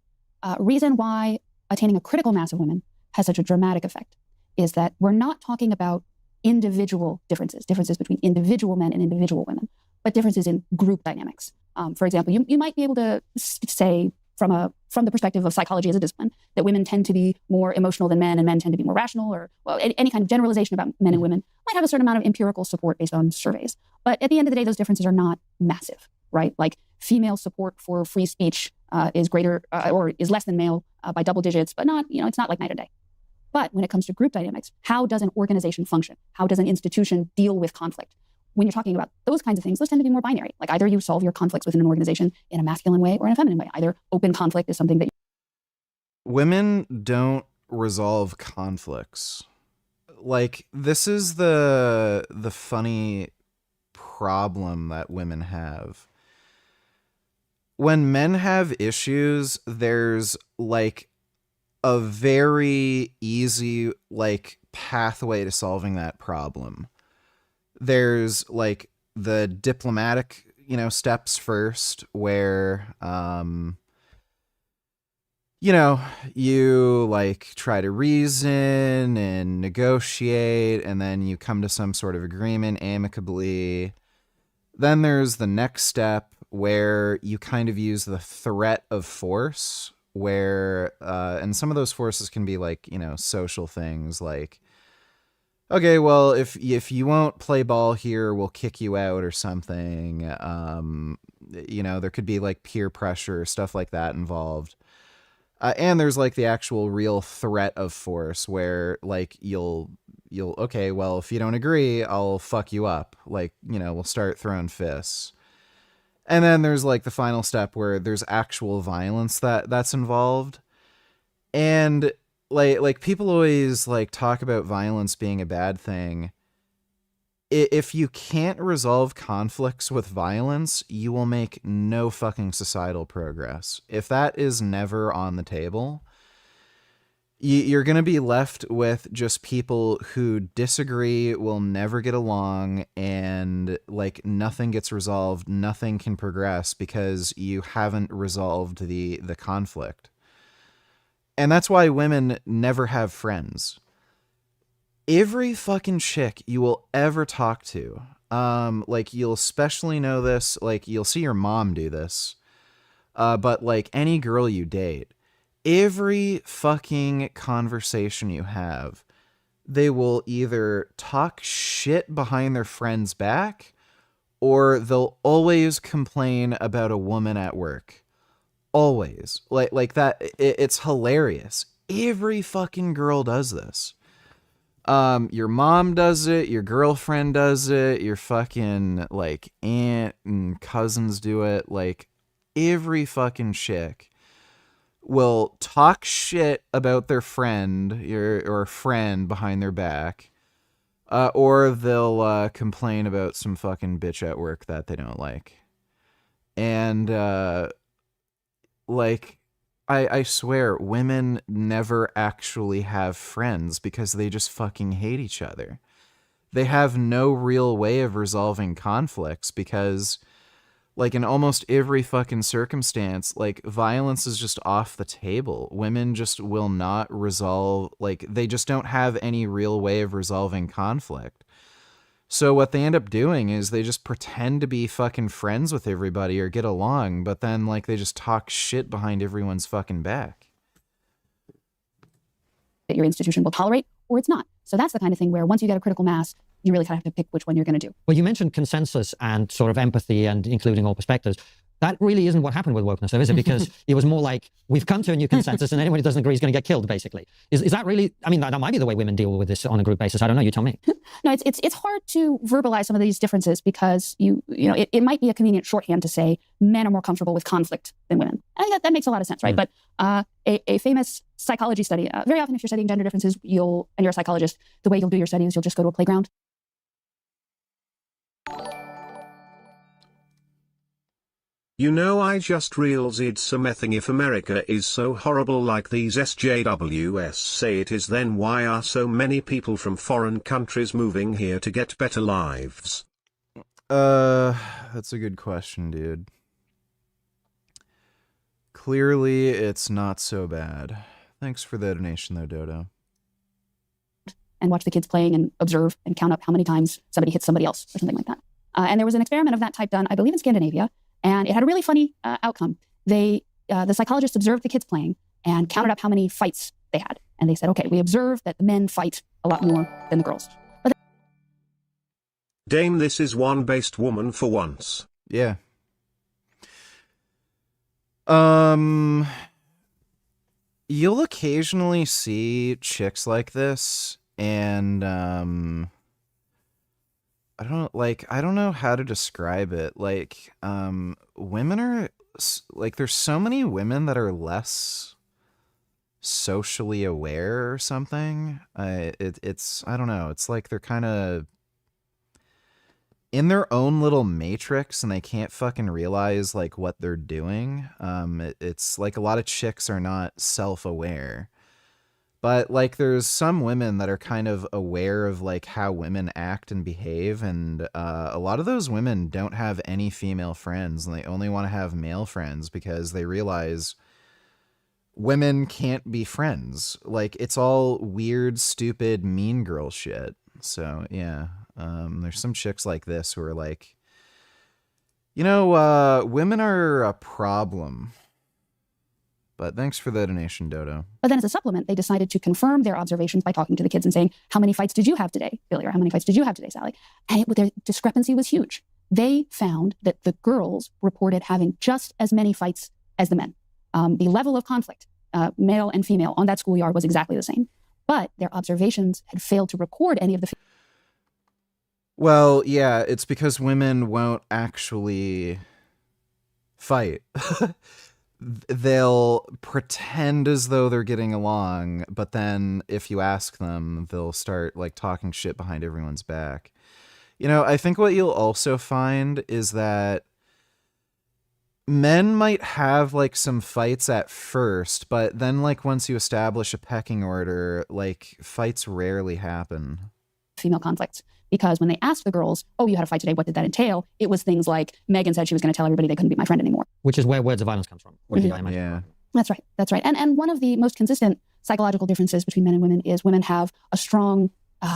reason why attaining a critical mass of women has such a dramatic effect is that we're not talking about individual differences between individual men and individual women, but differences in group dynamics. For example, you might be able to say from the perspective of psychology as a discipline that women tend to be more emotional than men and men tend to be more rational, or well, any kind of generalization about men and women might have a certain amount of empirical support based on surveys. But at the end of the day, those differences are not massive, right? Like female support for free speech is greater or is less than male by double digits, but not, it's not like night and day. But when it comes to group dynamics, how does an organization function? How does an institution deal with conflict? When you're talking about those kinds of things, those tend to be more binary. Like either you solve your conflicts within an organization in a masculine way or in a feminine way. Either open conflict is something that women don't resolve conflicts. Like, this is the funny problem that women have. When men have issues, there's like a very easy pathway to solving that problem. There's like the diplomatic, steps first, where you try to reason and negotiate, and then you come to some sort of agreement amicably. Then there's the next step where you kind of use the threat of force, where and some of those forces can be social things like, okay, well, if you won't play ball here, we'll kick you out or something. There could be peer pressure, stuff like that involved. And there's the actual real threat of force where you'll okay, well, if you don't agree, I'll fuck you up. We'll start throwing fists. And then there's the final step where there's actual violence that's involved. And people always talk about violence being a bad thing. If you can't resolve conflicts with violence, you will make no fucking societal progress. If that is never on the table, you're going to be left with just people who disagree, will never get along, and nothing gets resolved, nothing can progress because you haven't resolved the conflict. And that's why women never have friends. Every fucking chick you will ever talk to, you'll especially know this, you'll see your mom do this, but any girl you date, every fucking conversation you have, they will either talk shit behind their friend's back, or they'll always complain about a woman at work. Always. Like that. It's hilarious. Every fucking girl does this. Your mom does it, your girlfriend does it, your fucking aunt and cousins do it. Every fucking chick will talk shit about their friend or friend behind their back, or they'll complain about some fucking bitch at work that they don't like. And I swear, women never actually have friends because they just fucking hate each other. They have no real way of resolving conflicts because, in almost every fucking circumstance, violence is just off the table. Women just will not resolve, they just don't have any real way of resolving conflict. So what they end up doing is they just pretend to be fucking friends with everybody or get along, but then they just talk shit behind everyone's fucking back. That your institution will tolerate, or it's not. So that's the kind of thing where once you get a critical mass, you really kind of have to pick which one you're going to do. Well, you mentioned consensus and sort of empathy and including all perspectives. That really isn't what happened with wokeness, though, is it? Because it was more like, we've come to a new consensus and anyone who doesn't agree is going to get killed, basically. Is that really, I mean, that might be the way women deal with this on a group basis. I don't know, you tell me. No, it's hard to verbalize some of these differences because it might be a convenient shorthand to say men are more comfortable with conflict than women. I think that makes a lot of sense, right? But a famous psychology study, very often if you're studying gender differences, and you're a psychologist, the way you'll do your study is you'll just go to a playground. You know, I just realized something. If America is so horrible like these SJWs say it is, then why are so many people from foreign countries moving here to get better lives? That's a good question, dude. Clearly, it's not so bad. Thanks for the donation, though, Dodo. And watch the kids playing and observe and count up how many times somebody hits somebody else or something like that. And there was an experiment of that type done, I believe, in Scandinavia. And it had a really funny outcome. The psychologists observed the kids playing and counted up how many fights they had. And they said, okay, we observed that the men fight a lot more than the girls. Dame, this is one based woman for once. Yeah. You'll occasionally see chicks like this, and I don't know how to describe it. Like, women are, like, there's so many women that are less socially aware or something. It's, I don't know. It's like they're kind of in their own little matrix and they can't fucking realize, like, what they're doing. It's like a lot of chicks are not self-aware. But, like, there's some women that are kind of aware of, like, how women act and behave, and a lot of those women don't have any female friends, and they only want to have male friends because they realize women can't be friends. Like, it's all weird, stupid, mean girl shit. So, yeah, there's some chicks like this who are like, women are a problem. But thanks for the donation, Dodo. But then as a supplement, they decided to confirm their observations by talking to the kids and saying, how many fights did you have today, Billy? Or how many fights did you have today, Sally? And their discrepancy was huge. They found that the girls reported having just as many fights as the men. The level of conflict, male and female, on that schoolyard was exactly the same. But their observations had failed to record any of the... Well, yeah, it's because women won't actually fight. They'll pretend as though they're getting along, but then if you ask them, they'll start, like, talking shit behind everyone's back. I think what you'll also find is that men might have, like, some fights at first, but then, like, once you establish a pecking order, like, fights rarely happen. Female conflicts. Because when they asked the girls, oh, you had a fight today, what did that entail? It was things like, Megan said she was going to tell everybody they couldn't be my friend anymore. Which is where words of violence comes from. Yeah. That's right. And one of the most consistent psychological differences between men and women is women have a strong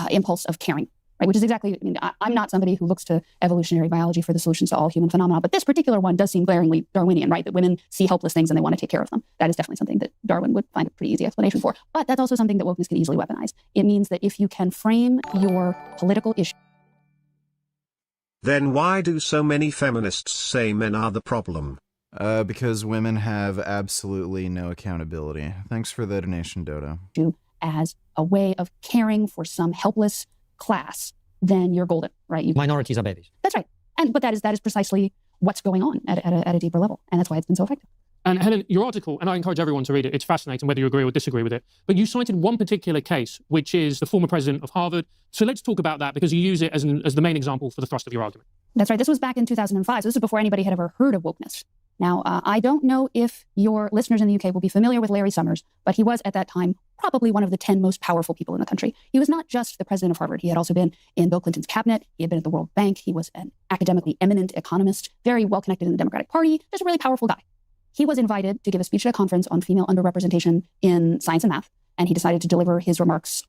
impulse of caring, right? Which is exactly, I'm not somebody who looks to evolutionary biology for the solutions to all human phenomena, but this particular one does seem glaringly Darwinian, right? That women see helpless things and they want to take care of them. That is definitely something that Darwin would find a pretty easy explanation for. But that's also something that wokeness can easily weaponize. It means that if you can frame your political issue. Then why do so many feminists say men are the problem? Because women have absolutely no accountability. Thanks for the donation, Dodo. As a way of caring for some helpless class, then you're golden, right? Minorities are babies. That's right. But that is precisely what's going on at a deeper level. And that's why it's been so effective. And Helen, your article, and I encourage everyone to read it, it's fascinating whether you agree or disagree with it, but you cited one particular case, which is the former president of Harvard. So let's talk about that because you use it as the main example for the thrust of your argument. That's right. This was back in 2005. So this is before anybody had ever heard of wokeness. Now, I don't know if your listeners in the UK will be familiar with Larry Summers, but he was at that time probably one of the 10 most powerful people in the country. He was not just the president of Harvard. He had also been in Bill Clinton's cabinet. He had been at the World Bank. He was an academically eminent economist, very well connected in the Democratic Party, just a really powerful guy. He was invited to give a speech at a conference on female underrepresentation in science and math, and he decided to deliver his remarks.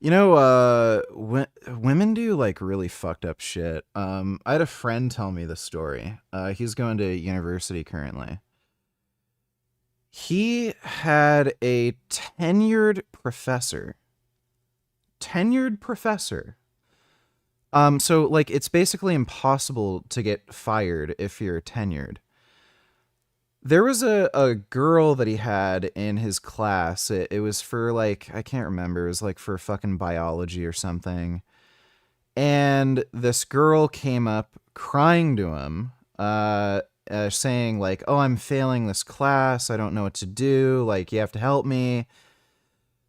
Women do, like, really fucked up shit. I had a friend tell me this story. He's going to university currently. He had a tenured professor tenured professor. So like it's basically impossible to get fired if you're tenured. There was a girl that he had in his class. It was for like, I can't remember. It was like for fucking biology or something. And this girl came up crying to him, saying like, oh, I'm failing this class. I don't know what to do. Like, you have to help me.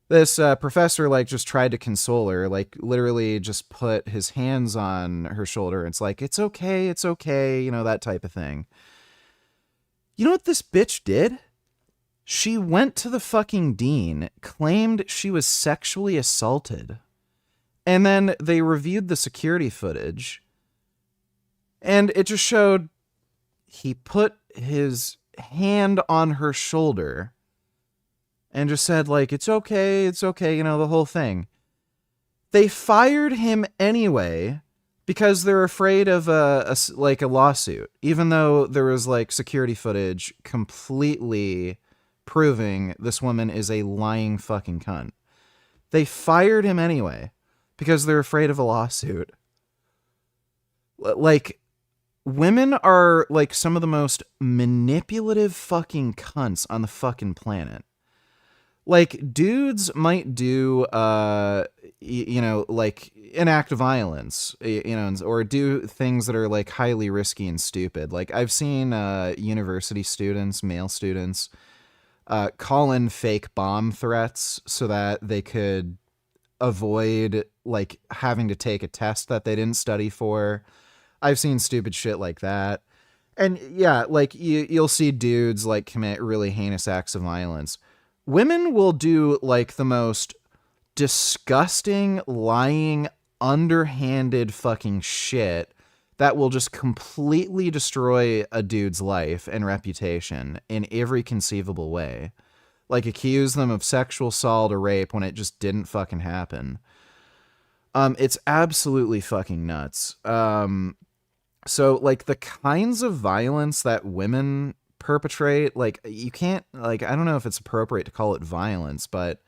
This professor like just tried to console her, like literally just put his hands on her shoulder. It's like, it's okay, you know, that type of thing. You know what this bitch did? She went to the fucking dean, claimed she was sexually assaulted, and then they reviewed the security footage, and it just showed he put his hand on her shoulder and just said, like, it's okay, you know, the whole thing. They fired him anyway because they're afraid of a lawsuit, even though there was, like, security footage completely proving this woman is a lying fucking cunt. They fired him anyway because they're afraid of a lawsuit. Like, women are, like, some of the most manipulative fucking cunts on the fucking planet. Like, dudes might do, you know, like, an act of violence, you know, or do things that are, like, highly risky and stupid. Like, I've seen university students, male students, call in fake bomb threats so that they could avoid, like, having to take a test that they didn't study for. I've seen stupid shit like that. And, yeah, like, you'll see dudes, like, commit really heinous acts of violence. Women will do, like, the most disgusting, lying, underhanded fucking shit that will just completely destroy a dude's life and reputation in every conceivable way. Like, accuse them of sexual assault or rape when it just didn't fucking happen. It's absolutely fucking nuts. So, like, the kinds of violence that women perpetrate, like, you can't, like, I don't know if it's appropriate to call it violence, but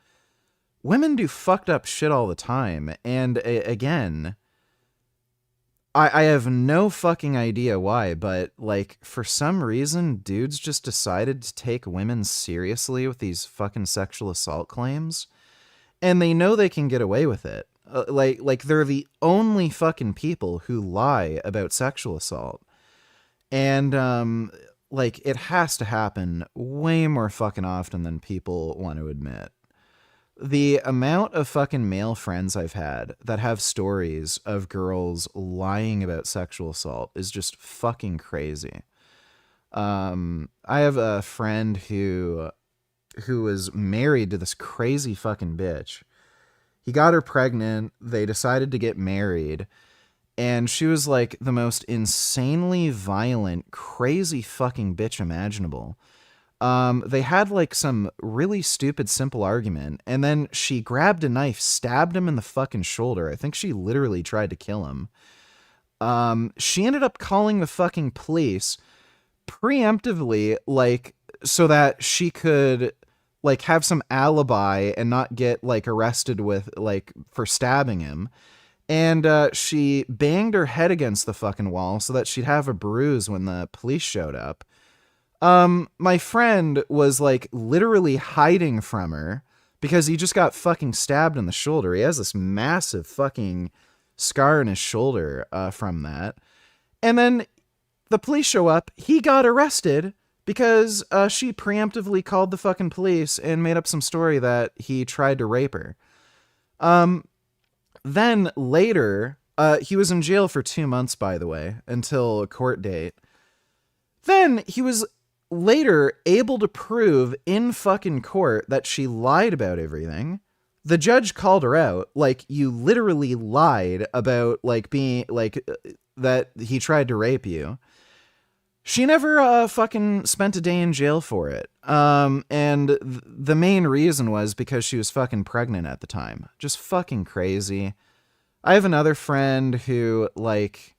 women do fucked up shit all the time. And again, I have no fucking idea why, but, like, for some reason, dudes just decided to take women seriously with these fucking sexual assault claims, and they know they can get away with it. Like they're the only fucking people who lie about sexual assault. And, like, it has to happen way more fucking often than people want to admit. The amount of fucking male friends I've had that have stories of girls lying about sexual assault is just fucking crazy. I have a friend who was married to this crazy fucking bitch. He got her pregnant. They decided to get married. And she was, like, the most insanely violent, crazy fucking bitch imaginable. They had, like, some really stupid, simple argument, and then she grabbed a knife, stabbed him in the fucking shoulder. I think she literally tried to kill him. She ended up calling the fucking police preemptively, like, so that she could, like, have some alibi and not get, like, arrested with, like, for stabbing him. And she banged her head against the fucking wall so that she'd have a bruise when the police showed up. My friend was, like, literally hiding from her because he just got fucking stabbed in the shoulder. He has this massive fucking scar in his shoulder from that. And then the police show up. He got arrested because she preemptively called the fucking police and made up some story that he tried to rape her. Then later, he was in jail for 2 months, by the way, until a court date. Then he was later able to prove in fucking court that she lied about everything. The judge called her out, like, you literally lied about, like, being, like, that he tried to rape you. She never fucking spent a day in jail for it. And the main reason was because she was fucking pregnant at the time. Just fucking crazy. I have another friend who, like,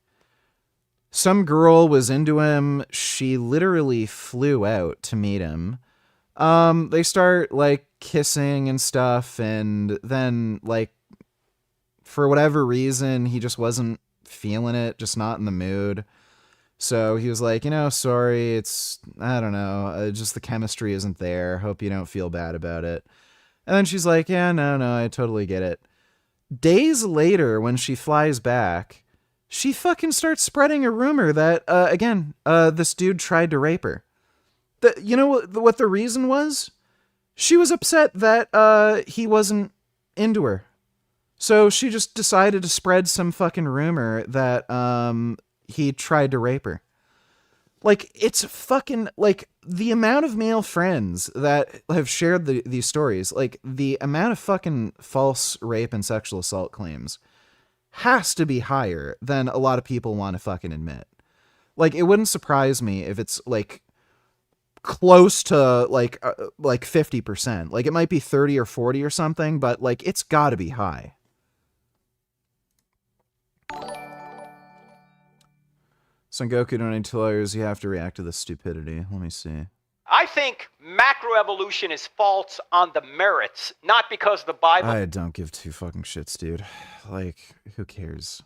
some girl was into him. She literally flew out to meet him. They start, like, kissing and stuff, and then, like, for whatever reason, he just wasn't feeling it, just not in the mood. So he was like, sorry, I don't know, just the chemistry isn't there. Hope you don't feel bad about it. And then she's like, yeah, no, I totally get it. Days later, when she flies back, she fucking starts spreading a rumor that, this dude tried to rape her. You know what the reason was? She was upset that he wasn't into her. So she just decided to spread some fucking rumor that he tried to rape her. Like, it's fucking, like, the amount of male friends that have shared these stories, like, the amount of fucking false rape and sexual assault claims has to be higher than a lot of people want to fucking admit. Like, it wouldn't surprise me if it's, like, close to, like 50%. Like, it might be 30 or 40 or something, but, like, it's gotta be high. Son Goku donating $2. You have to react to this stupidity. Let me see. I think macroevolution is false on the merits, not because the Bible... I don't give two fucking shits, dude. Like, who cares?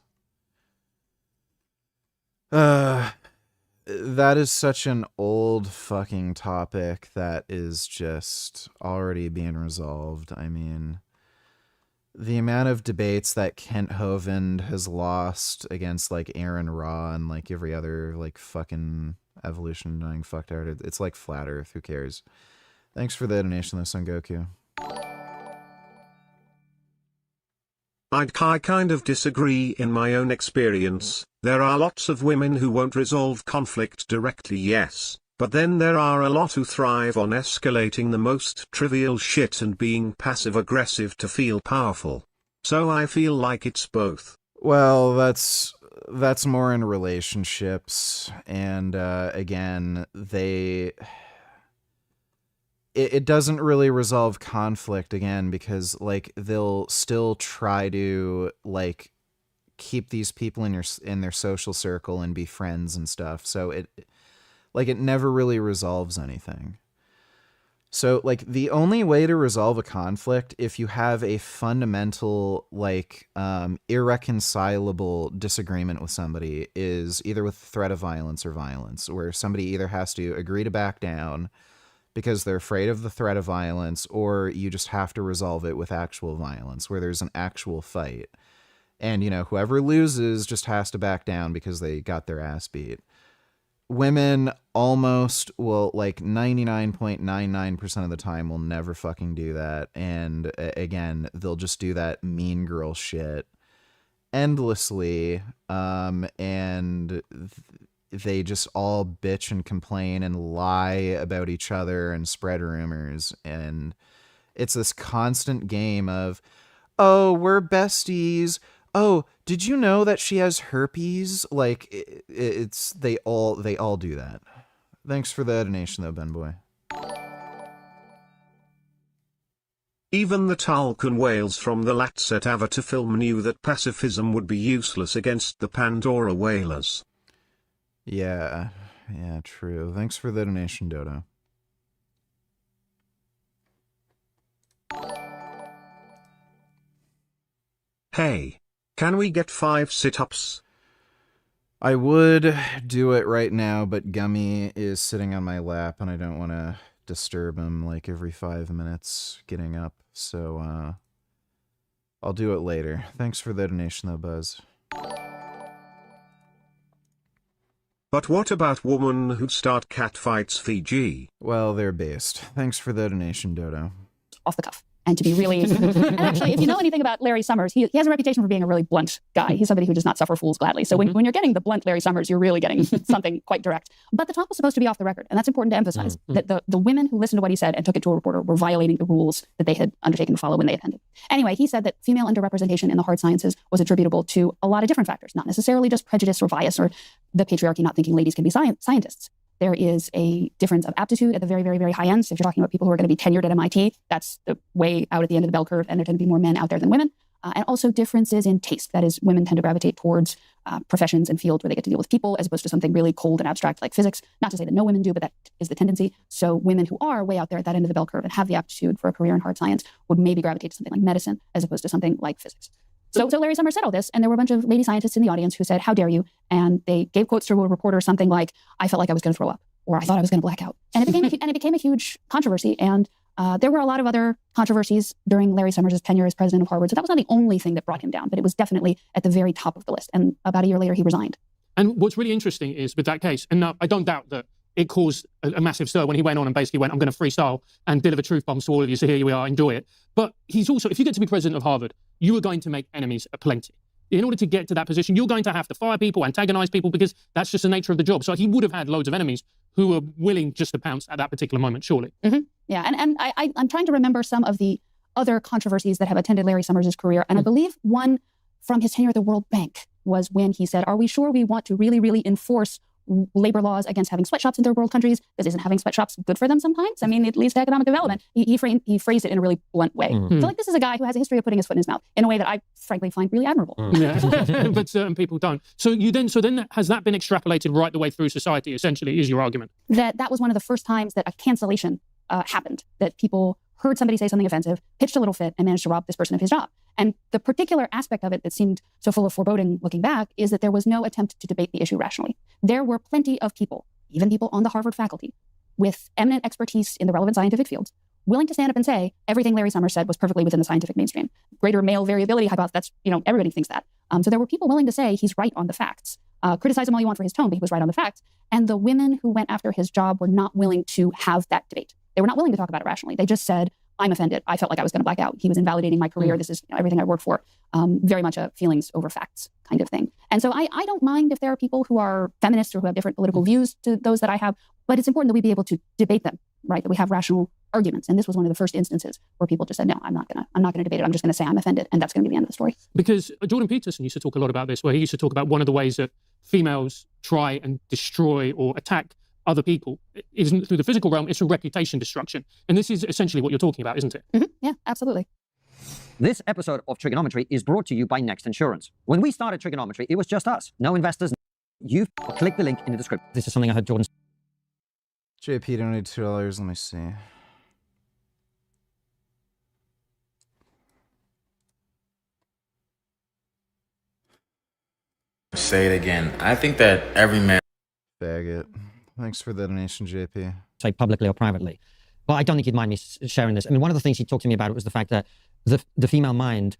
That is such an old fucking topic that is just already being resolved. I mean, the amount of debates that Kent Hovind has lost against, like, Aaron Ra and, like, every other, like, fucking evolution denying fucktard, it's like flat earth. Who cares? Thanks for the donation, though, Son Goku. I kind of disagree in my own experience. There are lots of women who won't resolve conflict directly, yes, but then there are a lot who thrive on escalating the most trivial shit and being passive-aggressive to feel powerful. So I feel like it's both. Well, that's more in relationships, and again, it doesn't really resolve conflict, again, because, like, they'll still try to, like, keep these people in their social circle and be friends and stuff. So it never really resolves anything. So, like, the only way to resolve a conflict, if you have a fundamental, like, irreconcilable disagreement with somebody, is either with the threat of violence or violence, where somebody either has to agree to back down because they're afraid of the threat of violence, or you just have to resolve it with actual violence, where there's an actual fight. And, whoever loses just has to back down because they got their ass beat. Women almost will, like, 99.99% of the time will never fucking do that. And again, they'll just do that mean girl shit endlessly. And they just all bitch and complain and lie about each other and spread rumors. And it's this constant game of, oh, we're besties. Oh, did you know that she has herpes? Like, they all do that. Thanks for the donation, though, Ben Boy. Even the Tulkun whales from the Latset Avatar film knew that pacifism would be useless against the Pandora whalers. Yeah, true. Thanks for the donation, Dodo. Hey, can we get 5 sit-ups? I would do it right now, but Gummy is sitting on my lap, and I don't want to disturb him, like, every 5 minutes getting up, so, I'll do it later. Thanks for the donation, though, Buzz. But what about women who start catfights, Fiji? Well, they're based. Thanks for the donation, Dodo. Off the cuff. And to be really, and actually, if you know anything about Larry Summers, he has a reputation for being a really blunt guy. He's somebody who does not suffer fools gladly. So when you're getting the blunt Larry Summers, you're really getting something quite direct. But the talk was supposed to be off the record. And that's important to emphasize, that the women who listened to what he said and took it to a reporter were violating the rules that they had undertaken to follow when they attended. Anyway, he said that female underrepresentation in the hard sciences was attributable to a lot of different factors, not necessarily just prejudice or bias or the patriarchy not thinking ladies can be scientists. There is a difference of aptitude at the very, very, very high ends. If you're talking about people who are going to be tenured at MIT, that's the way out at the end of the bell curve, and there tend to be more men out there than women. And also differences in taste. That is, women tend to gravitate towards professions and fields where they get to deal with people as opposed to something really cold and abstract like physics. Not to say that no women do, but that is the tendency. So women who are way out there at that end of the bell curve and have the aptitude for a career in hard science would maybe gravitate to something like medicine as opposed to something like physics. So Larry Summers said all this, and there were a bunch of lady scientists in the audience who said, "How dare you?" And they gave quotes to a reporter, something like, "I felt like I was going to throw up," or "I thought I was going to black out." And it became a huge controversy. And there were a lot of other controversies during Larry Summers' tenure as president of Harvard. So that was not the only thing that brought him down, but it was definitely at the very top of the list. And about a year later, he resigned. And what's really interesting is with that case, and I don't doubt that it caused a massive stir when he went on and basically went, "I'm going to freestyle and deliver truth bombs to all of you, so here we are, enjoy it." But he's also, if you get to be president of Harvard, you are going to make enemies aplenty. In order to get to that position, you're going to have to fire people, antagonize people, because that's just the nature of the job. So he would have had loads of enemies who were willing just to pounce at that particular moment, surely. Mm-hmm. Yeah, and I'm trying to remember some of the other controversies that have attended Larry Summers' career. And I believe one from his tenure at the World Bank was when he said, "Are we sure we want to really, really enforce labor laws against having sweatshops in third world countries? Because isn't having sweatshops good for them sometimes? I mean, it leads to economic development." He phrased it in a really blunt way. So like, this is a guy who has a history of putting his foot in his mouth in a way that I frankly find really admirable. Yeah. But certain people don't. So then has that been extrapolated right the way through society, essentially, is your argument? That was one of the first times that a cancellation happened, that people heard somebody say something offensive, pitched a little fit, and managed to rob this person of his job. And the particular aspect of it that seemed so full of foreboding looking back is that there was no attempt to debate the issue rationally. There were plenty of people, even people on the Harvard faculty, with eminent expertise in the relevant scientific fields, willing to stand up and say everything Larry Summers said was perfectly within the scientific mainstream. Greater male variability hypothesis, that's, everybody thinks that. So there were people willing to say he's right on the facts. Criticize him all you want for his tone, but he was right on the facts. And the women who went after his job were not willing to have that debate. They were not willing to talk about it rationally. They just said, "I'm offended. I felt like I was going to black out. He was invalidating my career. This is everything I worked for." Very much a feelings over facts kind of thing. And so I don't mind if there are people who are feminists or who have different political views to those that I have, but it's important that we be able to debate them, right? That we have rational arguments. And this was one of the first instances where people just said, "No, I'm not gonna debate it. I'm just going to say I'm offended," and that's going to be the end of the story. Because Jordan Peterson used to talk a lot about this, where he used to talk about one of the ways that females try and destroy or attack other people isn't through the physical realm, it's through reputation destruction. And this is essentially what you're talking about, isn't it? Mm-hmm. Yeah, absolutely. This episode of Trigonometry is brought to you by Next Insurance. When we started Trigonometry, it was just us. No investors. You've clicked the link in the description. This is something I heard Jordan. JP donated $2. Let me see. Say it again. I think that every man... Faggot. Thanks for the donation, JP. Say publicly or privately. But I don't think he'd mind me sharing this. I mean, one of the things he talked to me about was the fact that the female mind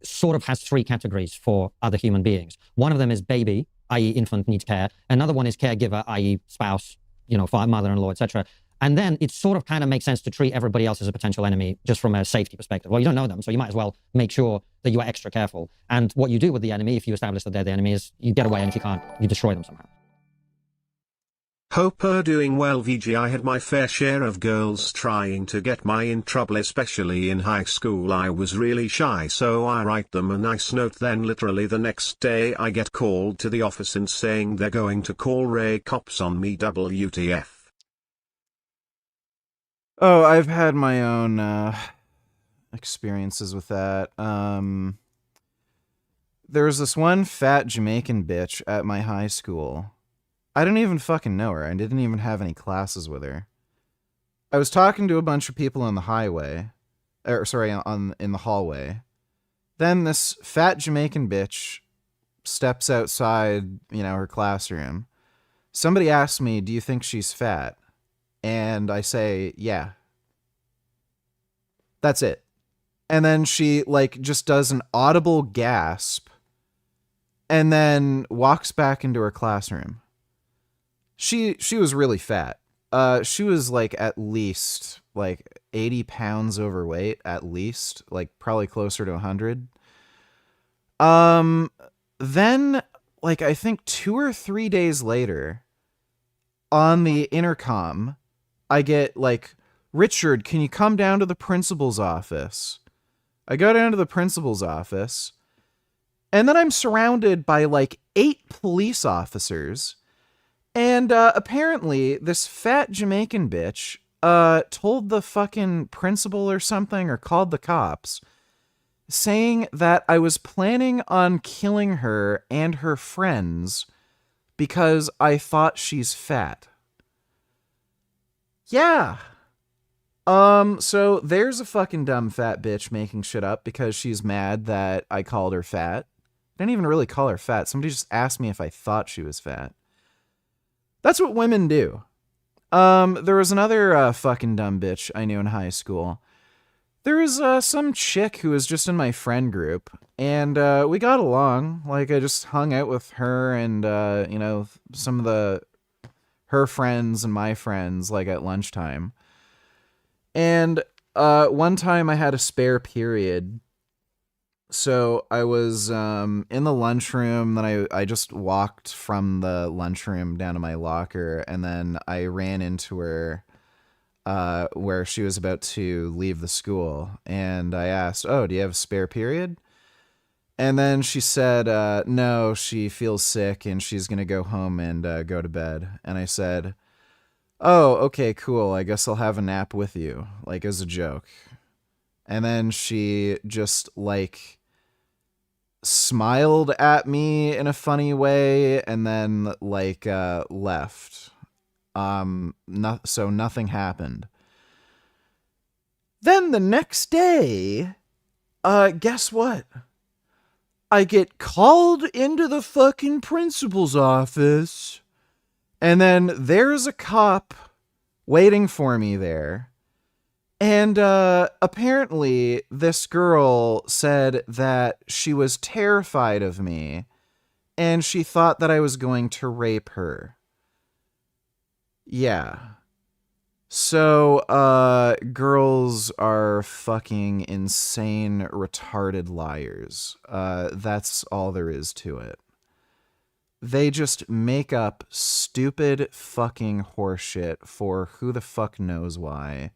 sort of has three categories for other human beings. One of them is baby, i.e. infant needs care. Another one is caregiver, i.e. spouse, mother-in-law, etc. And then it sort of kind of makes sense to treat everybody else as a potential enemy just from a safety perspective. Well, you don't know them, so you might as well make sure that you are extra careful. And what you do with the enemy, if you establish that they're the enemy, is you get away, and if you can't, you destroy them somehow. Hope you're doing well, VG. I had my fair share of girls trying to get me in trouble, especially in high school. I was really shy, so I write them a nice note, then literally the next day I get called to the office and saying they're going to call Ray cops on me. WTF. Oh, I've had my own experiences with that. There was this one fat Jamaican bitch at my high school. I didn't even fucking know her. I didn't even have any classes with her. I was talking to a bunch of people on the highway. In the hallway. Then this fat Jamaican bitch steps outside, her classroom. Somebody asks me, "Do you think she's fat?" And I say, "Yeah." That's it. And then she, just does an audible gasp and then walks back into her classroom. She was really fat. She was at least 80 pounds overweight, at least, probably closer to 100. Then I think 2 or 3 days later on the intercom, I get "Richard, can you come down to the principal's office?" I go down to the principal's office, and then I'm surrounded by 8 police officers. And apparently, this fat Jamaican bitch told the fucking principal or something, or called the cops, saying that I was planning on killing her and her friends because I thought she's fat. Yeah. So there's a fucking dumb fat bitch making shit up because she's mad that I called her fat. I didn't even really call her fat. Somebody just asked me if I thought she was fat. That's what women do. There was another fucking dumb bitch I knew in high school. There was some chick who was just in my friend group, and we got along. Like, I just hung out with her and, you know, some of her friends and my friends, like, at lunchtime. And one time I had a spare period. So I was in the lunchroom, then I just walked from the lunchroom down to my locker, and then I ran into her where she was about to leave the school. And I asked, "Oh, do you have a spare period?" And then she said, no, she feels sick and she's going to go home and go to bed. And I said, "Oh, okay, cool. I guess I'll have a nap with you," like as a joke. And then she just like smiled at me in a funny way and then like left. So nothing happened. Then the next day, guess what? I get called into the fucking principal's office, and then there's a cop waiting for me there. And apparently this girl said that she was terrified of me and she thought that I was going to rape her. Yeah. So, girls are fucking insane, retarded liars. That's all there is to it. They just make up stupid fucking horseshit for who the fuck knows why.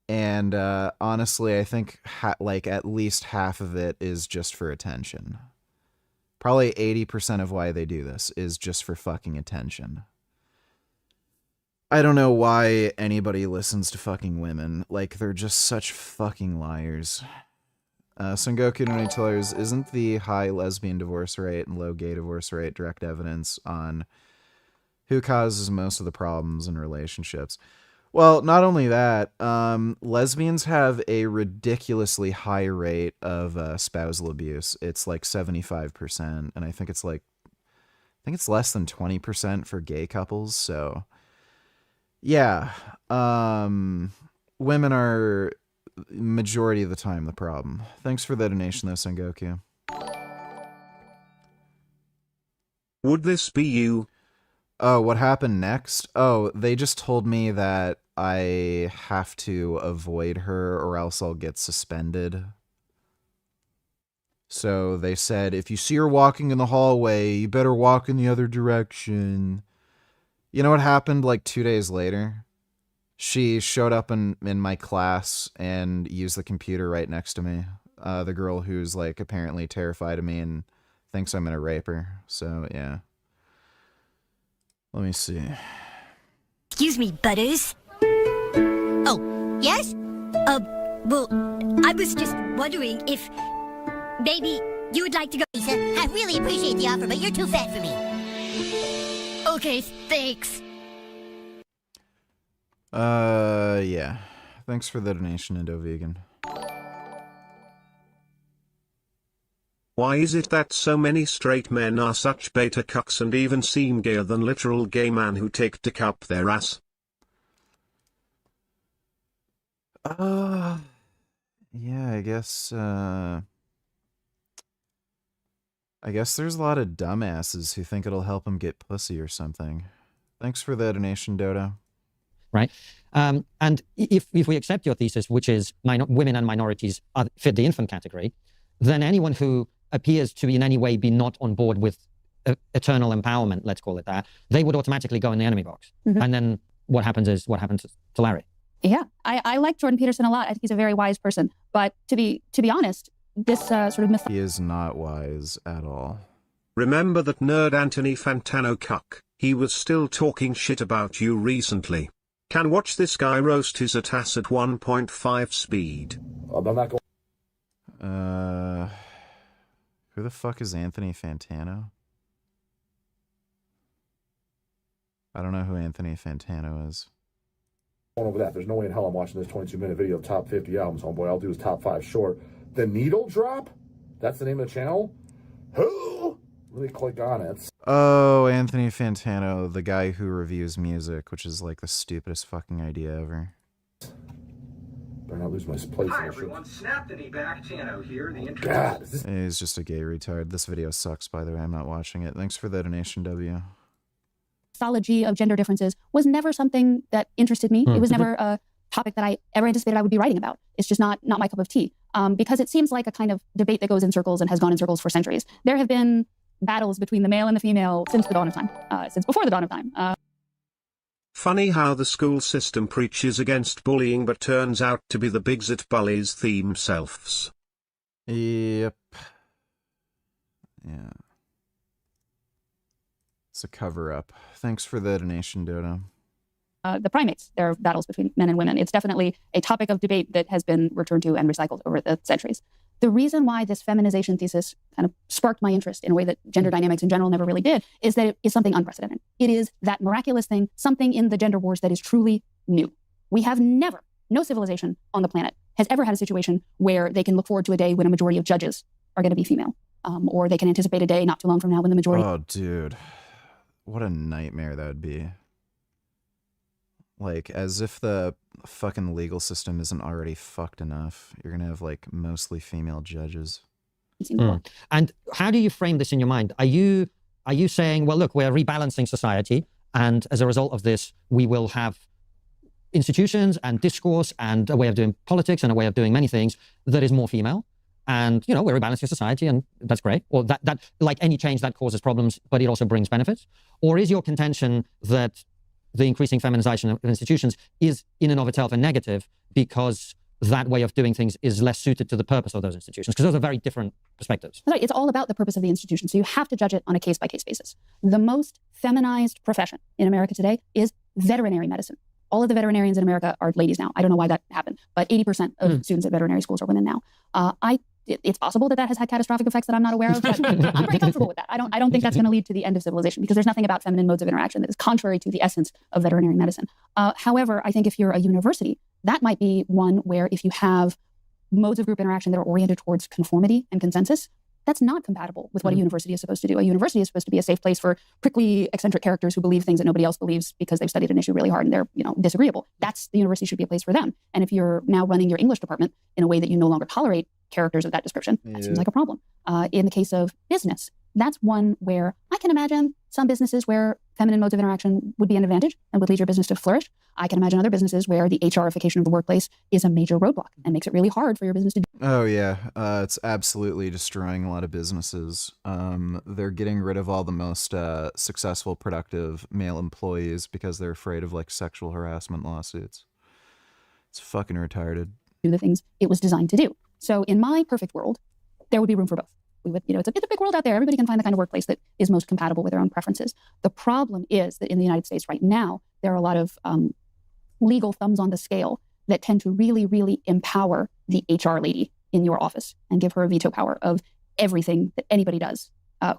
And honestly, I think like at least half of it is just for attention. Probably 80% of why they do this is just for fucking attention. I don't know why anybody listens to fucking women. Like, they're just such fucking liars. Sengoku no Nitillers, isn't the high lesbian divorce rate and low gay divorce rate direct evidence on who causes most of the problems in relationships? Well, not only that, lesbians have a ridiculously high rate of spousal abuse. It's like 75%, and I think it's less than 20% for gay couples, so yeah. Women are majority of the time the problem. Thanks for the donation though, Sengoku. Would this be you? Oh, what happened next? Oh, they just told me that I have to avoid her or else I'll get suspended. So they said, if you see her walking in the hallway, you better walk in the other direction. You know what happened like 2 days later? She showed up in my class and used the computer right next to me. The girl who's like apparently terrified of me and thinks I'm gonna rape her. So yeah. Let me see. Excuse me, Butters. Oh, yes? Well, I was just wondering if maybe you would like to go. Lisa, I really appreciate the offer, but you're too fat for me. Okay, thanks. Yeah. Thanks for the donation, Indo-Vegan. Why is it that so many straight men are such beta cucks and even seem gayer than literal gay men who take dick up their ass? Yeah, I guess there's a lot of dumbasses who think it'll help them get pussy or something. Thanks for the donation, Dodo. Right? And if we accept your thesis, which is women and minorities fit the infant category, then anyone who appears to in any way be not on board with eternal empowerment, let's call it that, they would automatically go in the enemy box. Mm-hmm. And then what happens to Larry. Yeah, I like Jordan Peterson a lot. I think he's a very wise person. But to be honest, this sort of myth. He is not wise at all. Remember that nerd Anthony Fantano cuck. He was still talking shit about you recently. Can watch this guy roast his ass at 1.5 speed. Who the fuck is Anthony Fantano? I don't know who Anthony Fantano is. over that. There's no way in hell I'm watching this 22-minute video of top 50 albums, homeboy. All I'll do is top 5 short. The Needle Drop? That's the name of the channel? Who? Let me click on it. Oh, Anthony Fantano, the guy who reviews music, which is like the stupidest fucking idea ever. Better not lose my place. Hi everyone, Snap the Knee Back, Tano here. The intro. God, He's just a gay retard. This video sucks, by the way. I'm not watching it. Thanks for the donation, W. Psychology of gender differences was never something that interested me. It was never a topic that I ever anticipated I would be writing about. It's just not my cup of tea. Because it seems like a kind of debate that goes in circles and has gone in circles for centuries. There have been battles between the male and the female since the dawn of time, since before the dawn of time. Funny how the school system preaches against bullying but turns out to be the bigs that bullies themselves. Yep. Yeah. It's a cover-up. Thanks for the donation, Dodo. The primates, there are battles between men and women. It's definitely a topic of debate that has been returned to and recycled over the centuries. The reason why this feminization thesis kind of sparked my interest in a way that gender dynamics in general never really did is that it is something unprecedented. It is that miraculous thing, something in the gender wars that is truly new. We have never, no civilization on the planet has ever had a situation where they can look forward to a day when a majority of judges are going to be female, or they can anticipate a day not too long from now when the majority... Oh, dude. What a nightmare that would be. Like, as if the fucking legal system isn't already fucked enough. You're gonna have, like, mostly female judges. And how do you frame this in your mind? Are you saying, well, look, we're rebalancing society, and as a result of this, we will have institutions and discourse and a way of doing politics and a way of doing many things that is more female? And, you know, we're rebalancing society, and that's great. Or that like any change, that causes problems, but it also brings benefits? Or is your contention that the increasing feminization of institutions is in and of itself a negative because that way of doing things is less suited to the purpose of those institutions? Because those are very different perspectives. Right. It's all about the purpose of the institution. So you have to judge it on a case-by-case basis. The most feminized profession in America today is veterinary medicine. All of the veterinarians in America are ladies now. I don't know why that happened, but 80% of students at veterinary schools are women now. It's possible that has had catastrophic effects that I'm not aware of, but I'm pretty comfortable with that. I don't think that's going to lead to the end of civilization, because there's nothing about feminine modes of interaction that is contrary to the essence of veterinary medicine. However, I think if you're a university, that might be one where if you have modes of group interaction that are oriented towards conformity and consensus, that's not compatible with what a university is supposed to do. A university is supposed to be a safe place for prickly, eccentric characters who believe things that nobody else believes because they've studied an issue really hard and they're, disagreeable. The university should be a place for them. And if you're now running your English department in a way that you no longer tolerate characters of that description, that seems like a problem. In the case of business, that's one where I can imagine some businesses where feminine modes of interaction would be an advantage and would lead your business to flourish. I can imagine other businesses where the HRification of the workplace is a major roadblock and makes it really hard for your business to do. Oh, yeah. It's absolutely destroying a lot of businesses. They're getting rid of all the most successful, productive male employees because they're afraid of, like, sexual harassment lawsuits. It's fucking retarded. Do the things it was designed to do. So in my perfect world, there would be room for both. We would, it's a big world out there. Everybody can find the kind of workplace that is most compatible with their own preferences. The problem is that in the United States right now, there are a lot of legal thumbs on the scale that tend to really, really empower the HR lady in your office and give her a veto power of everything that anybody does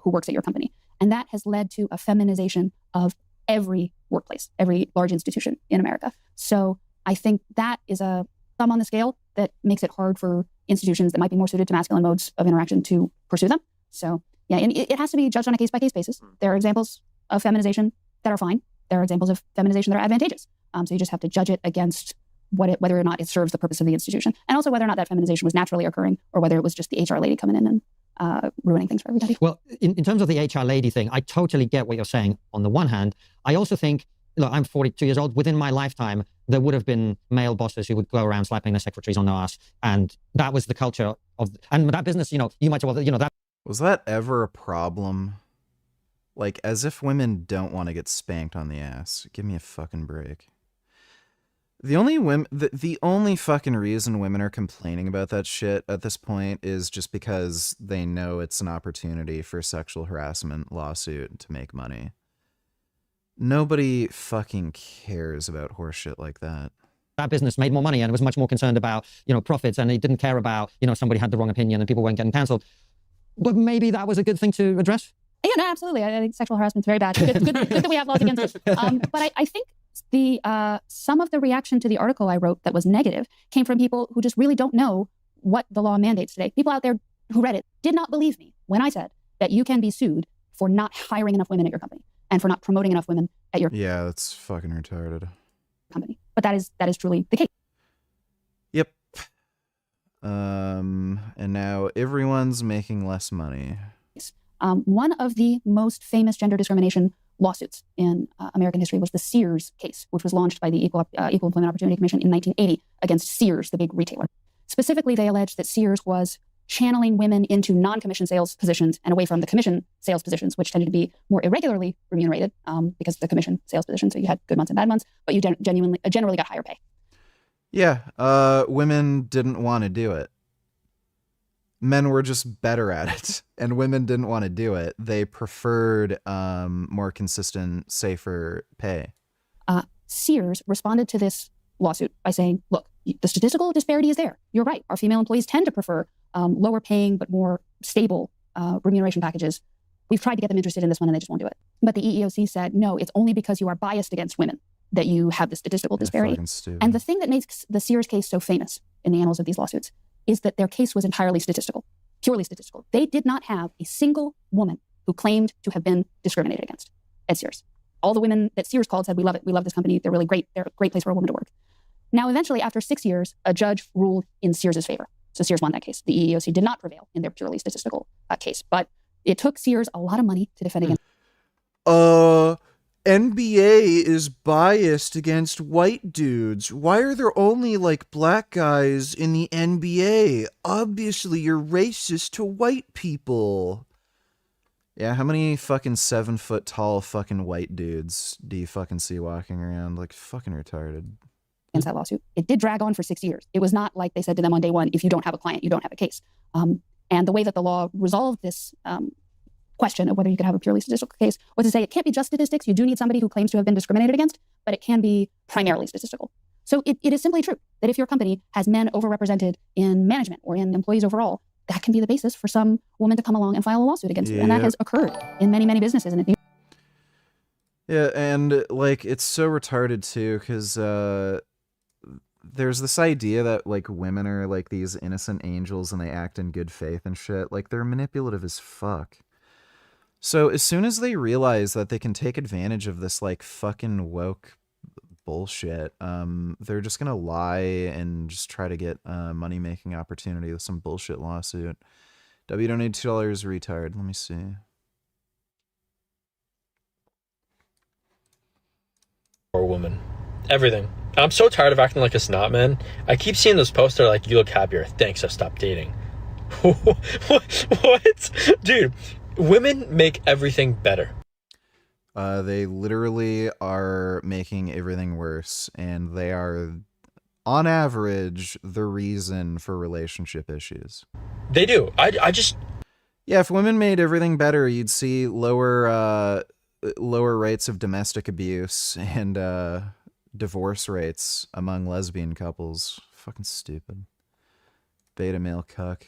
who works at your company. And that has led to a feminization of every workplace, every large institution in America. So I think that is a thumb on the scale that makes it hard for institutions that might be more suited to masculine modes of interaction to pursue them. So yeah, and it has to be judged on a case-by-case basis. There are examples of feminization that are fine. There are examples of feminization that are advantageous. So you just have to judge it against whether or not it serves the purpose of the institution, and also whether or not that feminization was naturally occurring or whether it was just the HR lady coming in and ruining things for everybody. Well, in terms of the HR lady thing, I totally get what you're saying on the one hand. I also think, look, I'm 42 years old. Within my lifetime, there would have been male bosses who would go around slapping their secretaries on the ass. And that was the culture and that business, you might say, well, that. Was that ever a problem? Like, as if women don't want to get spanked on the ass. Give me a fucking break. The only fucking reason women are complaining about that shit at this point is just because they know it's an opportunity for a sexual harassment lawsuit to make money. Nobody fucking cares about horseshit like that. That business made more money and was much more concerned about, profits, and it didn't care about, somebody had the wrong opinion and people weren't getting cancelled. But maybe that was a good thing to address. Yeah, no, absolutely. I think sexual harassment is very bad. Good that we have laws against it. But I think Some of the reaction to the article I wrote that was negative came from people who just really don't know what the law mandates today. People out there who read it did not believe me when I said that you can be sued for not hiring enough women at your company and for not promoting enough women at your Yeah, that's fucking retarded. company. But that is truly the case. Yep. And now everyone's making less money. One of the most famous gender discrimination lawsuits in American history was the Sears case, which was launched by the Equal Employment Opportunity Commission in 1980 against Sears, the big retailer. Specifically, they alleged that Sears was channeling women into non-commission sales positions and away from the commission sales positions, which tended to be more irregularly remunerated because of the commission sales position. So you had good months and bad months, but you generally got higher pay. Yeah, women didn't want to do it. Men were just better at it, and women didn't want to do it. They preferred more consistent, safer pay. Sears responded to this lawsuit by saying, look, the statistical disparity is there. You're right. Our female employees tend to prefer lower paying but more stable remuneration packages. We've tried to get them interested in this one and they just won't do it. But the EEOC said, no, it's only because you are biased against women that you have the statistical disparity. And the thing that makes the Sears case so famous in the annals of these lawsuits is that their case was entirely statistical, purely statistical. They did not have a single woman who claimed to have been discriminated against at Sears. All the women that Sears called said, we love it. We love this company. They're really great. They're a great place for a woman to work. Now, eventually, after 6 years, a judge ruled in Sears' favor. So Sears won that case. The EEOC did not prevail in their purely statistical case, but it took Sears a lot of money to defend against. NBA is biased against white dudes. Why are there only like black guys in the NBA? Obviously, you're racist to white people. Yeah, how many fucking 7 foot tall fucking white dudes do you fucking see walking around? Like fucking retarded. Against that lawsuit. It did drag on for 6 years. It was not like they said to them on day one, if you don't have a client, you don't have a case. And the way that the law resolved this question of whether you could have a purely statistical case was to say it can't be just statistics. You do need somebody who claims to have been discriminated against, but it can be primarily statistical. So it is simply true that if your company has men overrepresented in management or in employees overall, that can be the basis for some woman to come along and file a lawsuit against you. And that has occurred in many, many businesses. Yeah, and like it's so retarded too, because there's this idea that like women are like these innocent angels and they act in good faith and shit. Like they're manipulative as fuck. So as soon as they realize that they can take advantage of this like fucking woke bullshit, they're just gonna lie and just try to get a money-making opportunity with some bullshit lawsuit. W donated $2 retard. Let me see. Or woman. Everything. I'm so tired of acting like a snot, man. I keep seeing those posts that are like, you look happier. Thanks, I stopped dating. What? Dude, women make everything better. They literally are making everything worse, and they are, on average, the reason for relationship issues. They do. I just... Yeah, if women made everything better, you'd see lower rates of domestic abuse and divorce rates among lesbian couples. Fucking stupid. Beta male cuck.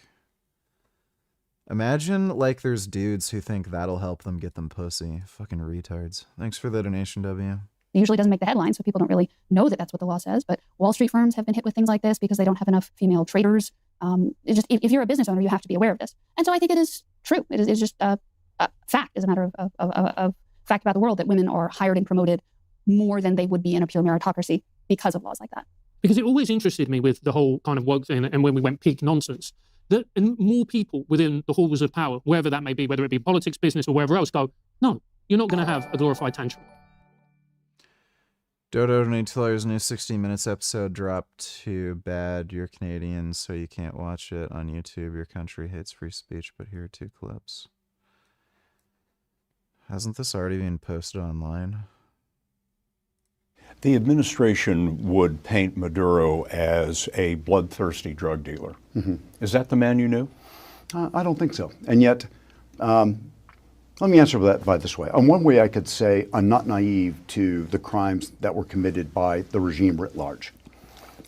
Imagine, like, there's dudes who think that'll help them get them pussy. Fucking retards. Thanks for the donation, W. It usually doesn't make the headlines, so people don't really know that that's what the law says. But Wall Street firms have been hit with things like this because they don't have enough female traders. If you're a business owner, you have to be aware of this. And so I think it is true. It's just a fact, as a matter of fact about the world, that women are hired and promoted more than they would be in a pure meritocracy because of laws like that. Because it always interested me with the whole kind of woke thing, and when we went peak nonsense, that more people within the halls of power, wherever that may be, whether it be politics, business, or wherever else, go, no, you're not going to have a glorified tantrum. Dodo donated $2. New 60 Minutes episode dropped. Too bad you're Canadian, so you can't watch it on YouTube. Your country hates free speech, but here are 2 clips. Hasn't this already been posted online? The administration would paint Maduro as a bloodthirsty drug dealer. Mm-hmm. Is that the man you knew? I don't think so. And yet, let me answer that by this way. On one way, I could say I'm not naive to the crimes that were committed by the regime writ large.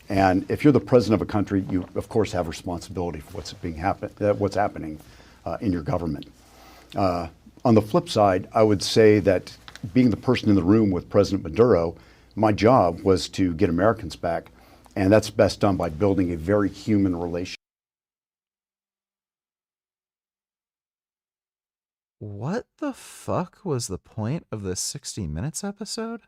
And if you're the president of a country, you, of course, have responsibility for what's happening in your government. On the flip side, I would say that being the person in the room with President Maduro, My job was to get Americans back, and that's best done by building a very human relationship. What the fuck was the point of this 60 Minutes episode?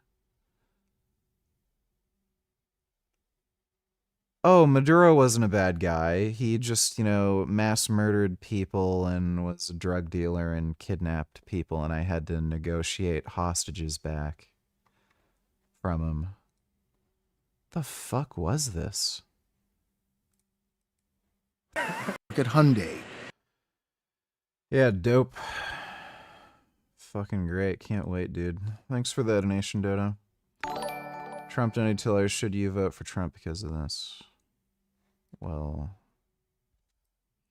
Oh, Maduro wasn't a bad guy. He just, mass murdered people and was a drug dealer and kidnapped people, and I had to negotiate hostages back from him. The fuck was this? Look at Hyundai. Yeah, dope. Fucking great. Can't wait, dude. Thanks for the donation, Dodo. Trump donated $2. Should you vote for Trump because of this? Well,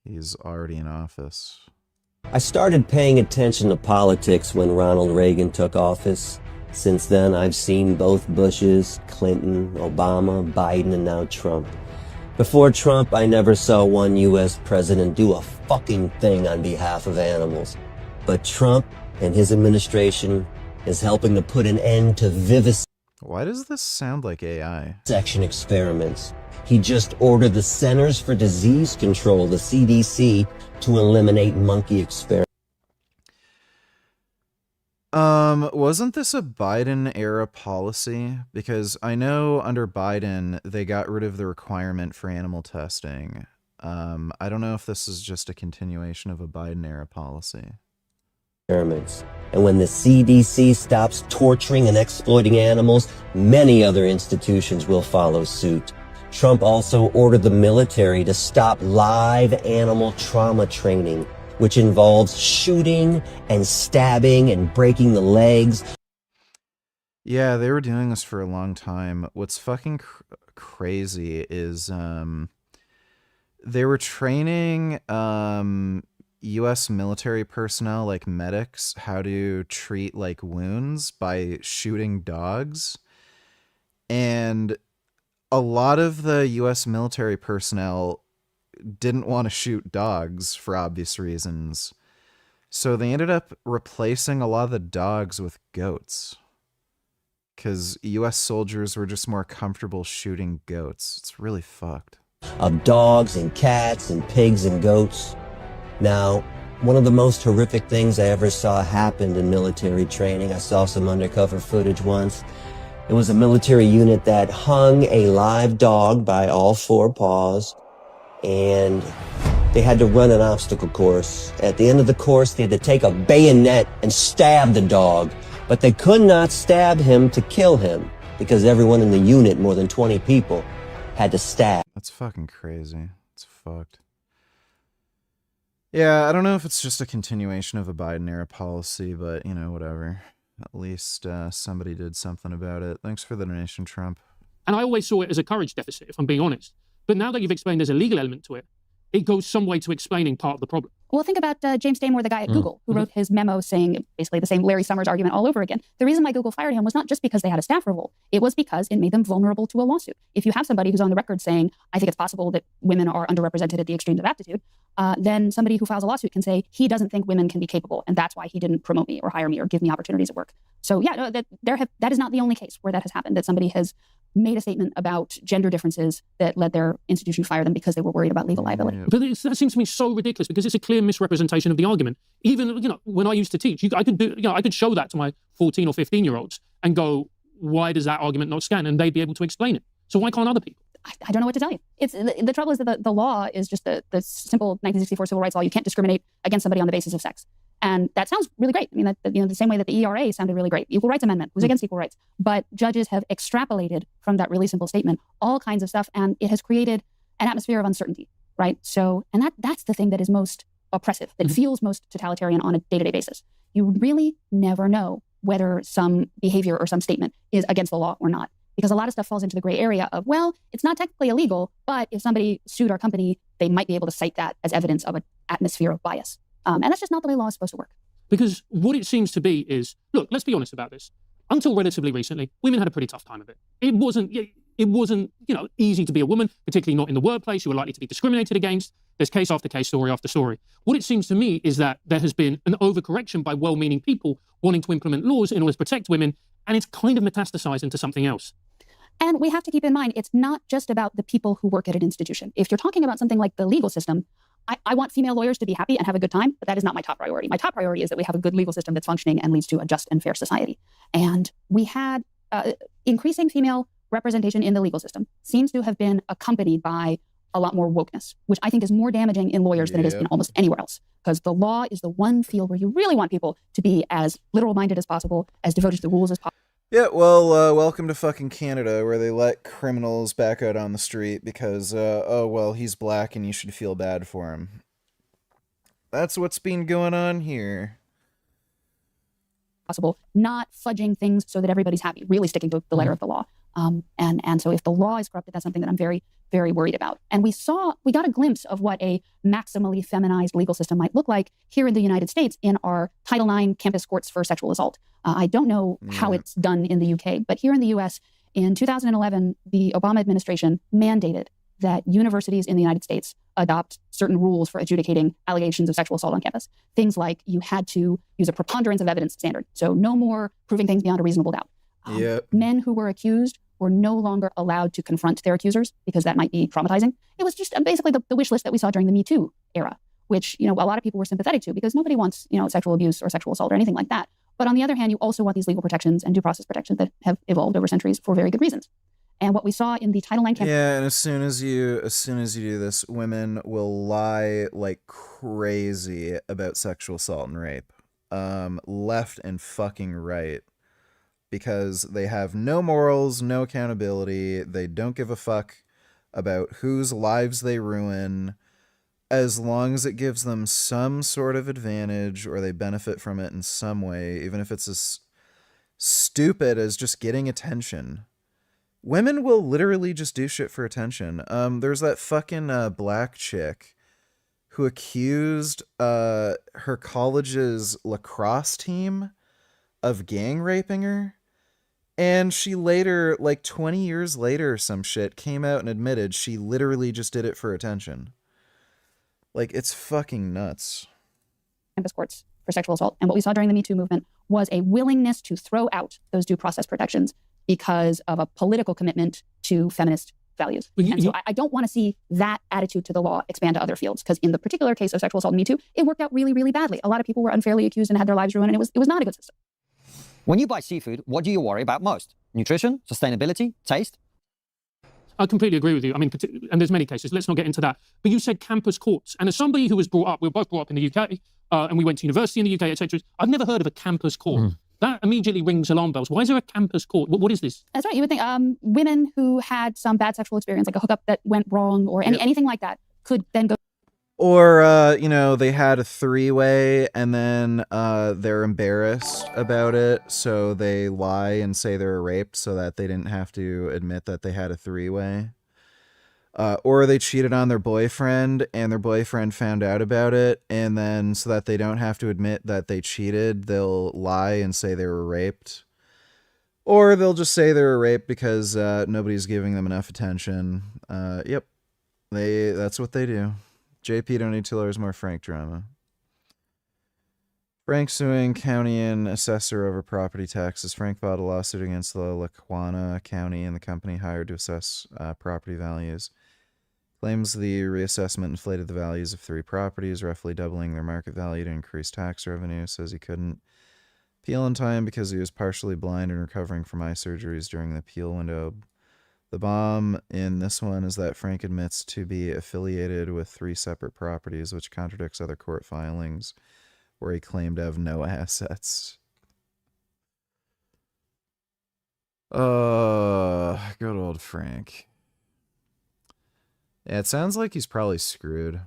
he's already in office. I started paying attention to politics when Ronald Reagan took office. Since then, I've seen both Bushes, Clinton, Obama, Biden, and now Trump. Before Trump, I never saw one U.S. president do a fucking thing on behalf of animals. But Trump and his administration is helping to put an end to vivisection. Why does this sound like AI? Experiments. He just ordered the Centers for Disease Control, the CDC, to eliminate monkey experiments. Wasn't this a Biden-era policy? Because I know under Biden, they got rid of the requirement for animal testing. I don't know if this is just a continuation of a Biden-era policy. Experiments. And when the CDC stops torturing and exploiting animals, many other institutions will follow suit. Trump also ordered the military to stop live animal trauma training, which involves shooting and stabbing and breaking the legs. Yeah, they were doing this for a long time. What's fucking crazy is they were training U.S. military personnel, like medics, how to treat like wounds by shooting dogs. And a lot of the U.S. military personnel didn't want to shoot dogs for obvious reasons. So they ended up replacing a lot of the dogs with goats. Because U.S. soldiers were just more comfortable shooting goats. It's really fucked. Of dogs and cats and pigs and goats. Now, one of the most horrific things I ever saw happened in military training, I saw some undercover footage once. It was a military unit that hung a live dog by all four paws, and they had to run an obstacle course. At the end of the course, they had to take a bayonet and stab the dog, but they could not stab him to kill him because everyone in the unit, more than 20 people, had to stab. That's fucking crazy. It's fucked. Yeah, I don't know if it's just a continuation of a Biden-era policy, but, whatever. At least somebody did something about it. Thanks for the donation, Trump. And I always saw it as a courage deficit, if I'm being honest. But now that you've explained there's a legal element to it, it goes some way to explaining part of the problem. Well, think about James Damore, the guy at Google, who wrote his memo saying basically the same Larry Summers argument all over again. The reason why Google fired him was not just because they had a staff revolt. It was because it made them vulnerable to a lawsuit. If you have somebody who's on the record saying, I think it's possible that women are underrepresented at the extremes of aptitude, then somebody who files a lawsuit can say, he doesn't think women can be capable, and that's why he didn't promote me or hire me or give me opportunities at work. So yeah, no, that is not the only case where that has happened, that somebody has made a statement about gender differences that led their institution to fire them because they were worried about legal liability. But that seems to me so ridiculous because it's a clear misrepresentation of the argument. Even, when I used to teach, I could show that to my 14 or 15-year-olds and go, why does that argument not stand? And they'd be able to explain it. So why can't other people? I don't know what to tell you. It's the trouble is that the law is just the simple 1964 civil rights law. You can't discriminate against somebody on the basis of sex. And that sounds really great. I mean, the same way that the ERA sounded really great. Equal Rights Amendment was against equal rights. But judges have extrapolated from that really simple statement all kinds of stuff, and it has created an atmosphere of uncertainty, right? So, and that's the thing that is most oppressive, that feels most totalitarian on a day-to-day basis. You really never know whether some behavior or some statement is against the law or not. Because a lot of stuff falls into the gray area of, well, it's not technically illegal, but if somebody sued our company, they might be able to cite that as evidence of an atmosphere of bias. And that's just not the way law is supposed to work. Because what it seems to be is, look, let's be honest about this. Until relatively recently, women had a pretty tough time of it. It wasn't, easy to be a woman, particularly not in the workplace. You were likely to be discriminated against. There's case after case, story after story. What it seems to me is that there has been an overcorrection by well-meaning people wanting to implement laws in order to protect women and it's kind of metastasized into something else. And we have to keep in mind, it's not just about the people who work at an institution. If you're talking about something like the legal system, I want female lawyers to be happy and have a good time, but that is not my top priority. My top priority is that we have a good legal system that's functioning and leads to a just and fair society. And we had increasing female representation in the legal system seems to have been accompanied by a lot more wokeness, which I think is more damaging in lawyers than it is in almost anywhere else. Because the law is the one field where you really want people to be as literal-minded as possible, as devoted to the rules as possible. Yeah, well, welcome to fucking Canada, where they let criminals back out on the street because, oh, well, he's black and you should feel bad for him. That's what's been going on here. Possible, not fudging things so that everybody's happy, really sticking to the letter of the law. And so if the law is corrupted, that's something that I'm very, very worried about. And we got a glimpse of what a maximally feminized legal system might look like here in the United States in our Title IX campus courts for sexual assault. I don't know how it's done in the UK, but here in the US in 2011, the Obama administration mandated that universities in the United States adopt certain rules for adjudicating allegations of sexual assault on campus. Things like you had to use a preponderance of evidence standard. So no more proving things beyond a reasonable doubt. Men who were accused were no longer allowed to confront their accusers because that might be traumatizing. It was just basically the wish list that we saw during the Me Too era, which, a lot of people were sympathetic to because nobody wants, sexual abuse or sexual assault or anything like that. But on the other hand, you also want these legal protections and due process protections that have evolved over centuries for very good reasons. And what we saw in the Title IX campaign. Yeah, and as soon as you do this, women will lie like crazy about sexual assault and rape, left and fucking right, because they have no morals, no accountability. They don't give a fuck about whose lives they ruin, as long as it gives them some sort of advantage or they benefit from it in some way, even if it's as stupid as just getting attention. Women will literally just do shit for attention. There's that fucking black chick who accused her college's lacrosse team of gang raping her. And she later, like 20 years later or some shit, came out and admitted she literally just did it for attention. Like, it's fucking nuts. Campus courts for sexual assault. And what we saw during the Me Too movement was a willingness to throw out those due process protections because of a political commitment to feminist values. And so I don't want to see that attitude to the law expand to other fields, because in the particular case of sexual assault and Me Too, it worked out really, really badly. A lot of people were unfairly accused and had their lives ruined, and it was not a good system. When you buy seafood, what do you worry about most? Nutrition, sustainability, taste? I completely agree with you. I mean, and there's many cases. Let's not get into that. But you said campus courts. And as somebody who was brought up, we were both brought up in the UK, and we went to university in the UK, etc. I've never heard of a campus court. That immediately rings alarm bells. Why is there a campus court? What is this? That's right. You would think women who had some bad sexual experience, like a hookup that went wrong or anything like that, could then go. Or, they had a three-way and then they're embarrassed about it, so they lie and say they were raped so that they didn't have to admit that they had a three-way. Or they cheated on their boyfriend and their boyfriend found out about it, and then so that they don't have to admit that they cheated, they'll lie and say they were raped. Or they'll just say they were raped because nobody's giving them enough attention. Yep, that's what they do. JP don't need to lawyers, more Frank drama. Frank suing county and assessor over property taxes. Frank filed a lawsuit against the Lackawanna County and the company hired to assess property values. Claims the reassessment inflated the values of 3 properties, roughly doubling their market value to increase tax revenue. Says he couldn't appeal in time because he was partially blind and recovering from eye surgeries during the appeal window. The bomb in this one is that Frank admits to be affiliated with 3 separate properties, which contradicts other court filings where he claimed to have no assets. Good old Frank. Yeah, it sounds like he's probably screwed. I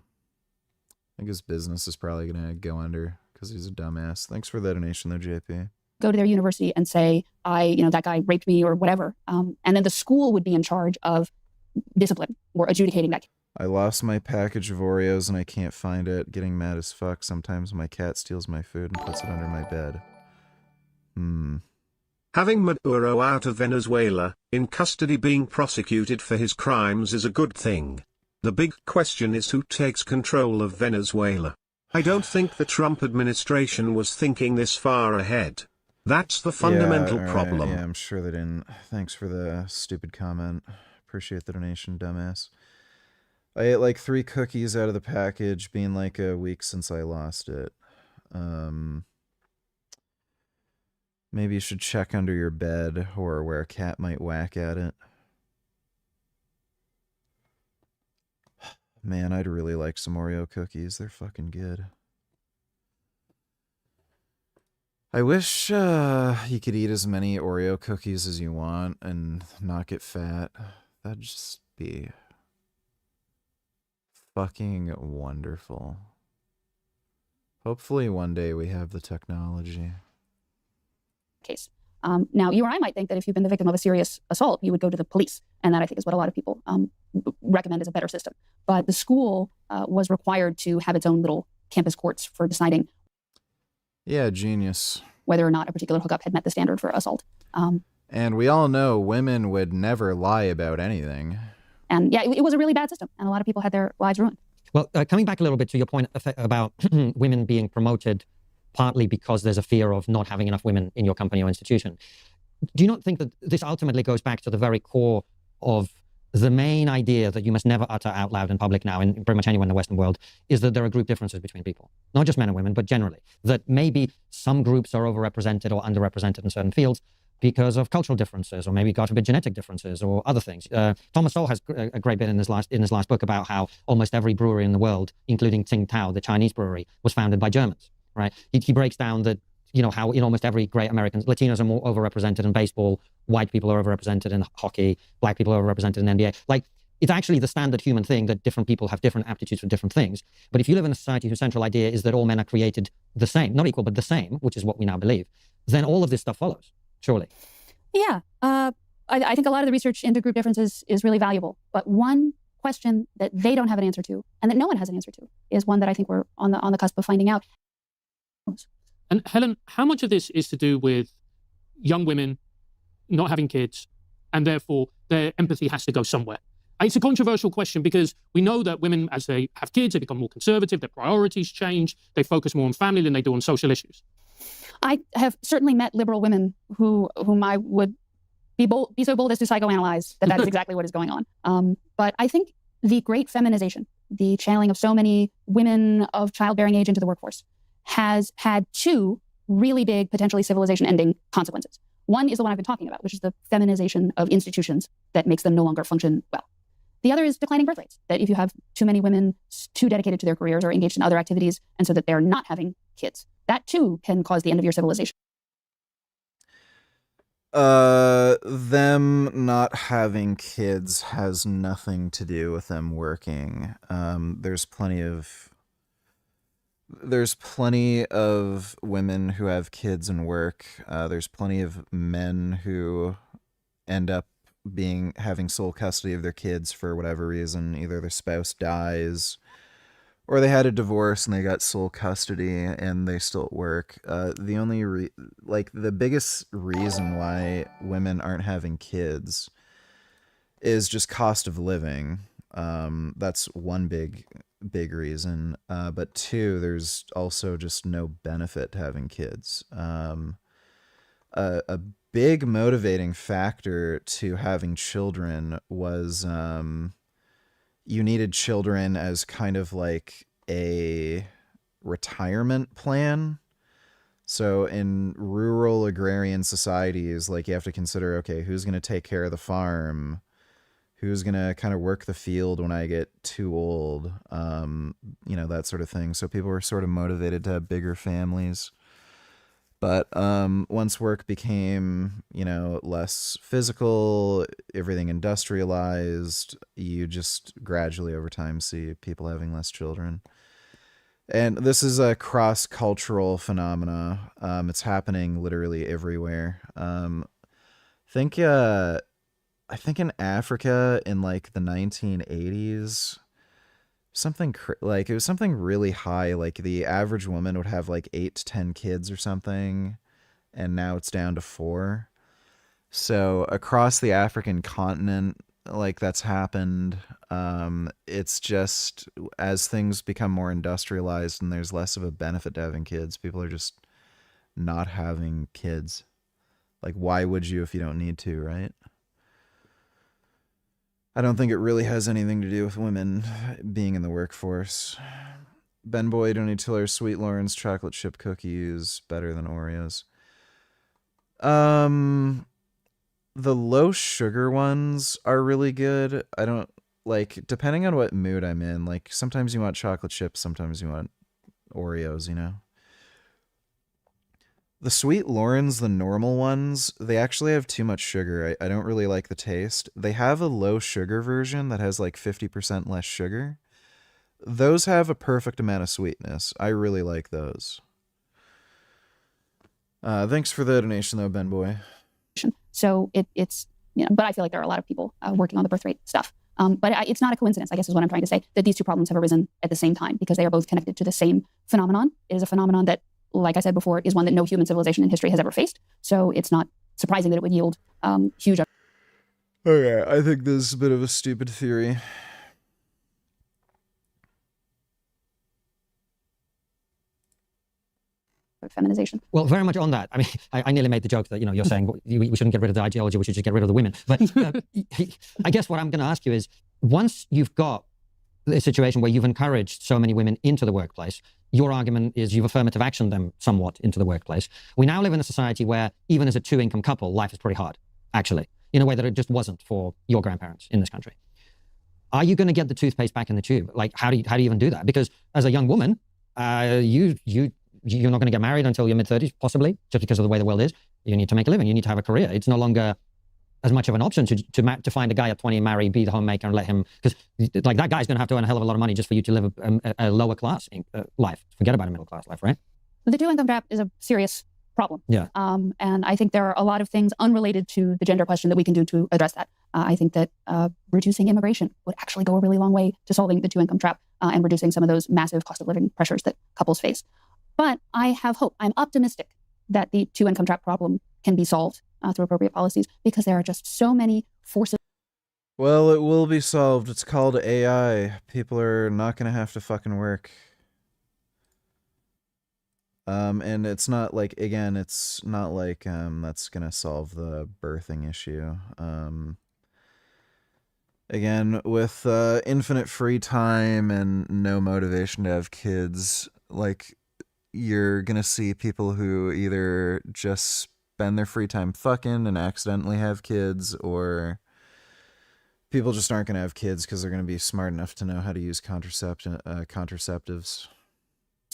think his business is probably going to go under because he's a dumbass. Thanks for the donation, though, JP. Go to their university and say, that guy raped me or whatever. And then the school would be in charge of discipline or adjudicating that. I lost my package of Oreos and I can't find it. Getting mad as fuck. Sometimes my cat steals my food and puts it under my bed. Having Maduro out of Venezuela, in custody being prosecuted for his crimes is a good thing. The big question is who takes control of Venezuela. I don't think the Trump administration was thinking this far ahead. That's the fundamental all right, problem. Yeah, I'm sure they didn't. Thanks for the stupid comment. Appreciate the donation, dumbass. I ate like 3 cookies out of the package, being like a week since I lost it. Maybe you should check under your bed or where a cat might whack at it. Man, I'd really like some Oreo cookies. They're fucking good. I wish you could eat as many Oreo cookies as you want and not get fat. That'd just be fucking wonderful. Hopefully one day we have the technology. Case. Now, you or I might think that if you've been the victim of a serious assault, you would go to the police. And that, I think, is what a lot of people recommend as a better system. But the school was required to have its own little campus courts for deciding Yeah, genius. whether or not a particular hookup had met the standard for assault. And we all know women would never lie about anything. And yeah, it was a really bad system. And a lot of people had their lives ruined. Well, coming back a little bit to your point about women being promoted partly because there's a fear of not having enough women in your company or institution, do you not think that this ultimately goes back to the very core of the main idea that you must never utter out loud in public now, in pretty much anywhere in the Western world, is that there are group differences between people? Not just men and women, but generally. That maybe some groups are overrepresented or underrepresented in certain fields because of cultural differences, or maybe, God forbid, genetic differences, or other things. Thomas Sowell has a great bit in his last book about how almost every brewery in the world, including Tsingtao, the Chinese brewery, was founded by Germans. Right? He breaks down that, you know, how in almost every great American, Latinos are more overrepresented in baseball, white people are overrepresented in hockey, black people are overrepresented in NBA. Like, it's actually the standard human thing that different people have different aptitudes for different things. But if you live in a society whose central idea is that all men are created the same, not equal, but the same, which is what we now believe, then all of this stuff follows, surely. Yeah. I think a lot of the research into group differences is really valuable. But one question that they don't have an answer to, and that no one has an answer to, is one that I think we're on the cusp of finding out. And Helen, how much of this is to do with young women not having kids, and therefore their empathy has to go somewhere? It's a controversial question because we know that women, as they have kids, they become more conservative, their priorities change, they focus more on family than they do on social issues. I have certainly met liberal women whom I would be so bold as to psychoanalyze that is exactly what is going on. But I think the great feminization, the channeling of so many women of childbearing age into the workforce, has had 2 really big, potentially civilization-ending consequences. One is the one I've been talking about, which is the feminization of institutions that makes them no longer function well. The other is declining birth rates, that if you have too many women too dedicated to their careers or engaged in other activities, and so that they're not having kids, that too can cause the end of your civilization. Them not having kids has nothing to do with them working. There's plenty of women who have kids and work. There's plenty of men who end up having sole custody of their kids for whatever reason. Either their spouse dies, or they had a divorce and they got sole custody and they still work. The biggest reason why women aren't having kids is just cost of living. That's one big reason. But 2, there's also just no benefit to having kids. A big motivating factor to having children was you needed children as kind of like a retirement plan. So in rural agrarian societies, like, you have to consider, okay, who's going to take care of the farm? Who's going to kind of work the field when I get too old? That sort of thing. So people were sort of motivated to have bigger families. But once work became, less physical, everything industrialized, you just gradually over time see people having less children. And this is a cross-cultural phenomena. It's happening literally everywhere. I think in Africa in like the 1980s, it was something really high. Like, the average woman would have like 8 to 10 kids or something, and now it's down to 4. So across the African continent, like, that's happened. It's just, as things become more industrialized and there's less of a benefit to having kids, people are just not having kids. Like, why would you if you don't need to, right? I don't think it really has anything to do with women being in the workforce. Ben Boyd, Tony Tiller, Sweet Lawrence, chocolate chip cookies, better than Oreos. The low sugar ones are really good. I don't, like, depending on what mood I'm in, like, sometimes you want chocolate chips, sometimes you want Oreos, you know? The Sweet Lawrence, the normal ones, they actually have too much sugar. I don't really like the taste. They have a low sugar version that has like 50% less sugar. Those have a perfect amount of sweetness. I really like those. Thanks for the donation though, Ben Boy. So it's, you know, but I feel like there are a lot of people working on the birth rate stuff. But it's not a coincidence, I guess is what I'm trying to say, that these two problems have arisen at the same time because they are both connected to the same phenomenon. It is a phenomenon that, like I said before, is one that no human civilization in history has ever faced. So it's not surprising that it would yield huge. Okay, I think this is a bit of a stupid theory. Feminization. Well, very much on that. I mean, I nearly made the joke that, you know, you're saying we shouldn't get rid of the ideology, we should just get rid of the women. But I guess what I'm going to ask you is, once you've got a situation where you've encouraged so many women into the workplace, your argument is you've affirmative actioned them somewhat into the workplace. We now live in a society where even as a two-income couple, life is pretty hard, actually, in a way that it just wasn't for your grandparents in this country. Are you going to get the toothpaste back in the tube? Like, how do you even do that? Because as a young woman, you're not going to get married until your mid-30s, possibly, just because of the way the world is. You need to make a living. You need to have a career. It's no longer as much of an option to find a guy at 20, marry, be the homemaker, and let him, because like that guy's going to have to earn a hell of a lot of money just for you to live a lower class life. Forget about a middle class life, right? The two-income trap is a serious problem. Yeah. And I think there are a lot of things unrelated to the gender question that we can do to address that. I think that reducing immigration would actually go a really long way to solving the two-income trap and reducing some of those massive cost of living pressures that couples face. But I have hope. I'm optimistic that the two-income trap problem can be solved through appropriate policies because there are just so many forces. Well, it will be solved. It's called AI. People are not going to have to fucking work. And it's not like, again, it's not like that's going to solve the birthing issue. Again, with infinite free time and no motivation to have kids, like, you're going to see people who either just spend their free time fucking and accidentally have kids, or people just aren't going to have kids because they're going to be smart enough to know how to use contraceptives.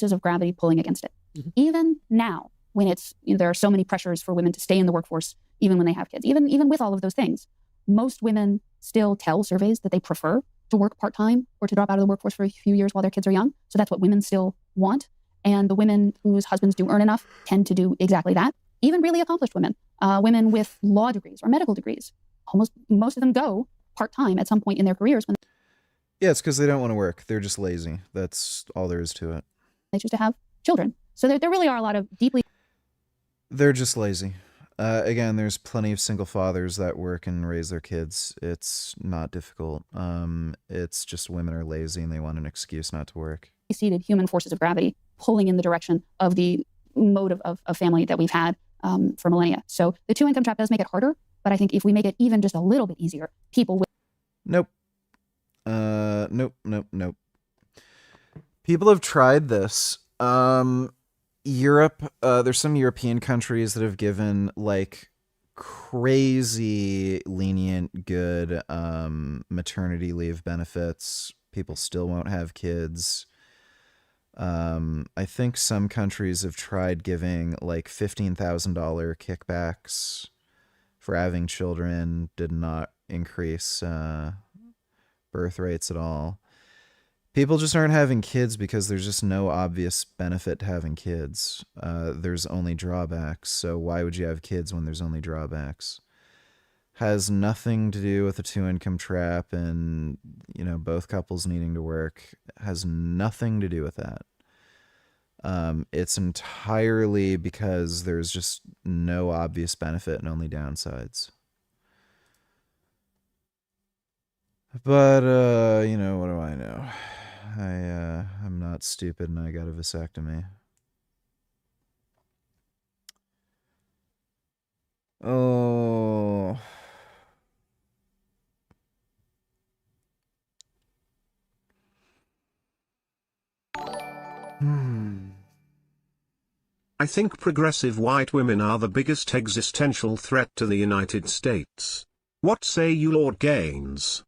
Of gravity pulling against it. Mm-hmm. Even now, when it's, you know, there are so many pressures for women to stay in the workforce, even when they have kids, even with all of those things, most women still tell surveys that they prefer to work part-time or to drop out of the workforce for a few years while their kids are young. So that's what women still want. And the women whose husbands do earn enough tend to do exactly that. Even really accomplished women, women with law degrees or medical degrees, most of them go part-time at some point in their careers. Yeah, it's because they don't want to work. They're just lazy. That's all there is to it. They choose to have children. So there really are a lot of deeply... They're just lazy. Again, there's plenty of single fathers that work and raise their kids. It's not difficult. It's just women are lazy and they want an excuse not to work. Seated human forces of gravity pulling in the direction of the mode of family that we've had for millennia. So the two-income trap does make it harder, but I think if we make it even just a little bit easier, people will... Nope. Nope. People have tried this. Europe, there's some European countries that have given like crazy lenient good maternity leave benefits. People still won't have kids. I think some countries have tried giving like $15,000 kickbacks for having children, did not increase birth rates at all. People just aren't having kids because there's just no obvious benefit to having kids. There's only drawbacks. So why would you have kids when there's only drawbacks? Has nothing to do with the two-income trap and, you know, both couples needing to work. Has nothing to do with that. It's entirely because there's just no obvious benefit and only downsides. But, you know, what do I know? I'm not stupid and I got a vasectomy. Oh. I think progressive white women are the biggest existential threat to the United States. What say you, Lord Gaines?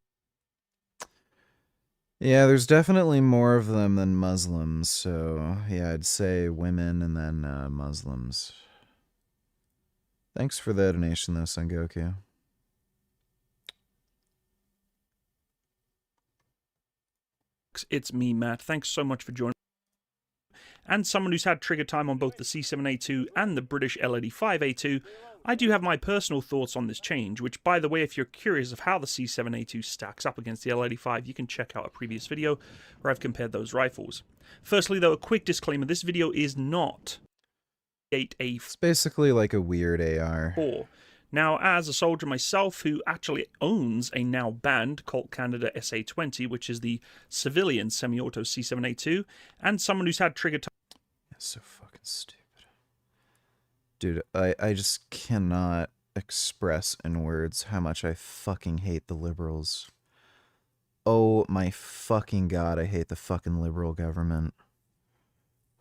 Yeah, there's definitely more of them than Muslims, so yeah, I'd say women and then Muslims. Thanks for the donation, though, Son Goku. It's me, Matt. Thanks so much for joining. And someone who's had trigger time on both the C7A2 and the British L85A2, I do have my personal thoughts on this change, which, by the way, if you're curious of how the C7A2 stacks up against the L85, you can check out a previous video where I've compared those rifles. Firstly, though, a quick disclaimer, this video is not It's basically like a weird AR. Now, as a soldier myself who actually owns a now banned Colt Canada SA-20, which is the civilian semi-auto C7A2, and someone who's had trigger time... That's so fucking stupid. Dude, I just cannot express in words how much I fucking hate the liberals. Oh my fucking god, I hate the fucking liberal government.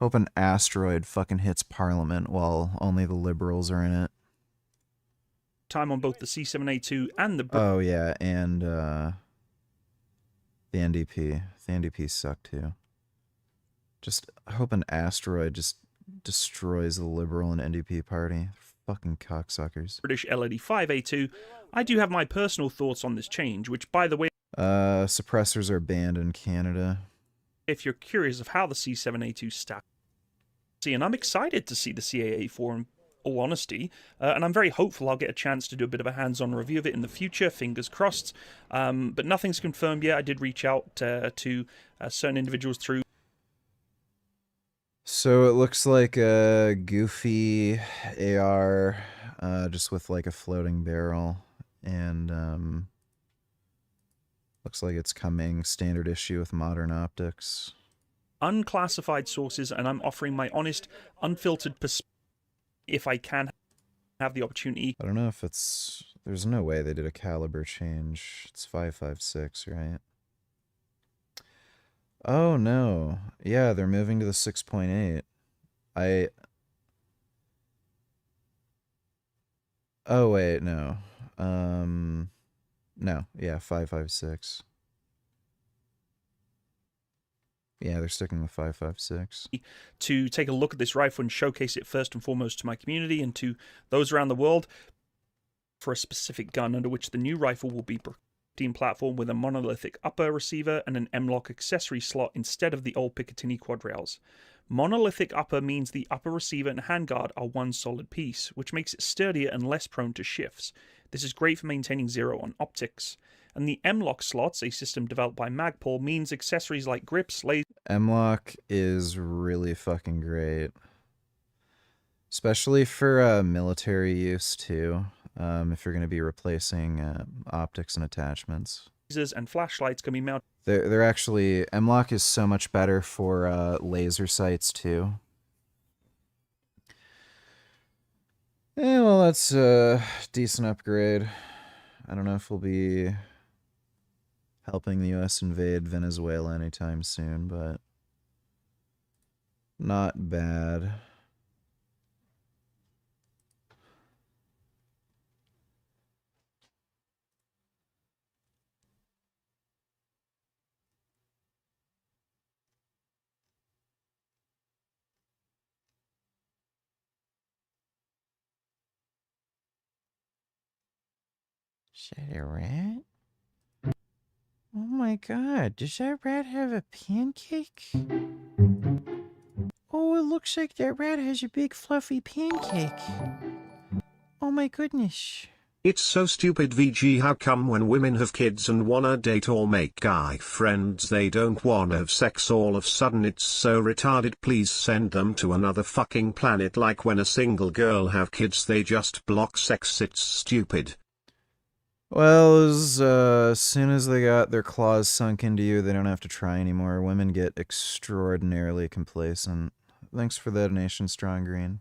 Hope an asteroid fucking hits Parliament while only the liberals are in it. Time on both the C7A2 and the... Oh yeah, and the NDP. The NDP suck too. Just hope an asteroid just destroys the Liberal and NDP party. Fucking cocksuckers. British L85A2. I do have my personal thoughts on this change, which, by the way... suppressors are banned in Canada. If you're curious of how the C7A2 stacks, and I'm excited to see the CAA4 in all honesty, and I'm very hopeful I'll get a chance to do a bit of a hands-on review of it in the future, fingers crossed, but nothing's confirmed yet. I did reach out to certain individuals through... So it looks like a goofy AR, just with like a floating barrel, and looks like it's coming standard issue with modern optics. Unclassified sources, and I'm offering my honest, unfiltered perspective if I can have the opportunity. I don't know if it's... There's no way they did a caliber change. It's 5.56, right? Oh, no. Yeah, they're moving to the 6.8. Oh, wait, no. No, yeah, 5.56. Yeah, they're sticking with 5.56. To take a look at this rifle and showcase it first and foremost to my community and to those around the world for a specific gun under which the new rifle will be platform with a monolithic upper receiver and an M-lock accessory slot instead of the old Picatinny quad rails. Monolithic upper means the upper receiver and handguard are one solid piece, which makes it sturdier and less prone to shifts. This is great for maintaining zero on optics. And the M-lock slots, a system developed by Magpul, means accessories like grips, lasers... M-lock is really fucking great. Especially for military use, too. If you're going to be replacing optics and attachments. And flashlights can be mounted. They're actually... M-lock is so much better for laser sights, too. Yeah, well, that's a decent upgrade. I don't know if we'll be helping the U.S. invade Venezuela anytime soon, but not bad. Is that a rat? Oh my god, does that rat have a pancake? Oh, it looks like that rat has a big fluffy pancake. Oh my goodness. It's so stupid, VG. How come when women have kids and wanna date or make guy friends they don't wanna have sex all of a sudden? It's so retarded. Please send them to another fucking planet. Like when a single girl have kids they just block sex. It's stupid. Well, as soon as they got their claws sunk into you, they don't have to try anymore. Women get extraordinarily complacent. Thanks for the donation, Strong Green.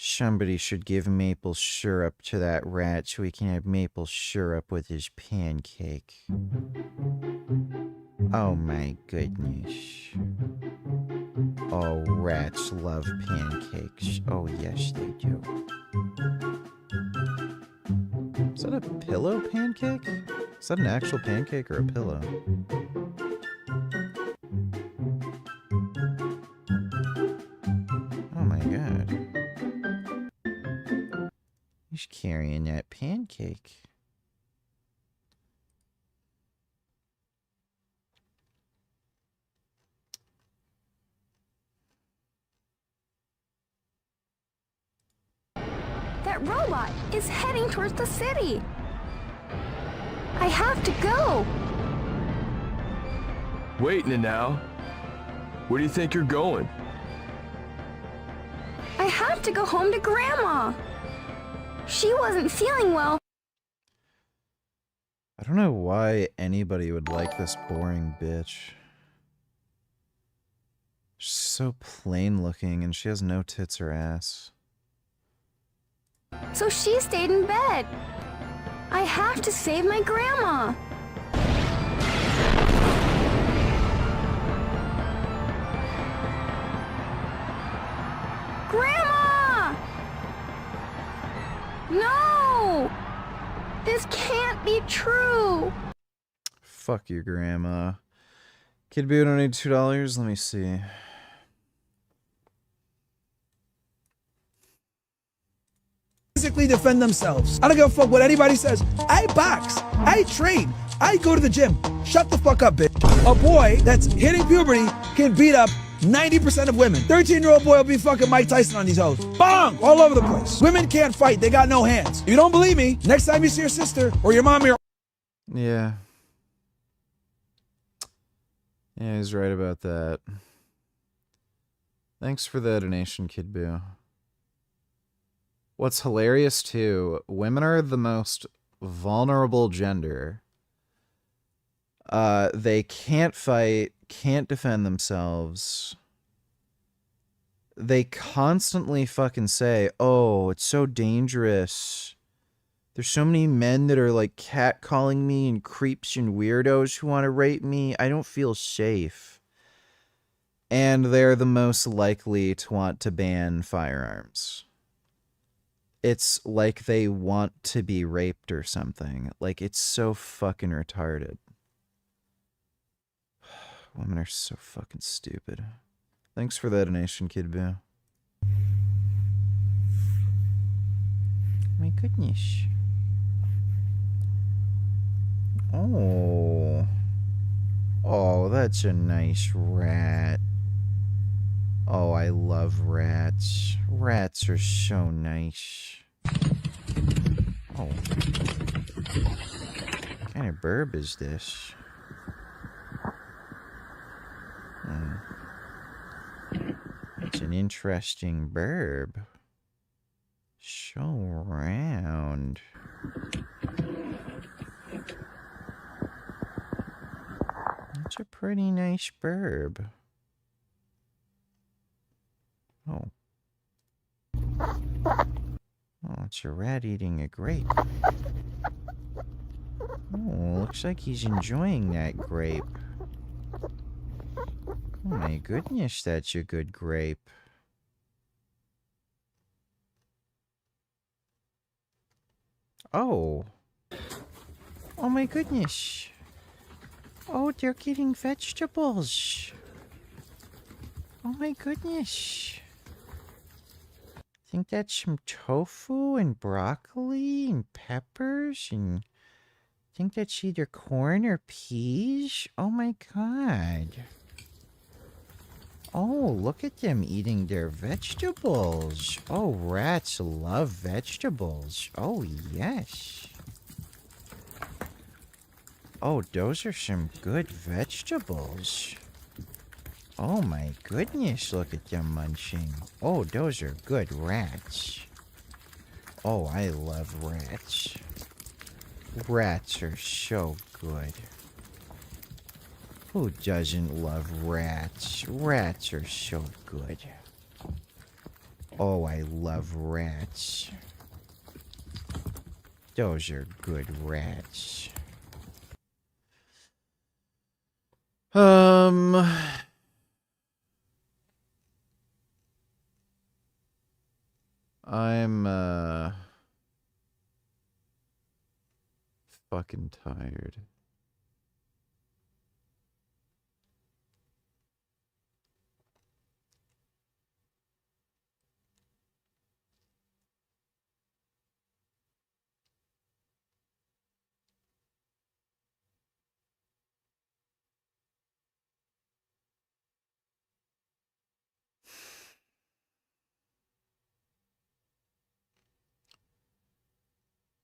Somebody should give maple syrup to that rat so he can have maple syrup with his pancake. Oh my goodness. Oh, rats love pancakes. Oh, yes, they do. Is that a pillow pancake? Is that an actual pancake or a pillow? Oh my god. He's carrying that pancake. That robot is heading towards the city. I have to go. Wait, Nanao. Where do you think you're going? I have to go home to Grandma. She wasn't feeling well. I don't know why anybody would like this boring bitch. She's so plain looking and she has no tits or ass. So she stayed in bed. I have to save my grandma. Grandma! No! This can't be true. Fuck your grandma. Kid Boo, donate $2. Let me see. Physically defend themselves. I don't give a fuck what anybody says. I box. I train. I go to the gym. Shut the fuck up, bitch. A boy that's hitting puberty can beat up 90% of women. 13-year-old boy will be fucking Mike Tyson on these hoes. Bong! All over the place. Women can't fight. They got no hands. If you don't believe me, next time you see your sister or your mom or your... Yeah. Yeah, he's right about that. Thanks for the donation, Kid Boo. What's hilarious, too, women are the most vulnerable gender. They can't fight, can't defend themselves. They constantly fucking say, oh, it's so dangerous. There's so many men that are like catcalling me and creeps and weirdos who want to rape me. I don't feel safe. And they're the most likely to want to ban firearms. It's like they want to be raped or something. Like, it's so fucking retarded. Women are so fucking stupid. Thanks for the donation, Kid Boo. My goodness. Oh. Oh, that's a nice rat. Oh, I love rats. Rats are so nice. Oh. What kind of burb is this? It's an interesting burb. So round. It's a pretty nice burb. Oh. Oh, it's a rat eating a grape. Oh, looks like he's enjoying that grape. Oh my goodness, that's a good grape. Oh. Oh my goodness. Oh, they're getting vegetables. Oh my goodness. Think that's some tofu and broccoli and peppers and think that's either corn or peas. Oh my god. Oh, look at them eating their vegetables. Oh, rats love vegetables. Oh, yes. Oh, those are some good vegetables. Oh my goodness, look at them munching. Oh, those are good rats. Oh, I love rats. Rats are so good. Who doesn't love rats? Rats are so good. Oh, I love rats. Those are good rats. I'm fucking tired.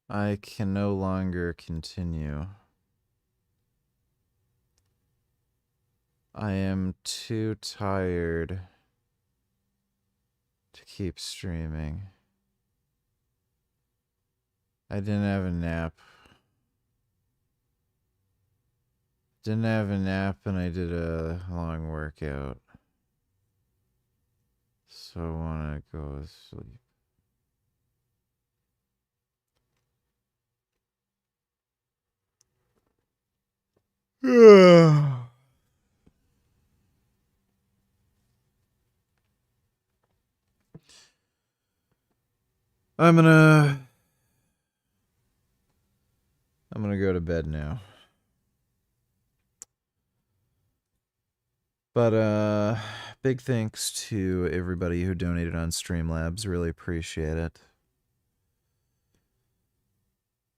I can no longer continue. I am too tired to keep streaming. I didn't have a nap. Didn't have a nap and I did a long workout. So I want to go to sleep. I'm gonna go to bed now. But big thanks to everybody who donated on Streamlabs. Really appreciate it.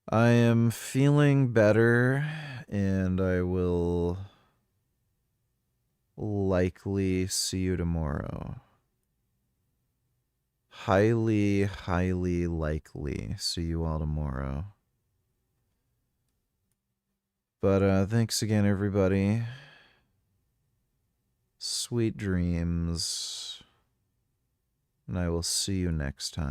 I am feeling better and I will likely see you tomorrow. Highly, highly likely see you all tomorrow. But thanks again, everybody. Sweet dreams. And I will see you next time.